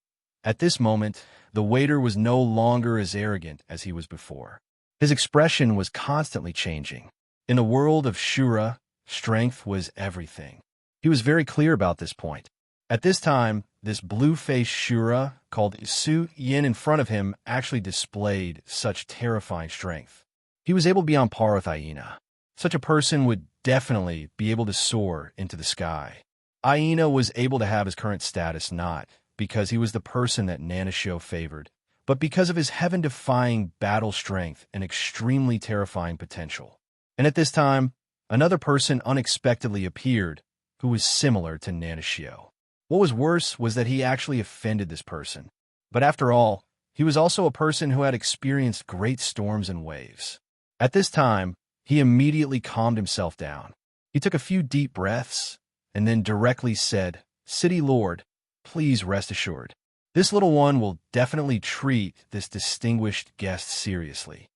At this moment, the waiter was no longer as arrogant as he was before. His expression was constantly changing. In the world of Shura, strength was everything. He was very clear about this point. At this time, this blue-faced Shura, called Su Yan in front of him, actually displayed such terrifying strength. He was able to be on par with Aina. Such a person would definitely be able to soar into the sky. Aina was able to have his current status not because he was the person that Nanashio favored, but because of his heaven-defying battle strength and extremely terrifying potential. And at this time, another person unexpectedly appeared who was similar to Nanashio. What was worse was that he actually offended this person. But after all, he was also a person who had experienced great storms and waves. At this time, he immediately calmed himself down. He took a few deep breaths and then directly said, "City Lord, please rest assured. This little one will definitely treat this distinguished guest seriously."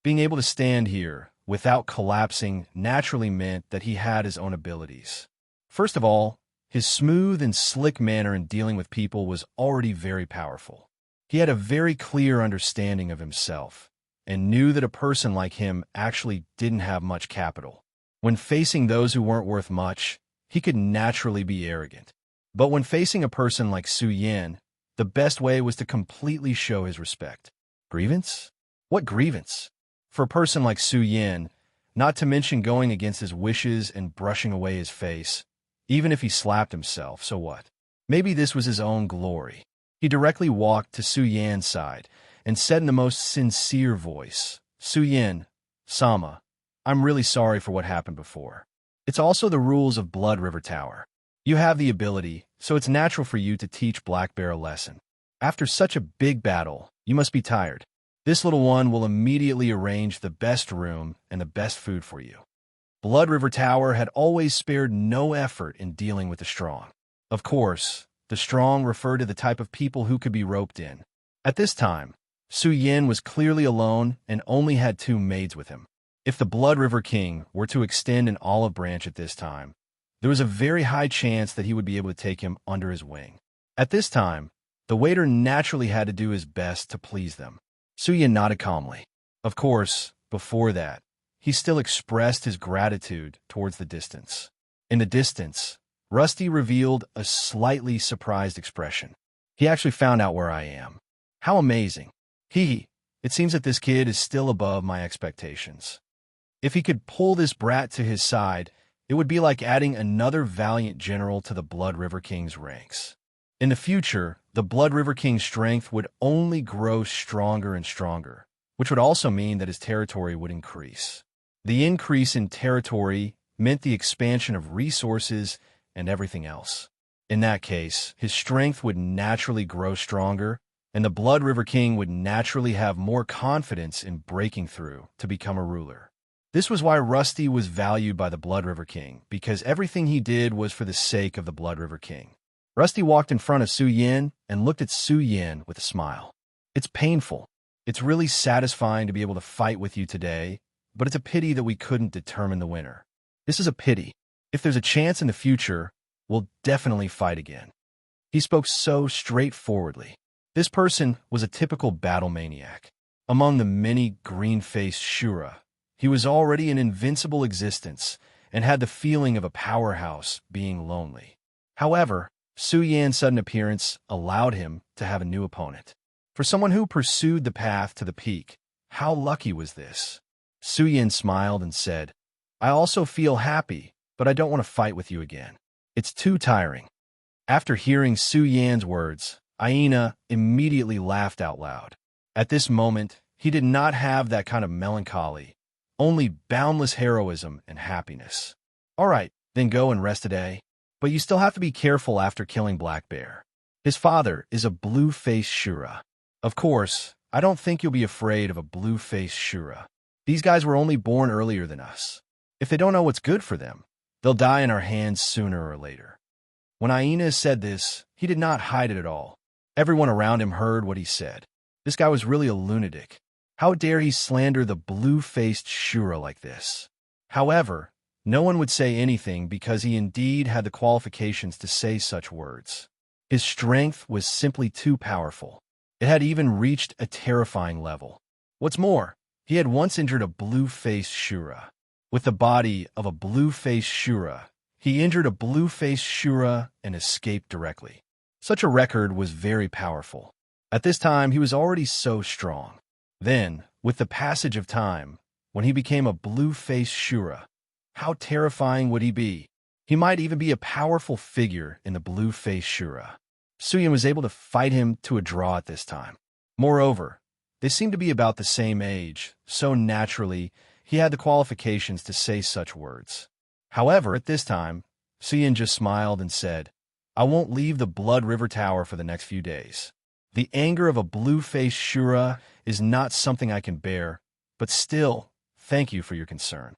Being able to stand here without collapsing naturally meant that he had his own abilities. First of all, his smooth and slick manner in dealing with people was already very powerful. He had a very clear understanding of himself and knew that a person like him actually didn't have much capital. When facing those who weren't worth much, he could naturally be arrogant. But when facing a person like Su Yan, the best way was to completely show his respect. Grievance? What grievance? For a person like Su Yan, not to mention going against his wishes and brushing away his face, even if he slapped himself, so what? Maybe this was his own glory. He directly walked to Su Yan's side and said in the most sincere voice, "Su Yan, Sama, I'm really sorry for what happened before. It's also the rules of Blood River Tower. You have the ability, so it's natural for you to teach Black Bear a lesson. After such a big battle, you must be tired. This little one will immediately arrange the best room and the best food for you." Blood River Tower had always spared no effort in dealing with the strong. Of course, the strong referred to the type of people who could be roped in. At this time, Su Yan was clearly alone and only had 2 maids with him. If the Blood River King were to extend an olive branch at this time, there was a very high chance that he would be able to take him under his wing. At this time, the waiter naturally had to do his best to please them. Suyin nodded calmly. Of course, before that, he still expressed his gratitude towards the distance. In the distance, Rusty revealed a slightly surprised expression. He actually found out where I am. How amazing. It seems that this kid is still above my expectations. If he could pull this brat to his side, it would be like adding another valiant general to the Blood River King's ranks. In the future, the Blood River King's strength would only grow stronger and stronger, which would also mean that his territory would increase. The increase in territory meant the expansion of resources and everything else. In that case, his strength would naturally grow stronger, and the Blood River King would naturally have more confidence in breaking through to become a ruler. This was why Rusty was valued by the Blood River King, because everything he did was for the sake of the Blood River King. Rusty walked in front of Suyin and looked at Suyin with a smile. It's painful. It's really satisfying to be able to fight with you today, but it's a pity that we couldn't determine the winner. This is a pity. If there's a chance in the future, we'll definitely fight again. He spoke so straightforwardly. This person was a typical battle maniac. Among the many green-faced Shura, he was already an invincible existence and had the feeling of a powerhouse being lonely. However, Su Yan's sudden appearance allowed him to have a new opponent. For someone who pursued the path to the peak, how lucky was this? Su Yan smiled and said, I also feel happy, but I don't want to fight with you again. It's too tiring. After hearing Su Yan's words, Aina immediately laughed out loud. At this moment, he did not have that kind of melancholy, only boundless heroism and happiness. All right, then go and rest today. But you still have to be careful after killing Black Bear. His father is a blue-faced Shura. Of course, I don't think you'll be afraid of a blue-faced Shura. These guys were only born earlier than us. If they don't know what's good for them, they'll die in our hands sooner or later. When Aina said this, he did not hide it at all. Everyone around him heard what he said. This guy was really a lunatic. How dare he slander the blue-faced Shura like this? However, no one would say anything because he indeed had the qualifications to say such words. His strength was simply too powerful. It had even reached a terrifying level. What's more, he had once injured a blue-faced Shura. With the body of a blue-faced Shura, he injured a blue-faced Shura and escaped directly. Such a record was very powerful. At this time, he was already so strong. Then, with the passage of time, when he became a blue-faced Shura, how terrifying would he be? He might even be a powerful figure in the blue-faced Shura. Suyin was able to fight him to a draw at this time. Moreover, they seemed to be about the same age, so naturally, he had the qualifications to say such words. However, at this time, Suyin just smiled and said, I won't leave the Blood River Tower for the next few days. The anger of a blue-faced Shura is not something I can bear, but still, thank you for your concern.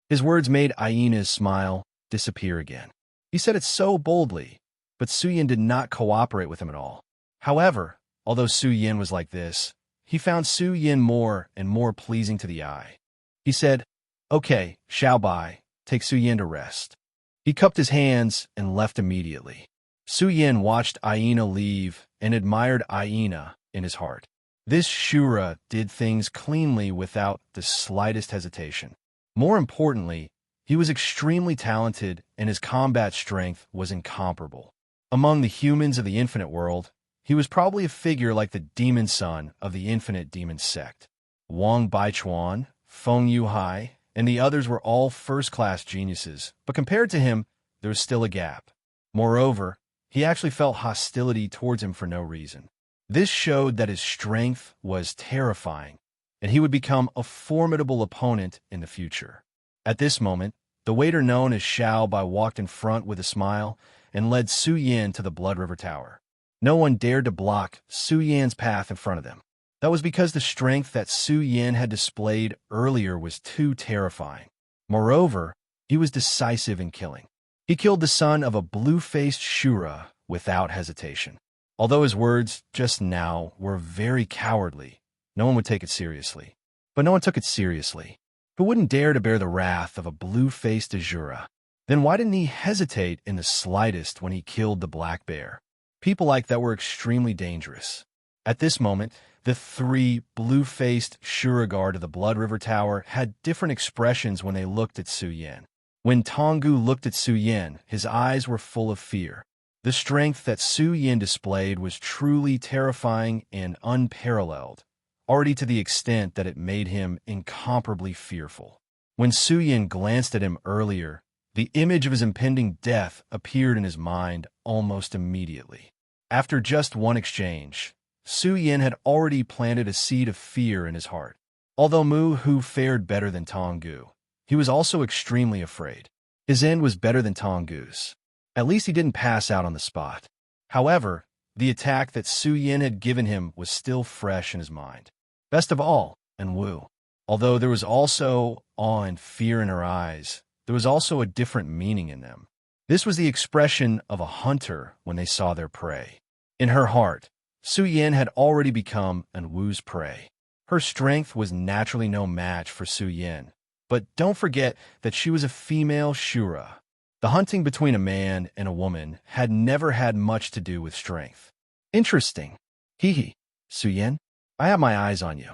His words made Aina's smile disappear again. He said it so boldly, but Suyin did not cooperate with him at all. However, although Suyin was like this, he found Suyin more and more pleasing to the eye. He said, Okay, Xiaobai, take Suyin to rest. He cupped his hands and left immediately. Suyin watched Aina leave and admired Aina in his heart. This Shura did things cleanly without the slightest hesitation. More importantly, he was extremely talented and his combat strength was incomparable. Among the humans of the Infinite World, he was probably a figure like the demon son of the Infinite Demon Sect. Wang Baichuan, Feng Yuhai, and the others were all first-class geniuses, but compared to him, there was still a gap. Moreover, he actually felt hostility towards him for no reason. This showed that his strength was terrifying, and he would become a formidable opponent in the future. At this moment, the waiter known as Xiaobai walked in front with a smile and led Su Yan to the Blood River Tower. No one dared to block Su Yan's path in front of them. That was because the strength that Su Yan had displayed earlier was too terrifying. Moreover, he was decisive in killing. He killed the son of a blue-faced Shura without hesitation. Although his words just now were very cowardly, no one would take it seriously. But no one took it seriously. Who wouldn't dare to bear the wrath of a blue-faced Azura? Then why didn't he hesitate in the slightest when he killed the black bear? People like that were extremely dangerous. At this moment, the three blue-faced Shuragard of the Blood River Tower had different expressions when they looked at Su Yin. When Tonggu looked at Su Yin, his eyes were full of fear. The strength that Su Yin displayed was truly terrifying and unparalleled, already to the extent that it made him incomparably fearful. When Su Yin glanced at him earlier, the image of his impending death appeared in his mind almost immediately. After just one exchange, Su Yin had already planted a seed of fear in his heart. Although Mu Hu fared better than Tonggu, he was also extremely afraid. His end was better than Tonggu's. At least he didn't pass out on the spot. However, the attack that Su Yin had given him was still fresh in his mind. Best of all, and Wu. Although there was also awe and fear in her eyes, there was also a different meaning in them. This was the expression of a hunter when they saw their prey. In her heart, Su Yin had already become An Wu's prey. Her strength was naturally no match for Su Yin. But don't forget that she was a female Shura. The hunting between a man and a woman had never had much to do with strength. Interesting. Hee, Su Yin, I have my eyes on you.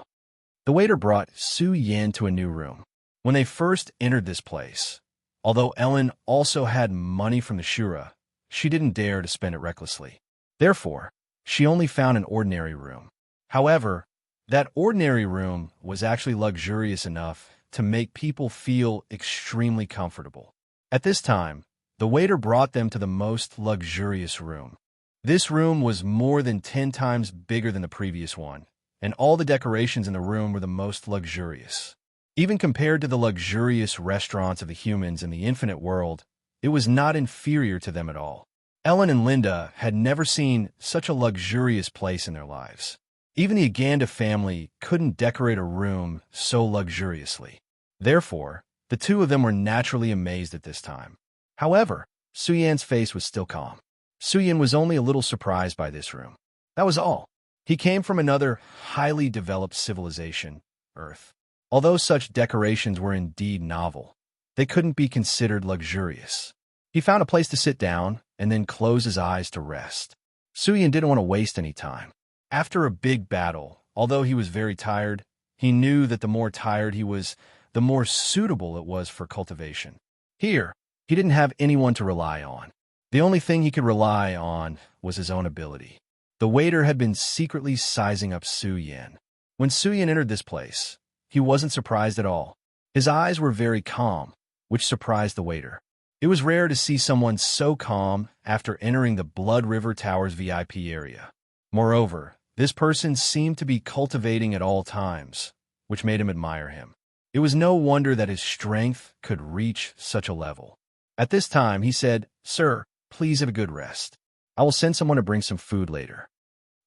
The waiter brought Su Yin to a new room. When they first entered this place, although Ellen also had money from the Shura, she didn't dare to spend it recklessly. Therefore, she only found an ordinary room. However, that ordinary room was actually luxurious enough to make people feel extremely comfortable. At this time, the waiter brought them to the most luxurious room. This room was more than 10 times bigger than the previous one, and all the decorations in the room were the most luxurious. Even compared to the luxurious restaurants of the humans in the infinite world, it was not inferior to them at all. Ellen and Linda had never seen such a luxurious place in their lives. Even the Aganda family couldn't decorate a room so luxuriously. Therefore, the two of them were naturally amazed at this time. However, Su Yan's face was still calm. Su Yan was only a little surprised by this room. That was all. He came from another highly developed civilization, Earth. Although such decorations were indeed novel, they couldn't be considered luxurious. He found a place to sit down and then close his eyes to rest. Su Yan didn't want to waste any time. After a big battle, although he was very tired, he knew that the more tired he was, the more suitable it was for cultivation. Here, he didn't have anyone to rely on. The only thing he could rely on was his own ability. The waiter had been secretly sizing up Su Yan. When Su Yan entered this place, he wasn't surprised at all. His eyes were very calm, which surprised the waiter. It was rare to see someone so calm after entering the Blood River Tower's VIP area. Moreover, this person seemed to be cultivating at all times, which made him admire him. It was no wonder that his strength could reach such a level. At this time, he said, "Sir, please have a good rest. I will send someone to bring some food later."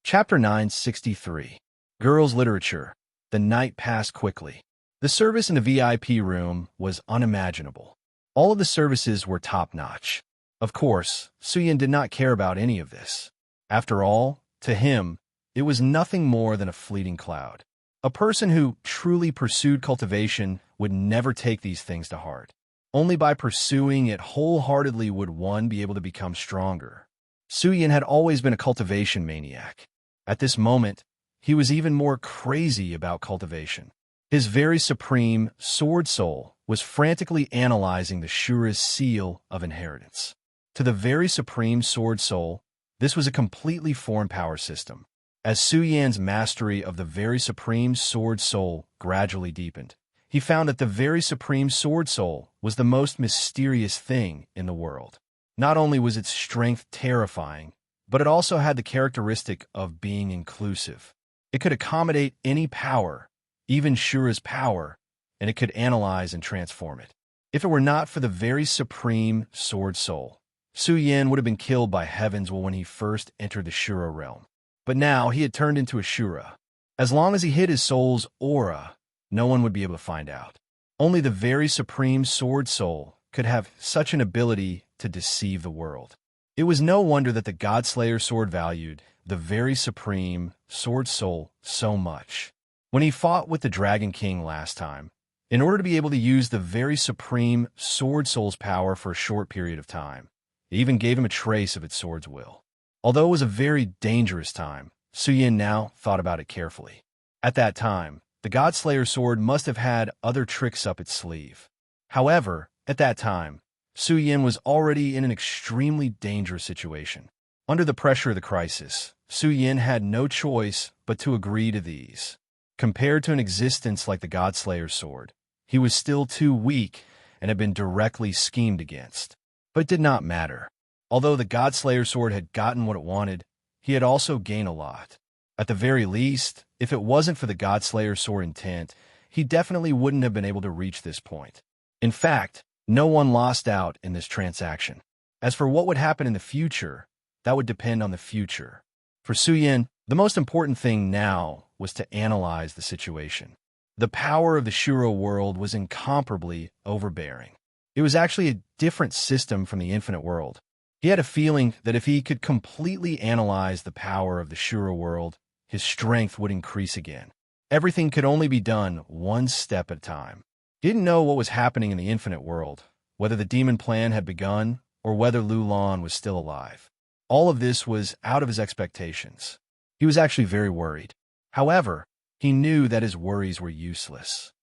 Chapter 963. Girls' Literature. The night passed quickly. The service in the VIP room was unimaginable. All of the services were top-notch. Of course, Su Yan did not care about any of this. After all, to him, it was nothing more than a fleeting cloud. A person who truly pursued cultivation would never take these things to heart. Only by pursuing it wholeheartedly would one be able to become stronger. Su Yan had always been a cultivation maniac. At this moment, he was even more crazy about cultivation. His very supreme sword soul was frantically analyzing the Shura's seal of inheritance. To the very supreme sword soul, this was a completely foreign power system. As Su Yan's mastery of the very supreme sword soul gradually deepened, he found that the very supreme sword soul was the most mysterious thing in the world. Not only was its strength terrifying, but it also had the characteristic of being inclusive. It could accommodate any power, even Shura's power, and it could analyze and transform it. If it were not for the very supreme sword soul, Su Yan would have been killed by heavens when he first entered the Shura realm. But now he had turned into a Shura. As long as he hid his soul's aura, no one would be able to find out. Only the very supreme sword soul could have such an ability to deceive the world. It was no wonder that the Godslayer sword valued the very supreme sword soul so much. When he fought with the Dragon King last time, in order to be able to use the very supreme Sword Soul's power for a short period of time. It even gave him a trace of its sword's will. Although it was a very dangerous time, Su Yin now thought about it carefully. At that time, the Godslayer sword must have had other tricks up its sleeve. However, at that time, Su Yin was already in an extremely dangerous situation. Under the pressure of the crisis, Su Yin had no choice but to agree to these. Compared to an existence like the Godslayer's sword, he was still too weak and had been directly schemed against. But it did not matter. Although the Godslayer's sword had gotten what it wanted, he had also gained a lot. At the very least, if it wasn't for the Godslayer's sword intent, he definitely wouldn't have been able to reach this point. In fact, no one lost out in this transaction. As for what would happen in the future, that would depend on the future. For Su Yin, the most important thing now was to analyze the situation. The power of the Shuro world was incomparably overbearing. It was actually a different system from the infinite world. He had a feeling that if he could completely analyze the power of the Shuro world, his strength would increase again. Everything could only be done one step at a time. He didn't know what was happening in the infinite world, whether the demon plan had begun or whether Lu Lan was still alive. All of this was out of his expectations. He was actually very worried. However, he knew that his worries were useless.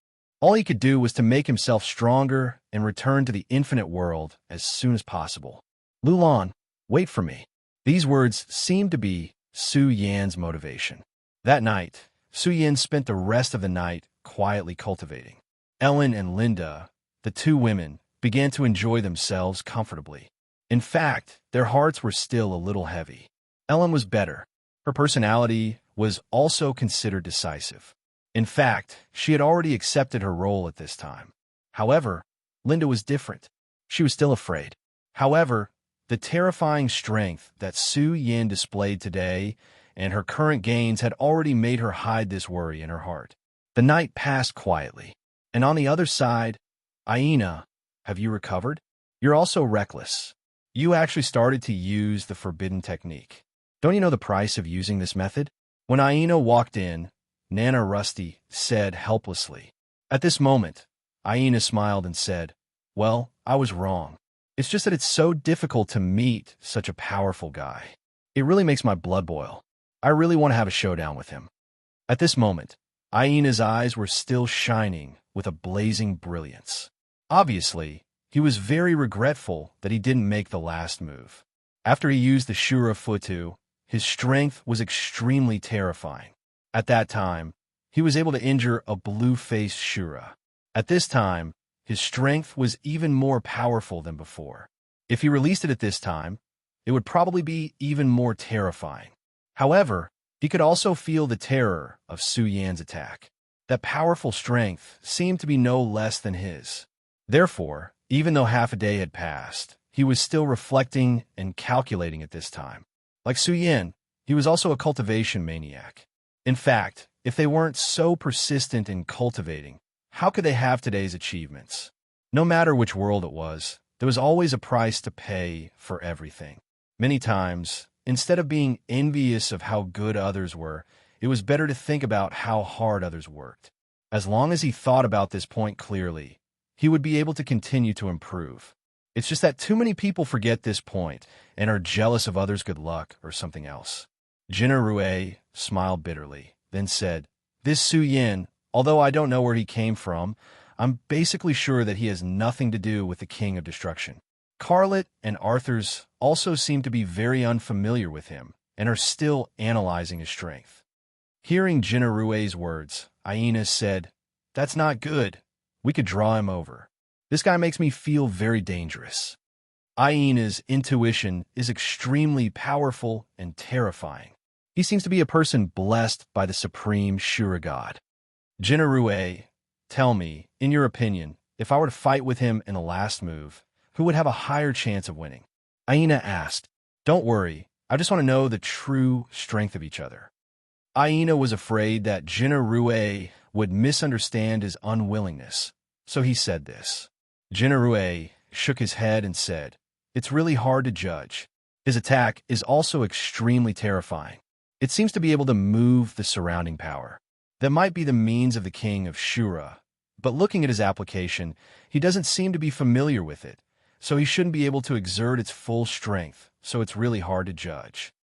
All he could do was to make himself stronger and return to the infinite world as soon as possible. Lu Lan, wait for me. These words seemed to be Su Yan's motivation. That night, Su Yan spent the rest of the night quietly cultivating. Ellen and Linda, the two women, began to enjoy themselves comfortably. In fact, their hearts were still a little heavy. Ellen was better. Her personality was also considered decisive. In fact, she had already accepted her role at this time. However, Linda was different. She was still afraid. However, the terrifying strength that Su Yin displayed today and her current gains had already made her hide this worry in her heart. The night passed quietly. And on the other side, Aina, have you recovered? You're also reckless. You actually started to use the forbidden technique. Don't you know the price of using this method? When Aina walked in, Nana Rusty said helplessly. At this moment, Aina smiled and said, well, I was wrong. It's just that it's so difficult to meet such a powerful guy. It really makes my blood boil. I really want to have a showdown with him. At this moment, Aina's eyes were still shining with a blazing brilliance. Obviously, he was very regretful that he didn't make the last move. After he used the Shura Futu, his strength was extremely terrifying. At that time, he was able to injure a blue-faced Shura. At this time, his strength was even more powerful than before. If he released it at this time, it would probably be even more terrifying. However, he could also feel the terror of Su Yan's attack. That powerful strength seemed to be no less than his. Therefore, even though half a day had passed, he was still reflecting and calculating at this time. Like Su Yan, he was also a cultivation maniac. In fact, if they weren't so persistent in cultivating, how could they have today's achievements? No matter which world it was, there was always a price to pay for everything. Many times, instead of being envious of how good others were, it was better to think about how hard others worked. As long as he thought about this point clearly, he would be able to continue to improve. It's just that too many people forget this point and are jealous of others' good luck or something else. Jinna Rue smiled bitterly, then said, this Su Yin, although I don't know where he came from, I'm basically sure that he has nothing to do with the King of Destruction. Carlet and Arthur's also seem to be very unfamiliar with him and are still analyzing his strength. Hearing Jinna Rue's words, Aina said, that's not good. We could draw him over. This guy makes me feel very dangerous. Aina's intuition is extremely powerful and terrifying. He seems to be a person blessed by the supreme Shura God. Jinna Rue, tell me, in your opinion, if I were to fight with him in the last move, who would have a higher chance of winning? Aina asked. Don't worry, I just want to know the true strength of each other. Aina was afraid that Jinna Rue would misunderstand his unwillingness, so he said this. Jinna Rue shook his head and said, it's really hard to judge. His attack is also extremely terrifying. It seems to be able to move the surrounding power. That might be the means of the King of Shura, But looking at his application, he doesn't seem to be familiar with it, so he shouldn't be able to exert its full strength, so it's really hard to judge.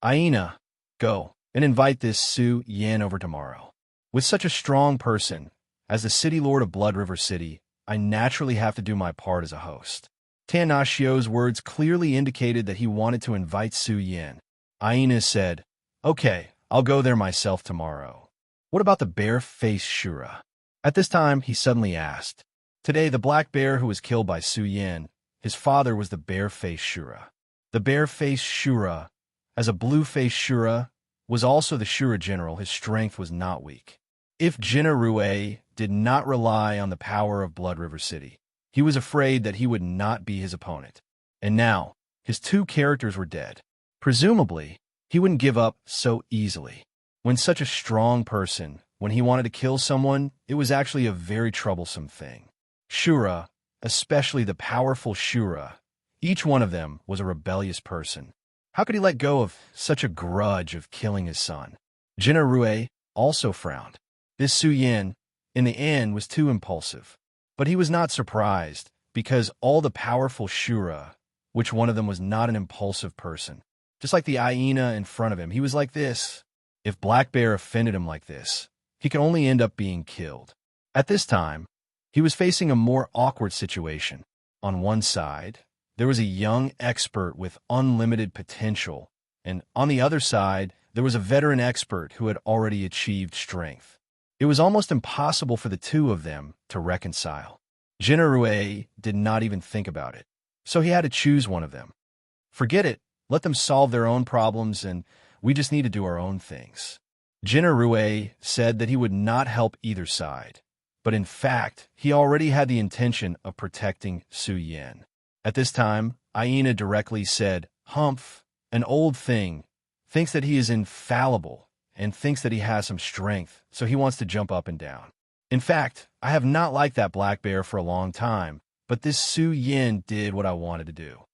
Aina, go and invite this Su Yin over tomorrow. With such a strong person, as the city lord of Blood River City, I naturally have to do my part as a host. Tanashio's words clearly indicated that he wanted to invite Su Yin. Aina said, "Okay, I'll go there myself tomorrow. What about the bear-faced Shura?" At this time, he suddenly asked. Today, the black bear who was killed by Su Yin, his father was the bear-faced Shura. The bear-faced Shura, as a blue-faced Shura, was also the Shura general. His strength was not weak. If Jinarue did not rely on the power of Blood River City, he was afraid that he would not be his opponent. And now, his two characters were dead. Presumably, he wouldn't give up so easily. When such a strong person, when he wanted to kill someone, it was actually a very troublesome thing. Shura, especially the powerful Shura, each one of them was a rebellious person. How could he let go of such a grudge of killing his son? Jinarue also frowned. This Su Yin, in the end, was too impulsive. But he was not surprised, because all the powerful Shura, which one of them was not an impulsive person. Just like the hyena in front of him, he was like this. If Black Bear offended him like this, he could only end up being killed. At this time, he was facing a more awkward situation. On one side, there was a young expert with unlimited potential, and on the other side, there was a veteran expert who had already achieved strength. It was almost impossible for the two of them to reconcile. Jinarue did not even think about it, so he had to choose one of them. Forget it, let them solve their own problems, and we just need to do our own things. Jinarue said that he would not help either side, but in fact, he already had the intention of protecting Su Yin. At this time, Aina directly said, "Humph, an old thing, thinks that he is infallible and thinks that he has some strength, so he wants to jump up and down. In fact, I have not liked that black bear for a long time, but this Su Yin did what I wanted to do.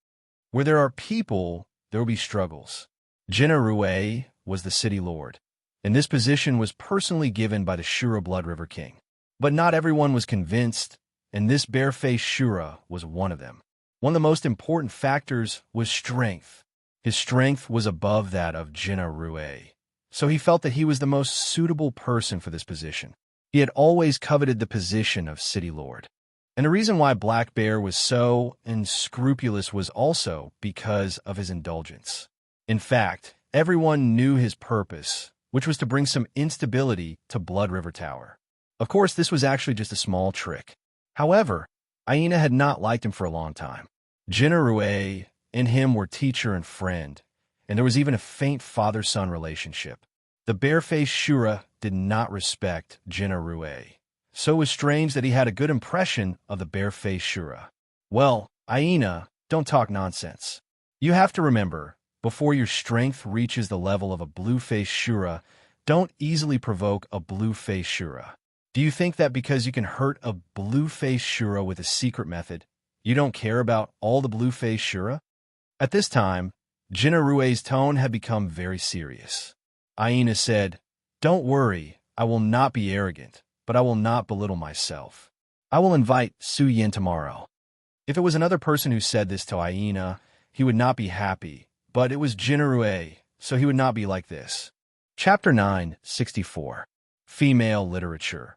Where there are people, there will be struggles." Jinarue was the city lord, and this position was personally given by the Shura Blood River King. But not everyone was convinced, and this bare-faced Shura was one of them. One of the most important factors was strength. His strength was above that of Jinarue, so he felt that he was the most suitable person for this position. He had always coveted the position of city lord. And the reason why Black Bear was so unscrupulous was also because of his indulgence. In fact, everyone knew his purpose, which was to bring some instability to Blood River Tower. Of course, this was actually just a small trick. However, Aina had not liked him for a long time. Jinarue and him were teacher and friend, and there was even a faint father-son relationship. The bare-faced Shura did not respect Jinarue, so it was strange that he had a good impression of the bare-faced Shura. Well, Aina, don't talk nonsense. You have to remember, before your strength reaches the level of a blue-faced Shura, don't easily provoke a blue-faced Shura. Do you think that because you can hurt a blue-faced Shura with a secret method, you don't care about all the blue-faced Shura? At this time, Jinarue's tone had become very serious. Aina said, "Don't worry, I will not be arrogant, but I will not belittle myself. I will invite Su Yin tomorrow." If it was another person who said this to Aina, he would not be happy, but it was Jinarue, so he would not be like this. Chapter 964. Female Literature.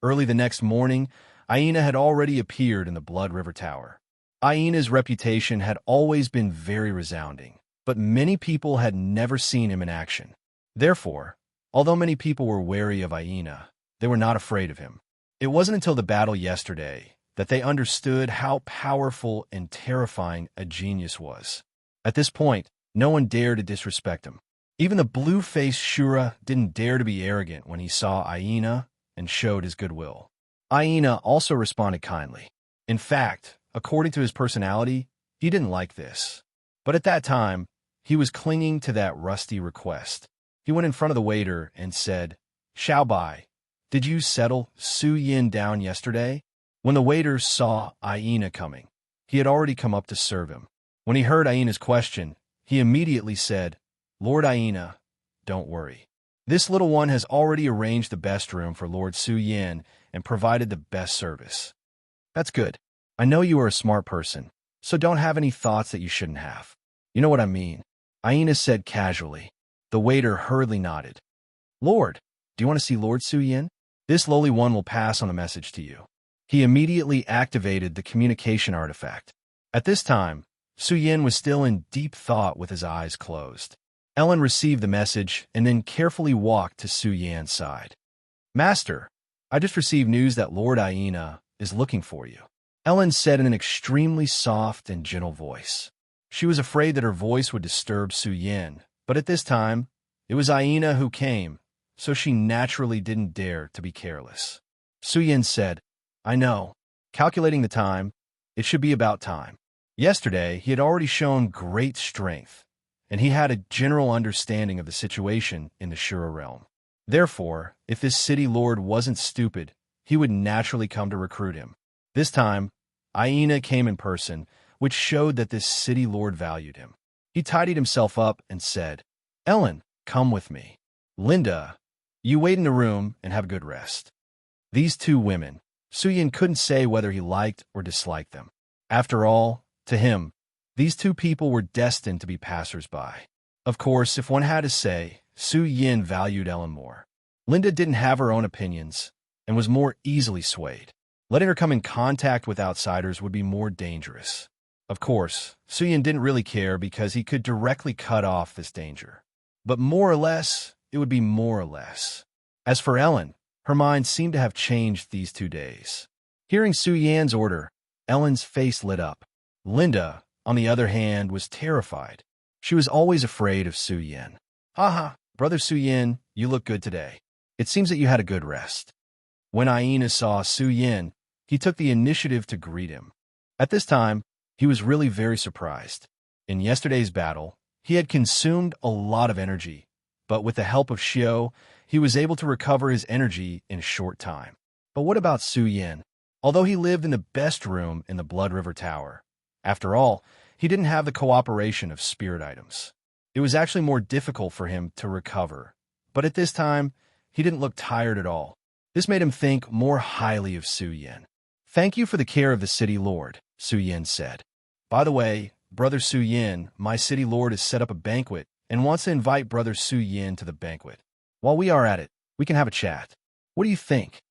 Early the next morning, Aina had already appeared in the Blood River Tower. Aina's reputation had always been very resounding, but many people had never seen him in action. Therefore, although many people were wary of Aina, they were not afraid of him. It wasn't until the battle yesterday that they understood how powerful and terrifying a genius was. At this point, no one dared to disrespect him. Even the blue-faced Shura didn't dare to be arrogant when he saw Aina and showed his goodwill. Aina also responded kindly. In fact, according to his personality, he didn't like this. But at that time, he was clinging to that rusty request. He went in front of the waiter and said, "Xiaobai, did you settle Su Yin down yesterday?" When the waiter saw Aina coming, he had already come up to serve him. When he heard Aina's question, he immediately said, "Lord Aina, don't worry. This little one has already arranged the best room for Lord Su Yin, and provided the best service. That's good. I know you are a smart person, so don't have any thoughts that you shouldn't have. You know what I mean, Aina said casually. The waiter hurriedly nodded. Lord, do you want to see Lord Su-Yin? This lowly one will pass on the message to you. He immediately activated the communication artifact. At this time, Su-Yin was still in deep thought with his eyes closed. Ellen received the message and then carefully walked to Su-Yan's side. Master, I just received news that Lord Aina is looking for you, Ellen said in an extremely soft and gentle voice. She was afraid that her voice would disturb Su-Yin, but at this time, it was Aina who came, so she naturally didn't dare to be careless. Su-Yin said, I know. Calculating the time, it should be about time. Yesterday, he had already shown great strength, and he had a general understanding of the situation in the Shura realm. Therefore, if this city lord wasn't stupid, he would naturally come to recruit him. This time, Aina came in person, which showed that this city lord valued him. He tidied himself up and said, Ellen, come with me. Linda, you wait in the room and have a good rest. These two women, Su-Yin couldn't say whether he liked or disliked them. After all, to him, these two people were destined to be passers-by. Of course, if one had to say, Su-Yin valued Ellen more. Linda didn't have her own opinions and was more easily swayed. Letting her come in contact with outsiders would be more dangerous. Of course, Su-Yin didn't really care because he could directly cut off this danger. But more or less, it would be more or less. As for Ellen, her mind seemed to have changed these 2 days. Hearing Su-Yan's order, Ellen's face lit up. Linda, on the other hand, was terrified. She was always afraid of Su-Yin. Haha, Brother Su-Yin, you look good today. It seems that you had a good rest. When Aina saw Su-Yin, he took the initiative to greet him. At this time, he was really very surprised. In yesterday's battle, he had consumed a lot of energy, but with the help of Xiao, he was able to recover his energy in a short time. But what about Su-Yin? Although he lived in the best room in the Blood River Tower, after all, he didn't have the cooperation of spirit items. It was actually more difficult for him to recover, but at this time, he didn't look tired at all. This made him think more highly of Su-Yin. Thank you for the care of the city lord, Su-Yin said. By the way, Brother Su-Yin, my city lord has set up a banquet and wants to invite Brother Su-Yin to the banquet. While we are at it, we can have a chat. What do you think?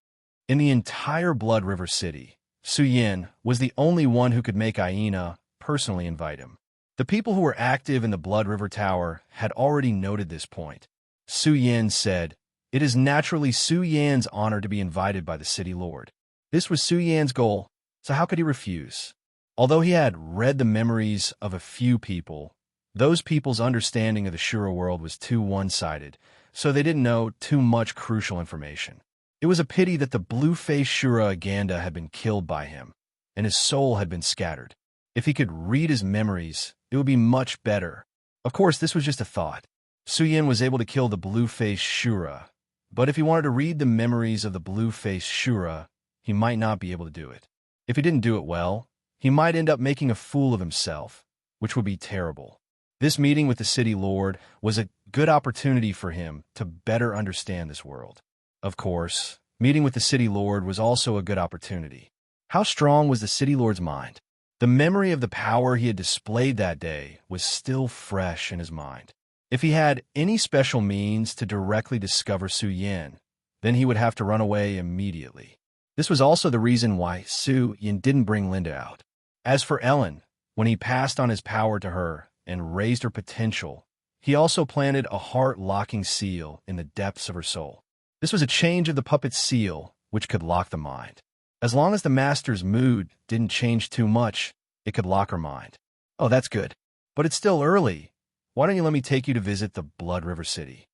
In the entire Blood River City, Su-Yin was the only one who could make Aina personally invite him. The people who were active in the Blood River Tower had already noted this point. Su-Yin said, it is naturally Su-Yan's honor to be invited by the city lord. This was Su-Yan's goal, so how could he refuse? Although he had read the memories of a few people, those people's understanding of the Shura world was too one-sided, so they didn't know too much crucial information. It was a pity that the blue-faced Shura Aganda had been killed by him, and his soul had been scattered. If he could read his memories, it would be much better. Of course, this was just a thought. Su-Yin was able to kill the blue-faced Shura, but if he wanted to read the memories of the blue-faced Shura, he might not be able to do it. If he didn't do it well, he might end up making a fool of himself, which would be terrible. This meeting with the city lord was a good opportunity for him to better understand this world. Of course, meeting with the city lord was also a good opportunity. How strong was the city lord's mind? The memory of the power he had displayed that day was still fresh in his mind. If he had any special means to directly discover Su-Yin, then he would have to run away immediately. This was also the reason why Su-Yin didn't bring Linda out. As for Ellen, when he passed on his power to her and raised her potential, he also planted a heart-locking seal in the depths of her soul. This was a change of the puppet's seal, which could lock the mind. As long as the master's mood didn't change too much, it could lock her mind. Oh, that's good. But it's still early. Why don't you let me take you to visit the Blood River City?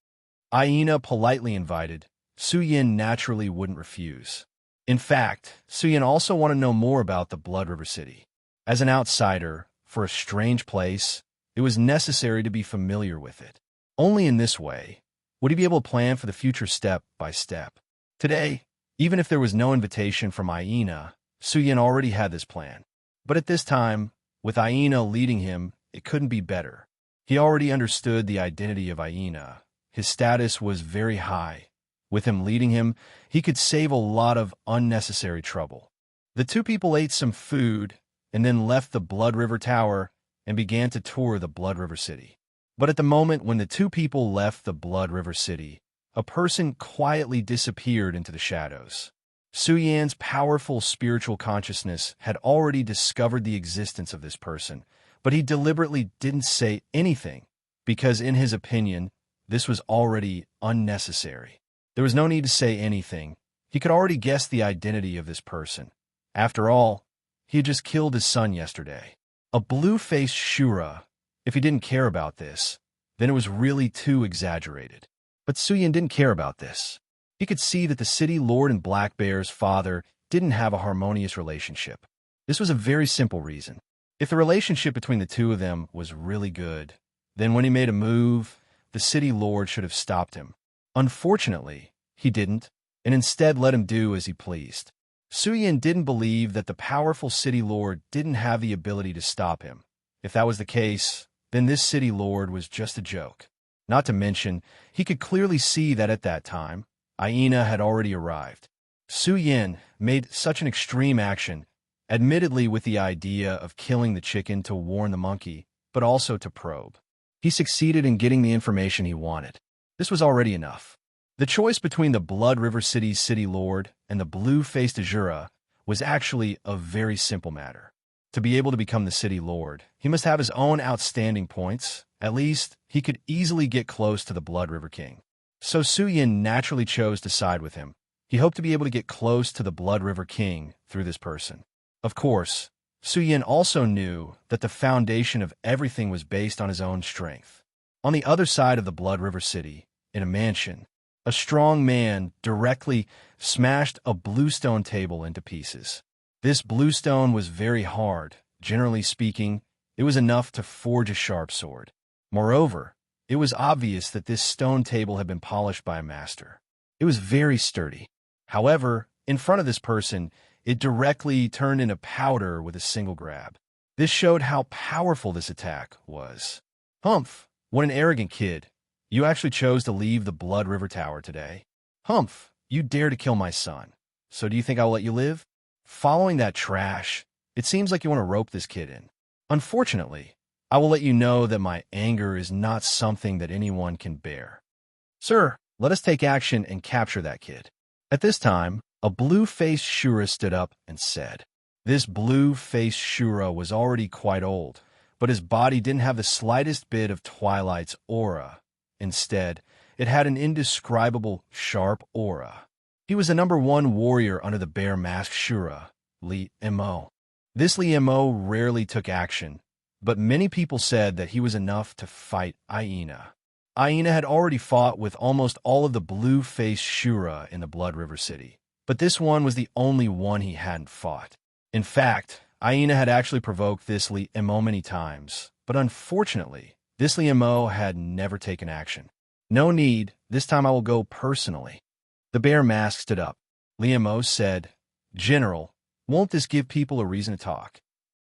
Aina politely invited. Su-Yin naturally wouldn't refuse. In fact, Su-Yin also wanted to know more about the Blood River City. As an outsider, for a strange place, it was necessary to be familiar with it. Only in this way would he be able to plan for the future step by step. Today, even if there was no invitation from Aina, Su-Yin already had this plan. But at this time, with Aina leading him, it couldn't be better. He already understood the identity of Aina. His status was very high, With him leading him, he could save a lot of unnecessary trouble. The two people ate some food and then left the Blood River Tower and began to tour the Blood River City. But at the moment when the two people left the Blood River City, a person quietly disappeared into the shadows. Su-Yan's powerful spiritual consciousness had already discovered the existence of this person, but he deliberately didn't say anything because, in his opinion, this was already unnecessary. There was no need to say anything. He could already guess the identity of this person. After all, he had just killed his son yesterday. A blue-faced Shura. If he didn't care about this, then it was really too exaggerated. But Su-Yan didn't care about this. He could see that the city lord and Black Bear's father didn't have a harmonious relationship. This was a very simple reason. If the relationship between the two of them was really good, then when he made a move, the city lord should have stopped him. Unfortunately, he didn't, and instead let him do as he pleased. Su-Yan didn't believe that the powerful city lord didn't have the ability to stop him. If that was the case, then this city lord was just a joke. Not to mention, he could clearly see that at that time, Aina had already arrived. Su-Yan made such an extreme action, admittedly with the idea of killing the chicken to warn the monkey, but also to probe. He succeeded in getting the information he wanted. This was already enough. The choice between the Blood River City's city lord and the blue-faced Azura was actually a very simple matter. To be able to become the city lord, he must have his own outstanding points. At least, he could easily get close to the Blood River King. So Su-Yan naturally chose to side with him. He hoped to be able to get close to the Blood River King through this person. Of course, Su-Yan also knew that the foundation of everything was based on his own strength. On the other side of the Blood River City, in a mansion, a strong man directly smashed a bluestone table into pieces. This bluestone was very hard. Generally speaking, it was enough to forge a sharp sword. Moreover, it was obvious that this stone table had been polished by a master. It was very sturdy. However, in front of this person, it directly turned into powder with a single grab. This showed how powerful this attack was. Humph, what an arrogant kid. You actually chose to leave the Blood River Tower today. Humph, you dare to kill my son. So do you think I'll let you live? Following that trash, it seems like you want to rope this kid in. Unfortunately, I will let you know that my anger is not something that anyone can bear. Sir, let us take action and capture that kid. At this time, a blue-faced Shura stood up and said. This blue-faced Shura was already quite old, but his body didn't have the slightest bit of Twilight's aura. Instead, it had an indescribable, sharp aura. He was the #1 warrior under the bear mask Shura, Li-Mo. This Li-Mo rarely took action, but many people said that he was enough to fight Aina. Aina had already fought with almost all of the blue-faced Shura in the Blood River City, but this one was the only one he hadn't fought. In fact, Aina had actually provoked this Li-Mo many times, but unfortunately, this Li-Mo had never taken action. No need, this time I will go personally. The bear mask stood up. Li-Mo said, General, won't this give people a reason to talk?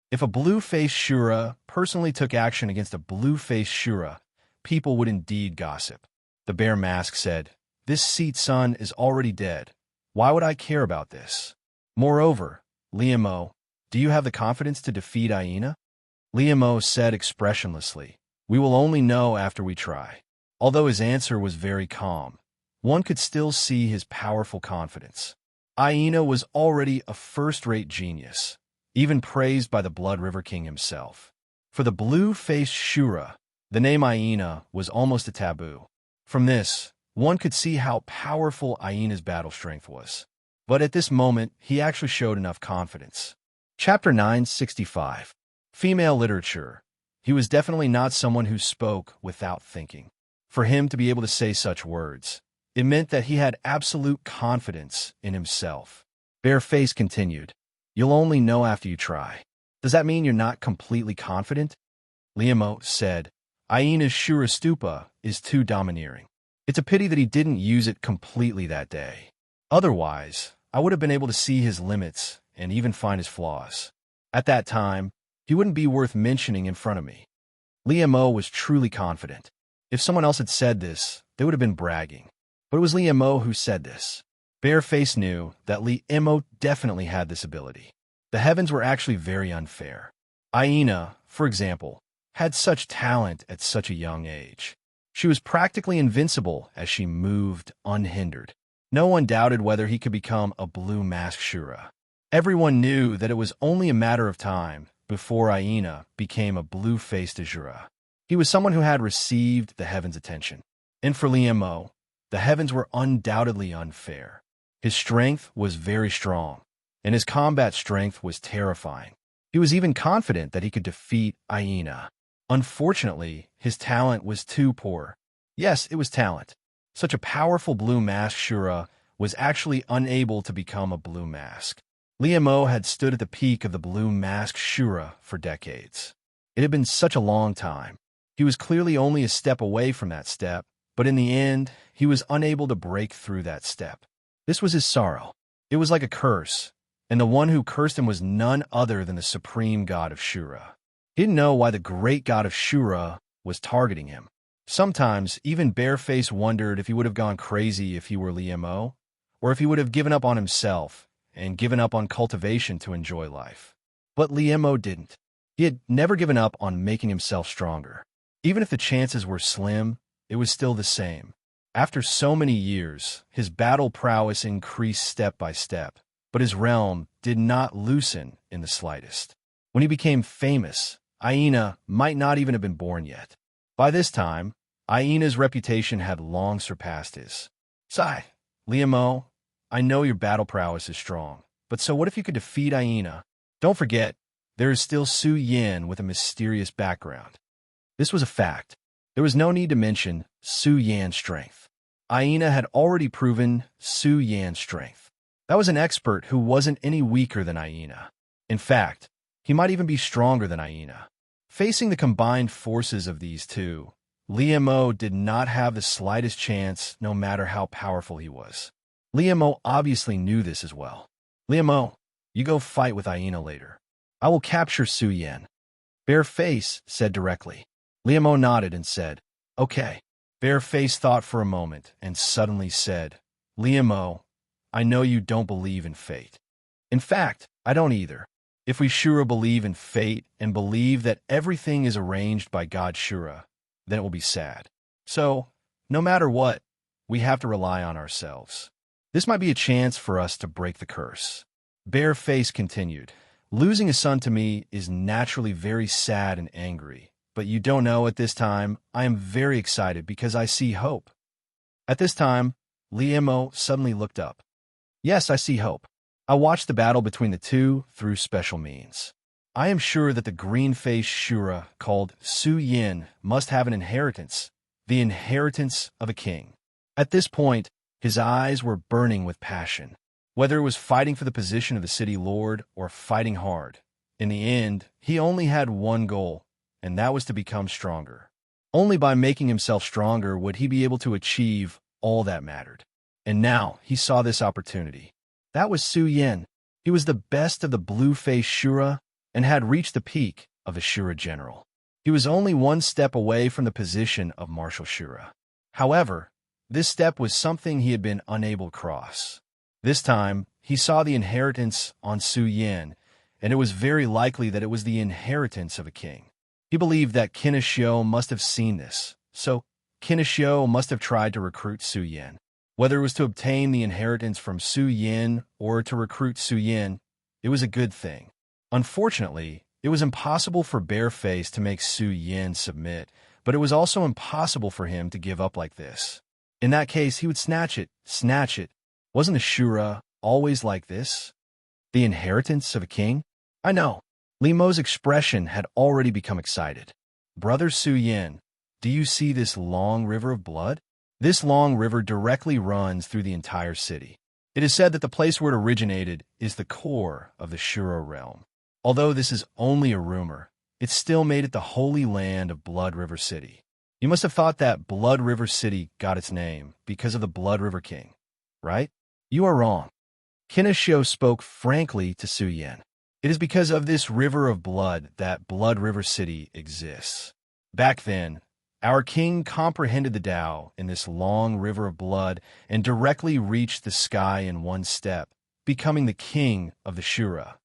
If a blue-faced Shura personally took action against a blue-faced Shura, people would indeed gossip. The bear mask said, This Seat son is already dead. Why would I care about this? Moreover, Li-Mo, do you have the confidence to defeat Aina? Li-Mo said expressionlessly, We will only know after we try. Although his answer was very calm, one could still see his powerful confidence. Aina was already a first-rate genius, even praised by the Blood River King himself. For the blue-faced Shura, the name Aina was almost a taboo. From this, one could see how powerful Aina's battle strength was. But at this moment, he actually showed enough confidence. Chapter 965. Female Literature. He was definitely not someone who spoke without thinking. For him to be able to say such words, it meant that he had absolute confidence in himself. Bareface continued, You'll only know after you try. Does that mean you're not completely confident? Li-Mo said, Aina's Shura Stupa is too domineering. It's a pity that he didn't use it completely that day. Otherwise, I would have been able to see his limits and even find his flaws. At that time, he wouldn't be worth mentioning in front of me. Li-Mo was truly confident. If someone else had said this, they would have been bragging. But it was Li Mo who said this. Bareface knew that Li Mo definitely had this ability. The heavens were actually very unfair. Aina, for example, had such talent at such a young age. She was practically invincible as she moved unhindered. No one doubted whether he could become a blue mask Shura. Everyone knew that it was only a matter of time before Aina became a blue-faced Azura. He was someone who had received the heavens' attention. And for Li Mo, the heavens were undoubtedly unfair. His strength was very strong, and his combat strength was terrifying. He was even confident that he could defeat Aina. Unfortunately, his talent was too poor. Yes, it was talent. Such a powerful blue mask Shura was actually unable to become a blue mask. Li Mo had stood at the peak of the blue mask Shura for decades. It had been such a long time. He was clearly only a step away from that step, but in the end, he was unable to break through that step. This was his sorrow. It was like a curse, and the one who cursed him was none other than the supreme god of Shura. He didn't know why the great god of Shura was targeting him. Sometimes, even Bareface wondered if he would have gone crazy if he were Li Mo, or if he would have given up on himself and given up on cultivation to enjoy life. But Li Mo didn't. He had never given up on making himself stronger. Even if the chances were slim, it was still the same. After so many years, his battle prowess increased step by step, but his realm did not loosen in the slightest. When he became famous, Aina might not even have been born yet. By this time, Aina's reputation had long surpassed his. Sigh, Li Mo, I know your battle prowess is strong, but so what if you could defeat Aina? Don't forget, there is still Su Yin with a mysterious background. This was a fact. There was no need to mention Su Yan's strength. Aina had already proven Su Yan's strength. That was an expert who wasn't any weaker than Aina. In fact, he might even be stronger than Aina. Facing the combined forces of these two, Li Mo did not have the slightest chance no matter how powerful he was. Li Mo obviously knew this as well. Li Mo, you go fight with Aina later. I will capture Su Yan. Bareface said directly. Li Mo nodded and said, Okay. Bareface thought for a moment and suddenly said, Li Mo, I know you don't believe in fate. In fact, I don't either. If we Shura believe in fate and believe that everything is arranged by God Shura, then it will be sad. So, no matter what, we have to rely on ourselves. This might be a chance for us to break the curse. Bareface continued, Losing a son to me is naturally very sad and angry. But you don't know at this time, I am very excited because I see hope. At this time, Li Mo suddenly looked up. Yes, I see hope. I watched the battle between the two through special means. I am sure that the green-faced Shura called Su Yin must have an inheritance, the inheritance of a king. At this point, his eyes were burning with passion. Whether it was fighting for the position of the city lord or fighting hard, in the end, he only had one goal, and that was to become stronger. Only by making himself stronger would he be able to achieve all that mattered. And now he saw this opportunity. That was Su Yin. He was the best of the blue-faced Shura and had reached the peak of the Shura general. He was only one step away from the position of Marshal Shura. However, this step was something he had been unable to cross. This time, he saw the inheritance on Su Yin, and it was very likely that it was the inheritance of a king. He believed that Kinishio must have seen this, so Kinishio must have tried to recruit Su Yin. Whether it was to obtain the inheritance from Su Yin or to recruit Su Yin, it was a good thing. Unfortunately, it was impossible for Bareface to make Su Yin submit, but it was also impossible for him to give up like this. In that case, he would snatch it. Wasn't the Shura always like this? The inheritance of a king? I know. Li Mo's expression had already become excited. Brother Su Yin, do you see this long river of blood? This long river directly runs through the entire city. It is said that the place where it originated is the core of the Shura realm. Although this is only a rumor, it still made it the holy land of Blood River City. You must have thought that Blood River City got its name because of the Blood River King, right? You are wrong. Kinishio spoke frankly to Su Yin. It is because of this river of blood that Blood River City exists. Back then, Our king comprehended the Tao in this long river of blood and directly reached the sky in one step, becoming the king of the Shura.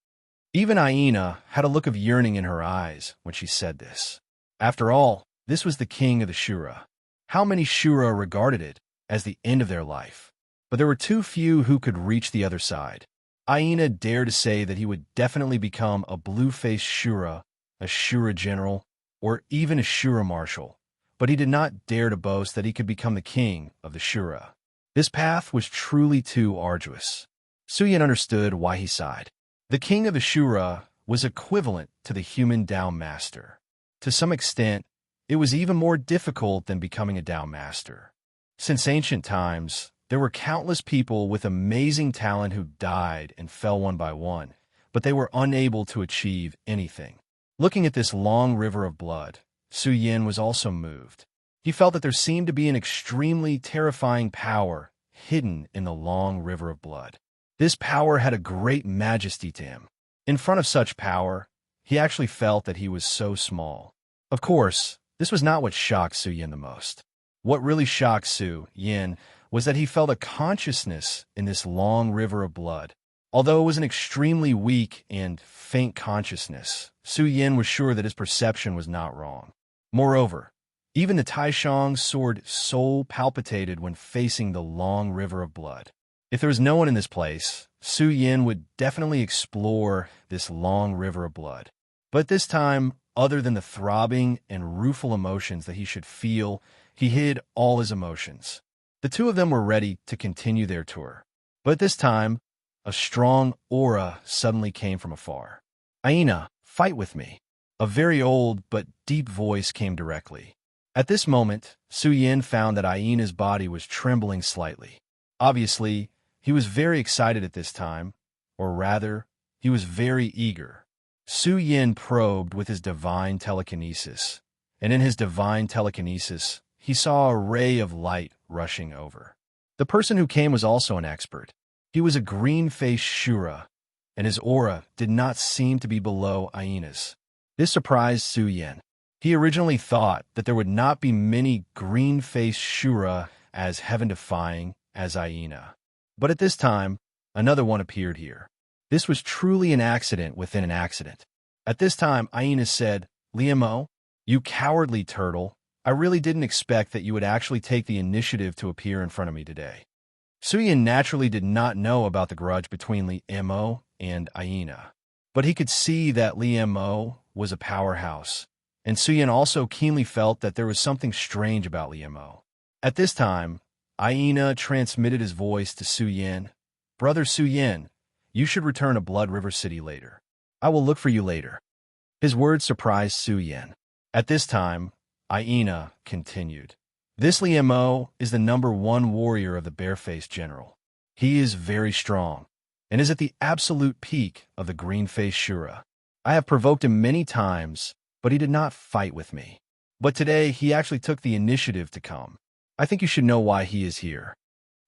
Even Aina had a look of yearning in her eyes when she said this. After all, this was the king of the Shura. How many Shura regarded it as the end of their life? But there were too few who could reach the other side. Aina dared to say that he would definitely become a blue-faced Shura, a Shura general, or even a Shura marshal, but he did not dare to boast that he could become the king of the Shura. This path was truly too arduous. Suyin understood why he sighed. The king of the Shura was equivalent to the human Tao master. To some extent, it was even more difficult than becoming a Tao master. Since ancient times, there were countless people with amazing talent who died and fell one by one, but they were unable to achieve anything. Looking at this long river of blood, Su Yin was also moved. He felt that there seemed to be an extremely terrifying power hidden in the long river of blood. This power had a great majesty to him. In front of such power, he actually felt that he was so small. Of course, this was not what shocked Su Yin the most. What really shocked Su Yin was that he felt a consciousness in this long river of blood. Although it was an extremely weak and faint consciousness, Su Yin was sure that his perception was not wrong. Moreover, even the Taishang's sword soul palpitated when facing the long river of blood. If there was no one in this place, Su Yin would definitely explore this long river of blood. But this time, other than the throbbing and rueful emotions that he should feel, he hid all his emotions. The two of them were ready to continue their tour. But this time, a strong aura suddenly came from afar. Aina, fight with me. A very old but deep voice came directly. At this moment, Su Yin found that Aina's body was trembling slightly. Obviously, he was very excited at this time, or rather, he was very eager. Su Yin probed with his divine telekinesis, and in his divine telekinesis, he saw a ray of light rushing over. The person who came was also an expert. He was a green-faced Shura, and his aura did not seem to be below Aina's. This surprised Su Yin. He originally thought that there would not be many green-faced Shura as heaven-defying as Aina. But at this time, another one appeared here. This was truly an accident within an accident. At this time, Aina said, "Liamo, you cowardly turtle, I really didn't expect that you would actually take the initiative to appear in front of me today." Su Yin naturally did not know about the grudge between Liamo and Aina, but he could see that Liamo was a powerhouse, and Su Yin also keenly felt that there was something strange about Liamo. At this time, Aina transmitted his voice to Su Yin. "Brother Su Yin, you should return to Blood River City later. I will look for you later." His words surprised Su Yin. At this time, Aina continued. "This Liamo is the #1 warrior of the Barefaced General. He is very strong, and is at the absolute peak of the Green-Faced Shura. I have provoked him many times, but he did not fight with me. But today, he actually took the initiative to come. I think you should know why he is here."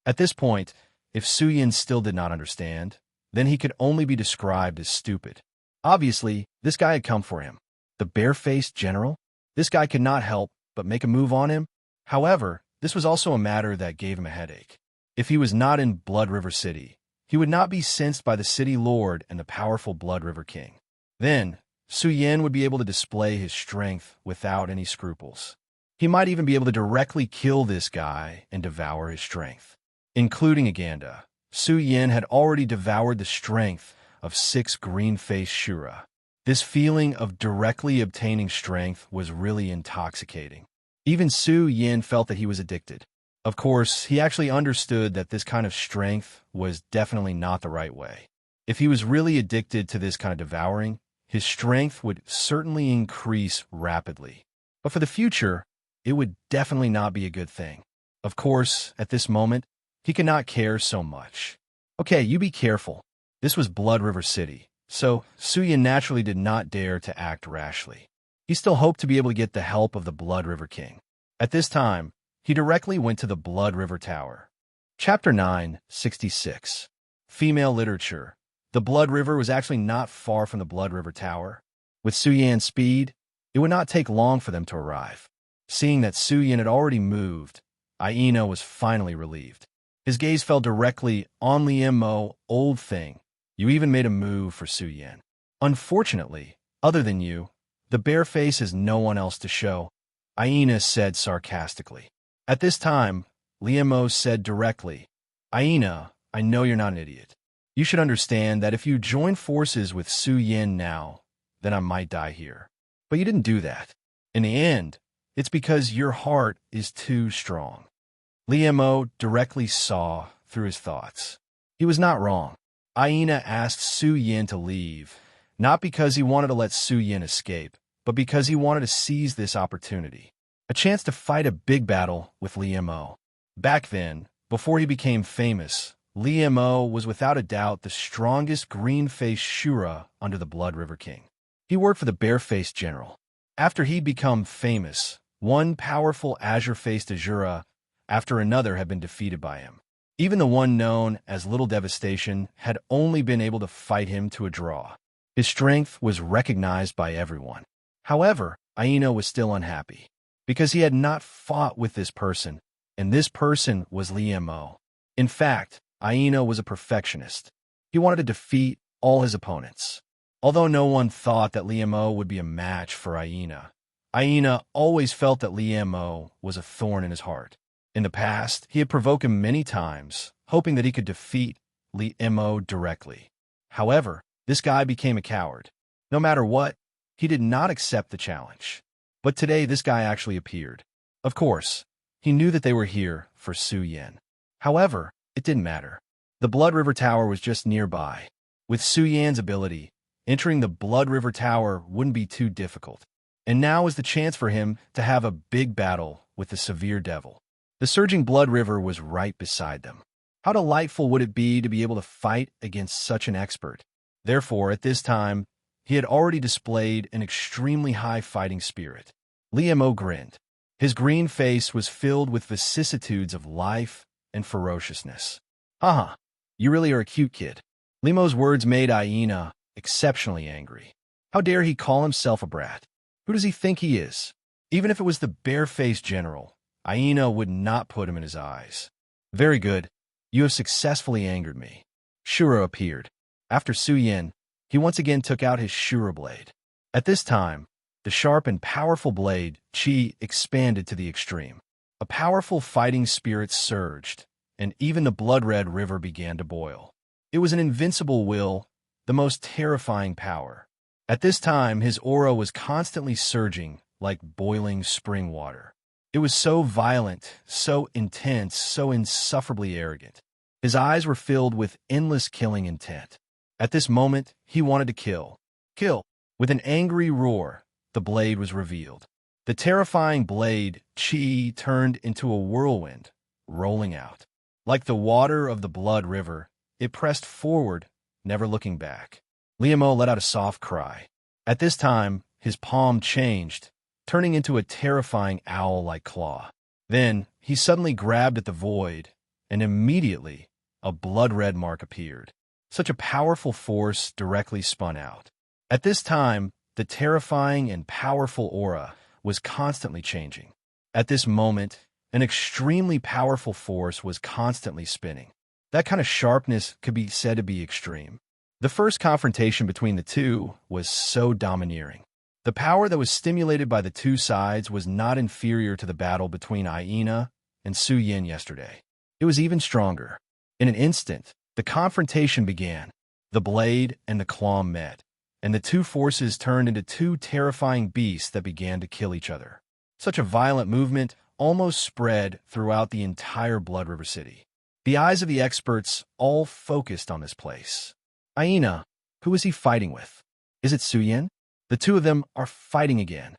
At this point, if Su Yin still did not understand, then he could only be described as stupid. Obviously, this guy had come for him. The Barefaced General? This guy could not help but make a move on him. However, this was also a matter that gave him a headache. If he was not in Blood River City, he would not be sensed by the city lord and the powerful Blood River King. Then, Su Yin would be able to display his strength without any scruples. He might even be able to directly kill this guy and devour his strength. Including Aganda, Su Yin had already devoured the strength of 6 green-faced Shura. This feeling of directly obtaining strength was really intoxicating. Even Su Yin felt that he was addicted. Of course, he actually understood that this kind of strength was definitely not the right way. If he was really addicted to this kind of devouring, his strength would certainly increase rapidly. But for the future, it would definitely not be a good thing. Of course, at this moment, he could not care so much. Okay, you be careful. This was Blood River City, so Su Yin naturally did not dare to act rashly. He still hoped to be able to get the help of the Blood River King. At this time, he directly went to the Blood River Tower. Chapter 966. Female Literature. The Blood River was actually not far from the Blood River Tower. With Su Yan's speed, it would not take long for them to arrive. Seeing that Su Yin had already moved, Aina was finally relieved. His gaze fell directly on Liemo. Old thing, you even made a move for Su Yin. Unfortunately, other than you, the bare face has no one else to show, Aina said sarcastically. At this time, Liemo said directly, Aina, I know you're not an idiot. You should understand that if you join forces with Su Yin now, then I might die here. But you didn't do that. In the end, it's because your heart is too strong. Liemo directly saw through his thoughts. He was not wrong. Aina asked Su Yin to leave, not because he wanted to let Su Yin escape, but because he wanted to seize this opportunity. A chance to fight a big battle with Liemo. Back then, before he became famous, Liemo was without a doubt the strongest green-faced Shura under the Blood River King. He worked for the bare-faced general. After he'd become famous, one powerful azure-faced Azura after another had been defeated by him. Even the one known as Little Devastation had only been able to fight him to a draw. His strength was recognized by everyone. However, Aina was still unhappy, because he had not fought with this person, and this person was Liemo. In fact, Aina was a perfectionist. He wanted to defeat all his opponents. Although no one thought that Liemo would be a match for Aina, Aina always felt that Liemo was a thorn in his heart. In the past, he had provoked him many times, hoping that he could defeat Liemo directly. However, this guy became a coward. No matter what, he did not accept the challenge. But today, this guy actually appeared. Of course, he knew that they were here for Su Yin. However, it didn't matter. The Blood River Tower was just nearby. With Su Yin's ability, entering the Blood River Tower wouldn't be too difficult. And now was the chance for him to have a big battle with the severe devil. The surging Blood River was right beside them. How delightful would it be to be able to fight against such an expert? Therefore, at this time, he had already displayed an extremely high fighting spirit. Liemo grinned. His green face was filled with vicissitudes of life and ferociousness. Haha, you really are a cute kid. Liemo's words made Aina exceptionally angry. How dare he call himself a brat? Who does he think he is? Even if it was the bare-faced general, Aina would not put him in his eyes. Very good. You have successfully angered me. Shura appeared. After Su Yin, he once again took out his Shura blade. At this time, the sharp and powerful blade, Qi, expanded to the extreme. A powerful fighting spirit surged, and even the blood-red river began to boil. It was an invincible will, the most terrifying power. At this time, his aura was constantly surging like boiling spring water. It was so violent, so intense, so insufferably arrogant. His eyes were filled with endless killing intent. At this moment, he wanted to kill. Kill! With an angry roar, the blade was revealed. The terrifying blade, Qi, turned into a whirlwind, rolling out. Like the water of the blood river, it pressed forward, never looking back. Liemo let out a soft cry. At this time, his palm changed, turning into a terrifying owl-like claw. Then, he suddenly grabbed at the void, and immediately, a blood-red mark appeared. Such a powerful force directly spun out. At this time, the terrifying and powerful aura was constantly changing. At this moment, an extremely powerful force was constantly spinning. That kind of sharpness could be said to be extreme. The first confrontation between the two was so domineering. The power that was stimulated by the two sides was not inferior to the battle between Aina and Su Yin yesterday. It was even stronger. In an instant, the confrontation began. The blade and the claw met, and the two forces turned into two terrifying beasts that began to kill each other. Such a violent movement almost spread throughout the entire Blood River City. The eyes of the experts all focused on this place. Aina, who is he fighting with? Is it Su Yin? The two of them are fighting again.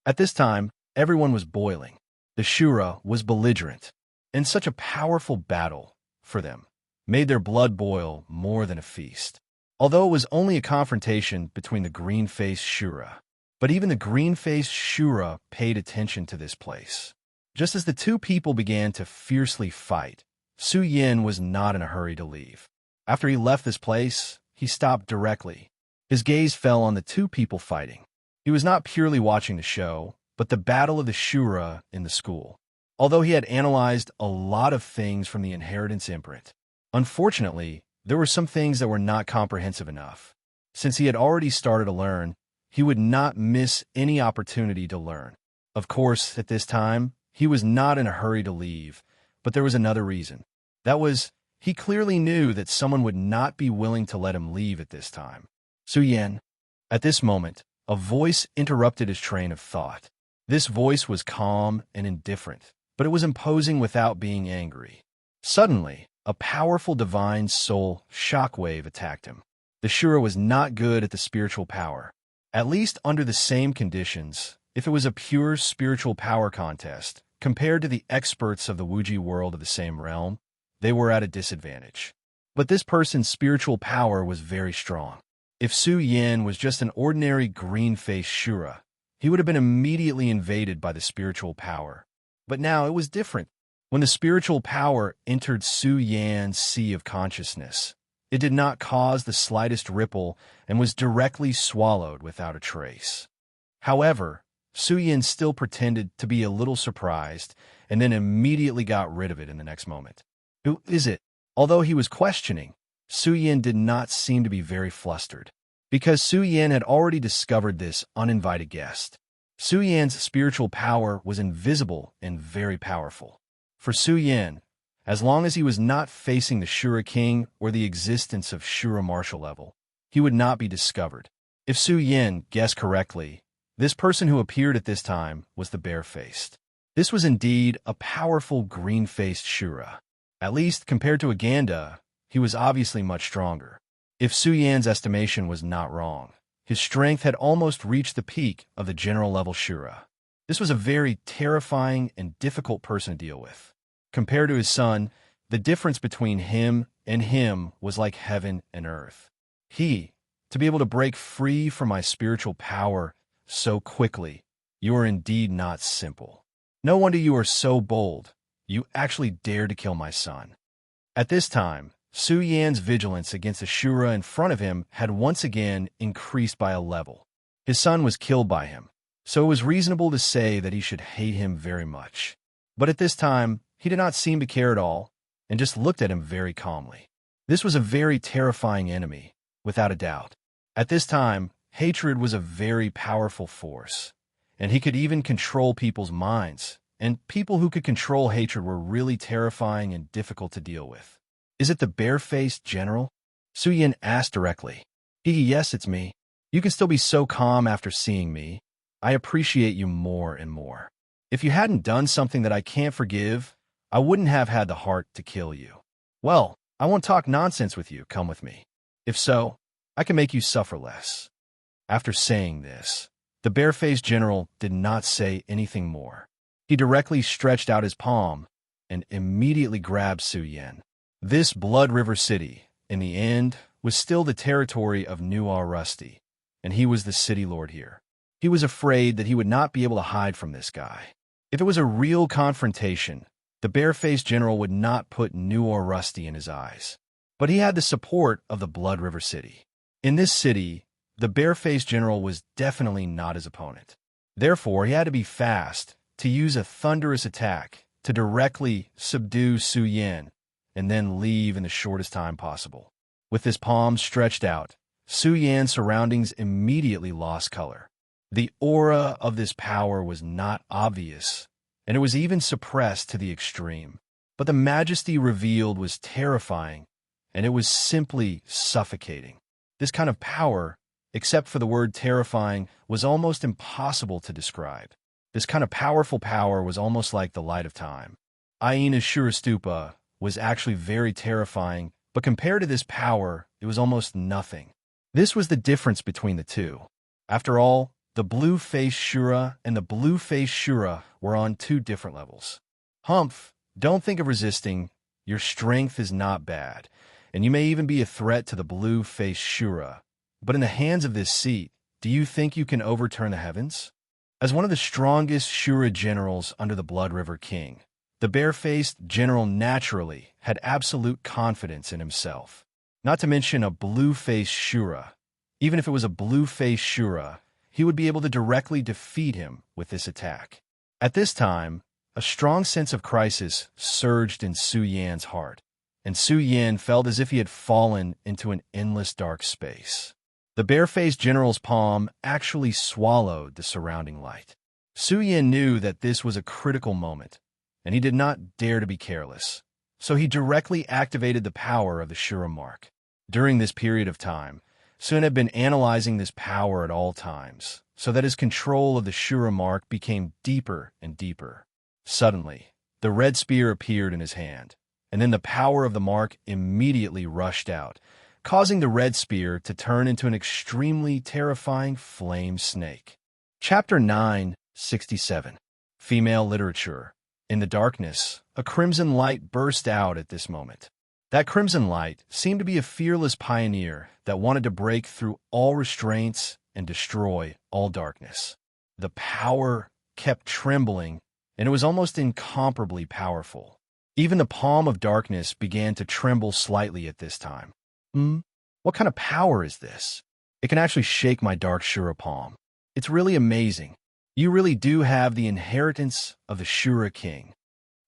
At this time, everyone was boiling. The Shura was belligerent, and such a powerful battle, for them, made their blood boil more than a feast. Although it was only a confrontation between the green-faced Shura, but even the green-faced Shura paid attention to this place. Just as the two people began to fiercely fight, Su Yin was not in a hurry to leave. After he left this place, he stopped directly. His gaze fell on the two people fighting. He was not purely watching the show, but the battle of the Shura in the school. Although he had analyzed a lot of things from the inheritance imprint, unfortunately, there were some things that were not comprehensive enough. Since he had already started to learn, he would not miss any opportunity to learn. Of course, at this time, he was not in a hurry to leave, but there was another reason. That was, he clearly knew that someone would not be willing to let him leave at this time. Su Yan. At this moment, a voice interrupted his train of thought. This voice was calm and indifferent, but it was imposing without being angry. Suddenly, a powerful divine soul shockwave attacked him. The Shura was not good at the spiritual power. At least under the same conditions, if it was a pure spiritual power contest, compared to the experts of the Wuji world of the same realm, they were at a disadvantage. But this person's spiritual power was very strong. If Su Yan was just an ordinary green-faced Shura, he would have been immediately invaded by the spiritual power. But now it was different. When the spiritual power entered Su Yan's sea of consciousness, it did not cause the slightest ripple and was directly swallowed without a trace. However, Su Yan still pretended to be a little surprised and then immediately got rid of it in the next moment. Who is it? Although he was questioning, Su Yan did not seem to be very flustered, because Su Yan had already discovered this uninvited guest. Su Yan's spiritual power was invisible and very powerful. For Su Yan, as long as he was not facing the Shura King or the existence of Shura martial level, he would not be discovered. If Su Yan guessed correctly, this person who appeared at this time was the bare-faced. This was indeed a powerful green-faced Shura. At least, compared to Aganda, he was obviously much stronger. If Su Yan's estimation was not wrong, his strength had almost reached the peak of the general-level Shura. This was a very terrifying and difficult person to deal with. Compared to his son, the difference between him and him was like heaven and earth. To be able to break free from my spiritual power so quickly, you are indeed not simple. No wonder you are so bold. You actually dared to kill my son. At this time, Su Yan's vigilance against the Shura in front of him had once again increased by a level. His son was killed by him, so it was reasonable to say that he should hate him very much. But at this time, he did not seem to care at all, and just looked at him very calmly. This was a very terrifying enemy, without a doubt. At this time, hatred was a very powerful force, and he could even control people's minds, and people who could control hatred were really terrifying and difficult to deal with. Is it the bare-faced general? Su Yan asked directly. Yes, it's me. You can still be so calm after seeing me. I appreciate you more and more. If you hadn't done something that I can't forgive, I wouldn't have had the heart to kill you. Well, I won't talk nonsense with you. Come with me. If so, I can make you suffer less. After saying this, the bare-faced general did not say anything more. He directly stretched out his palm and immediately grabbed Su Yan. This Blood River City, in the end, was still the territory of New Rusty, and he was the city lord here. He was afraid that he would not be able to hide from this guy. If it was a real confrontation, the bare-faced general would not put New Rusty in his eyes. But he had the support of the Blood River City. In this city, the bare-faced general was definitely not his opponent. Therefore, he had to be fast, to use a thunderous attack, to directly subdue Su Yan, and then leave in the shortest time possible. With his palms stretched out, Su Yan's surroundings immediately lost color. The aura of this power was not obvious, and it was even suppressed to the extreme. But the majesty revealed was terrifying, and it was simply suffocating. This kind of power, except for the word terrifying, was almost impossible to describe. This kind of powerful power was almost like the light of time. Aina's Shurastupa was actually very terrifying, but compared to this power, it was almost nothing. This was the difference between the two. After all, the blue-faced Shura and the blue-faced Shura were on two different levels. Humph, don't think of resisting. Your strength is not bad, and you may even be a threat to the blue-faced Shura. But in the hands of this seat, do you think you can overturn the heavens? As one of the strongest Shura generals under the Blood River King, the bare-faced general naturally had absolute confidence in himself. Not to mention a blue-faced Shura. Even if it was a blue-faced Shura, he would be able to directly defeat him with this attack. At this time, a strong sense of crisis surged in Su Yan's heart, and Su Yan felt as if he had fallen into an endless dark space. The barefaced general's palm actually swallowed the surrounding light. Su Yan knew that this was a critical moment, and he did not dare to be careless, so he directly activated the power of the Shura mark. During this period of time, Sun had been analyzing this power at all times, so that his control of the Shura mark became deeper and deeper. Suddenly, the red spear appeared in his hand, and then the power of the mark immediately rushed out, causing the red spear to turn into an extremely terrifying flame snake. Chapter 967. Female Literature. In the darkness, a crimson light burst out at this moment. That crimson light seemed to be a fearless pioneer that wanted to break through all restraints and destroy all darkness. The power kept trembling, and it was almost incomparably powerful. Even the palm of darkness began to tremble slightly at this time. What kind of power is this? It can actually shake my dark Shura palm. It's really amazing. You really do have the inheritance of the Shura king.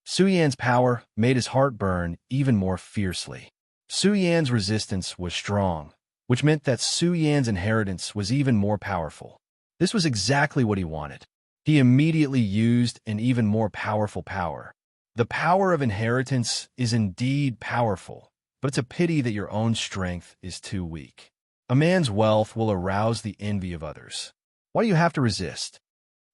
Su Yan's power made his heart burn even more fiercely. Su Yan's resistance was strong, which meant that Su Yan's inheritance was even more powerful. This was exactly what he wanted. He immediately used an even more powerful power. The power of inheritance is indeed powerful, but it's a pity that your own strength is too weak. A man's wealth will arouse the envy of others. Why do you have to resist?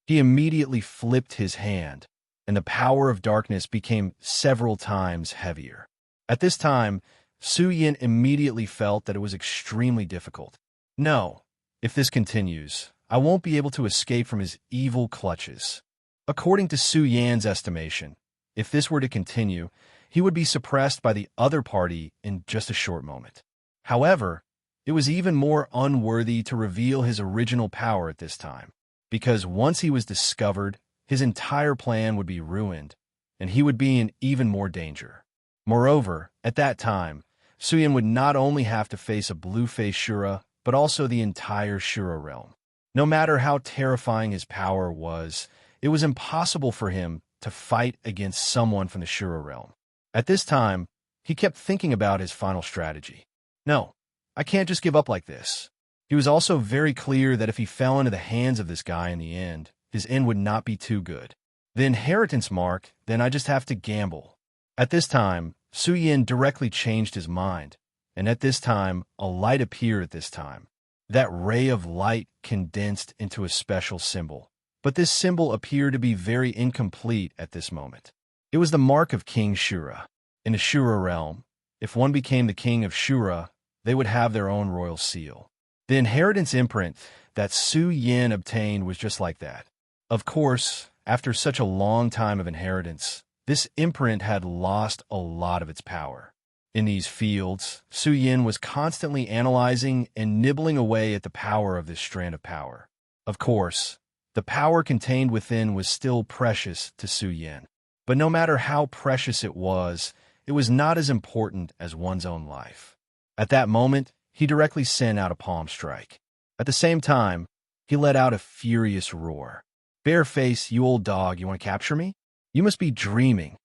He immediately flipped his hand, and the power of darkness became several times heavier. At this time, Su Yan immediately felt that it was extremely difficult. No, if this continues, I won't be able to escape from his evil clutches. According to Su Yan's estimation, if this were to continue, he would be suppressed by the other party in just a short moment. However, it was even more unworthy to reveal his original power at this time, because once he was discovered, his entire plan would be ruined, and he would be in even more danger. Moreover, at that time, Su Yan would not only have to face a blue-faced Shura, but also the entire Shura realm. No matter how terrifying his power was, it was impossible for him to fight against someone from the Shura realm. At this time, he kept thinking about his final strategy. No, I can't just give up like this. He was also very clear that if he fell into the hands of this guy in the end, his end would not be too good. The inheritance mark, then I just have to gamble. At this time, Su Yan directly changed his mind, and at this time, a light appeared at this time. That ray of light condensed into a special symbol, but this symbol appeared to be very incomplete at this moment. It was the mark of King Shura. In the Shura realm, if one became the king of Shura, they would have their own royal seal. The inheritance imprint that Su Yan obtained was just like that. Of course, after such a long time of inheritance, this imprint had lost a lot of its power. In these fields, Su Yan was constantly analyzing and nibbling away at the power of this strand of power. Of course, the power contained within was still precious to Su Yan. But no matter how precious it was not as important as one's own life. At that moment, he directly sent out a palm strike. At the same time, he let out a furious roar. Bareface, you old dog, you want to capture me? You must be dreaming.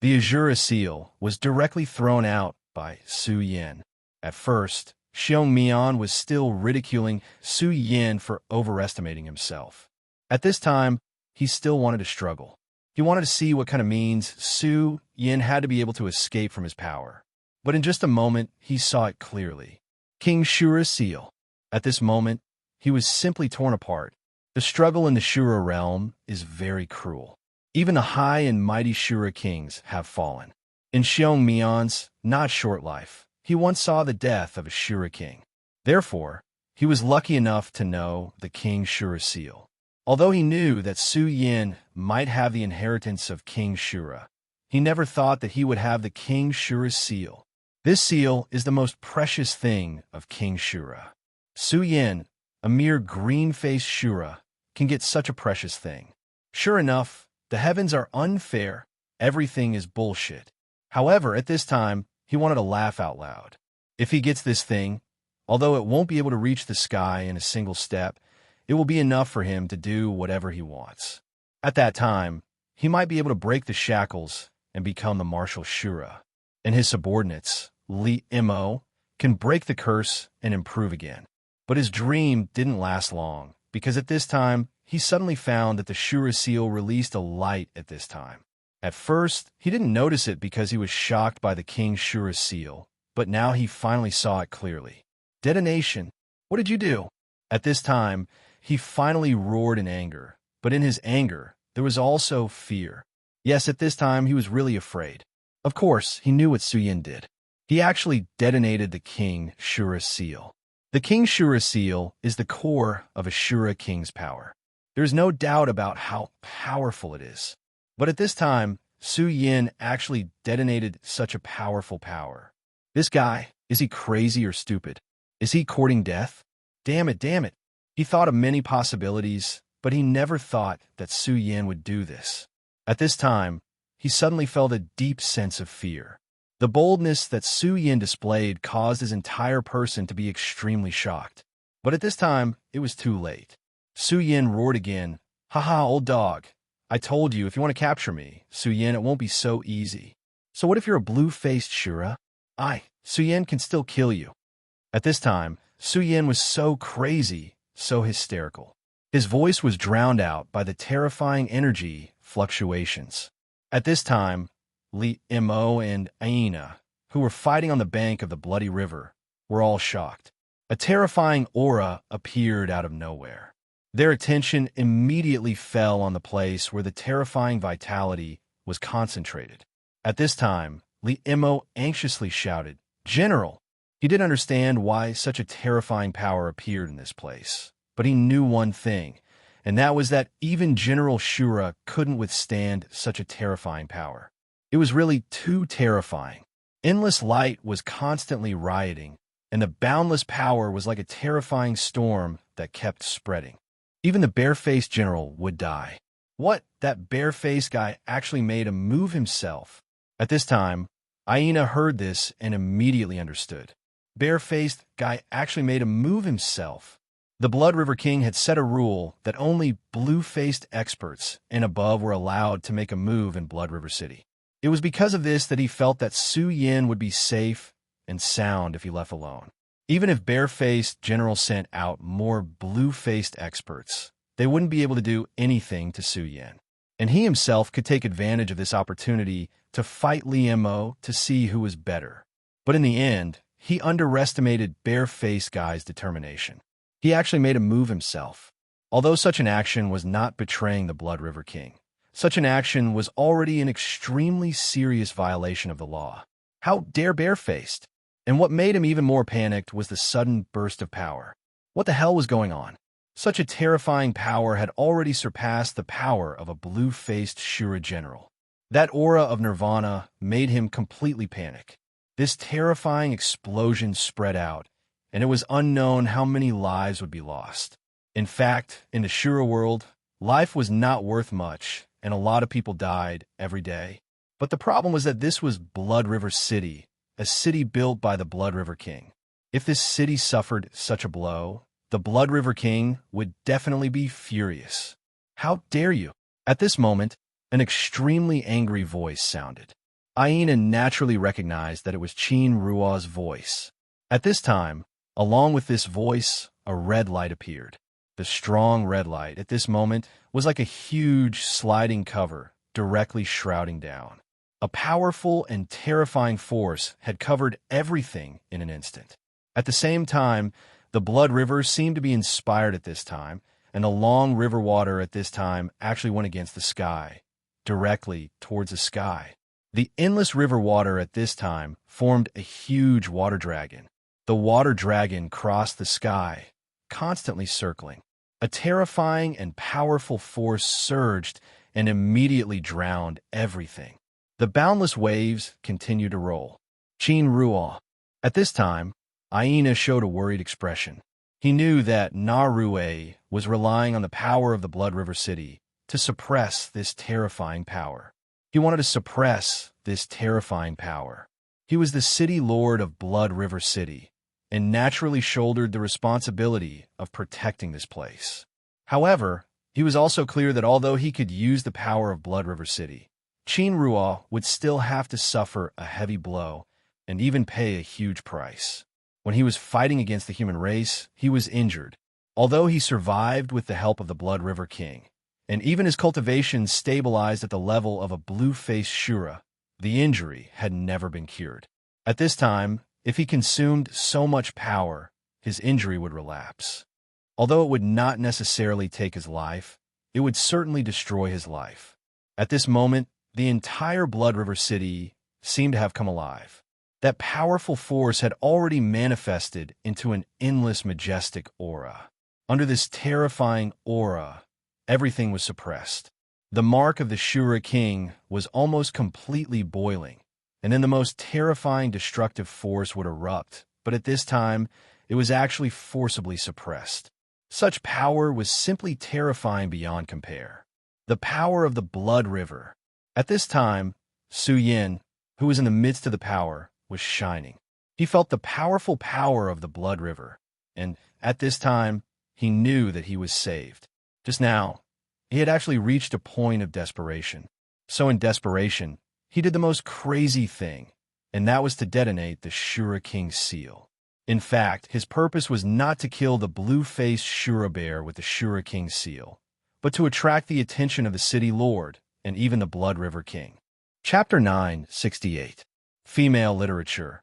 The Azura seal was directly thrown out by Su Yan. At first, Xiong Mian was still ridiculing Su Yan for overestimating himself. At this time, he still wanted to struggle. He wanted to see what kind of means Su Yan had to be able to escape from his power. But in just a moment, he saw it clearly. King Shura's seal. At this moment, he was simply torn apart. The struggle in the Shura realm is very cruel. Even the high and mighty Shura kings have fallen. In Xiong Mian's not short life, he once saw the death of a Shura king. Therefore, he was lucky enough to know the King Shura seal. Although he knew that Su Yan might have the inheritance of King Shura, he never thought that he would have the King Shura seal. This seal is the most precious thing of King Shura. Su Yan, a mere green-faced Shura, can get such a precious thing. Sure enough, the heavens are unfair. Everything is bullshit. However, at this time, he wanted to laugh out loud. If he gets this thing, although it won't be able to reach the sky in a single step, It will be enough for him to do whatever he wants. At that time, he might be able to break the shackles and become the Marshal Shura. And his subordinates, Li Imo, can break the curse and improve again. But his dream didn't last long, because at this time, he suddenly found that the Shura seal released a light at this time. At first, he didn't notice it because he was shocked by the King's Shura seal, but now he finally saw it clearly. Detonation! What did you do? At this time, he finally roared in anger, but in his anger, there was also fear. Yes, at this time, he was really afraid. Of course, he knew what Su Yin did. He actually detonated the King Shura seal. The King Shura seal is the core of a Shura king's power. There's no doubt about how powerful it is. But at this time, Su Yin actually detonated such a powerful power. This guy, is he crazy or stupid? Is he courting death? Damn it. He thought of many possibilities, but he never thought that Su Yin would do this. At this time, he suddenly felt a deep sense of fear. The boldness that Su Yin displayed caused his entire person to be extremely shocked. But at this time, it was too late. Su Yin roared again, "Haha, old dog. I told you, if you want to capture me, Su Yin, it won't be so easy. So what if you're a blue-faced Shura? Su Yin can still kill you." At this time, Su Yin was so crazy, so hysterical. His voice was drowned out by the terrifying energy fluctuations. At this time, Li Imo and Aina, who were fighting on the bank of the bloody river, were all shocked. A terrifying aura appeared out of nowhere. Their attention immediately fell on the place where the terrifying vitality was concentrated. At this time, Li Imo anxiously shouted, "General!" He didn't understand why such a terrifying power appeared in this place, but he knew one thing, and that was that even General Shura couldn't withstand such a terrifying power. It was really too terrifying. Endless light was constantly rioting, and the boundless power was like a terrifying storm that kept spreading. Even the bare-faced general would die. What? That bare-faced guy actually made him move himself. At this time, Aina heard this and immediately understood. Bare-faced guy actually made him move himself. The Blood River King had set a rule that only blue-faced experts and above were allowed to make a move in Blood River City. It was because of this that he felt that Su Yin would be safe and sound if he left alone. Even if bare-faced general sent out more blue-faced experts, they wouldn't be able to do anything to Su Yin. And he himself could take advantage of this opportunity to fight Li Imo to see who was better. But in the end, he underestimated bare-faced guy's determination. He actually made him move himself. Although such an action was not betraying the Blood River King, such an action was already an extremely serious violation of the law. How dare bare-faced? And what made him even more panicked was the sudden burst of power. What the hell was going on? Such a terrifying power had already surpassed the power of a blue-faced Shura general. That aura of nirvana made him completely panic. This terrifying explosion spread out, and it was unknown how many lives would be lost. In fact, in the Shura world, life was not worth much, and a lot of people died every day. But the problem was that this was Blood River City, a city built by the Blood River King. If this city suffered such a blow, the Blood River King would definitely be furious. "How dare you?" At this moment, an extremely angry voice sounded. Aina naturally recognized that it was Qin Ruo's voice. At this time, along with this voice, a red light appeared. The strong red light at this moment was like a huge sliding cover directly shrouding down. A powerful and terrifying force had covered everything in an instant. At the same time, the Blood River seemed to be inspired at this time, and the long river water at this time actually went against the sky, directly towards the sky. The endless river water at this time formed a huge water dragon. The water dragon crossed the sky, constantly circling. A terrifying and powerful force surged and immediately drowned everything. The boundless waves continued to roll. Qin Ruo. At this time, Aina showed a worried expression. He knew that Narue was relying on the power of the Blood River City to suppress this terrifying power. He wanted to suppress this terrifying power. He was the city lord of Blood River City, and naturally shouldered the responsibility of protecting this place. However, he was also clear that although he could use the power of Blood River City, Qin Ruo would still have to suffer a heavy blow and even pay a huge price. When he was fighting against the human race, he was injured, although he survived with the help of the Blood River King, and even his cultivation stabilized at the level of a blue-faced Shura. The injury had never been cured. At this time, if he consumed so much power, his injury would relapse. Although it would not necessarily take his life, it would certainly destroy his life. At this moment, the entire Blood River City seemed to have come alive. That powerful force had already manifested into an endless, majestic aura. Under this terrifying aura, everything was suppressed. The mark of the Shura King was almost completely boiling, and then the most terrifying destructive force would erupt, but at this time, it was actually forcibly suppressed. Such power was simply terrifying beyond compare. The power of the Blood River. At this time, Su Yin, who was in the midst of the power, was shining. He felt the powerful power of the Blood River, and at this time, he knew that he was saved. Just now, he had actually reached a point of desperation. So in desperation, he did the most crazy thing, and that was to detonate the Shura King's seal. In fact, his purpose was not to kill the blue-faced Shura bear with the Shura King's seal, but to attract the attention of the city lord and even the Blood River King. Chapter 968. Female Literature.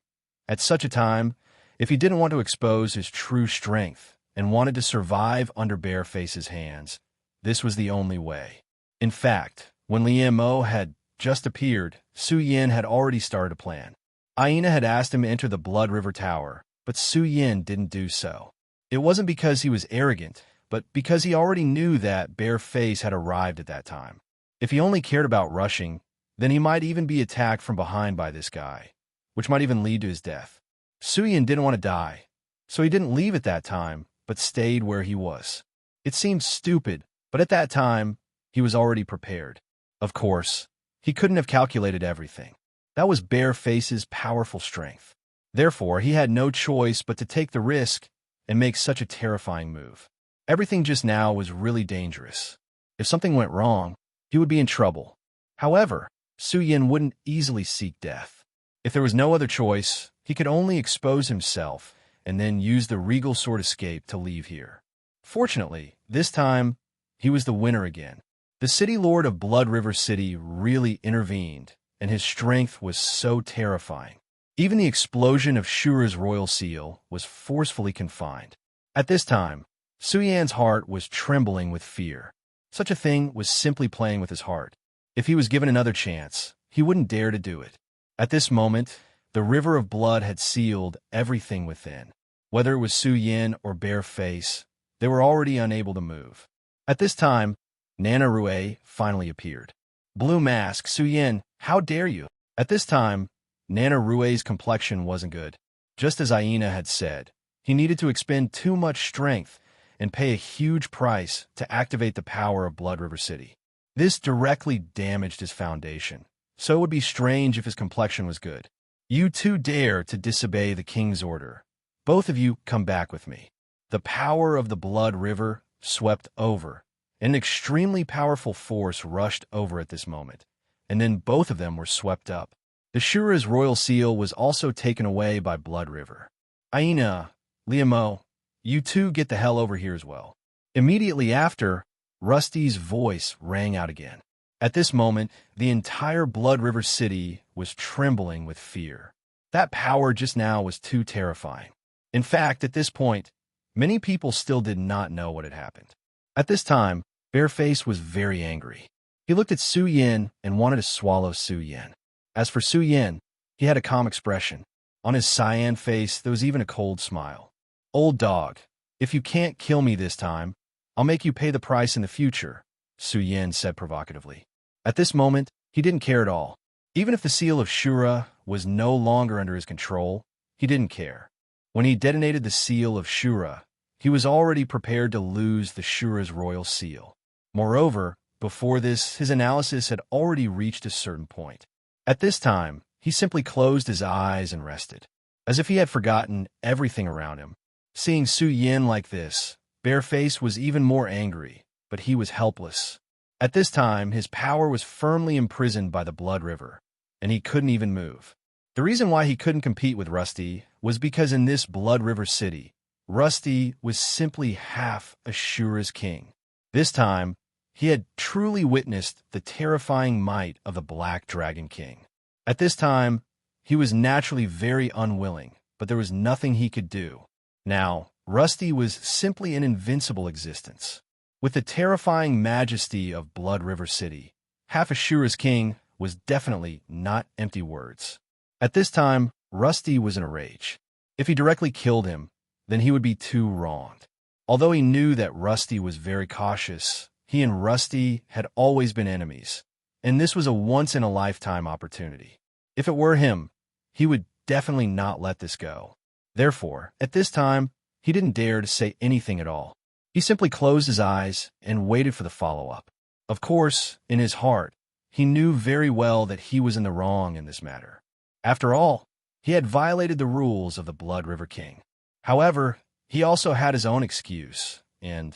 At such a time, if he didn't want to expose his true strength and wanted to survive under Bareface's hands, this was the only way. In fact, when Lian Mo had just appeared, Su Yin had already started a plan. Aina had asked him to enter the Blood River Tower, but Su Yin didn't do so. It wasn't because he was arrogant, but because he already knew that Bareface had arrived at that time. If he only cared about rushing, then he might even be attacked from behind by this guy, which might even lead to his death. Su Yin didn't want to die, so he didn't leave at that time, but stayed where he was. It seemed stupid, but at that time, he was already prepared. Of course, he couldn't have calculated everything. That was Bareface's powerful strength. Therefore, he had no choice but to take the risk and make such a terrifying move. Everything just now was really dangerous. If something went wrong, he would be in trouble. However, Su Yin wouldn't easily seek death. If there was no other choice, he could only expose himself and then use the regal sword escape to leave here. Fortunately, this time, he was the winner again. The city lord of Blood River City really intervened, and his strength was so terrifying. Even the explosion of Shura's royal seal was forcefully confined. At this time, Su Yan's heart was trembling with fear. Such a thing was simply playing with his heart. If he was given another chance, he wouldn't dare to do it. At this moment, the river of blood had sealed everything within. Whether it was Su Yin or Bareface, they were already unable to move. At this time, Nana Rue finally appeared. Blue Mask, Su Yin, how dare you? At this time, Nana Rue's complexion wasn't good. Just as Aina had said, he needed to expend too much strength and pay a huge price to activate the power of Blood River City. This directly damaged his foundation, so it would be strange if his complexion was good. You two dare to disobey the king's order. Both of you come back with me. The power of the Blood River swept over. An extremely powerful force rushed over at this moment, and then both of them were swept up. The Shura's royal seal was also taken away by Blood River. Aina, Liamo, you two get the hell over here as well. Immediately after, Rusty's voice rang out again. At this moment, the entire Blood River City was trembling with fear. That power just now was too terrifying. In fact, at this point, many people still did not know what had happened. At this time, Bareface was very angry. He looked at Su Yin and wanted to swallow Su Yin. As for Su Yin, he had a calm expression. On his cyan face, there was even a cold smile. Old dog, if you can't kill me this time, I'll make you pay the price in the future, Su Yin said provocatively. At this moment, he didn't care at all. Even if the seal of Shura was no longer under his control, he didn't care. When he detonated the seal of Shura, he was already prepared to lose the Shura's royal seal. Moreover, before this, his analysis had already reached a certain point. At this time, he simply closed his eyes and rested, as if he had forgotten everything around him. Seeing Su Yin like this, Bareface was even more angry, but he was helpless. At this time, his power was firmly imprisoned by the Blood River, and he couldn't even move. The reason why he couldn't compete with Rusty was because in this Blood River city, Rusty was simply half Ashura's king. This time, he had truly witnessed the terrifying might of the Black Dragon King. At this time, he was naturally very unwilling, but there was nothing he could do. Now, Rusty was simply an invincible existence. With the terrifying majesty of Blood River City, half Ashura's king was definitely not empty words. At this time, Rusty was in a rage. If he directly killed him, then he would be too wronged. Although he knew that Rusty was very cautious, he and Rusty had always been enemies, and this was a once-in-a-lifetime opportunity. If it were him, he would definitely not let this go. Therefore, at this time, he didn't dare to say anything at all. He simply closed his eyes and waited for the follow-up. Of course, in his heart, he knew very well that he was in the wrong in this matter. After all, he had violated the rules of the Blood River King. However, he also had his own excuse, and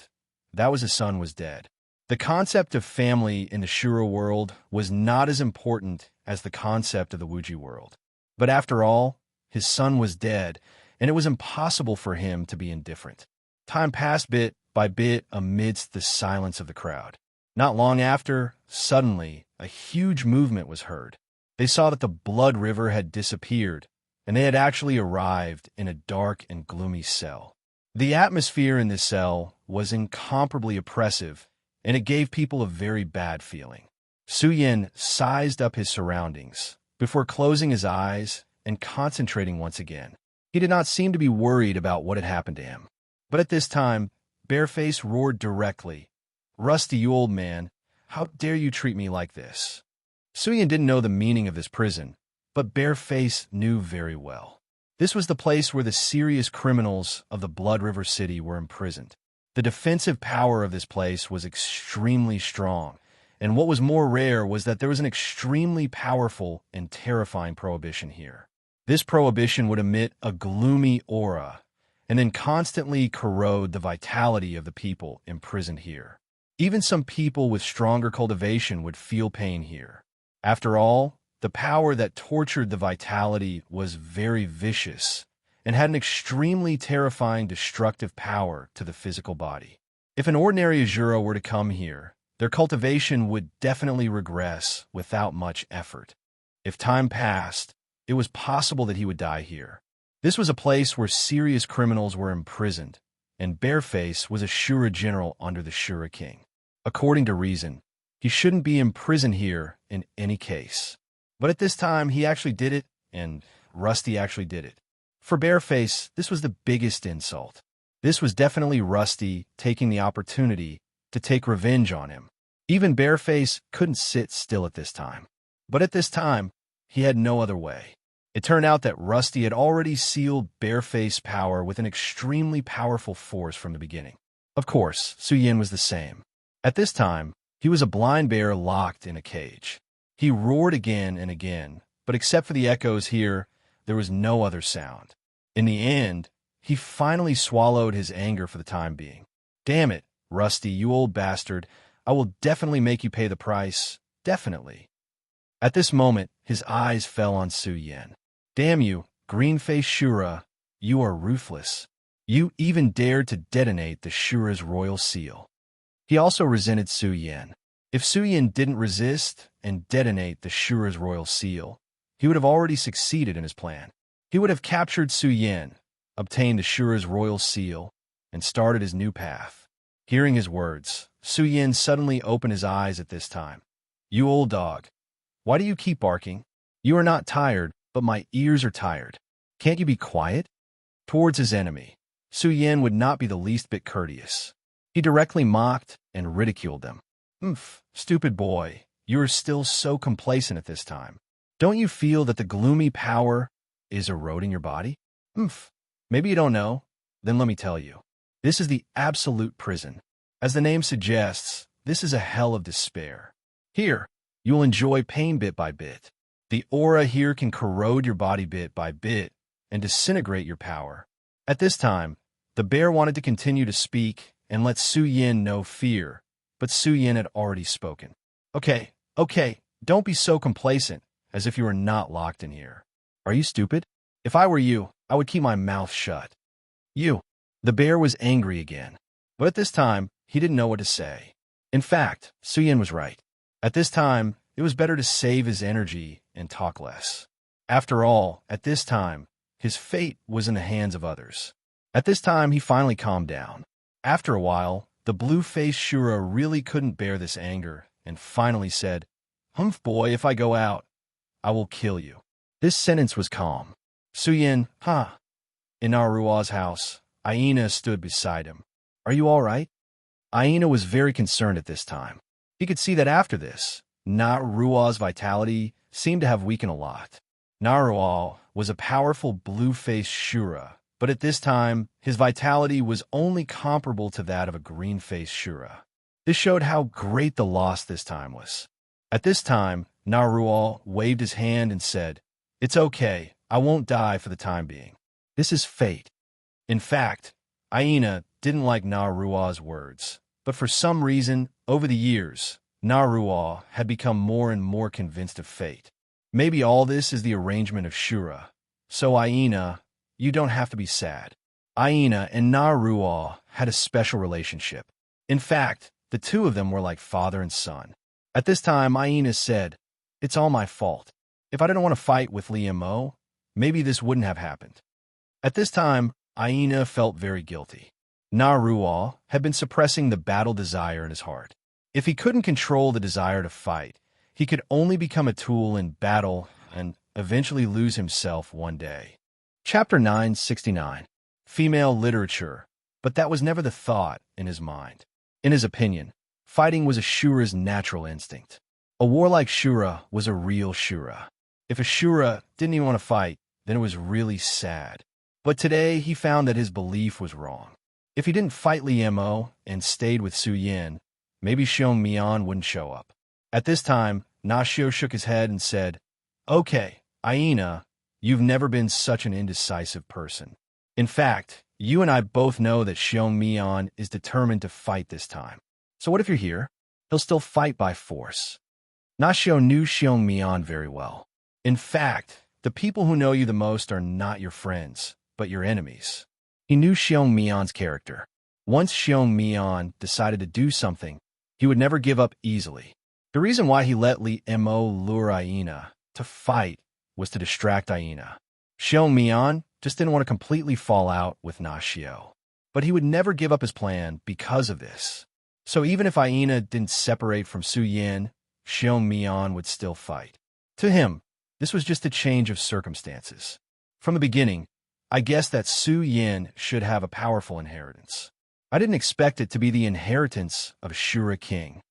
that was his son was dead. The concept of family in the Shura world was not as important as the concept of the Wuji world. But after all, his son was dead, and it was impossible for him to be indifferent. Time passed bit by bit amidst the silence of the crowd. Not long after, suddenly, a huge movement was heard. They saw that the Blood River had disappeared, and they had actually arrived in a dark and gloomy cell. The atmosphere in this cell was incomparably oppressive, and it gave people a very bad feeling. Suyin sized up his surroundings before closing his eyes and concentrating once again. He did not seem to be worried about what had happened to him. But at this time, Bareface roared directly, "Rusty, you old man, how dare you treat me like this?" Suyin didn't know the meaning of this prison, but Bareface knew very well. This was the place where the serious criminals of the Blood River City were imprisoned. The defensive power of this place was extremely strong, and what was more rare was that there was an extremely powerful and terrifying prohibition here. This prohibition would emit a gloomy aura, and then constantly corrode the vitality of the people imprisoned here. Even some people with stronger cultivation would feel pain here. After all, the power that tortured the vitality was very vicious and had an extremely terrifying destructive power to the physical body. If an ordinary Azura were to come here, their cultivation would definitely regress without much effort. If time passed, it was possible that he would die here. This was a place where serious criminals were imprisoned, and Bareface was a Shura general under the Shura king. According to reason, he shouldn't be imprisoned here in any case. But at this time, he actually did it, and Rusty actually did it. For Bareface, this was the biggest insult. This was definitely Rusty taking the opportunity to take revenge on him. Even Bareface couldn't sit still at this time. But at this time, he had no other way. It turned out that Rusty had already sealed Bareface's power with an extremely powerful force from the beginning. Of course, Suyin was the same. At this time, he was a blind bear locked in a cage. He roared again and again, but except for the echoes here, there was no other sound. In the end, he finally swallowed his anger for the time being. "Damn it, Rusty, you old bastard. I will definitely make you pay the price. Definitely." At this moment, his eyes fell on Suyin. "Damn you, green-faced Shura. You are ruthless. You even dared to detonate the Shura's royal seal." He also resented Suyin. If Suyin didn't resist and detonate the Shura's royal seal, he would have already succeeded in his plan. He would have captured Suyin, obtained the Shura's royal seal, and started his new path. Hearing his words, Suyin suddenly opened his eyes at this time. "You old dog. Why do you keep barking? You are not tired, but my ears are tired. Can't you be quiet?" Towards his enemy, Suyin would not be the least bit courteous. He directly mocked and ridiculed them. Stupid boy, you are still so complacent at this time. Don't you feel that the gloomy power is eroding your body? Maybe you don't know? Then let me tell you. This is the absolute prison. As the name suggests, this is a hell of despair. Here, you will enjoy pain bit by bit. The aura here can corrode your body bit by bit and disintegrate your power. At this time, The bear wanted to continue to speak and let Su Yin know fear, but Su Yin had already spoken. Okay, don't be so complacent, as if you were not locked in here. Are you stupid? If I were you, I would keep my mouth shut. You. The bear was angry again, but at this time, he didn't know what to say. In fact, Su Yin was right. At this time, it was better to save his energy and talk less. After all, at this time, his fate was in the hands of others. At this time, he finally calmed down. After a while, the blue-faced Shura really couldn't bear this anger and finally said, "Humph, boy, if I go out, I will kill you." This sentence was calm. Su Yin, In Narua's house, Aina stood beside him. "Are you all right?" Aina was very concerned at this time. He could see that after this, Narua's vitality seemed to have weakened a lot. Narua was a powerful blue-faced Shura, but at this time, his vitality was only comparable to that of a green-faced Shura. This showed how great the loss this time was. At this time, Narua waved his hand and said, "It's okay, I won't die for the time being. This is fate." In fact, Aina didn't like Narua's words, but for some reason, over the years, Narua had become more and more convinced of fate. Maybe all this is the arrangement of Shura. So Aina, you don't have to be sad. Aina and Narua had a special relationship. In fact, the two of them were like father and son. At this time, Aina said, "It's all my fault. If I didn't want to fight with Liamo, maybe this wouldn't have happened." At this time, Aina felt very guilty. Narua had been suppressing the battle desire in his heart. If he couldn't control the desire to fight, he could only become a tool in battle and eventually lose himself one day. Chapter 969. Female Literature. But that was never the thought in his mind. In his opinion, fighting was a Shura's natural instinct. A warlike Shura was a real Shura. If a Shura didn't even want to fight, then it was really sad. But today he found that his belief was wrong. If he didn't fight Liamo and stayed with Su Yin, maybe Xiong Mian wouldn't show up. At this time, Nashio shook his head and said, "Okay, Aina, you've never been such an indecisive person. In fact, you and I both know that Xiong Mian is determined to fight this time. So what if you're here? He'll still fight by force." Nashio knew Xiong Mian very well. In fact, the people who know you the most are not your friends, but your enemies. He knew Xiong Mian's character. Once Xiong Mian decided to do something, he would never give up easily. The reason why he let Li Mo lure Aina to fight was to distract Aina. Xiong Mian just didn't want to completely fall out with Nashio. But he would never give up his plan because of this. So even if Aina didn't separate from Su Yin, Xiong Mian would still fight. To him, this was just a change of circumstances. From the beginning, I guessed that Su Yin should have a powerful inheritance. I didn't expect it to be the inheritance of a Shura king.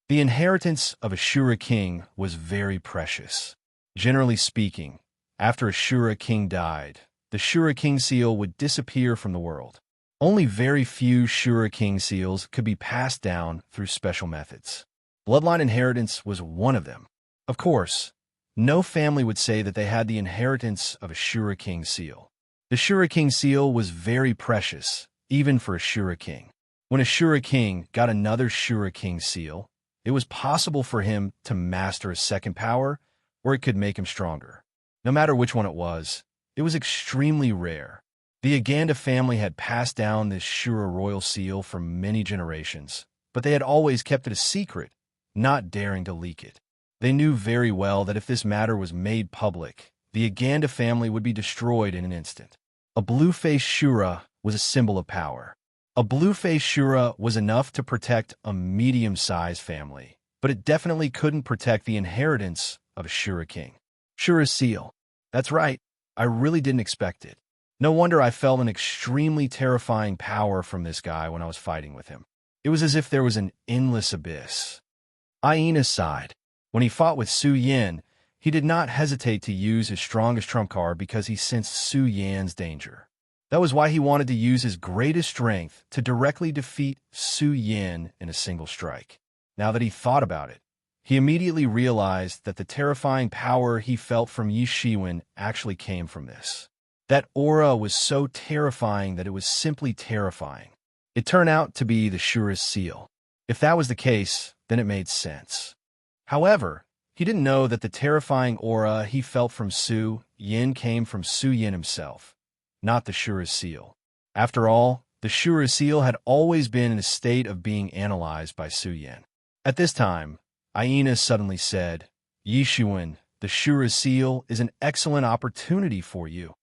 The inheritance of a Shura king was very precious. Generally speaking, after a Shura king died, the Shura king seal would disappear from the world. Only very few Shura king seals could be passed down through special methods. Bloodline inheritance was one of them. Of course, no family would say that they had the inheritance of a Shura king seal. The Shura king seal was very precious, even for a Shura king. When a Shura king got another Shura king seal, it was possible for him to master a second power, or it could make him stronger. No matter which one it was extremely rare. The Aganda family had passed down this Shura royal seal for many generations, but they had always kept it a secret, not daring to leak it. They knew very well that if this matter was made public, the Aganda family would be destroyed in an instant. A blue-faced Shura was a symbol of power. A blue-faced Shura was enough to protect a medium-sized family, but it definitely couldn't protect the inheritance of a Shura king. Shura's seal. That's right, I really didn't expect it. No wonder I felt an extremely terrifying power from this guy when I was fighting with him. It was as if there was an endless abyss. Aina sighed. When he fought with Su Yin, he did not hesitate to use his strongest trump card because he sensed Su Yin's danger. That was why he wanted to use his greatest strength to directly defeat Su Yin in a single strike. Now that he thought about it, he immediately realized that the terrifying power he felt from Yi Shiwen actually came from this. That aura was so terrifying that it was simply terrifying. It turned out to be the Shura's seal. If that was the case, then it made sense. However, he didn't know that the terrifying aura he felt from Su Yin came from Su Yin himself, not the Shura's seal. After all, the Shura's seal had always been in a state of being analyzed by Su Yin. At this time, Aina suddenly said, "Yishuan, the Shura's seal is an excellent opportunity for you."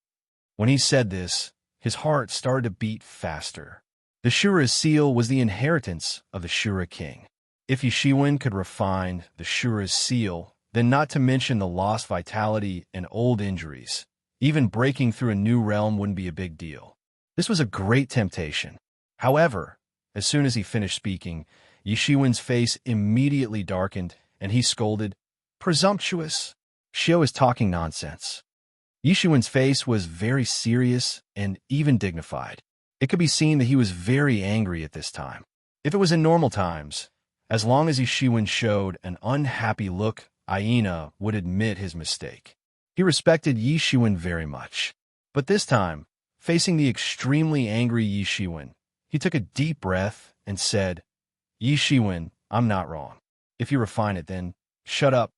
When he said this, his heart started to beat faster. The Shura's seal was the inheritance of the Shura king. If Yishuan could refine the Shura's seal, then not to mention the lost vitality and old injuries, even breaking through a new realm wouldn't be a big deal. This was a great temptation. However, as soon as he finished speaking, Yishuan's face immediately darkened, and he scolded, "Presumptuous! Shio is talking nonsense." Yishuan's face was very serious and even dignified. It could be seen that he was very angry at this time. If it was in normal times, as long as Yishuan showed an unhappy look, Aina would admit his mistake. He respected Yishuan very much. But this time, facing the extremely angry Yishuan, he took a deep breath and said, "Yishuan, I'm not wrong. If you refine it, then shut up."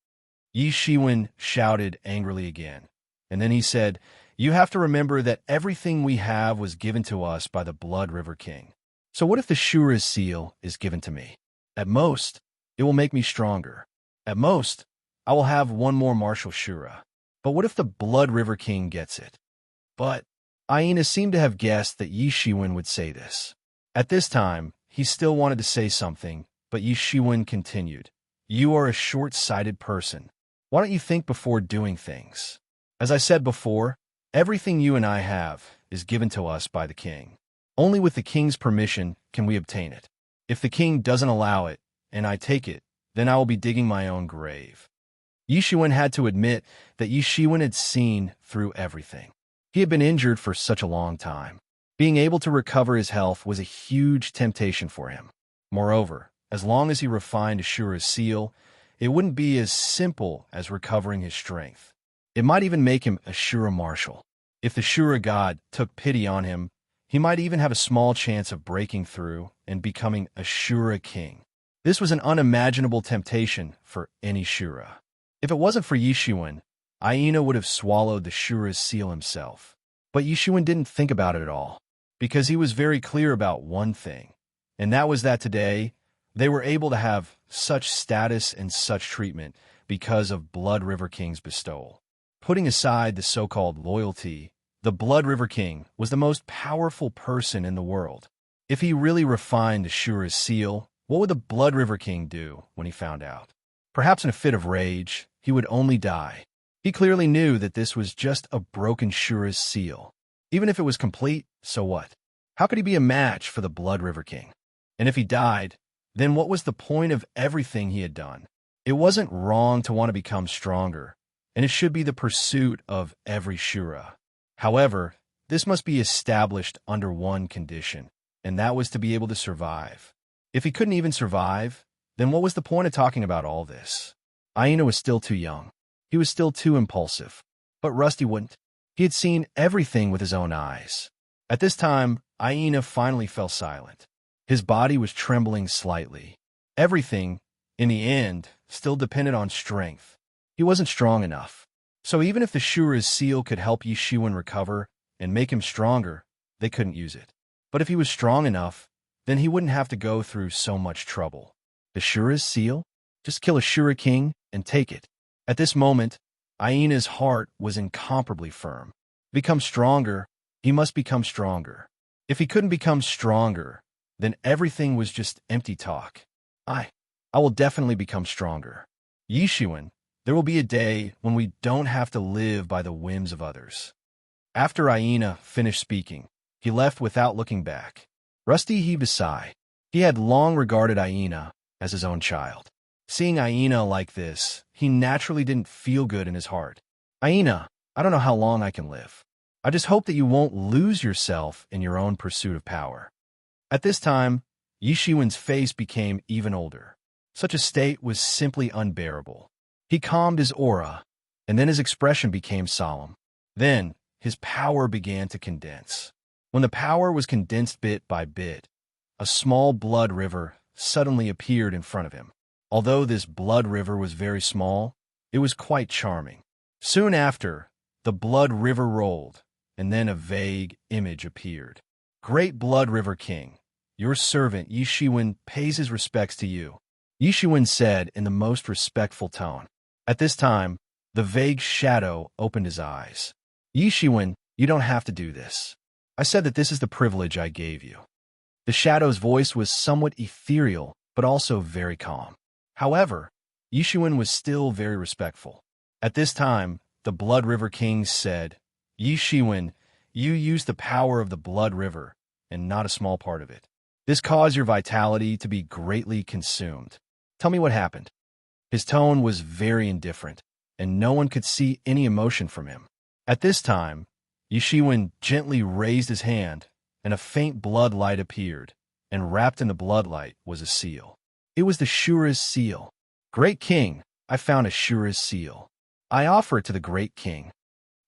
Yishuan shouted angrily again. And then he said, "You have to remember that everything we have was given to us by the Blood River King. So what if the Shura's seal is given to me? At most, it will make me stronger. At most, I will have one more martial Shura. But what if the Blood River King gets it?" But Aina seemed to have guessed that Yishuan would say this. At this time, he still wanted to say something, but Yishuan continued, "You are a short-sighted person. Why don't you think before doing things? As I said before, everything you and I have is given to us by the king. Only with the king's permission can we obtain it. If the king doesn't allow it, and I take it, then I will be digging my own grave." Yishuan had to admit that Yishuan had seen through everything. He had been injured for such a long time. Being able to recover his health was a huge temptation for him. Moreover, as long as he refined Ashura's seal, it wouldn't be as simple as recovering his strength. It might even make him a Shura marshal. If the Shura god took pity on him, he might even have a small chance of breaking through and becoming a Shura king. This was an unimaginable temptation for any Shura. If it wasn't for Yishuan, Aina would have swallowed the Shura's seal himself. But Yishuan didn't think about it at all, because he was very clear about one thing, and that was that today they were able to have such status and such treatment because of Blood River King's bestowal. Putting aside the so-called loyalty, the Blood River King was the most powerful person in the world. If he really refined the Shura's seal, what would the Blood River King do when he found out? Perhaps in a fit of rage, he would only die. He clearly knew that this was just a broken Shura's seal. Even if it was complete, so what? How could he be a match for the Blood River King? And if he died, then what was the point of everything he had done? It wasn't wrong to want to become stronger, and it should be the pursuit of every Shura. However, this must be established under one condition, and that was to be able to survive. If he couldn't even survive, then what was the point of talking about all this? Aina was still too young. He was still too impulsive. But Rusty wouldn't. He had seen everything with his own eyes. At this time, Aina finally fell silent. His body was trembling slightly. Everything, in the end, still depended on strength. He wasn't strong enough. So even if the Shura's seal could help Yishuan recover and make him stronger, they couldn't use it. But if he was strong enough, then he wouldn't have to go through so much trouble. The Shura's seal? Just kill a Shura king and take it. At this moment, Aina's heart was incomparably firm. To become stronger, he must become stronger. If he couldn't become stronger, then everything was just empty talk. I will definitely become stronger. Yishuan, there will be a day when we don't have to live by the whims of others. After Aina finished speaking, he left without looking back. Rusty heaved a sigh. He had long regarded Aina as his own child. Seeing Aina like this, he naturally didn't feel good in his heart. Aina, I don't know how long I can live. I just hope that you won't lose yourself in your own pursuit of power. At this time, Yishuan's face became even older. Such a state was simply unbearable. He calmed his aura, and then his expression became solemn. Then, his power began to condense. When the power was condensed bit by bit, a small blood river suddenly appeared in front of him. Although this blood river was very small, it was quite charming. Soon after, the blood river rolled, and then a vague image appeared. Great Blood River King, your servant Yi Shiwen pays his respects to you, Yi Shiwen said in the most respectful tone. At this time, the vague shadow opened his eyes. Yi Shiwen, you don't have to do this. I said that this is the privilege I gave you. The shadow's voice was somewhat ethereal, but also very calm. However, Yi Shiwen was still very respectful. At this time, the Blood River King said, Yi Shiwen, you used the power of the Blood River, and not a small part of it. This caused your vitality to be greatly consumed. Tell me what happened. His tone was very indifferent, and no one could see any emotion from him. At this time, Yi Shiwen gently raised his hand, and a faint blood light appeared, and wrapped in the blood light was a seal. It was the Shura's seal. Great King, I found a Shura's seal. I offer it to the Great King.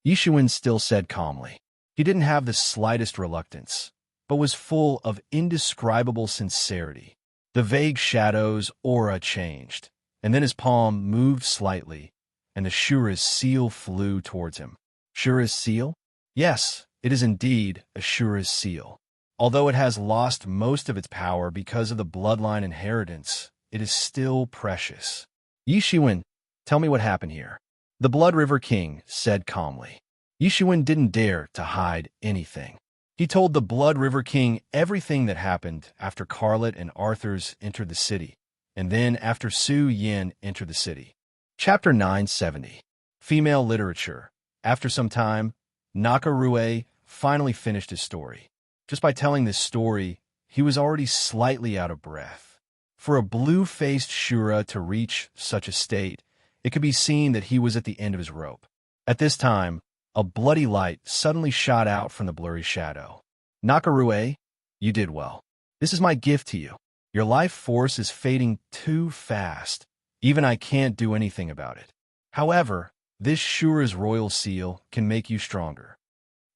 Yi Shiwen still said calmly. He didn't have the slightest reluctance, but was full of indescribable sincerity. The vague shadow's aura changed, and then his palm moved slightly, and the Shura's seal flew towards him. Shura's seal? Yes, it is indeed a Shura's seal. Although it has lost most of its power because of the bloodline inheritance, it is still precious. Yi Shiwen, tell me what happened here. The Blood River King said calmly. Yi Shiwen didn't dare to hide anything. He told the Blood River King everything that happened after Carlet and Arthurs entered the city, and then after Su Yin entered the city. Chapter 970. Female Literature. After some time, Nakarue finally finished his story. Just by telling this story, he was already slightly out of breath. For a blue-faced Shura to reach such a state, it could be seen that he was at the end of his rope. At this time, a bloody light suddenly shot out from the blurry shadow. Nakarue, you did well. This is my gift to you. Your life force is fading too fast. Even I can't do anything about it. However, this Shura's royal seal can make you stronger.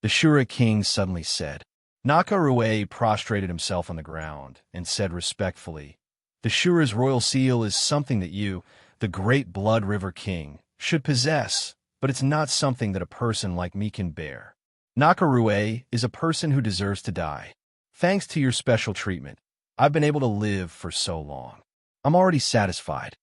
The Shura King suddenly said. Nakarue prostrated himself on the ground and said respectfully, the Shura's royal seal is something that you, the great Blood River King, should possess, but it's not something that a person like me can bear. Nakarue is a person who deserves to die. Thanks to your special treatment, I've been able to live for so long. I'm already satisfied.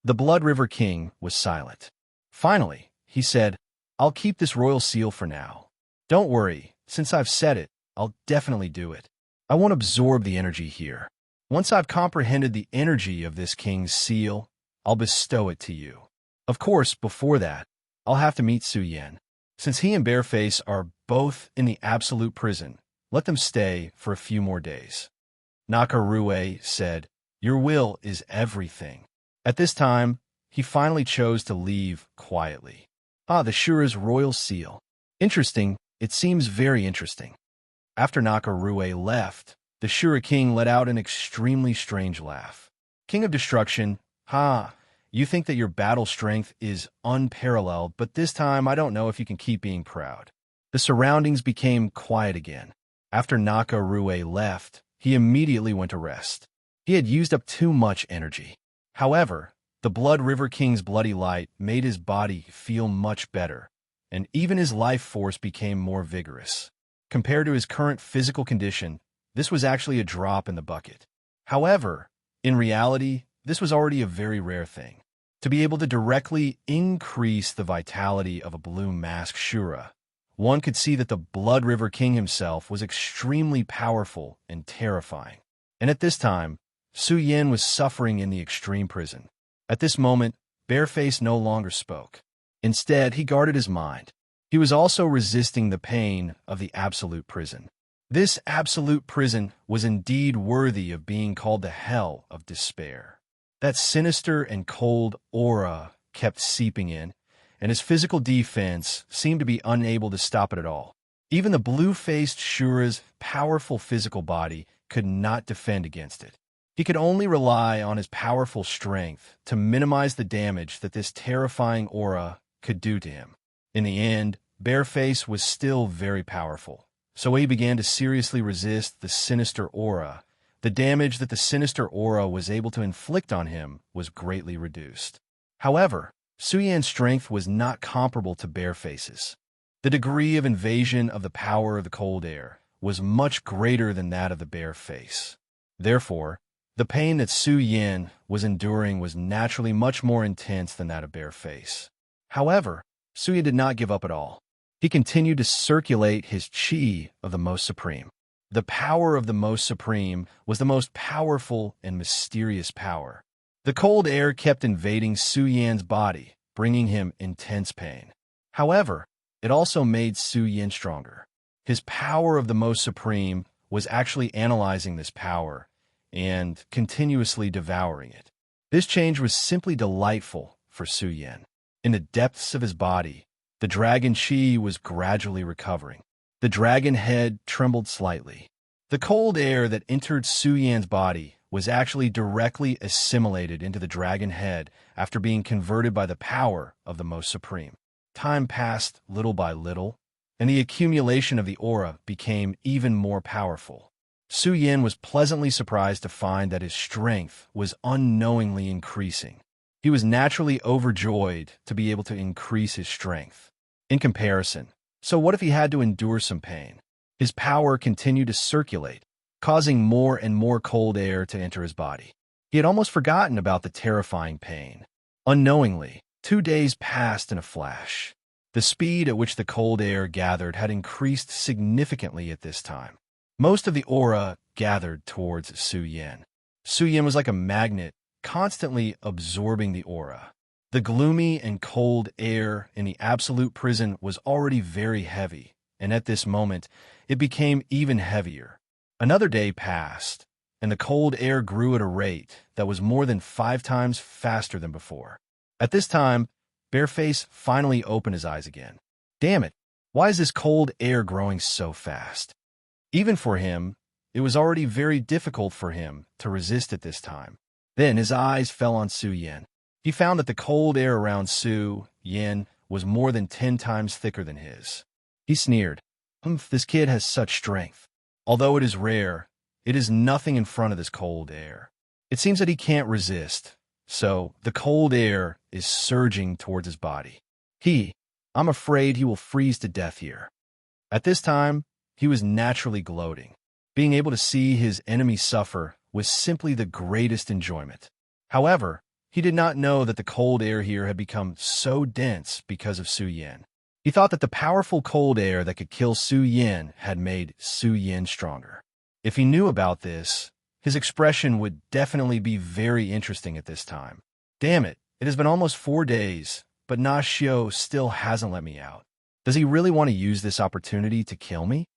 The Blood River King was silent. Finally, he said, I'll keep this royal seal for now. Don't worry, since I've said it, I'll definitely do it. I won't absorb the energy here. Once I've comprehended the energy of this king's seal, I'll bestow it to you. Of course, before that, I'll have to meet Su Yin. Since he and Bareface are both in the absolute prison, let them stay for a few more days. Nakarue said, your will is everything. At this time, he finally chose to leave quietly. Ah, the Shura's royal seal. Interesting, it seems very interesting. After Nakarue left, the Shura King let out an extremely strange laugh. King of Destruction, you think that your battle strength is unparalleled, but this time I don't know if you can keep being proud. The surroundings became quiet again. After Nakarue left, he immediately went to rest. He had used up too much energy. However, the Blood River King's bloody light made his body feel much better, and even his life force became more vigorous. Compared to his current physical condition, this was actually a drop in the bucket. However, in reality, this was already a very rare thing. To be able to directly increase the vitality of a blue mask Shura, one could see that the Blood River King himself was extremely powerful and terrifying. And at this time, Su Yin was suffering in the extreme prison. At this moment, Bareface no longer spoke. Instead, he guarded his mind. He was also resisting the pain of the absolute prison. This absolute prison was indeed worthy of being called the hell of despair. That sinister and cold aura kept seeping in, and his physical defense seemed to be unable to stop it at all. Even the blue-faced Shura's powerful physical body could not defend against it. He could only rely on his powerful strength to minimize the damage that this terrifying aura could do to him. In the end, Bareface was still very powerful, so he began to seriously resist the sinister aura. The damage that the sinister aura was able to inflict on him was greatly reduced. However, Suyan's strength was not comparable to Bareface's. The degree of invasion of the power of the cold air was much greater than that of the Bareface. Therefore, the pain that Suyan was enduring was naturally much more intense than that of Bareface. However, Suyan did not give up at all. He continued to circulate his chi of the Most Supreme. The power of the Most Supreme was the most powerful and mysterious power. The cold air kept invading Suyan's body, bringing him intense pain. However, it also made Suyan stronger. His power of the Most Supreme was actually analyzing this power and continuously devouring it. This change was simply delightful for Suyan. In the depths of his body, the dragon chi was gradually recovering. The dragon head trembled slightly. The cold air that entered Suyan's body was actually directly assimilated into the dragon head after being converted by the power of the Most Supreme. Time passed little by little, and the accumulation of the aura became even more powerful. Suyan was pleasantly surprised to find that his strength was unknowingly increasing. He was naturally overjoyed to be able to increase his strength. In comparison, so what if he had to endure some pain? His power continued to circulate, causing more and more cold air to enter his body. He had almost forgotten about the terrifying pain. Unknowingly, 2 days passed in a flash. The speed at which the cold air gathered had increased significantly at this time. Most of the aura gathered towards Suyan. Suyan was like a magnet, constantly absorbing the aura. The gloomy and cold air in the absolute prison was already very heavy, and at this moment, it became even heavier. Another day passed, and the cold air grew at a rate that was more than 5 times faster than before. At this time, Bareface finally opened his eyes again. Damn it, why is this cold air growing so fast? Even for him, it was already very difficult for him to resist at this time. Then his eyes fell on Suyan. He found that the cold air around Suyan was more than 10 times thicker than his. He sneered, this kid has such strength. Although it is rare, it is nothing in front of this cold air. It seems that he can't resist, so the cold air is surging towards his body. I'm afraid he will freeze to death here. At this time, he was naturally gloating. Being able to see his enemy suffer was simply the greatest enjoyment. However, he did not know that the cold air here had become so dense because of Suyan. He thought that the powerful cold air that could kill Suyan had made Suyan stronger. If he knew about this, his expression would definitely be very interesting at this time. Damn it, it has been almost 4 days, but Nashio still hasn't let me out. Does he really want to use this opportunity to kill me?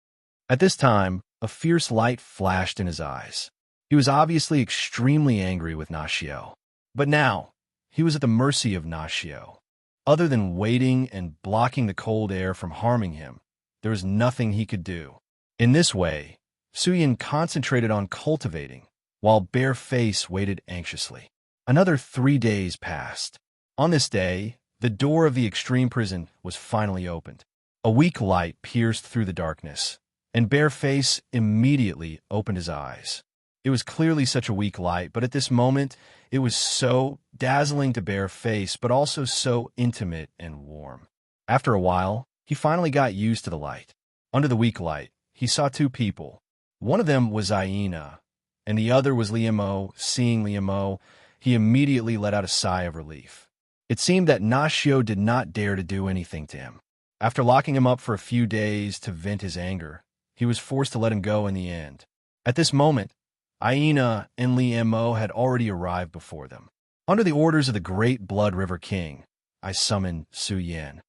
At this time, a fierce light flashed in his eyes. He was obviously extremely angry with Nashio. But now, he was at the mercy of Nashio. Other than waiting and blocking the cold air from harming him, there was nothing he could do. In this way, Suyan concentrated on cultivating, while Bareface waited anxiously. Another 3 days passed. On this day, the door of the extreme prison was finally opened. A weak light pierced through the darkness, and Bareface immediately opened his eyes. It was clearly such a weak light, but at this moment, it was so dazzling to Bareface, but also so intimate and warm. After a while, he finally got used to the light. Under the weak light, he saw 2 people. One of them was Aina, and the other was Liamo. Seeing Liamo, he immediately let out a sigh of relief. It seemed that Nashio did not dare to do anything to him. After locking him up for a few days to vent his anger, he was forced to let him go in the end. At this moment, Aina and Liamo had already arrived before them. Under the orders of the great Blood River King, I summoned Suyan.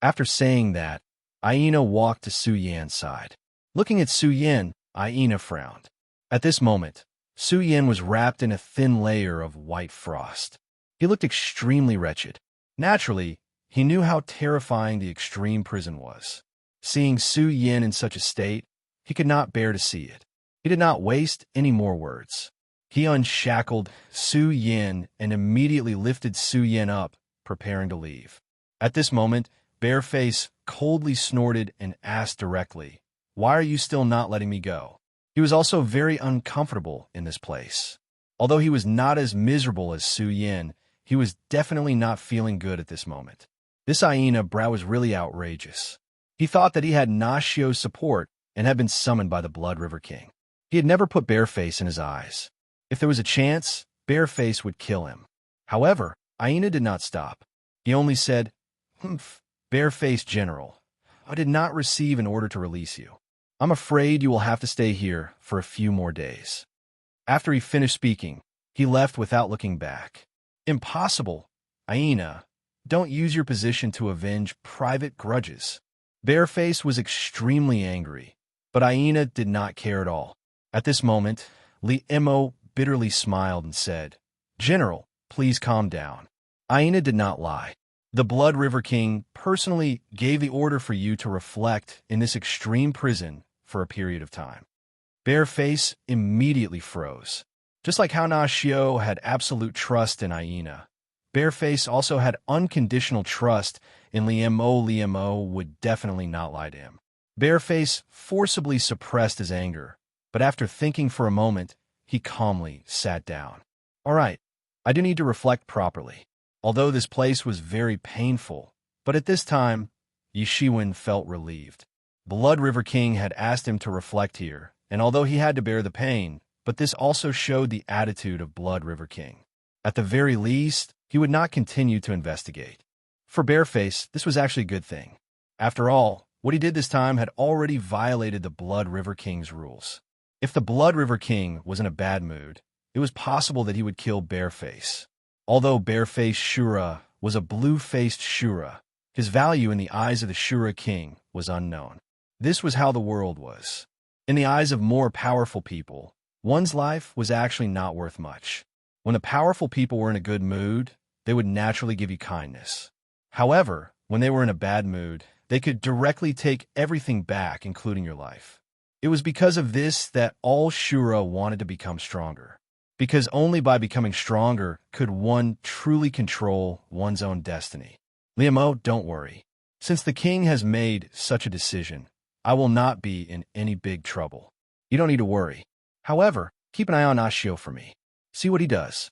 After saying that, Aina walked to Suyan's side. Looking at Suyan, Aina frowned. At this moment, Suyan was wrapped in a thin layer of white frost. He looked extremely wretched. Naturally, he knew how terrifying the extreme prison was. Seeing Suyan in such a state, he could not bear to see it. He did not waste any more words. He unshackled Suyan and immediately lifted Suyan up, preparing to leave. At this moment, Bareface coldly snorted and asked directly, "Why are you still not letting me go?" He was also very uncomfortable in this place. Although he was not as miserable as Su Yin, he was definitely not feeling good at this moment. This hyena brow was really outrageous. He thought that he had Nashio's support and had been summoned by the Blood River King. He had never put Bareface in his eyes. If there was a chance, Bareface would kill him. However, Hyena did not stop. He only said, "Humph, Bareface General, I did not receive an order to release you. I'm afraid you will have to stay here for a few more days." After he finished speaking, he left without looking back. "Impossible, Hyena. Don't use your position to avenge private grudges." Bareface was extremely angry, but Hyena did not care at all. At this moment, Liemo bitterly smiled and said, "General, please calm down." Hyena did not lie. The Blood River King personally gave the order for you to reflect in this extreme prison for a period of time. Bareface immediately froze. Just like how Nashio had absolute trust in Hyena, Bareface also had unconditional trust in Liemo. Liemo would definitely not lie to him. Bareface forcibly suppressed his anger, but after thinking for a moment, he calmly sat down. "All right, I do need to reflect properly." Although this place was very painful, but at this time, Yishiwen felt relieved. Blood River King had asked him to reflect here, and although he had to bear the pain, but this also showed the attitude of Blood River King. At the very least, he would not continue to investigate. For Bareface, this was actually a good thing. After all, what he did this time had already violated the Blood River King's rules. If the Blood River King was in a bad mood, it was possible that he would kill Bareface. Although Bareface Shura was a blue-faced Shura, his value in the eyes of the Shura King was unknown. This was how the world was. In the eyes of more powerful people, one's life was actually not worth much. When the powerful people were in a good mood, they would naturally give you kindness. However, when they were in a bad mood, they could directly take everything back, including your life. It was because of this that all Shura wanted to become stronger. Because only by becoming stronger could one truly control one's own destiny. Liemo, don't worry. Since the king has made such a decision, I will not be in any big trouble. You don't need to worry. However, keep an eye on Nashio for me. See what he does.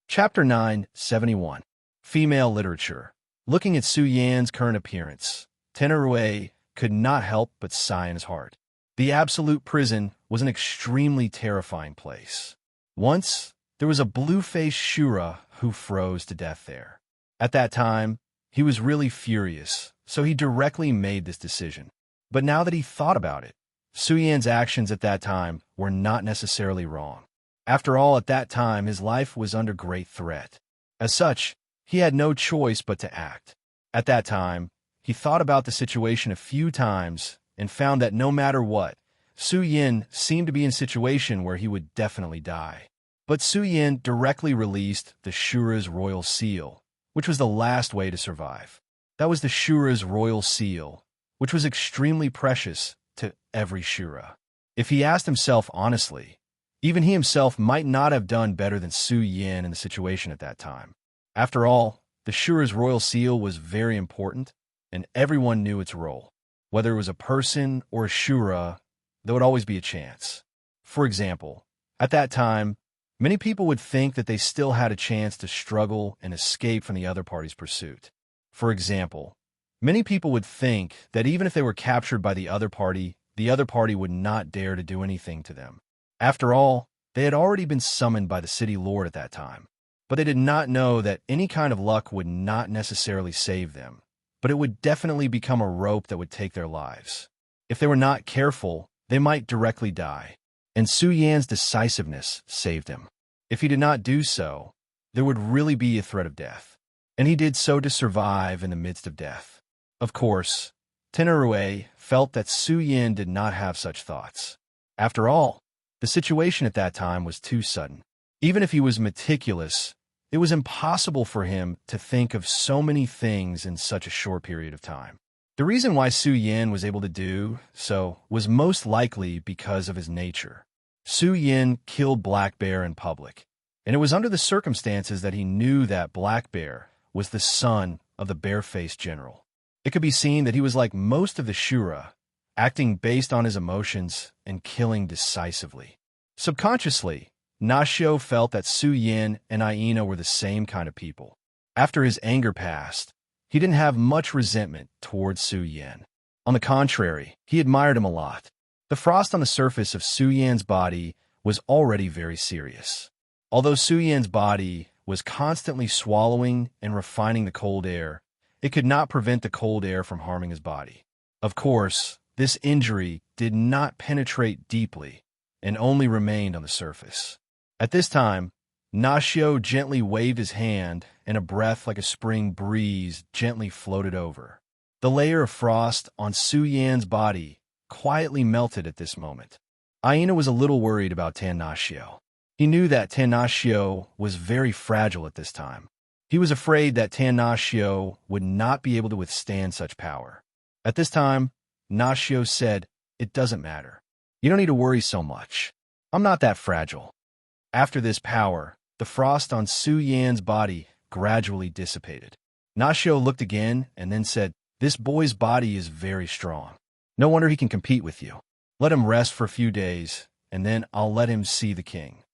Chapter 971. Female Literature. Looking at Su Yan's current appearance, Tenerue could not help but sigh in his heart. The absolute prison was an extremely terrifying place. Once, there was a blue-faced Shura who froze to death there. At that time, he was really furious, so he directly made this decision. But now that he thought about it, Su Yan's actions at that time were not necessarily wrong. After all, at that time, his life was under great threat. As such, he had no choice but to act. At that time, he thought about the situation a few times and found that no matter what, Su Yin seemed to be in a situation where he would definitely die. But Su Yin directly released the Shura's royal seal, which was the last way to survive. That was the Shura's royal seal, which was extremely precious to every Shura. If he asked himself honestly, even he himself might not have done better than Su Yin in the situation at that time. After all, the Shura's royal seal was very important, and everyone knew its role. Whether it was a person or a Shura, there would always be a chance. For example, at that time, many people would think that they still had a chance to struggle and escape from the other party's pursuit. For example, many people would think that even if they were captured by the other party would not dare to do anything to them. After all, they had already been summoned by the city lord at that time. But they did not know that any kind of luck would not necessarily save them, but it would definitely become a rope that would take their lives. If they were not careful, they might directly die. And Su Yan's decisiveness saved him. If he did not do so, there would really be a threat of death. And he did so to survive in the midst of death. Of course, Tenerue felt that Su Yan did not have such thoughts. After all, the situation at that time was too sudden. Even if he was meticulous, it was impossible for him to think of so many things in such a short period of time. The reason why Su Yan was able to do so was most likely because of his nature. Su Yan killed Black Bear in public, and it was under the circumstances that he knew that Black Bear was the son of the Bear-Faced General. It could be seen that he was like most of the Shura, acting based on his emotions and killing decisively. Subconsciously, Nashio felt that Su Yin and Aina were the same kind of people. After his anger passed, he didn't have much resentment towards Su Yin. On the contrary, he admired him a lot. The frost on the surface of Su Yan's body was already very serious. Although Su Yan's body was constantly swallowing and refining the cold air, it could not prevent the cold air from harming his body. Of course, this injury did not penetrate deeply and only remained on the surface. At this time, Nashio gently waved his hand, and a breath like a spring breeze gently floated over. The layer of frost on Su Yan's body quietly melted at this moment. Aina was a little worried about Nashio. He knew that Nashio was very fragile at this time. He was afraid that Nashio would not be able to withstand such power. At this time, Nashio said, "It doesn't matter. You don't need to worry so much. I'm not that fragile." After this power, the frost on Su Yan's body gradually dissipated. Nashio looked again and then said, "This boy's body is very strong. No wonder he can compete with you. Let him rest for a few days, and then I'll let him see the king."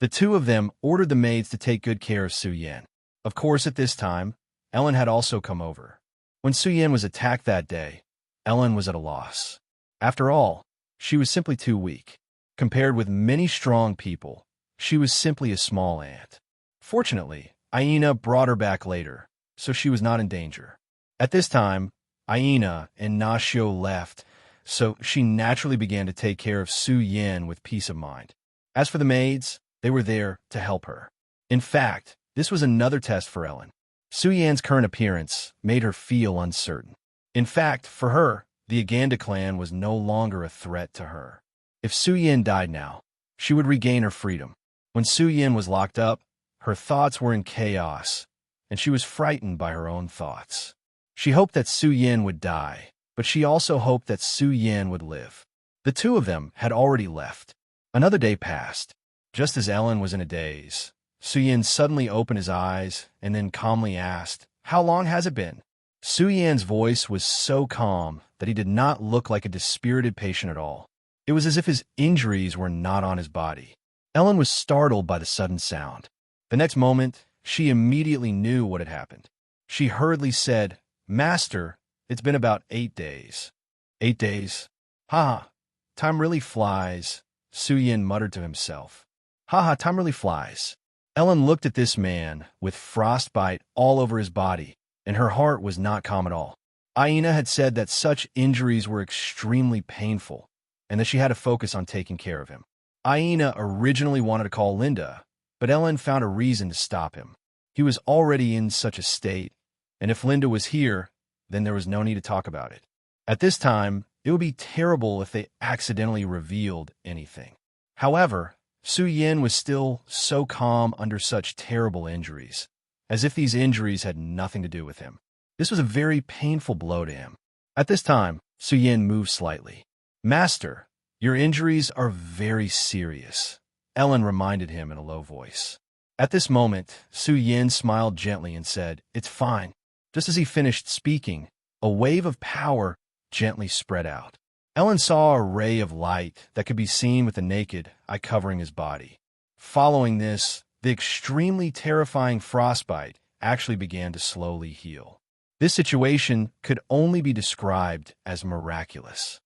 The two of them ordered the maids to take good care of Su Yan. Of course, at this time, Ellen had also come over. When Su Yan was attacked that day, Ellen was at a loss. After all, she was simply too weak. Compared with many strong people, she was simply a small ant. Fortunately, Aina brought her back later, so she was not in danger. At this time, Aina and Nashio left, so she naturally began to take care of Su Yan with peace of mind. As for the maids, they were there to help her. In fact, this was another test for Ellen. Su Yan's current appearance made her feel uncertain. In fact, for her, the Aganda clan was no longer a threat to her. If Su Yan died now, she would regain her freedom. When Su Yan was locked up, her thoughts were in chaos, and she was frightened by her own thoughts. She hoped that Su Yan would die, but she also hoped that Su Yan would live. The two of them had already left. Another day passed. Just as Ellen was in a daze, Su Yan suddenly opened his eyes and then calmly asked, "How long has it been?" Su Yan's voice was so calm that he did not look like a dispirited patient at all. It was as if his injuries were not on his body. Ellen was startled by the sudden sound. The next moment, she immediately knew what had happened. She hurriedly said, "Master, it's been about 8 days." 8 days? Ha! Time really flies, Su Yan muttered to himself. Ha, time really flies. Ellen looked at this man with frostbite all over his body, and her heart was not calm at all. Aina had said that such injuries were extremely painful, and that she had to focus on taking care of him. Aina originally wanted to call Linda, but Ellen found a reason to stop him. He was already in such a state, and if Linda was here, then there was no need to talk about it. At this time, it would be terrible if they accidentally revealed anything. However, Su Yan was still so calm under such terrible injuries, as if these injuries had nothing to do with him. This was a very painful blow to him. At this time, Su Yan moved slightly. "Master, your injuries are very serious," Ellen reminded him in a low voice. At this moment, Su Yan smiled gently and said, "It's fine." Just as he finished speaking, a wave of power gently spread out. Ellen saw a ray of light that could be seen with the naked eye covering his body. Following this, the extremely terrifying frostbite actually began to slowly heal. This situation could only be described as miraculous.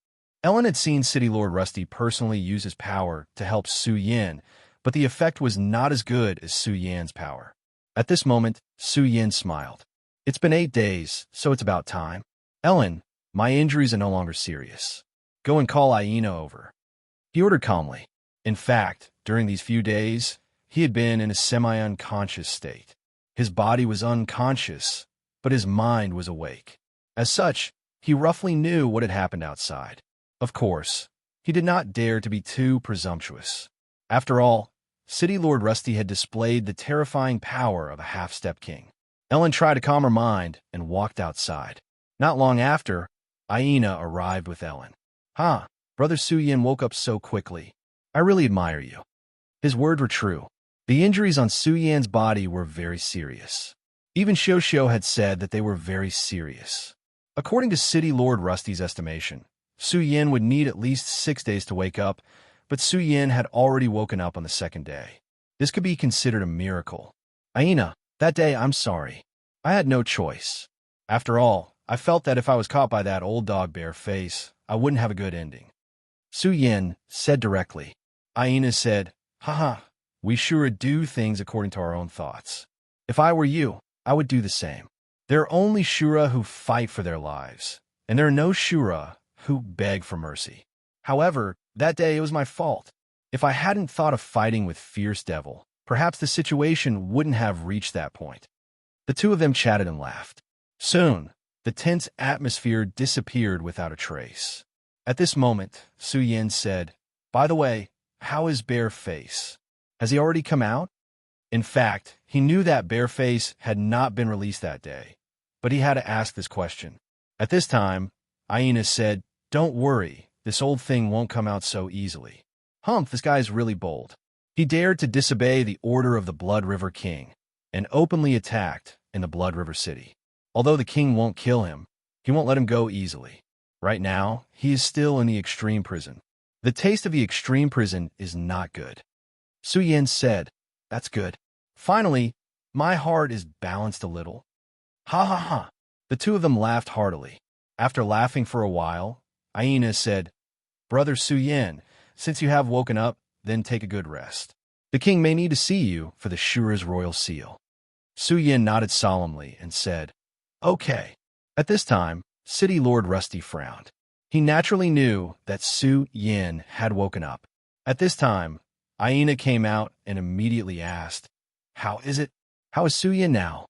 Ellen had seen City Lord Rusty personally use his power to help Su Yan, but the effect was not as good as Su Yan's power. At this moment, Su Yan smiled. "It's been 8 days, so it's about time. Ellen, my injuries are no longer serious. Go and call Aina over," he ordered calmly. In fact, during these few days, he had been in a semi-unconscious state. His body was unconscious, but his mind was awake. As such, he roughly knew what had happened outside. Of course, he did not dare to be too presumptuous. After all, City Lord Rusty had displayed the terrifying power of a half-step king. Ellen tried to calm her mind and walked outside. Not long after, Aina arrived with Ellen. "Ha, Brother Su Yan woke up so quickly. I really admire you." His words were true. The injuries on Su Yan's body were very serious. Even Shosho had said that they were very serious. According to City Lord Rusty's estimation, Su Yin would need at least 6 days to wake up, but Su Yin had already woken up on the second day. This could be considered a miracle. Aina, that day I'm sorry. I had no choice. After all, I felt that if I was caught by that old dog bear face, I wouldn't have a good ending. Su Yin said directly. Aina said, haha, we sure do things according to our own thoughts. If I were you, I would do the same. There are only Shura who fight for their lives, and there are no Shura who beg for mercy. However, that day it was my fault. If I hadn't thought of fighting with Fierce Devil, perhaps the situation wouldn't have reached that point. The two of them chatted and laughed. Soon, the tense atmosphere disappeared without a trace. At this moment, Su Yin said, by the way, how is Bear Face? Has he already come out? In fact, he knew that Bear Face had not been released that day, but he had to ask this question. At this time, Aina said, don't worry, this old thing won't come out so easily. Humph, this guy is really bold. He dared to disobey the order of the Blood River King and openly attacked in the Blood River City. Although the king won't kill him, he won't let him go easily. Right now, he is still in the extreme prison. The taste of the extreme prison is not good. Su Yin said, that's good. Finally, my heart is balanced a little. Ha ha ha. The two of them laughed heartily. After laughing for a while, Aina said, Brother Su Yin, since you have woken up, then take a good rest. The king may need to see you for the Shura's royal seal. Su Yin nodded solemnly and said, okay. At this time, City Lord Rusty frowned. He naturally knew that Su Yin had woken up. At this time, Aina came out and immediately asked, how is it? How is Su Yin now?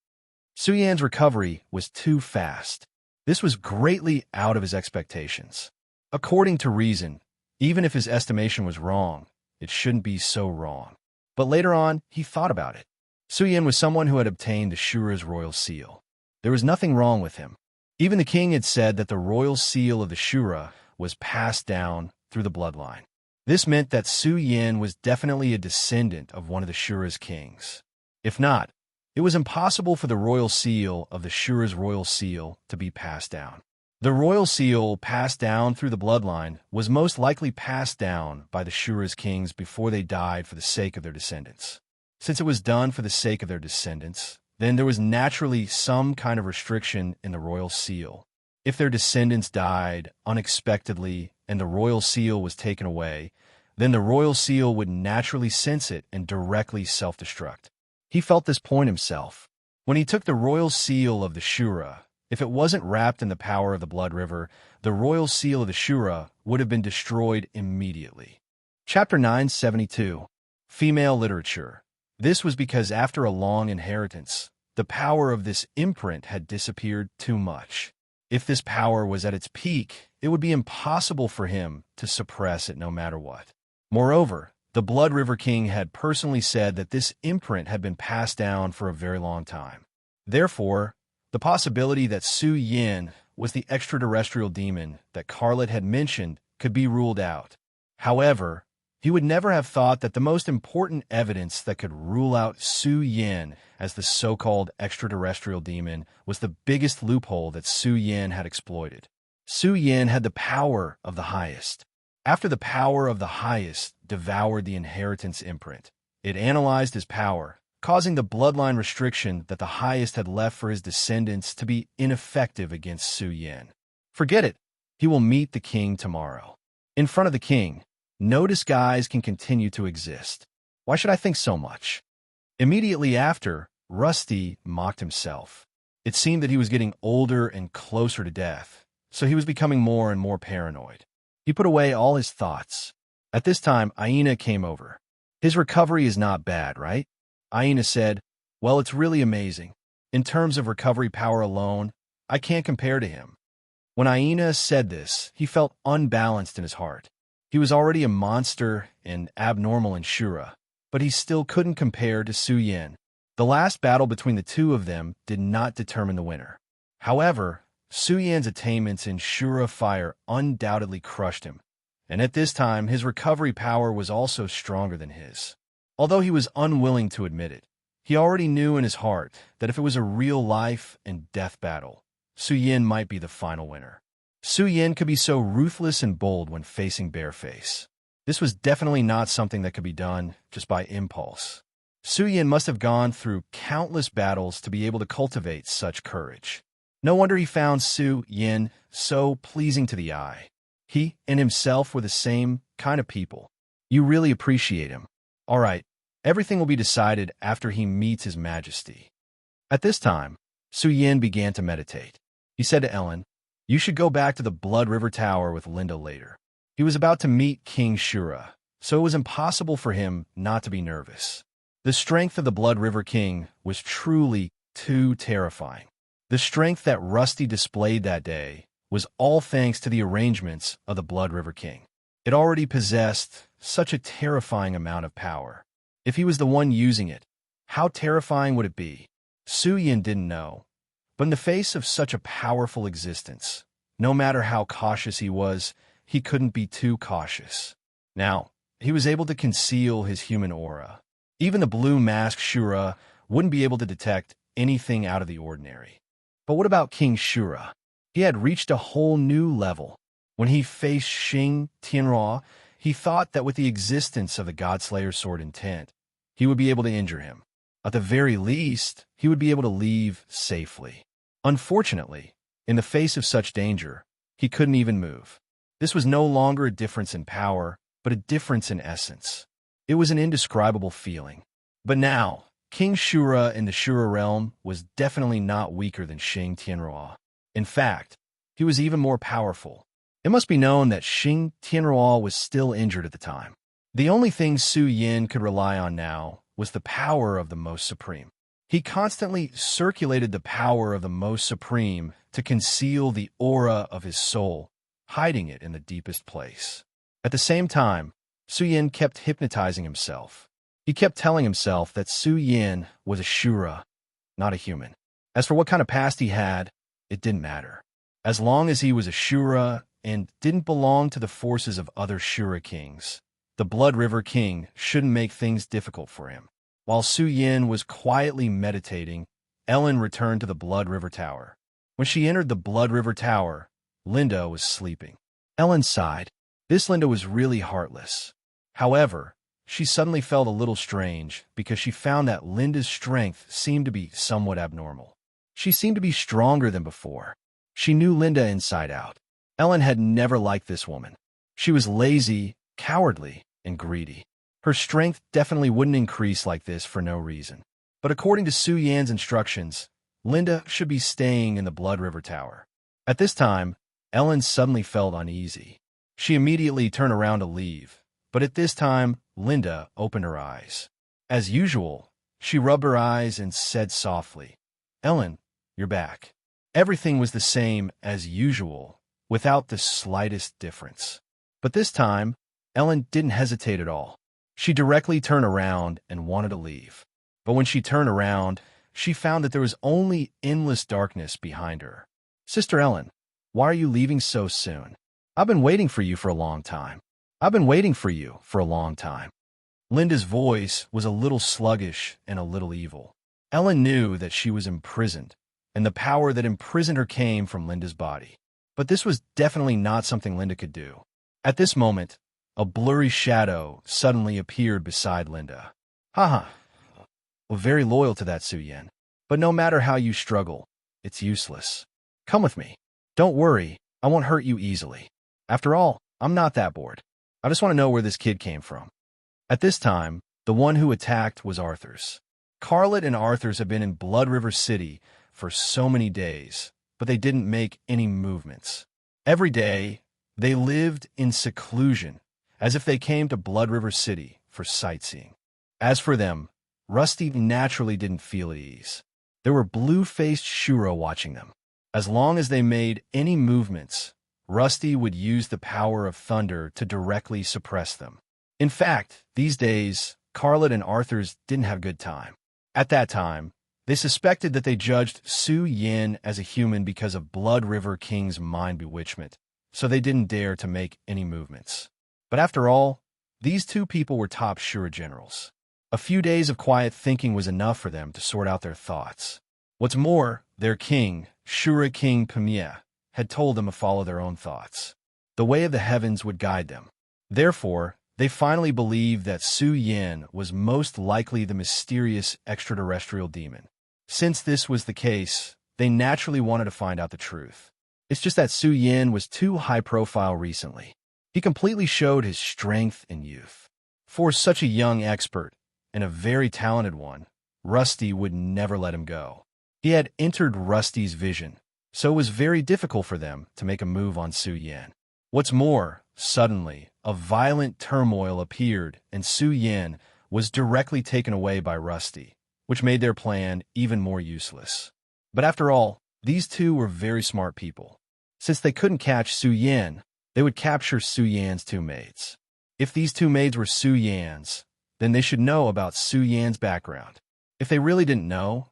Su Yin's recovery was too fast. This was greatly out of his expectations. According to reason, even if his estimation was wrong, it shouldn't be so wrong. But later on, he thought about it. Su Yin was someone who had obtained the Shura's royal seal. There was nothing wrong with him. Even the king had said that the royal seal of the Shura was passed down through the bloodline. This meant that Su Yin was definitely a descendant of one of the Shura's kings. If not, it was impossible for the royal seal of the Shura's royal seal to be passed down. The royal seal passed down through the bloodline was most likely passed down by the Shura's kings before they died for the sake of their descendants. Since it was done for the sake of their descendants, then there was naturally some kind of restriction in the royal seal. If their descendants died unexpectedly and the royal seal was taken away, then the royal seal would naturally sense it and directly self-destruct. He felt this point himself. When he took the royal seal of the Shura, if it wasn't wrapped in the power of the Blood River, the royal seal of the Shura would have been destroyed immediately. Chapter 972. Female Literature. This was because after a long inheritance, the power of this imprint had disappeared too much. If this power was at its peak, it would be impossible for him to suppress it no matter what. Moreover, the Blood River King had personally said that this imprint had been passed down for a very long time. Therefore, the possibility that Su Yin was the extraterrestrial demon that Carlet had mentioned could be ruled out. However, he would never have thought that the most important evidence that could rule out Su Yin as the so-called extraterrestrial demon was the biggest loophole that Su Yin had exploited. Su Yin had the power of the highest. After the power of the highest devoured the inheritance imprint, it analyzed his power, causing the bloodline restriction that the highest had left for his descendants to be ineffective against Su Yin. Forget it. He will meet the king tomorrow. In front of the king, no disguise can continue to exist. Why should I think so much? Immediately after, Rusty mocked himself. It seemed that he was getting older and closer to death, so he was becoming more and more paranoid. He put away all his thoughts. At this time, Aina came over. His recovery is not bad, right? Aina said, well, it's really amazing. In terms of recovery power alone, I can't compare to him. When Aina said this, he felt unbalanced in his heart. He was already a monster and abnormal in Shura, but he still couldn't compare to Su Yin. The last battle between the two of them did not determine the winner. However, Su Yin's attainments in Shura fire undoubtedly crushed him, and at this time his recovery power was also stronger than his. Although he was unwilling to admit it, he already knew in his heart that if it was a real life and death battle, Su Yin might be the final winner. Su Yin could be so ruthless and bold when facing Bareface. This was definitely not something that could be done just by impulse. Su Yin must have gone through countless battles to be able to cultivate such courage. No wonder he found Su Yin so pleasing to the eye. He and himself were the same kind of people. You really appreciate him. All right, everything will be decided after he meets His Majesty. At this time, Su Yin began to meditate. He said to Ellen, "You should go back to the Blood River Tower with Linda later." He was about to meet King Shura, so it was impossible for him not to be nervous. The strength of the Blood River King was truly too terrifying. The strength that Rusty displayed that day was all thanks to the arrangements of the Blood River King. It already possessed such a terrifying amount of power. If he was the one using it, how terrifying would it be? Su Yin didn't know. But in the face of such a powerful existence, no matter how cautious he was, he couldn't be too cautious. Now, he was able to conceal his human aura. Even the blue mask Shura wouldn't be able to detect anything out of the ordinary. But what about King Shura? He had reached a whole new level. When he faced Xing Tianruo, he thought that with the existence of the Godslayer's sword intent, he would be able to injure him. At the very least, he would be able to leave safely. Unfortunately, in the face of such danger, he couldn't even move. This was no longer a difference in power, but a difference in essence. It was an indescribable feeling. But now, King Shura in the Shura realm was definitely not weaker than Xing Tianruo. In fact, he was even more powerful. It must be known that Xing Tianruo was still injured at the time. The only thing Su Yin could rely on now was the power of the Most Supreme. He constantly circulated the power of the Most Supreme to conceal the aura of his soul, hiding it in the deepest place. At the same time, Su Yin kept hypnotizing himself. He kept telling himself that Su Yin was a Shura, not a human. As for what kind of past he had, it didn't matter. As long as he was a Shura and didn't belong to the forces of other Shura kings, the Blood River King shouldn't make things difficult for him. While Su Yin was quietly meditating, Ellen returned to the Blood River Tower. When she entered the Blood River Tower, Linda was sleeping. Ellen sighed. This Linda was really heartless. However, she suddenly felt a little strange because she found that Linda's strength seemed to be somewhat abnormal. She seemed to be stronger than before. She knew Linda inside out. Ellen had never liked this woman. She was lazy, cowardly, and greedy. Her strength definitely wouldn't increase like this for no reason. But according to Su Yan's instructions, Linda should be staying in the Blood River Tower. At this time, Ellen suddenly felt uneasy. She immediately turned around to leave, but at this time, Linda opened her eyes. As usual, she rubbed her eyes and said softly, "Ellen, you're back." Everything was the same as usual, without the slightest difference. But this time, Ellen didn't hesitate at all. She directly turned around and wanted to leave. But when she turned around, she found that there was only endless darkness behind her. "Sister Ellen, why are you leaving so soon? I've been waiting for you for a long time. I've been waiting for you for a long time." Linda's voice was a little sluggish and a little evil. Ellen knew that she was imprisoned, and the power that imprisoned her came from Linda's body. But this was definitely not something Linda could do. At this moment, a blurry shadow suddenly appeared beside Linda. Haha. Well, very loyal to that, Su Yin. But no matter how you struggle, it's useless. Come with me. Don't worry, I won't hurt you easily. After all, I'm not that bored. I just want to know where this kid came from. At this time, the one who attacked was Arthur's. Carlet and Arthur's had been in Blood River City for so many days, but they didn't make any movements. Every day, they lived in seclusion, as if they came to Blood River City for sightseeing. As for them, Rusty naturally didn't feel at ease. There were blue-faced Shura watching them. As long as they made any movements, Rusty would use the power of thunder to directly suppress them. In fact, these days, Carlet and Arthur's didn't have a good time. At that time, they suspected that they judged Su Yin as a human because of Blood River King's mind bewitchment, so they didn't dare to make any movements. But after all, these two people were top Shura generals. A few days of quiet thinking was enough for them to sort out their thoughts. What's more, their king, Shura King Pamia had told them to follow their own thoughts. The way of the heavens would guide them. Therefore, they finally believed that Su Yin was most likely the mysterious extraterrestrial demon. Since this was the case, they naturally wanted to find out the truth. It's just that Su Yin was too high-profile recently. He completely showed his strength and youth. For such a young expert, and a very talented one, Rusty would never let him go. He had entered Rusty's vision, so it was very difficult for them to make a move on Su Yin. What's more, suddenly, a violent turmoil appeared and Su Yin was directly taken away by Rusty, which made their plan even more useless. But after all, these two were very smart people. Since they couldn't catch Su Yin, they would capture Su Yan's two maids. If these two maids were Su Yan's, then they should know about Su Yan's background. If they really didn't know,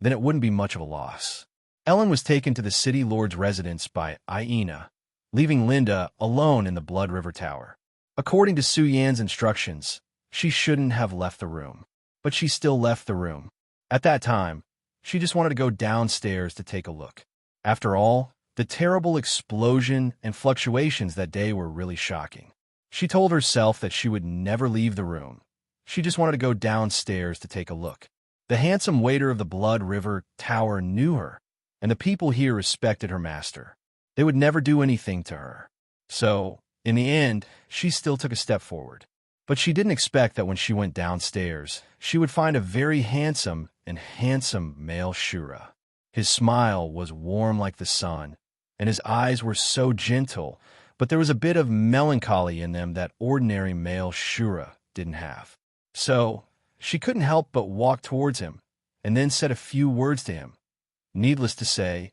then it wouldn't be much of a loss. Ellen was taken to the city lord's residence by Aina, leaving Linda alone in the Blood River Tower. According to Su Yan's instructions, she shouldn't have left the room, but she still left the room. At that time, she just wanted to go downstairs to take a look. After all, the terrible explosion and fluctuations that day were really shocking. She told herself that she would never leave the room. She just wanted to go downstairs to take a look. The handsome waiter of the Blood River Tower knew her, and the people here respected her master. They would never do anything to her. So, in the end, she still took a step forward. But she didn't expect that when she went downstairs, she would find a very handsome male Shura. His smile was warm like the sun, and his eyes were so gentle, but there was a bit of melancholy in them that ordinary male Shura didn't have. So, she couldn't help but walk towards him, and then said a few words to him. Needless to say,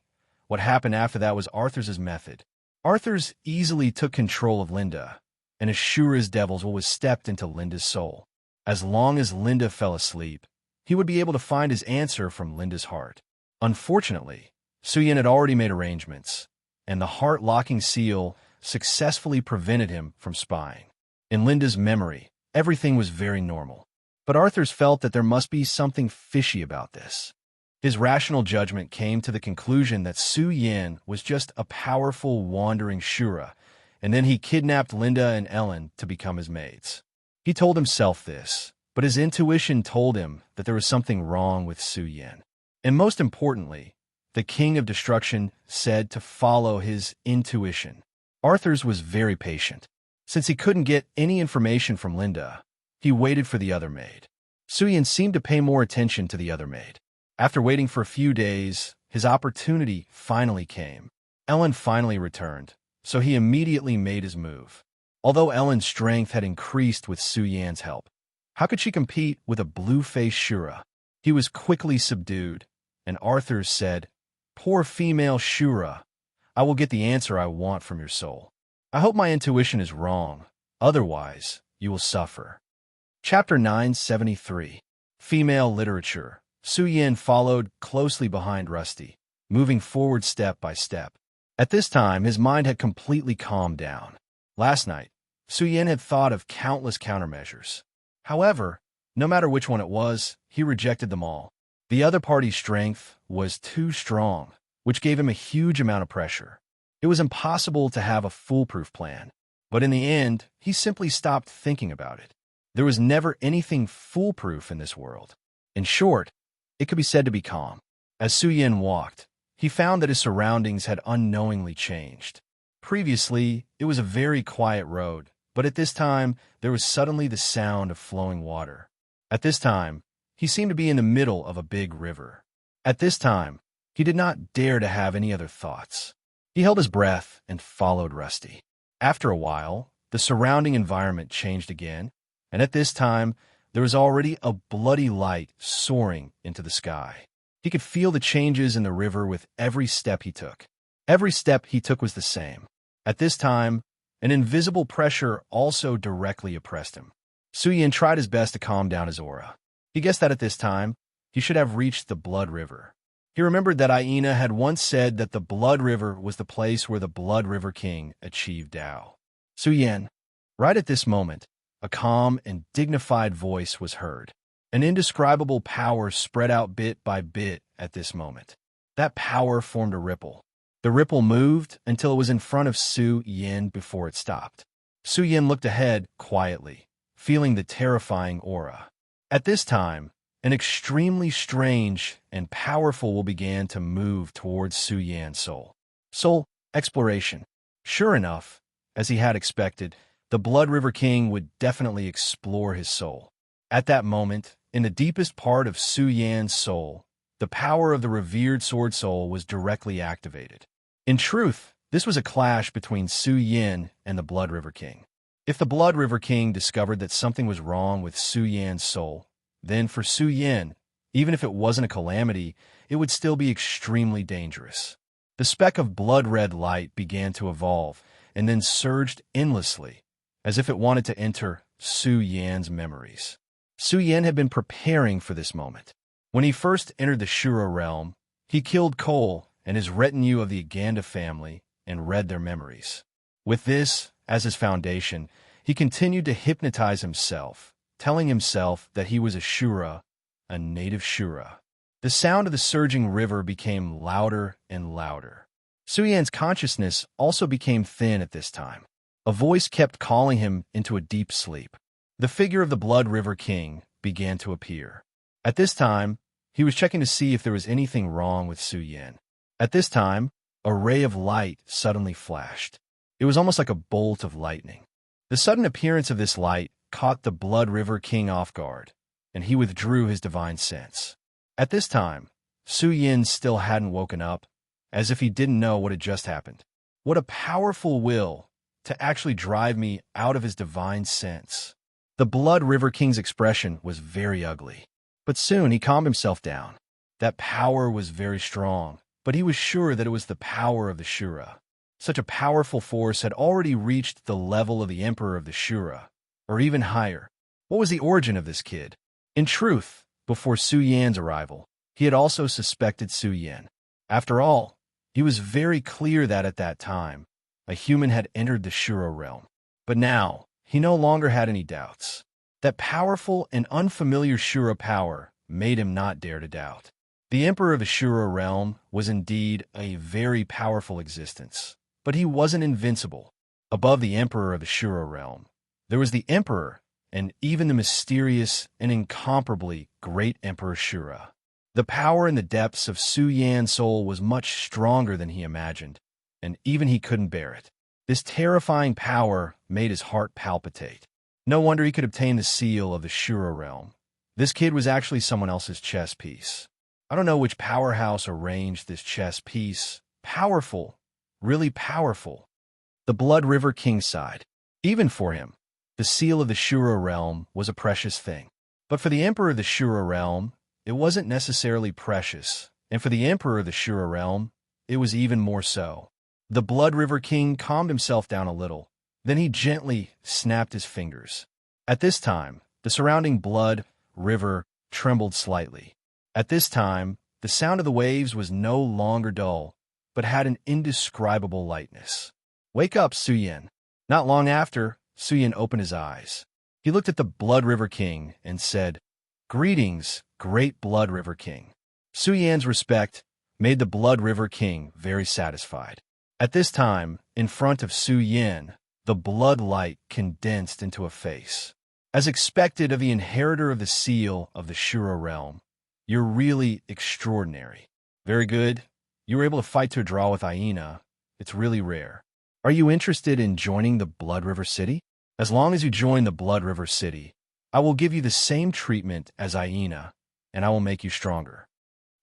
what happened after that was Arthur's method. Arthur's easily took control of Linda, and Ashura's devils was stepped into Linda's soul. As long as Linda fell asleep, he would be able to find his answer from Linda's heart. Unfortunately, Su Yin had already made arrangements, and the heart-locking seal successfully prevented him from spying. In Linda's memory, everything was very normal. But Arthur's felt that there must be something fishy about this. His rational judgment came to the conclusion that Su Yin was just a powerful wandering Shura, and then he kidnapped Linda and Ellen to become his maids. He told himself this, but his intuition told him that there was something wrong with Su Yin. And most importantly, the King of Destruction said to follow his intuition. Arthur's was very patient. Since he couldn't get any information from Linda, he waited for the other maid. Su Yin seemed to pay more attention to the other maid. After waiting for a few days, his opportunity finally came. Ellen finally returned, so he immediately made his move. Although Ellen's strength had increased with Su Yan's help, how could she compete with a blue-faced Shura? He was quickly subdued, and Arthur said, "Poor female Shura, I will get the answer I want from your soul. I hope my intuition is wrong, otherwise you will suffer." Chapter 973. Female Literature. Su Yin followed closely behind Rusty, moving forward step by step. At this time, his mind had completely calmed down. Last night, Su Yin had thought of countless countermeasures. However, no matter which one it was, he rejected them all. The other party's strength was too strong, which gave him a huge amount of pressure. It was impossible to have a foolproof plan, but in the end, he simply stopped thinking about it. There was never anything foolproof in this world. In short, it could be said to be calm. As Su Yin walked, he found that his surroundings had unknowingly changed. Previously, it was a very quiet road, but at this time, there was suddenly the sound of flowing water. At this time, he seemed to be in the middle of a big river. At this time, he did not dare to have any other thoughts. He held his breath and followed Rusty. After a while, the surrounding environment changed again, and at this time, there was already a bloody light soaring into the sky. He could feel the changes in the river with every step he took. Every step he took was the same. At this time, an invisible pressure also directly oppressed him. Su Yin tried his best to calm down his aura. He guessed that at this time, he should have reached the Blood River. He remembered that Aina had once said that the Blood River was the place where the Blood River King achieved Tao. Su Yin, right at this moment, a calm and dignified voice was heard. An indescribable power spread out bit by bit at this moment. That power formed a ripple. The ripple moved until it was in front of Su Yin before it stopped. Su Yin looked ahead quietly, feeling the terrifying aura. At this time, an extremely strange and powerful will began to move towards Su Yan's soul. Soul exploration. Sure enough, as he had expected, the Blood River King would definitely explore his soul. At that moment, in the deepest part of Su Yan's soul, the power of the revered Sword Soul was directly activated. In truth, this was a clash between Su Yin and the Blood River King. If the Blood River King discovered that something was wrong with Su Yan's soul, then for Su Yin, even if it wasn't a calamity, it would still be extremely dangerous. The speck of blood-red light began to evolve and then surged endlessly, as if it wanted to enter Su Yan's memories. Su Yan had been preparing for this moment. When he first entered the Shura realm, he killed Cole and his retinue of the Aganda family and read their memories. With this as his foundation, he continued to hypnotize himself, telling himself that he was a Shura, a native Shura. The sound of the surging river became louder and louder. Su Yan's consciousness also became thin at this time. A voice kept calling him into a deep sleep. The figure of the Blood River King began to appear. At this time, he was checking to see if there was anything wrong with Su Yan. At this time, a ray of light suddenly flashed. It was almost like a bolt of lightning. The sudden appearance of this light caught the Blood River King off guard, and he withdrew his divine sense. At this time, Su Yin still hadn't woken up, as if he didn't know what had just happened. What a powerful will to actually drive me out of his divine sense. The Blood River King's expression was very ugly, but soon he calmed himself down. That power was very strong, but he was sure that it was the power of the Shura. Such a powerful force had already reached the level of the Emperor of the Shura, or even higher. What was the origin of this kid? In truth, before Su Yan's arrival, he had also suspected Su Yan. After all, he was very clear that at that time, a human had entered the Shura realm. But now, he no longer had any doubts. That powerful and unfamiliar Shura power made him not dare to doubt. The Emperor of the Shura realm was indeed a very powerful existence, but he wasn't invincible. Above the Emperor of the Shura realm, there was the Emperor and even the mysterious and incomparably great Emperor Shura. The power in the depths of Su Yan's soul was much stronger than he imagined, and even he couldn't bear it. This terrifying power made his heart palpitate. No wonder he could obtain the seal of the Shura realm. This kid was actually someone else's chess piece. I don't know which powerhouse arranged this chess piece. Powerful, really powerful. The Blood River King sighed. Even for him, the seal of the Shura realm was a precious thing. But for the Emperor of the Shura realm, it wasn't necessarily precious, and for the Emperor of the Shura realm, it was even more so. The Blood River King calmed himself down a little. Then he gently snapped his fingers. At this time, the surrounding Blood River trembled slightly. At this time, the sound of the waves was no longer dull, but had an indescribable lightness. "Wake up, Su Yan." Not long after, Su Yan opened his eyes. He looked at the Blood River King and said, "Greetings, great Blood River King." Su Yan's respect made the Blood River King very satisfied. At this time, in front of Su Yan, the blood light condensed into a face. As expected of the inheritor of the seal of the Shura realm, "You're really extraordinary." "Very good. You were able to fight to a draw with Aina. It's really rare. Are you interested in joining the Blood River City? As long as you join the Blood River City, I will give you the same treatment as Aina, and I will make you stronger."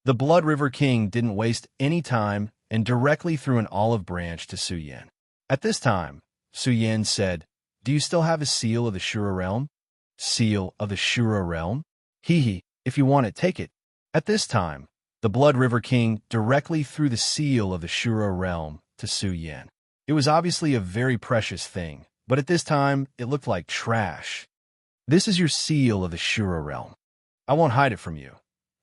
The Blood River King didn't waste any time and directly threw an olive branch to Su Yan. At this time, Su Yan said, "Do you still have a seal of the Shura realm?" "Seal of the Shura realm? Hee, if you want it, take it." At this time, the Blood River King directly threw the seal of the Shura realm to Su Yan. It was obviously a very precious thing, but at this time, it looked like trash. "This is your seal of the Shura realm. I won't hide it from you.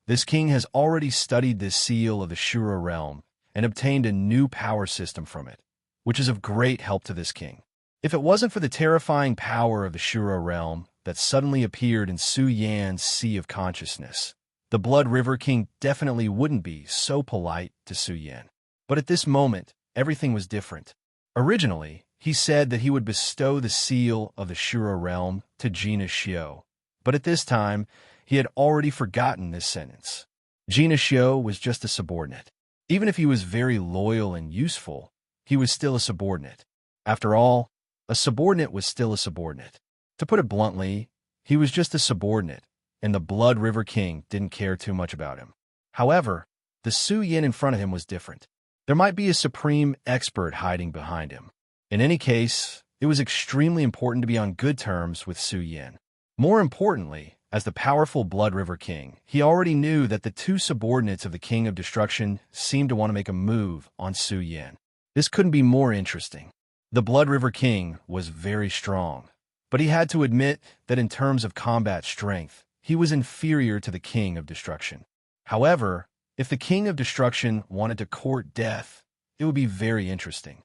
This king has already studied this seal of the Shura realm and obtained a new power system from it, which is of great help to this king. If it wasn't for the terrifying power of the Shura realm that suddenly appeared in Su Yan's sea of consciousness, The Blood River King definitely wouldn't be so polite to Su Yin. But at this moment, everything was different. Originally, he said that he would bestow the seal of the Shura realm to Gina Xiu. But at this time, he had already forgotten this sentence. Gina Xiu was just a subordinate. Even if he was very loyal and useful, he was still a subordinate. After all, a subordinate was still a subordinate. To put it bluntly, he was just a subordinate, and the Blood River King didn't care too much about him. However, the Su Yin in front of him was different. There might be a supreme expert hiding behind him. In any case, it was extremely important to be on good terms with Su Yin. More importantly, as the powerful Blood River King, he already knew that the two subordinates of the King of Destruction seemed to want to make a move on Su Yin. This couldn't be more interesting. The Blood River King was very strong, but he had to admit that in terms of combat strength, he was inferior to the King of Destruction. However, if the King of Destruction wanted to court death, it would be very interesting.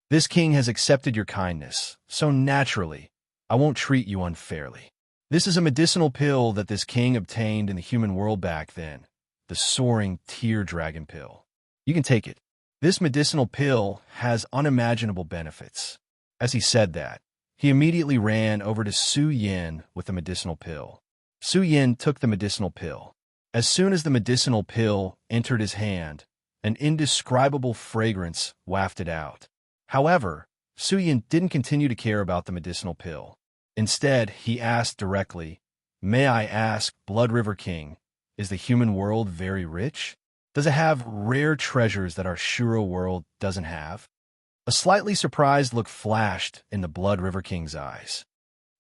This king has accepted your kindness, so naturally, I won't treat you unfairly. This is a medicinal pill that this king obtained in the human world back then, the soaring tear dragon pill. You can take it. This medicinal pill has unimaginable benefits. As he said that, he immediately ran over to Su Yin with the medicinal pill. Su Yin took the medicinal pill. As soon as the medicinal pill entered his hand, an indescribable fragrance wafted out. However, Su Yin didn't continue to care about the medicinal pill. Instead, he asked directly, "May I ask, Blood River King, is the human world very rich? Does it have rare treasures that our Shura world doesn't have?" A slightly surprised look flashed in the Blood River King's eyes.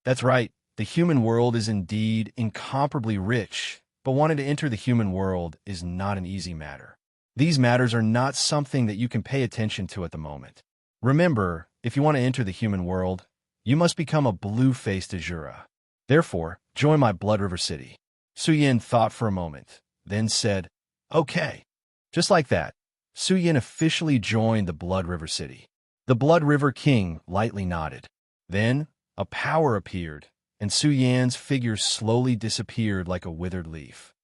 That's right, the human world is indeed incomparably rich, but wanting to enter the human world is not an easy matter. These matters are not something that you can pay attention to at the moment. Remember, if you want to enter the human world, you must become a blue-faced Azura. Therefore, join my Blood River City. Su Yin thought for a moment, then said, "Okay." Just like that, Su Yin officially joined the Blood River City. The Blood River King lightly nodded. Then, a power appeared, and Su Yin's figure slowly disappeared like a withered leaf.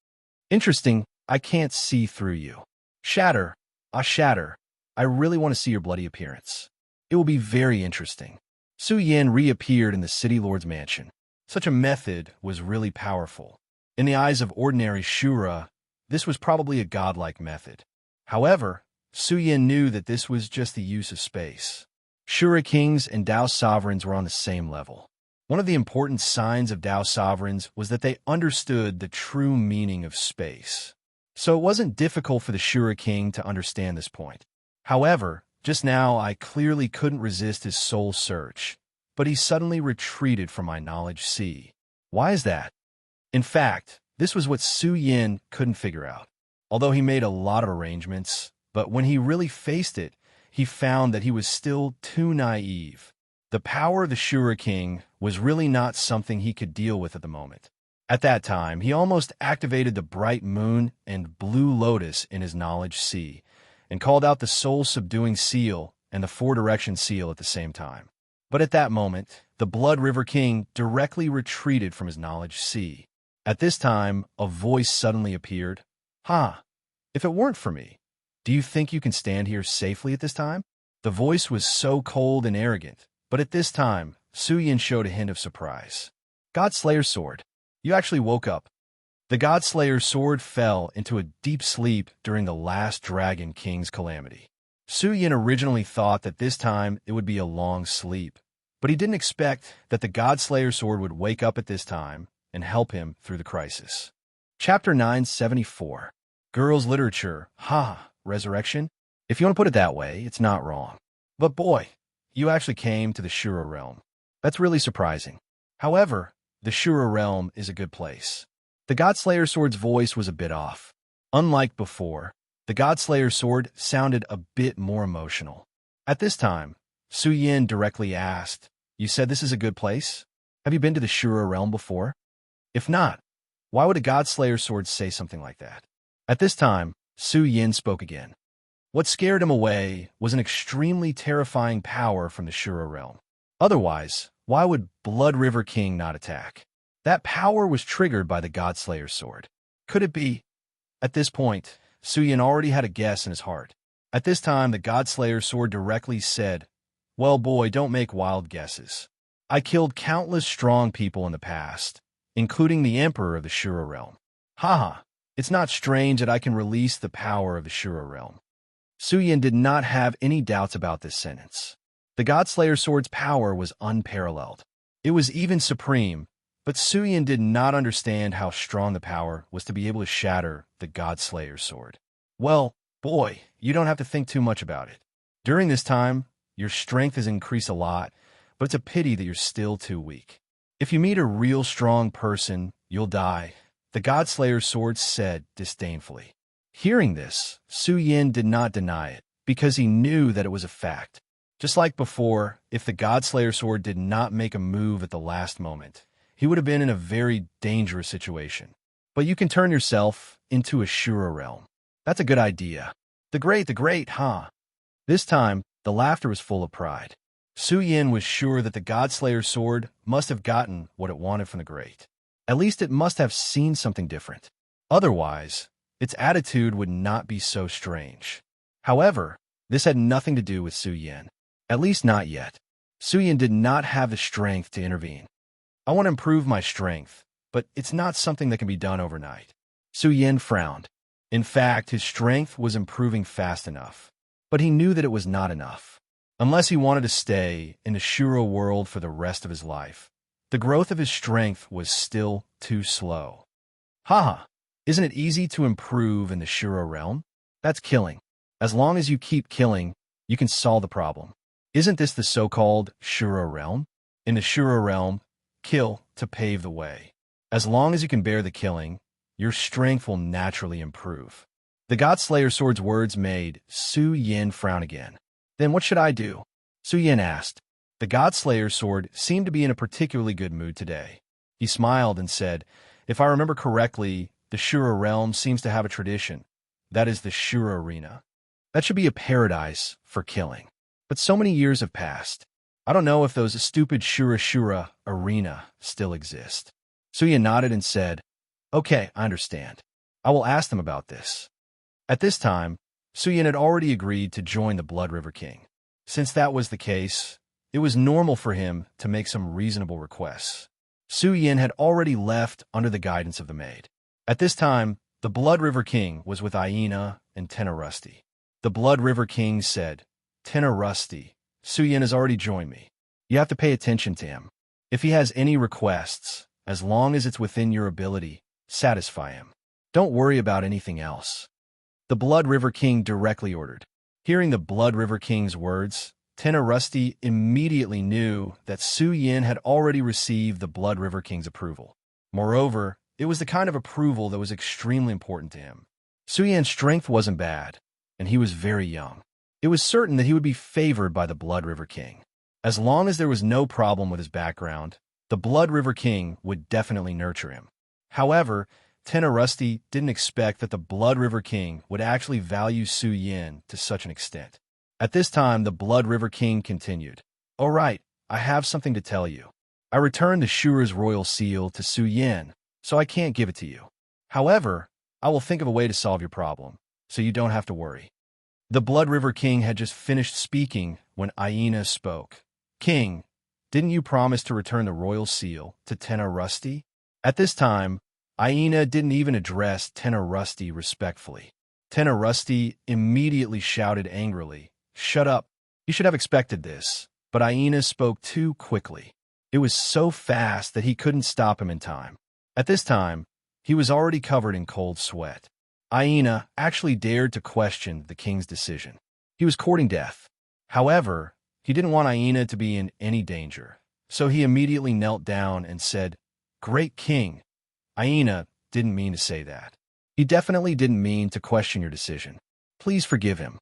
Interesting, I can't see through you. Shatter, shatter. I really want to see your bloody appearance. It will be very interesting. Su Yin reappeared in the City Lord's mansion. Such a method was really powerful. In the eyes of ordinary Shura, this was probably a godlike method. However, Su Yin knew that this was just the use of space. Shura kings and Dao sovereigns were on the same level. One of the important signs of Dao sovereigns was that they understood the true meaning of space. So it wasn't difficult for the Shura king to understand this point. However, just now I clearly couldn't resist his soul search, but he suddenly retreated from my knowledge sea. Why is that? In fact, this was what Su Yin couldn't figure out. Although he made a lot of arrangements, but when he really faced it, he found that he was still too naive. The power of the Shura king was really not something he could deal with at the moment. At that time, he almost activated the bright moon and blue lotus in his knowledge sea, and called out the soul-subduing seal and the four-direction seal at the same time. But at that moment, the Blood River King directly retreated from his knowledge sea. At this time, a voice suddenly appeared. If it weren't for me, do you think you can stand here safely at this time?" The voice was so cold and arrogant, but at this time, Su Yin showed a hint of surprise. "Godslayer's sword. You actually woke up." The Godslayer's sword fell into a deep sleep during the last Dragon King's calamity. Su Yin originally thought that this time it would be a long sleep, but he didn't expect that the Godslayer's sword would wake up at this time and help him through the crisis. Chapter 974. Girls' Literature. Resurrection? If you want to put it that way, it's not wrong. But boy, you actually came to the Shura realm. That's really surprising. However, the Shura realm is a good place. The Godslayer sword's voice was a bit off. Unlike before, the Godslayer sword sounded a bit more emotional. At this time, Su Yin directly asked, "You said this is a good place? Have you been to the Shura realm before? If not, why would a Godslayer sword say something like that?" At this time, Su Yin spoke again. What scared him away was an extremely terrifying power from the Shura realm. Otherwise, why would Blood River King not attack? That power was triggered by the Godslayer sword. Could it be? At this point, Suyin already had a guess in his heart. At this time, the Godslayer's sword directly said, "Well, boy, don't make wild guesses. I killed countless strong people in the past, including the Emperor of the Shura realm. Haha, it's not strange that I can release the power of the Shura realm." Suyin did not have any doubts about this sentence. The Godslayer sword's power was unparalleled. It was even supreme, but Suyin did not understand how strong the power was to be able to shatter the Godslayer's sword. Well, boy, you don't have to think too much about it. During this time, your strength has increased a lot, but it's a pity that you're still too weak. If you meet a real strong person, you'll die, the Godslayer's sword said disdainfully. Hearing this, Suyin did not deny it, because he knew that it was a fact. Just like before, if the Godslayer sword did not make a move at the last moment, he would have been in a very dangerous situation. But you can turn yourself into a Shura realm. That's a good idea. The great, huh? This time, the laughter was full of pride. Suyin was sure that the Godslayer sword must have gotten what it wanted from the great. At least it must have seen something different. Otherwise, its attitude would not be so strange. However, this had nothing to do with Suyin. At least not yet. Suyin did not have the strength to intervene. I want to improve my strength, but it's not something that can be done overnight. Suyin frowned. In fact, his strength was improving fast enough, but he knew that it was not enough. Unless he wanted to stay in the Shura world for the rest of his life, the growth of his strength was still too slow. Haha, isn't it easy to improve in the Shura realm? That's killing. As long as you keep killing, you can solve the problem. Isn't this the so-called Shura realm? In the Shura realm, kill to pave the way. As long as you can bear the killing, your strength will naturally improve. The Godslayer sword's words made Suyin frown again. Then what should I do? Suyin asked. The Godslayer sword seemed to be in a particularly good mood today. He smiled and said, "If I remember correctly, the Shura realm seems to have a tradition. That is the Shura arena. That should be a paradise for killing. But so many years have passed. I don't know if those stupid Shura arena still exist." Suyin nodded and said, "Okay, I understand. I will ask them about this." At this time, Suyin had already agreed to join the Blood River King. Since that was the case, it was normal for him to make some reasonable requests. Suyin had already left under the guidance of the maid. At this time, the Blood River King was with Aina and Tenarusty. The Blood River King said, "Tenarusty, Suyin has already joined me. You have to pay attention to him. If he has any requests, as long as it's within your ability, satisfy him. Don't worry about anything else." The Blood River King directly ordered. Hearing the Blood River King's words, Tenarusty immediately knew that Suyin had already received the Blood River King's approval. Moreover, it was the kind of approval that was extremely important to him. Suyin's strength wasn't bad, and he was very young. It was certain that he would be favored by the Blood River King. As long as there was no problem with his background, the Blood River King would definitely nurture him. However, Tenarusty didn't expect that the Blood River King would actually value Suyin to such an extent. At this time, the Blood River King continued, "All right, I have something to tell you. I returned the Shura's royal seal to Suyin, so I can't give it to you. However, I will think of a way to solve your problem, so you don't have to worry." The Blood River King had just finished speaking when Aina spoke. "King, didn't you promise to return the royal seal to Tenarusty?" At this time, Aina didn't even address Tenarusty respectfully. Tenarusty immediately shouted angrily, "Shut up! You should have expected this." But Aina spoke too quickly. It was so fast that he couldn't stop him in time. At this time, he was already covered in cold sweat. Aina actually dared to question the king's decision. He was courting death. However, he didn't want Aina to be in any danger, so he immediately knelt down and said, "Great king." Aina didn't mean to say that. He definitely didn't mean to question your decision. Please forgive him.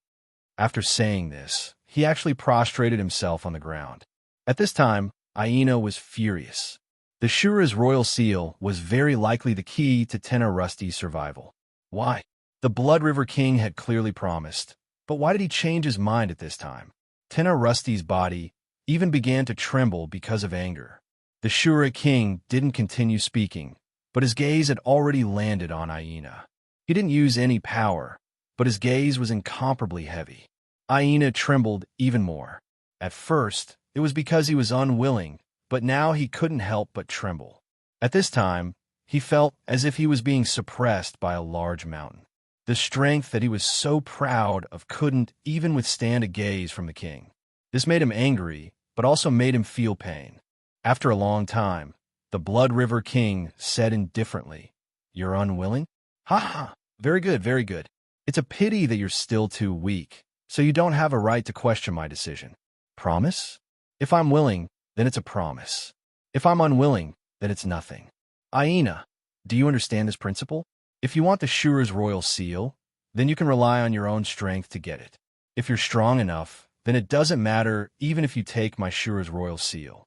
After saying this, he actually prostrated himself on the ground. At this time, Aina was furious. The Shura's royal seal was very likely the key to Tenarusty's survival. Why? The Blood River King had clearly promised, but why did he change his mind at this time? Tenarusty's body even began to tremble because of anger. The Shura King didn't continue speaking, but his gaze had already landed on Aina. He didn't use any power, but his gaze was incomparably heavy. Aina trembled even more. At first, it was because he was unwilling, but now he couldn't help but tremble. At this time, he felt as if he was being suppressed by a large mountain. The strength that he was so proud of couldn't even withstand a gaze from the king. This made him angry, but also made him feel pain. After a long time, the Blood River King said indifferently, "You're unwilling? Ha ha! Very good, very good. It's a pity that you're still too weak, so you don't have a right to question my decision. Promise? If I'm willing, then it's a promise. If I'm unwilling, then it's nothing. Aina, do you understand this principle? If you want the Shura's royal seal, then you can rely on your own strength to get it. If you're strong enough, then it doesn't matter even if you take my Shura's royal seal."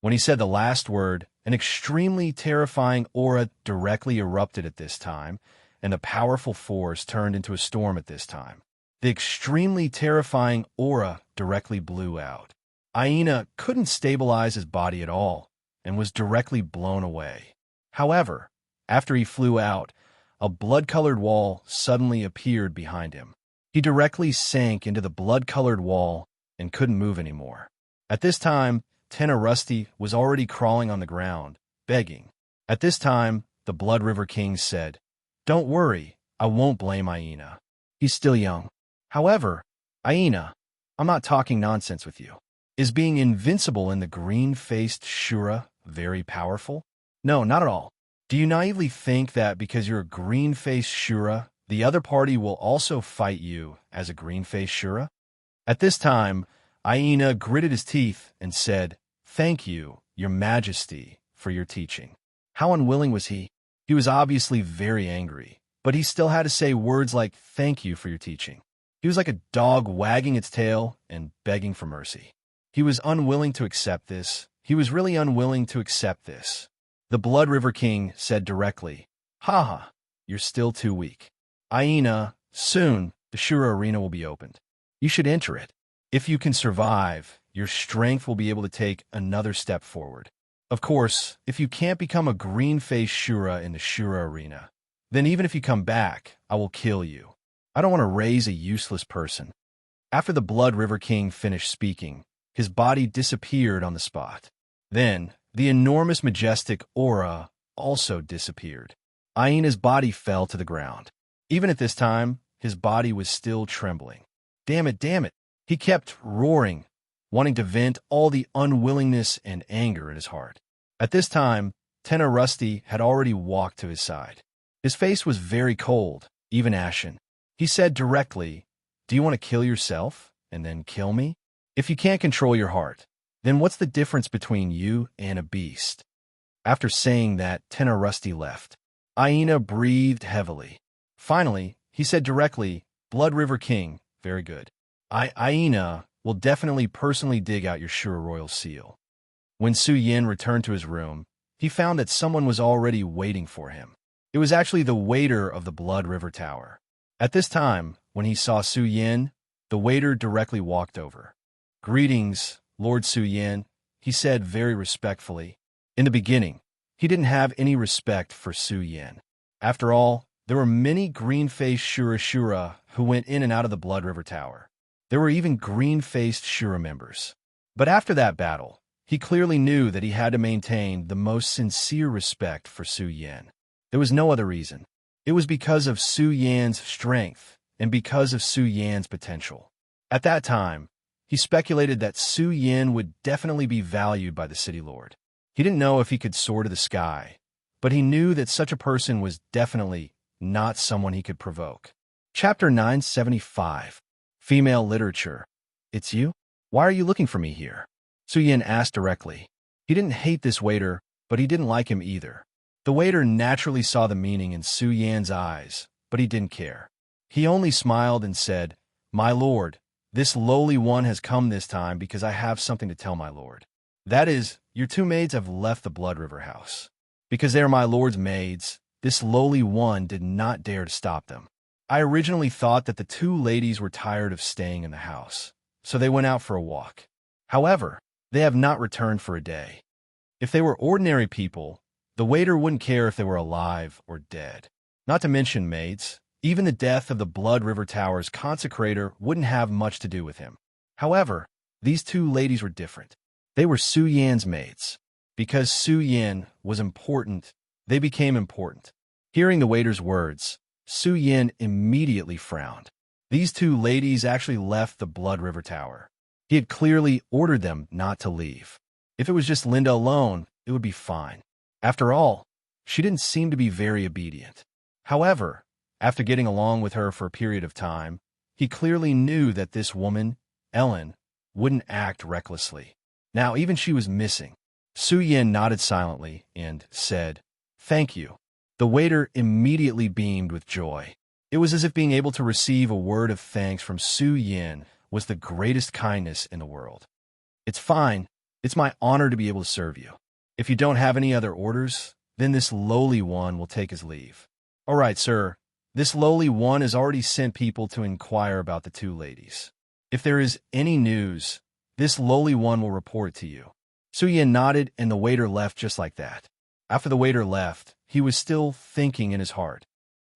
When he said the last word, an extremely terrifying aura directly erupted at this time, and the powerful force turned into a storm at this time. The extremely terrifying aura directly blew out. Aina couldn't stabilize his body at all, and was directly blown away. However, after he flew out, a blood-colored wall suddenly appeared behind him. He directly sank into the blood-colored wall and couldn't move anymore. At this time, Tenna Rusty was already crawling on the ground, begging. At this time, the Blood River King said, "Don't worry, I won't blame Aina. He's still young. However, Aina, I'm not talking nonsense with you. Is being invincible in the green-faced Shura very powerful? No, not at all. Do you naively think that because you're a green-faced Shura, the other party will also fight you as a green-faced Shura?" At this time, Aina gritted his teeth and said, "Thank you, your majesty, for your teaching." How unwilling was he? He was obviously very angry, but he still had to say words like, "Thank you for your teaching." He was like a dog wagging its tail and begging for mercy. He was unwilling to accept this. He was really unwilling to accept this. The Blood River King said directly, "Haha, you're still too weak. Aina, soon the Shura arena will be opened. You should enter it. If you can survive, your strength will be able to take another step forward. Of course, if you can't become a green-faced Shura in the Shura arena, then even if you come back, I will kill you. I don't want to raise a useless person." After the Blood River King finished speaking, his body disappeared on the spot. Then, the enormous majestic aura also disappeared. Aina's body fell to the ground. Even at this time, his body was still trembling. Damn it, damn it. He kept roaring, wanting to vent all the unwillingness and anger in his heart. At this time, Tenna Rusty had already walked to his side. His face was very cold, even ashen. He said directly, "Do you want to kill yourself and then kill me? If you can't control your heart, then what's the difference between you and a beast?" After saying that, Tenna Rusty left. Aina breathed heavily. Finally, he said directly, "Blood River King, very good. Aina will definitely personally dig out your Shura royal seal." When Su Yin returned to his room, he found that someone was already waiting for him. It was actually the waiter of the Blood River Tower. At this time, when he saw Su Yin, the waiter directly walked over. "Greetings, Lord Su Yin," he said very respectfully. In the beginning, he didn't have any respect for Su Yin. After all, there were many green-faced Shura who went in and out of the Blood River Tower. There were even green-faced Shura members. But after that battle, he clearly knew that he had to maintain the most sincere respect for Su Yin. There was no other reason. It was because of Su Yan's strength and because of Su Yan's potential. At that time, he speculated that Su Yin would definitely be valued by the City Lord. He didn't know if he could soar to the sky, but he knew that such a person was definitely not someone he could provoke. Chapter 975. Female Literature. "It's you? Why are you looking for me here?" Su Yin asked directly. He didn't hate this waiter, but he didn't like him either. The waiter naturally saw the meaning in Su Yan's eyes, but he didn't care. He only smiled and said, "My lord, this lowly one has come this time because I have something to tell my lord. That is, your two maids have left the Blood River house. Because they are my lord's maids, this lowly one did not dare to stop them. I originally thought that the two ladies were tired of staying in the house, so they went out for a walk. However, they have not returned for a day. If they were ordinary people, The waiter wouldn't care if they were alive or dead. Not to mention, mates, even the death of the Blood River Tower's consecrator wouldn't have much to do with him. However, these two ladies were different. They were Su Yan's maids. Because Su Yan was important, they became important. Hearing the waiter's words, Su Yan immediately frowned. These two ladies actually left the Blood River Tower. He had clearly ordered them not to leave. If it was just Linda alone, it would be fine. After all, she didn't seem to be very obedient. However, after getting along with her for a period of time, he clearly knew that this woman, Ellen, wouldn't act recklessly. Now even she was missing. Su Yan nodded silently and said, "Thank you." The waiter immediately beamed with joy. It was as if being able to receive a word of thanks from Su Yan was the greatest kindness in the world. "It's fine. It's my honor to be able to serve you. If you don't have any other orders, then this lowly one will take his leave." "All right, sir. This lowly one has already sent people to inquire about the two ladies. If there is any news, this lowly one will report to you." Su Yan nodded, and the waiter left just like that. After the waiter left, he was still thinking in his heart,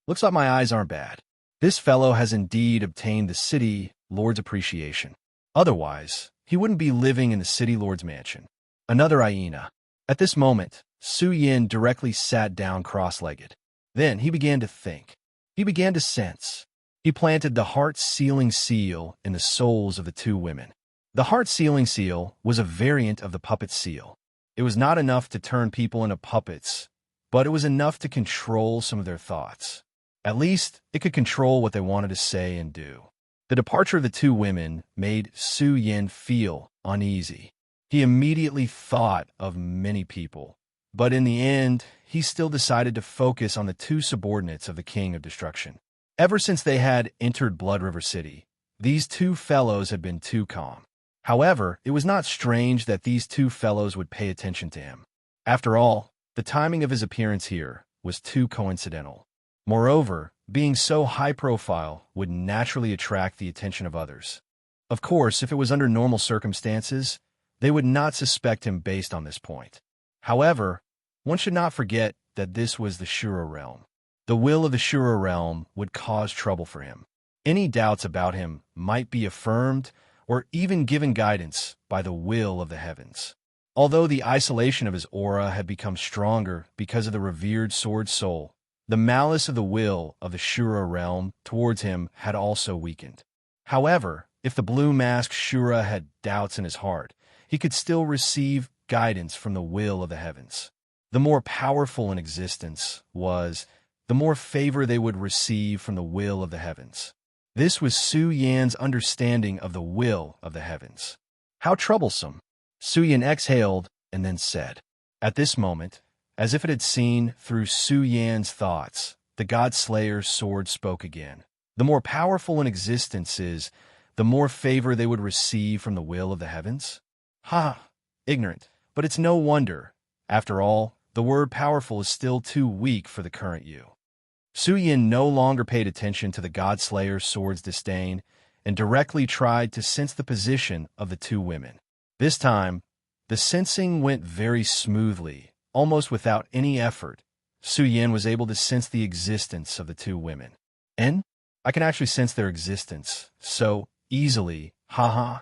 "Looks like my eyes aren't bad. This fellow has indeed obtained the city lord's appreciation. Otherwise, he wouldn't be living in the city lord's mansion." Another hyena. At this moment, Su Yan directly sat down cross-legged. Then he began to think. He began to sense. He planted the heart-sealing seal in the souls of the two women. The heart-sealing seal was a variant of the puppet seal. It was not enough to turn people into puppets, but it was enough to control some of their thoughts. At least, it could control what they wanted to say and do. The departure of the two women made Su Yan feel uneasy. He immediately thought of many people, but in the end, he still decided to focus on the two subordinates of the King of Destruction. Ever since they had entered Blood River City, these two fellows had been too calm. However, it was not strange that these two fellows would pay attention to him. After all, the timing of his appearance here was too coincidental. Moreover, being so high-profile would naturally attract the attention of others. Of course, if it was under normal circumstances, they would not suspect him based on this point. However, one should not forget that this was the Shura realm. The will of the Shura realm would cause trouble for him. Any doubts about him might be affirmed or even given guidance by the will of the heavens. Although the isolation of his aura had become stronger because of the revered sword soul, the malice of the will of the Shura realm towards him had also weakened. However, if the blue masked Shura had doubts in his heart, he could still receive guidance from the will of the heavens. The more powerful an existence was, the more favor they would receive from the will of the heavens. This was Su Yan's understanding of the will of the heavens. How troublesome! Su Yan exhaled and then said. At this moment, as if it had seen through Su Yan's thoughts, the God-Slayer's sword spoke again. The more powerful an existence is, the more favor they would receive from the will of the heavens? Ha! Ignorant. But it's no wonder. After all, the word powerful is still too weak for the current you. Su Yan no longer paid attention to the God-Slayer's sword's disdain and directly tried to sense the position of the two women. This time, the sensing went very smoothly, almost without any effort. Su Yan was able to sense the existence of the two women. And I can actually sense their existence so easily, haha.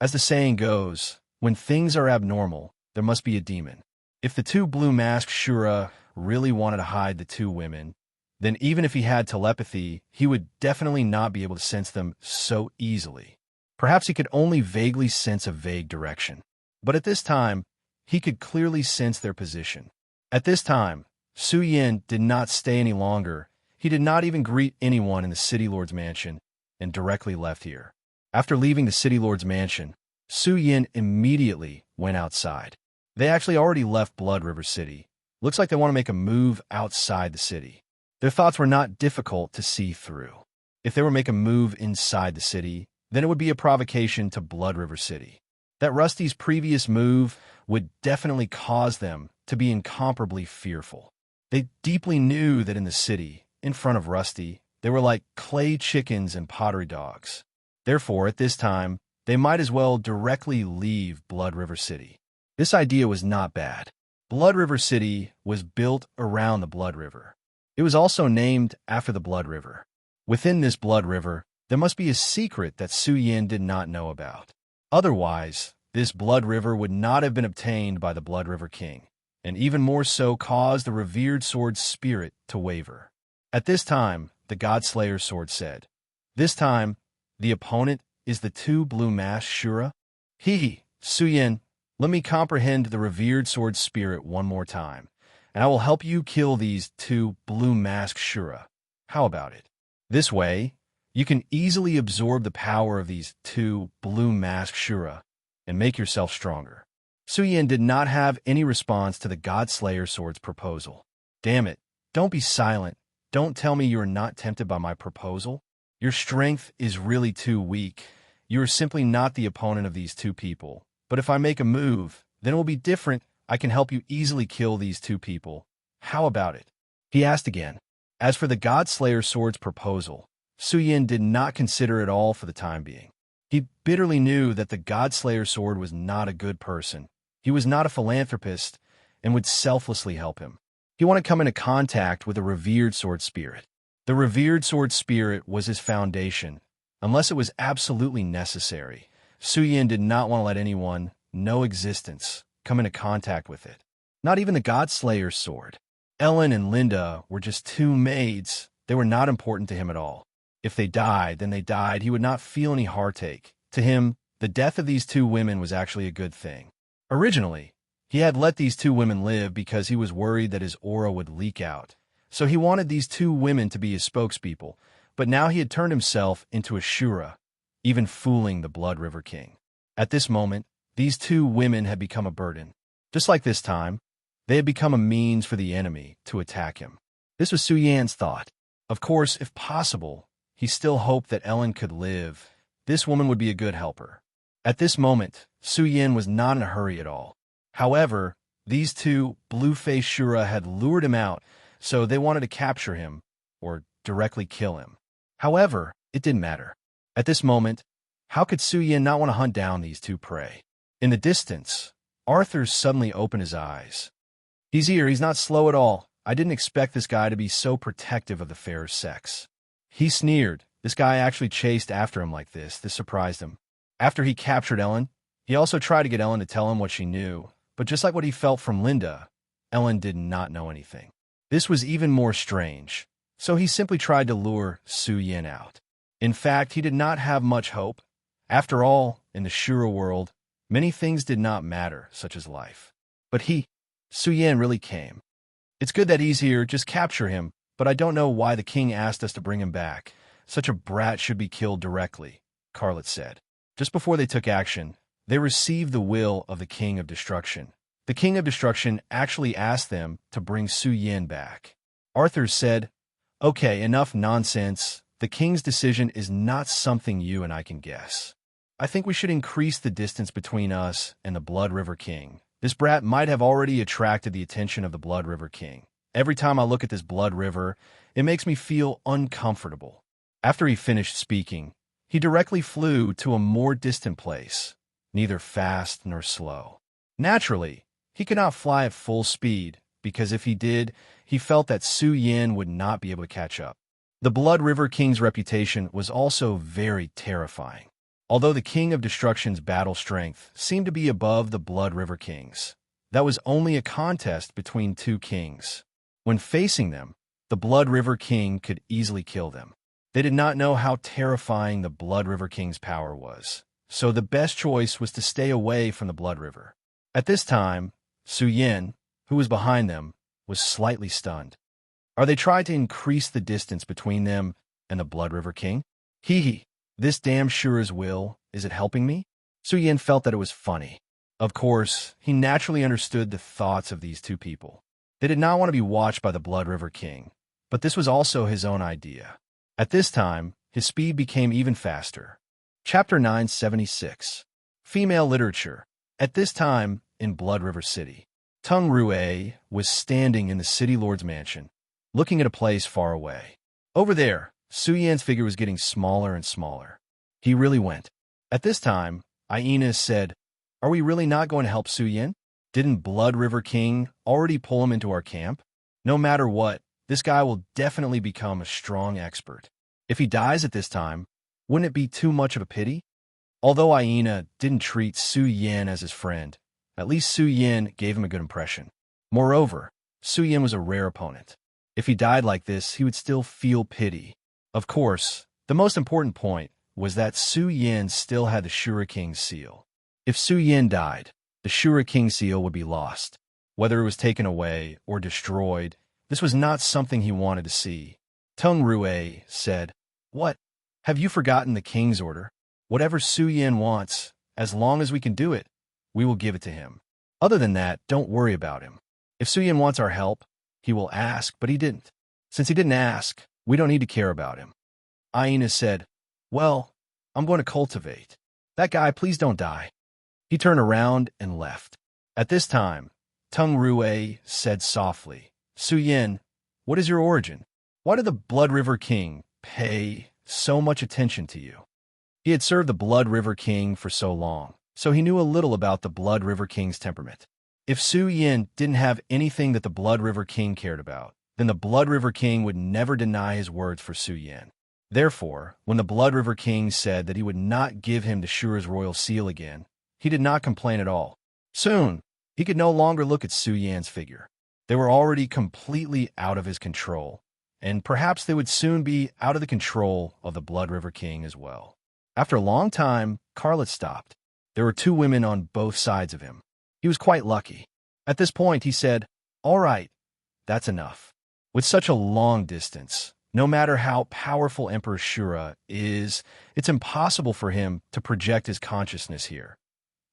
As the saying goes, when things are abnormal, there must be a demon. If the two blue-masked Shura really wanted to hide the two women, then even if he had telepathy, he would definitely not be able to sense them so easily. Perhaps he could only vaguely sense a vague direction. But at this time, he could clearly sense their position. At this time, Su Yan did not stay any longer. He did not even greet anyone in the City Lord's mansion and directly left here. After leaving the City Lord's mansion, Su Yan immediately went outside. They actually already left Blood River City. Looks like they want to make a move outside the city. Their thoughts were not difficult to see through. If they were to make a move inside the city, then it would be a provocation to Blood River City. That Rusty's previous move would definitely cause them to be incomparably fearful. They deeply knew that in the city, in front of Rusty, they were like clay chickens and pottery dogs. Therefore, at this time, they might as well directly leave Blood River City. This idea was not bad. Blood River City was built around the Blood River. It was also named after the Blood River. Within this Blood River, there must be a secret that Su Yin did not know about. Otherwise, this Blood River would not have been obtained by the Blood River King, and even more so caused the revered sword's spirit to waver. At this time, the God-Slayer's sword said, "This time, the opponent is the two blue-masked Shura? Hee, Su Yin, let me comprehend the revered sword's spirit one more time, and I will help you kill these two blue-masked Shura. How about it? This way, you can easily absorb the power of these two blue-masked Shura and make yourself stronger." Su Yin did not have any response to the God-Slayer sword's proposal. "Damn it, don't be silent. Don't tell me you are not tempted by my proposal. Your strength is really too weak. You are simply not the opponent of these two people. But if I make a move, then it will be different. I can help you easily kill these two people. How about it?" He asked again. As for the God-Slayer sword's proposal, Su Yin did not consider it all for the time being. He bitterly knew that the God-Slayer sword was not a good person. He was not a philanthropist and would selflessly help him. He wanted to come into contact with a revered sword spirit. The revered sword spirit was his foundation. Unless it was absolutely necessary, Su Yin did not want to let anyone, no existence, come into contact with it. Not even the God-Slayer's sword. Ellen and Linda were just two maids. They were not important to him at all. If they died, then they died. He would not feel any heartache. To him, the death of these two women was actually a good thing. Originally, he had let these two women live because he was worried that his aura would leak out. So he wanted these two women to be his spokespeople, but now he had turned himself into a Shura, even fooling the Blood River King. At this moment, these two women had become a burden. Just like this time, they had become a means for the enemy to attack him. This was Su Yin's thought. Of course, if possible, he still hoped that Ellen could live. This woman would be a good helper. At this moment, Su Yin was not in a hurry at all. However, these two blue-faced Shura had lured him out, so they wanted to capture him, or directly kill him. However, it didn't matter. At this moment, how could Su Yin not want to hunt down these two prey? In the distance, Arthur suddenly opened his eyes. "He's here, he's not slow at all. I didn't expect this guy to be so protective of the fairer sex." He sneered. This guy actually chased after him like this. This surprised him. After he captured Ellen, he also tried to get Ellen to tell him what she knew. But just like what he felt from Linda, Ellen did not know anything. This was even more strange. So he simply tried to lure Su Yin out. In fact, he did not have much hope. After all, in the Shura world, many things did not matter, such as life. But Su Yin really came. "It's good that he's here, just capture him, but I don't know why the king asked us to bring him back. Such a brat should be killed directly," Carlet said. Just before they took action, they received the will of the King of Destruction. The King of Destruction actually asked them to bring Su Yin back. Arthur said, "Okay, enough nonsense. The king's decision is not something you and I can guess. I think we should increase the distance between us and the Blood River King. This brat might have already attracted the attention of the Blood River King. Every time I look at this Blood River, it makes me feel uncomfortable." After he finished speaking, he directly flew to a more distant place, neither fast nor slow. Naturally, he could not fly at full speed, because if he did, he felt that Su Yin would not be able to catch up. The Blood River King's reputation was also very terrifying. Although the King of Destruction's battle strength seemed to be above the Blood River King's, that was only a contest between two kings. When facing them, the Blood River King could easily kill them. They did not know how terrifying the Blood River King's power was, so the best choice was to stay away from the Blood River. At this time, Su Yin, who was behind them, was slightly stunned. Are they trying to increase the distance between them and the Blood River King? This damn Shura's will, is it helping me? Su Yin felt that it was funny. Of course, he naturally understood the thoughts of these two people. They did not want to be watched by the Blood River King, but this was also his own idea. At this time, his speed became even faster. Chapter 976. Female Literature. At this time, in Blood River City, Tung Rue was standing in the city lord's mansion, looking at a place far away. Over there, Su Yin's figure was getting smaller and smaller. He really went. At this time, Aina said, "Are we really not going to help Su Yin?" Didn't Blood River King already pull him into our camp? No matter what, this guy will definitely become a strong expert. If he dies at this time, wouldn't it be too much of a pity? Although Aina didn't treat Su Yan as his friend, at least Su Yan gave him a good impression. Moreover, Su Yan was a rare opponent. If he died like this, he would still feel pity. Of course, the most important point was that Su Yan still had the Shura King's seal. If Su Yan died, the Shura King seal would be lost. Whether it was taken away or destroyed, this was not something he wanted to see. Tung Rue said, "What? Have you forgotten the king's order? Whatever Su Yan wants, as long as we can do it, we will give it to him. Other than that, don't worry about him. If Su Yan wants our help, he will ask, but he didn't. Since he didn't ask, we don't need to care about him." Aina said, "Well, I'm going to cultivate. That guy, please don't die." He turned around and left. At this time, Tung Rue said softly, "Su Yan, what is your origin? Why did the Blood River King pay so much attention to you?" He had served the Blood River King for so long, so he knew a little about the Blood River King's temperament. If Su Yan didn't have anything that the Blood River King cared about, then the Blood River King would never deny his words for Su Yan. Therefore, when the Blood River King said that he would not give him the Shura's royal seal again, he did not complain at all. Soon, he could no longer look at Su Yan's figure. They were already completely out of his control, and perhaps they would soon be out of the control of the Blood River King as well. After a long time, Carlet stopped. There were two women on both sides of him. He was quite lucky. At this point, he said, "All right, that's enough." With such a long distance, no matter how powerful Emperor Shura is, it's impossible for him to project his consciousness here.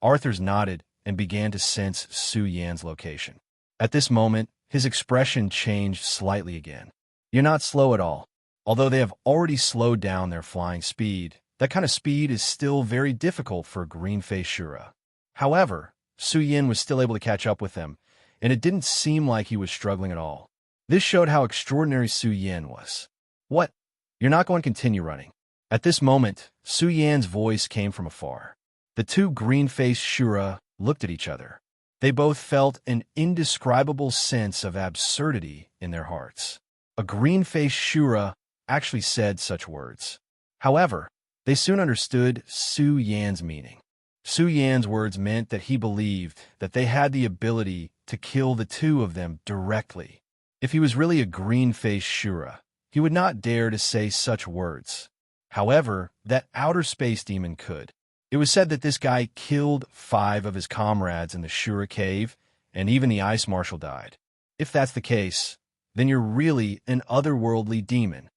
Arthurs nodded and began to sense Su Yan's location. At this moment, his expression changed slightly again. "You're not slow at all. Although they have already slowed down their flying speed, that kind of speed is still very difficult for a green-faced Shura." However, Su Yan was still able to catch up with them, and it didn't seem like he was struggling at all. This showed how extraordinary Su Yan was. "What? You're not going to continue running?" At this moment, Su Yan's voice came from afar. The two green-faced Shura looked at each other. They both felt an indescribable sense of absurdity in their hearts. A green-faced Shura actually said such words. However, they soon understood Su Yan's meaning. Su Yan's words meant that he believed that they had the ability to kill the two of them directly. If he was really a green-faced Shura, he would not dare to say such words. However, that outer space demon could. It was said that this guy killed 5 of his comrades in the Shura cave, and even the Ice Marshal died. If that's the case, then you're really an otherworldly demon.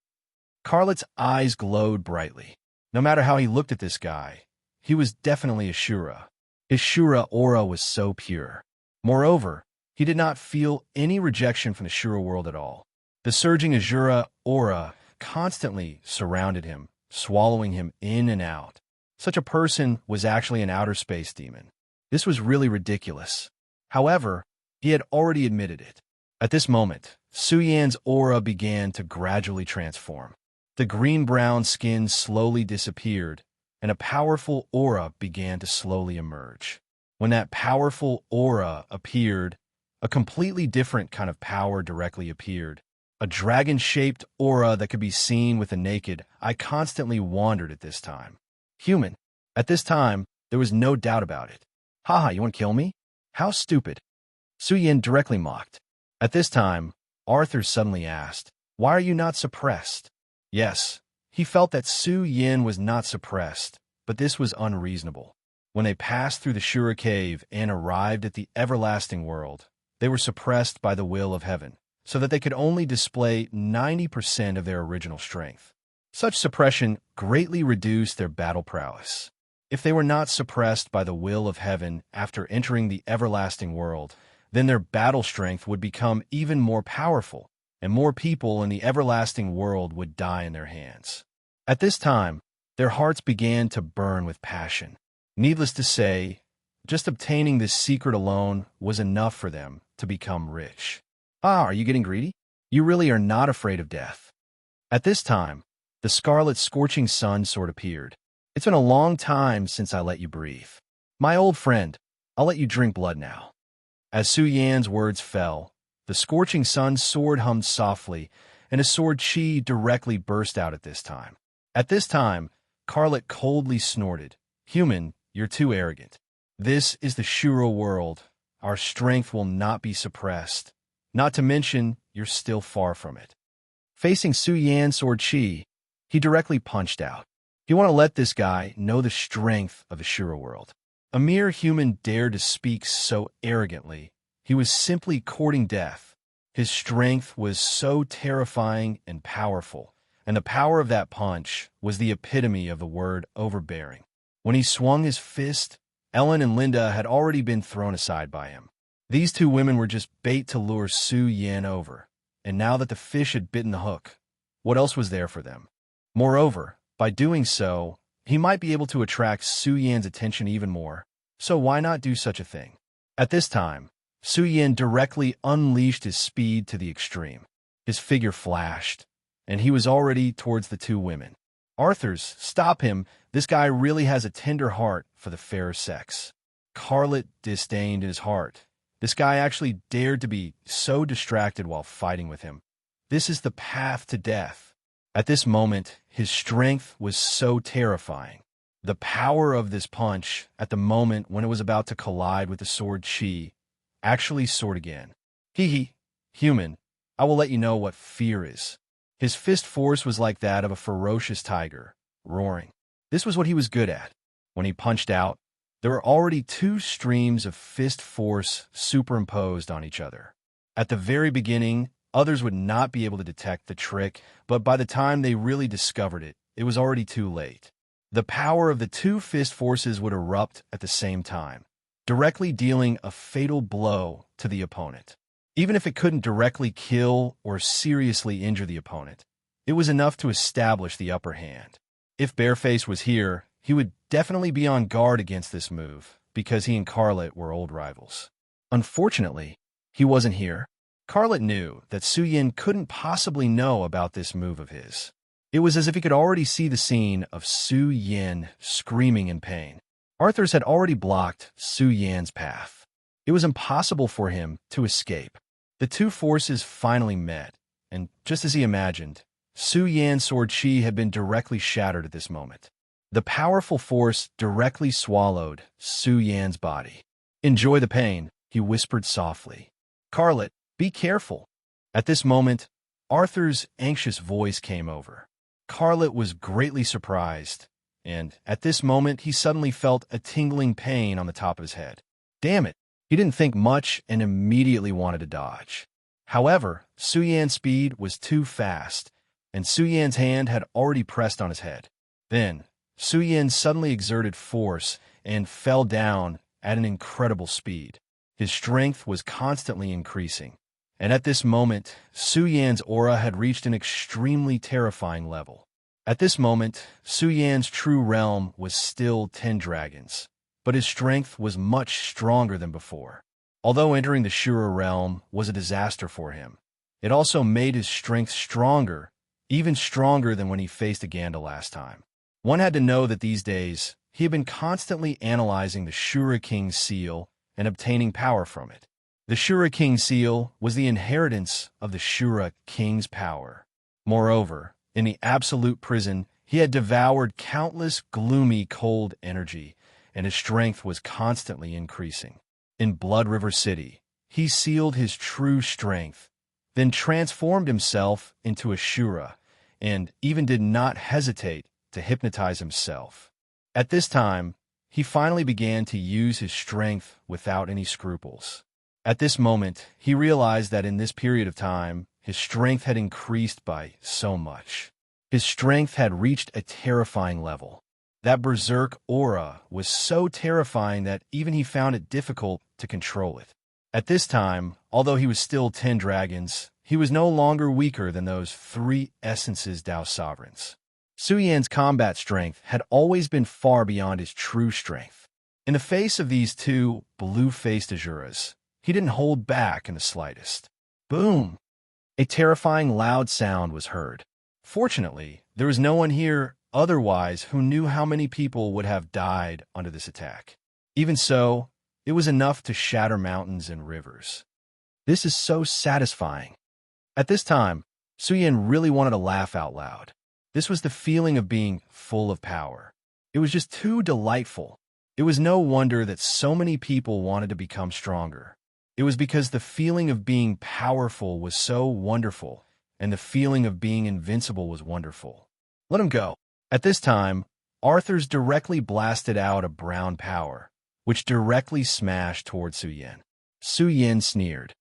Carlet's eyes glowed brightly. No matter how he looked at this guy, he was definitely a Shura. His Shura aura was so pure. Moreover, he did not feel any rejection from the Shura world at all. The surging Azura aura constantly surrounded him, swallowing him in and out. Such a person was actually an outer space demon. This was really ridiculous. However, he had already admitted it. At this moment, Su Yan's aura began to gradually transform. The green-brown skin slowly disappeared, and a powerful aura began to slowly emerge. When that powerful aura appeared, a completely different kind of power directly appeared. A dragon-shaped aura that could be seen with the naked eye constantly wandered at this time. Human. At this time, there was no doubt about it. "Haha, you want to kill me? How stupid." Su Yan directly mocked. At this time, Arthur suddenly asked, "Why are you not suppressed?" Yes, he felt that Su Yan was not suppressed, but this was unreasonable. When they passed through the Shura cave and arrived at the everlasting world, they were suppressed by the will of heaven, so that they could only display 90% of their original strength. Such suppression greatly reduced their battle prowess. If they were not suppressed by the will of heaven after entering the everlasting world, then their battle strength would become even more powerful, and more people in the everlasting world would die in their hands. At this time, their hearts began to burn with passion. Needless to say, just obtaining this secret alone was enough for them to become rich. Ah, are you getting greedy? You really are not afraid of death. At this time, the scarlet scorching sun sword appeared. "It's been a long time since I let you breathe. My old friend, I'll let you drink blood now." As Su Yan's words fell, the scorching sun's sword hummed softly, and a sword chi directly burst out at this time. At this time, Carlet coldly snorted, "Human, you're too arrogant. This is the Shura world. Our strength will not be suppressed. Not to mention, you're still far from it." Facing Su Yan's sword chi, he directly punched out. You want to let this guy know the strength of the Shura world. A mere human dared to speak so arrogantly. He was simply courting death. His strength was so terrifying and powerful, and the power of that punch was the epitome of the word overbearing. When he swung his fist, Ellen and Linda had already been thrown aside by him. These two women were just bait to lure Su Yan over, and now that the fish had bitten the hook, what else was there for them? Moreover, by doing so, he might be able to attract Su Yan's attention even more, so why not do such a thing? At this time, Su Yan directly unleashed his speed to the extreme. His figure flashed, and he was already towards the two women. Arthur's, stop him, this guy really has a tender heart for the fairer sex. Carlet disdained in his heart. This guy actually dared to be so distracted while fighting with him. This is the path to death. At this moment, his strength was so terrifying. The power of this punch, at the moment when it was about to collide with the sword chi, actually soared again. Hee, human, I will let you know what fear is. His fist force was like that of a ferocious tiger, roaring. This was what he was good at. When he punched out, there were already two streams of fist force superimposed on each other. At the very beginning, others would not be able to detect the trick, but by the time they really discovered it, it was already too late. The power of the two fist forces would erupt at the same time, directly dealing a fatal blow to the opponent. Even if it couldn't directly kill or seriously injure the opponent, it was enough to establish the upper hand. If Bareface was here, he would definitely be on guard against this move, because he and Carlet were old rivals. Unfortunately, he wasn't here. Carlet knew that Su Yan couldn't possibly know about this move of his. It was as if he could already see the scene of Su Yan screaming in pain. Arthur's had already blocked Su Yan's path. It was impossible for him to escape. The two forces finally met, and just as he imagined, Su Yan's sword chi had been directly shattered at this moment. The powerful force directly swallowed Su Yan's body. "Enjoy the pain," he whispered softly. "Carlet, be careful." At this moment, Arthur's anxious voice came over. Carlet was greatly surprised, and at this moment he suddenly felt a tingling pain on the top of his head. Damn it! He didn't think much and immediately wanted to dodge. However, Su Yan's speed was too fast, and Su Yan's hand had already pressed on his head. Then, Su Yan suddenly exerted force and fell down at an incredible speed. His strength was constantly increasing, and at this moment, Su Yan's aura had reached an extremely terrifying level. At this moment, Su Yan's true realm was still 10 dragons, but his strength was much stronger than before. Although entering the Shura realm was a disaster for him, it also made his strength stronger, even stronger than when he faced Aganda last time. One had to know that these days, he had been constantly analyzing the Shura King's seal and obtaining power from it. The Shura King's seal was the inheritance of the Shura King's power. Moreover, in the absolute prison, he had devoured countless gloomy cold energy, and his strength was constantly increasing. In Blood River City, he sealed his true strength, then transformed himself into a Shura, and even did not hesitate to hypnotize himself. At this time, he finally began to use his strength without any scruples. At this moment, he realized that in this period of time, his strength had increased by so much. His strength had reached a terrifying level. That berserk aura was so terrifying that even he found it difficult to control it. At this time, although he was still 10 dragons, he was no longer weaker than those 3 essences Dao sovereigns. Su Yan's combat strength had always been far beyond his true strength. In the face of these two blue-faced Azuras, he didn't hold back in the slightest. Boom! A terrifying loud sound was heard. Fortunately, there was no one here otherwise who knew how many people would have died under this attack. Even so, It was enough to shatter mountains and rivers. This is so satisfying. At this time, Suyin really wanted to laugh out loud. This was the feeling of being full of power. It was just too delightful. It was no wonder that so many people wanted to become stronger. It was because the feeling of being powerful was so wonderful, and the feeling of being invincible was wonderful. Let him go. At this time, Arthur's directly blasted out a brown power, which directly smashed toward Suyin. Suyin sneered.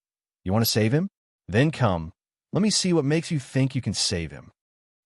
You want to save him? Then come. Let me see what makes you think you can save him.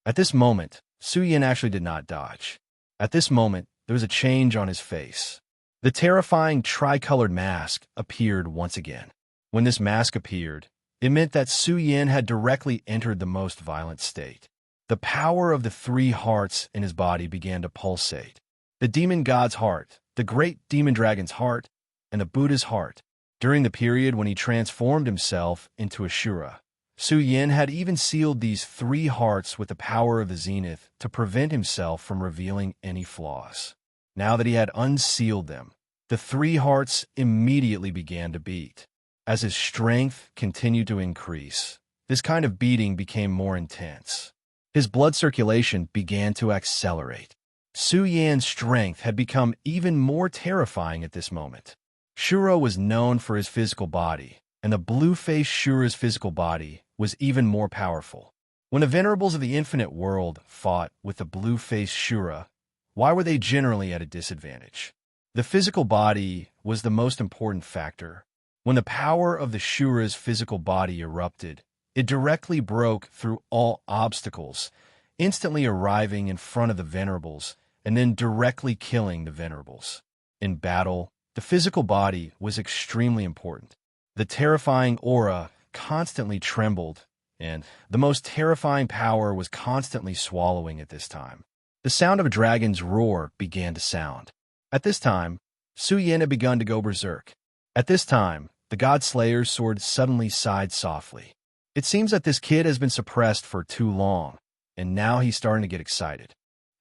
At this moment, Suyin actually did not dodge. At this moment, there was a change on his face. The terrifying tricolored mask appeared once again. When this mask appeared, it meant that Suyin had directly entered the most violent state. The power of the three hearts in his body began to pulsate. The demon god's heart, the great demon dragon's heart, and the Buddha's heart. During the period when he transformed himself into Ashura, Suyin had even sealed these three hearts with the power of the zenith to prevent himself from revealing any flaws. Now that he had unsealed them, the three hearts immediately began to beat. As his strength continued to increase, this kind of beating became more intense. His blood circulation began to accelerate. Suyin's strength had become even more terrifying at this moment. Shura was known for his physical body, and the blue-faced Shura's physical body was even more powerful. When the venerables of the infinite world fought with the blue-faced Shura, why were they generally at a disadvantage? The physical body was the most important factor. When the power of the Shura's physical body erupted, it directly broke through all obstacles, instantly arriving in front of the venerables and then directly killing the venerables. In battle, the physical body was extremely important. The terrifying aura constantly trembled, and the most terrifying power was constantly swallowing at this time. The sound of a dragon's roar began to sound. At this time, Suyin had begun to go berserk. At this time, the God Slayer's sword suddenly sighed softly. It seems that this kid has been suppressed for too long, and now he's starting to get excited.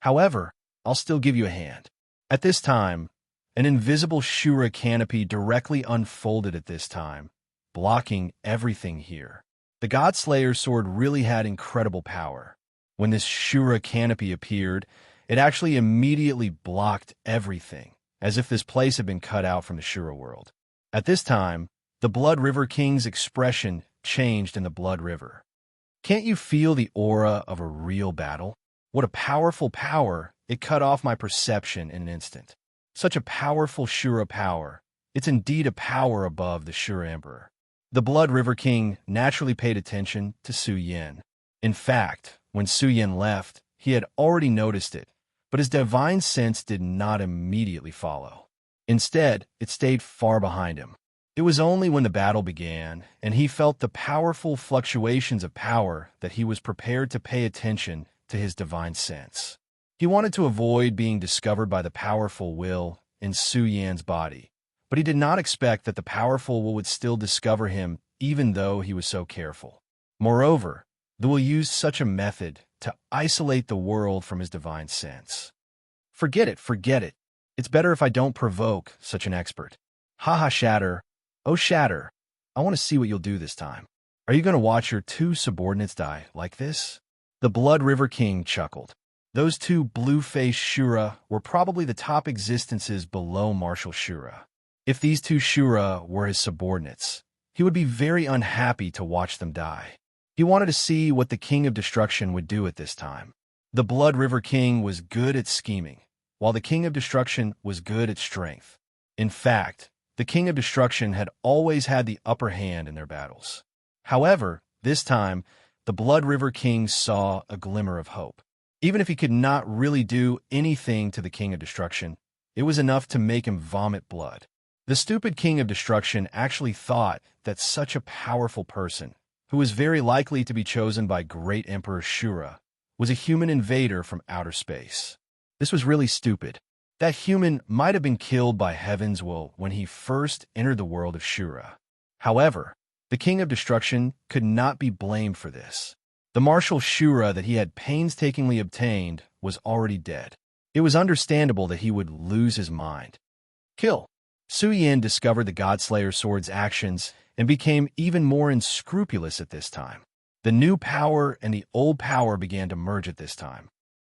However, I'll still give you a hand. At this time, an invisible Shura canopy directly unfolded at this time, blocking everything here. The God Slayer's sword really had incredible power. When this Shura canopy appeared, it actually immediately blocked everything, as if this place had been cut out from the Shura world. At this time, the Blood River King's expression changed in the Blood River. Can't you feel the aura of a real battle? What a powerful power! It cut off my perception in an instant. Such a powerful Shura power. It's indeed a power above the Shura Emperor. The Blood River King naturally paid attention to Suyin. In fact, when Suyin left, he had already noticed it, but his divine sense did not immediately follow. Instead, it stayed far behind him. It was only when the battle began, and he felt the powerful fluctuations of power, that he was prepared to pay attention to his divine sense. He wanted to avoid being discovered by the powerful will in Suyin's body, but he did not expect that the powerful will would still discover him even though he was so careful. Moreover, they will use such a method to isolate the world from his divine sense. Forget it, forget it. It's better if I don't provoke such an expert. Haha, Shatter. Oh, Shatter, I want to see what you'll do this time. Are you going to watch your two subordinates die like this? The Blood River King chuckled. Those two blue-faced Shura were probably the top existences below Martial Shura. If these two Shura were his subordinates, he would be very unhappy to watch them die. He wanted to see what the King of Destruction would do at this time. The Blood River King was good at scheming, while the King of Destruction was good at strength. In fact, the King of Destruction had always had the upper hand in their battles. However, this time, the Blood River King saw a glimmer of hope. Even if he could not really do anything to the King of Destruction, it was enough to make him vomit blood. The stupid King of Destruction actually thought that such a powerful person, who was very likely to be chosen by Great Emperor Shura, was a human invader from outer space. This was really stupid. That human might have been killed by Heaven's will when he first entered the world of Shura. However, the King of Destruction could not be blamed for this. The martial Shura that he had painstakingly obtained was already dead. It was understandable that he would lose his mind. Kill. Su Yan discovered the Godslayer sword's actions and became even more unscrupulous at this time. The new power and the old power began to merge at this time.